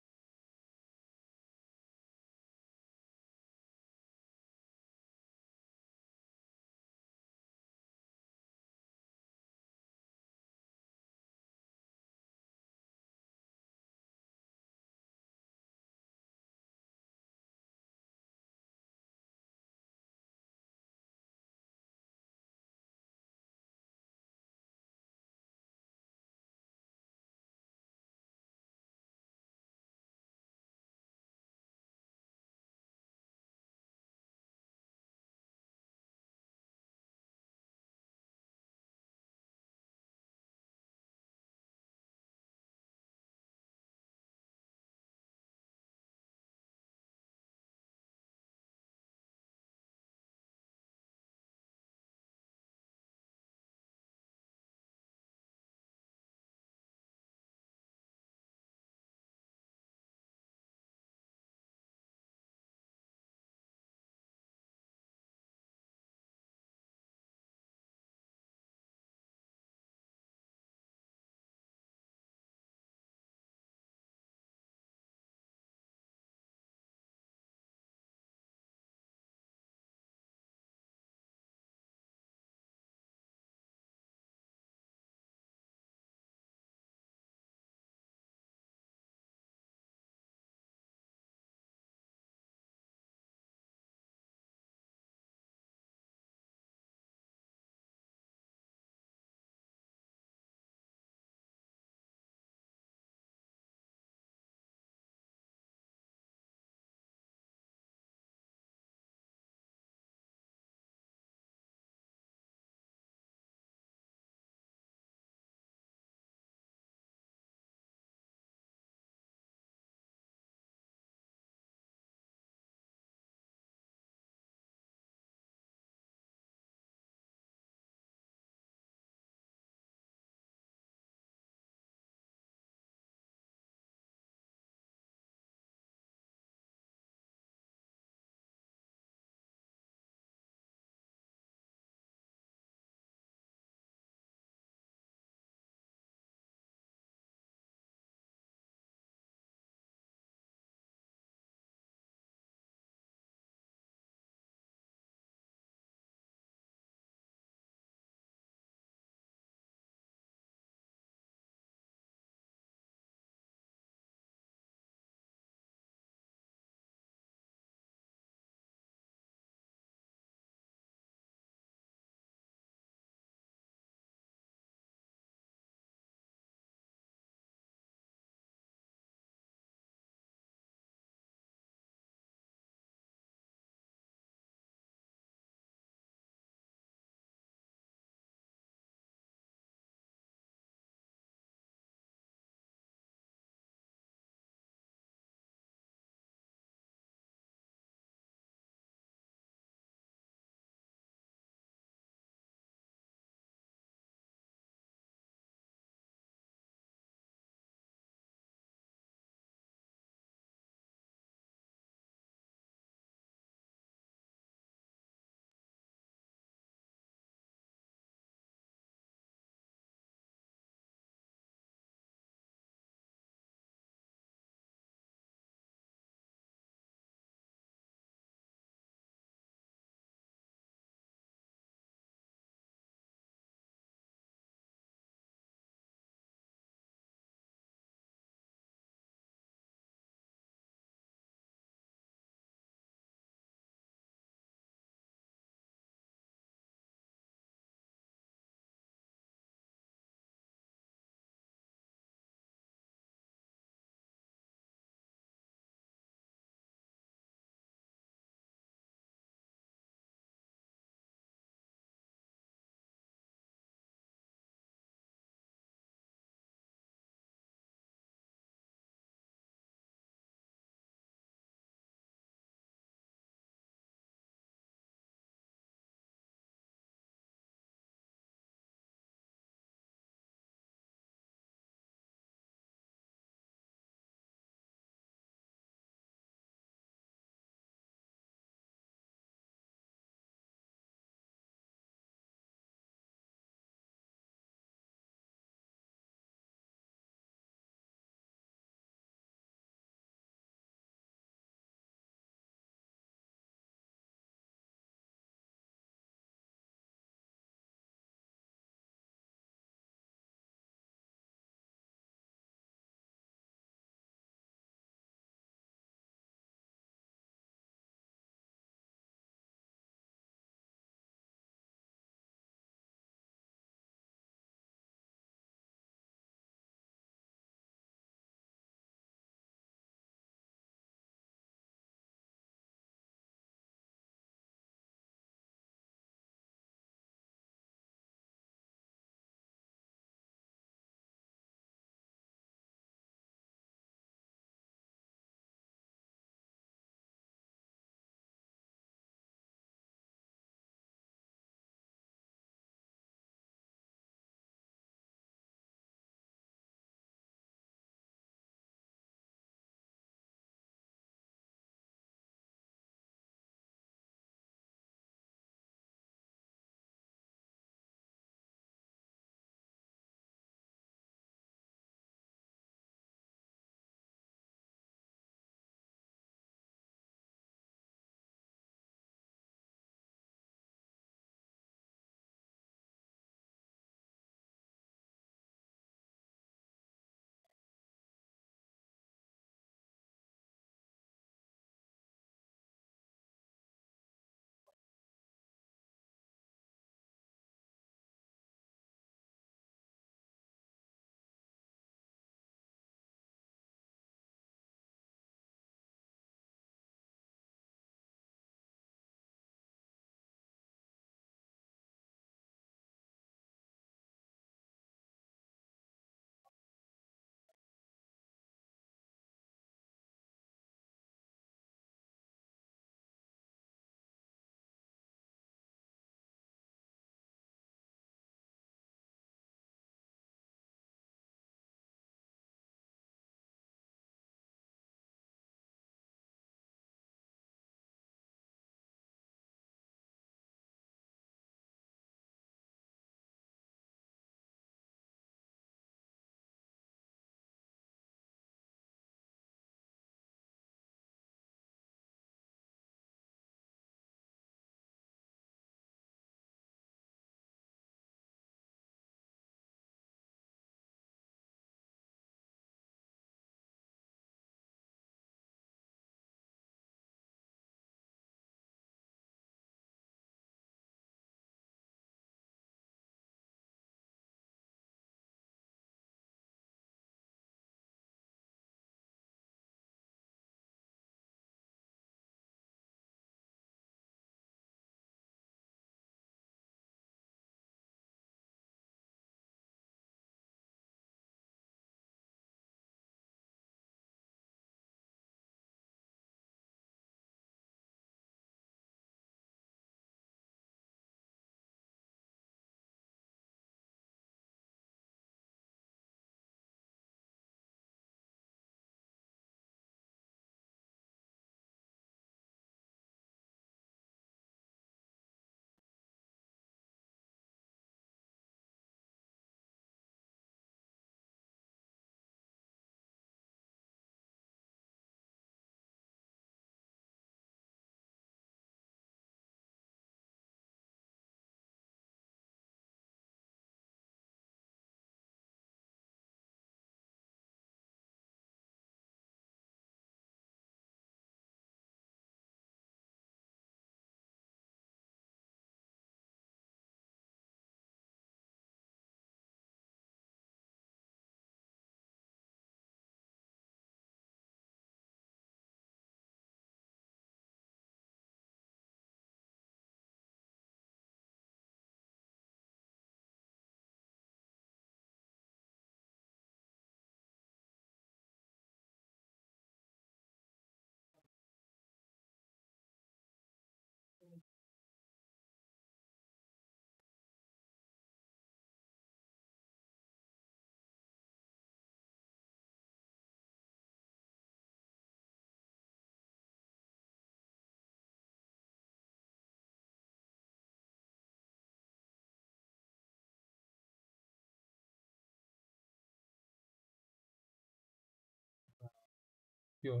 के हो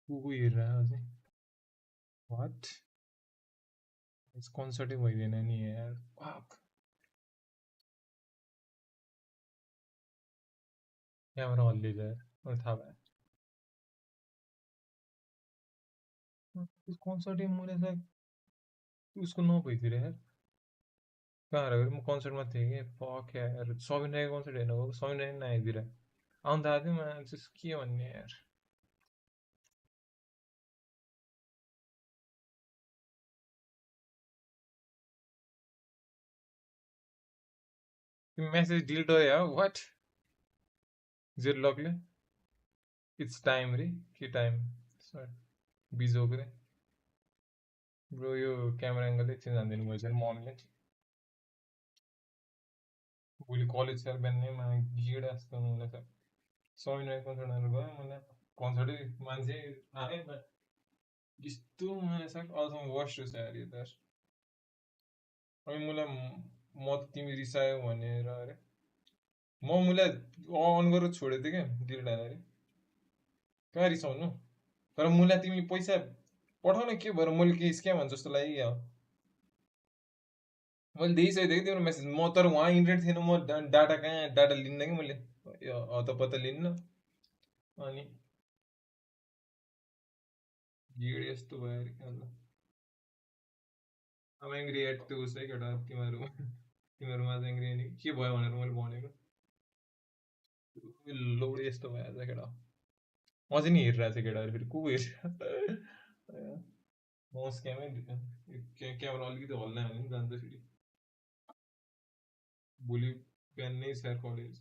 को हेरिरहेको चाहिँ वाट कन्सर्टै भइदिएन नि यार fuck camera हल्लिन्छ यार मलाई थाहा भयो कन्सर्टै मैले त उसको नभइदिएर यार कहाँ हेरेको म कन्सर्टमा थिएँ कि फक यार सबिन राईको कन्सर्ट हेर्नु गएको सबिन राई पनि आइदिएर आउनु त आएको थियो मान्छे के भन्ने यार त्यो मेसेज डिलिट गरे हो वाट जेड लकले इट्स टाइम रे के टाइम बिजोको रे ब्रो यो क्यामेरा एङ्गल एकछिन जान्दिनु भएछ म अनलाइन भोलि कलेज सर बिहानैमा गिड जस्तो मलाई त सबिन राई कन्सर्टहरू गयो मलाई कन्सर्टै मान्छे आएन यस्तो मलाई सक अझसम्म वर्स्ट रहेछ यार यो त अनि मलाई म त तिमी रिसायो भनेर अरे म मुलाई अन गरेर छोडेको थिएँ क्या डिलिट हालेर अरे कहाँ रिसाउनु तर मुलाई तिमीले पैसा पठाउन के भएर मैले के स्क्याम हुन्छ जस्तो लाग्यो मैले देखिसकेको थिएँ कि तिम्रो मेसेज म तर वहाँ इन्टरनेट थिएन म डाटा कहाँ डाटा लिन्न कि मैले हतपत्त लिन्न अनि भिड यस्तो भयो अरे क्या अब एङ्ग्री एट त्यो उस है केटा तिमीहरूमा चाहिँ एङ्ग्री नि के भयो भनेर मैले भनेको लोड यस्तो भएछ केटा म चाहिँ नि हेरिरहेको छु केटाहरू फेरि को हेर्छ म स्क्यामै क्यामेरा अलिकति हल्ला भने पनि जान्छ फेरि भोलि बिहान नै स्यार कलेज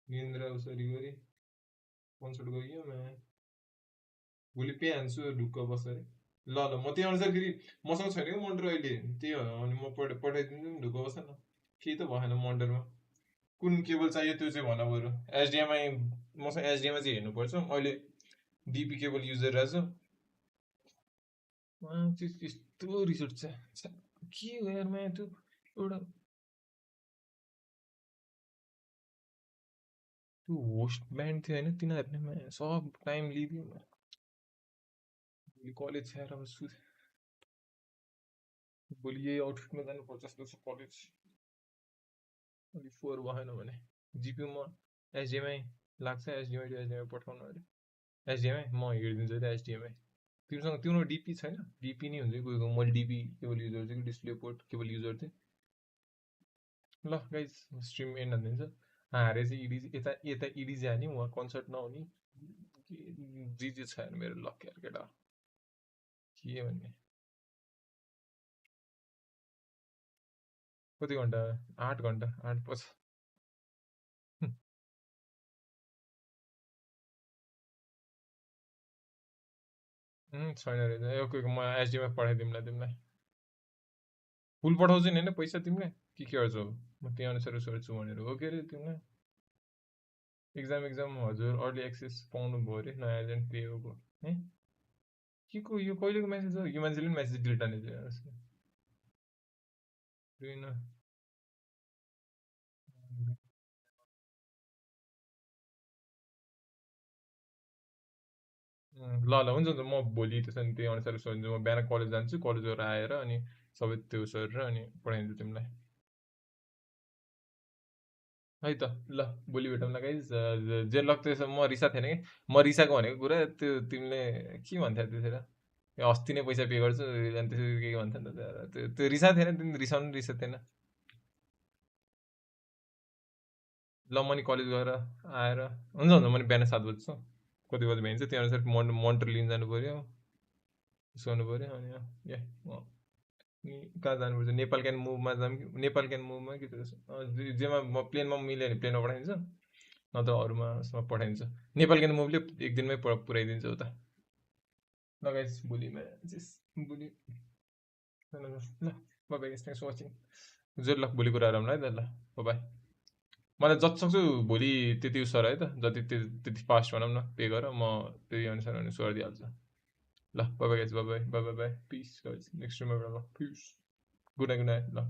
निन्द्रा उसरी गरी कन्सर्ट गइयो भोलि पे हान्छु ढुक्क बस अरे ल म त्यही अनुसार फेरि मसँग छैन कि मोन्टर अहिले त्यही हो अनि म पठाइदिन्छु नि ढुक्क बस न केही त भएन मोन्टरमा कुन केबल चाहियो त्यो चाहिँ भन बरु एचडिएमआई मसँग एचडिएमआई चाहिँ हेर्नुपर्छ अहिले डिपी केबल युज गरिरहेको छु यस्तो रिस उठ्छ के हो यार माया त्यो एउटा त्यो होस्ट ब्यान्ड थियो होइन तिनीहरूले सब टाइम लिइदियो भोलि कलेज छ्याएर बस्छु भोलि यही आउटफिटमा जानुपर्छ जस्तो छ कलेज अलिक फोहोर भएन भने जिपीमा एचडिएमआई लाग्छ एचडिएमआई टु एचडिएमआई पठाउनु अरे एचडिएमआई म हेरिदिन्छु अरे एचडिएमआई तिमीसँग तिम्रो डिपी छैन डिपी नै हुन्छ कोही मैले डिपी केबल युज गर्छु कि डिस्प्ले पोर्ट केबल युज गर्थेँ ल गाइज स्ट्रिम एन्ड हानिदिन्छ हारे चाहिँ इडिजी यता इडिजी हाने उहाँ कन्सर्ट नहुने जिजी छ यार मेरो लक यार केटा के भन्ने कति घन्टा 8 घन्टा 8 पछि छैन रहेछ ओके म एचडिएमआई पठाइदिउँला तिमीलाई फुल पठाउँछु नि होइन पैसा तिमीलाई के गर्छौ म त्यही अनुसार सोध्छु भनेर हो के अरे तिमीलाई एक्जाम हजुर अर्ली एक्सेस पाउनु भयो अरे नयाँ एजेन्ट पेयोको है के को यो कहिलेको मेसेज हो यो मान्छेले पनि मेसेज डिलिट हानेछ ल हुन्छ म भोलि त्यसो भने त्यही अनुसार सोध्छु म बिहान कलेज जान्छु कलेज गएर आएर अनि सबै त्यो सोधेर अनि पठाइदिन्छु तिमीलाई है त ल भोलि भेटौँला गाइज जे लक त्यसो म रिसा थिएन कि म रिसाको भनेको कुरा त्यो तिमीले के भन्थ्यौ त्यसरी अस्ति नै पैसा पे गर्छु अनि त्यसरी के भन्थ्यौ नि त त्यो रिसा थिएन तिमी रिसाउनु रिसा थिएन ल म नि कलेज गएर आएर हुन्छ म नि बिहान 7 बज्छु कति बजी भइन्छ त्यो अनुसार मोन्टर लिन जानु पर्यो गर्नु पर्यो अनि कहाँ जानुपर्छ नेपाल क्यान मुभमा जाऊँ कि नेपाल क्यान मुभमा कि जेमा म प्लेनमा मिल्यो भने प्लेनमा पठाइदिन्छ नत्र अरूमा उसमा पठाइदिन्छ नेपाल क्यान मुभले एक दिनमै पुऱ्याइदिन्छ उता लगाइस् भोलि ल bye by thanks for watching हजुर ल भोलि कुरा गरौँ है त ल बाई मलाई जति सक्छु भोलि त्यति उसर है त जति त्यति फास्ट भनौँ न पे गर म त्यही अनुसार गरिदिइहाल्छु ल bye bye guys bye bye bye bye bye peace guys next time ल पिस गुड नाइट ल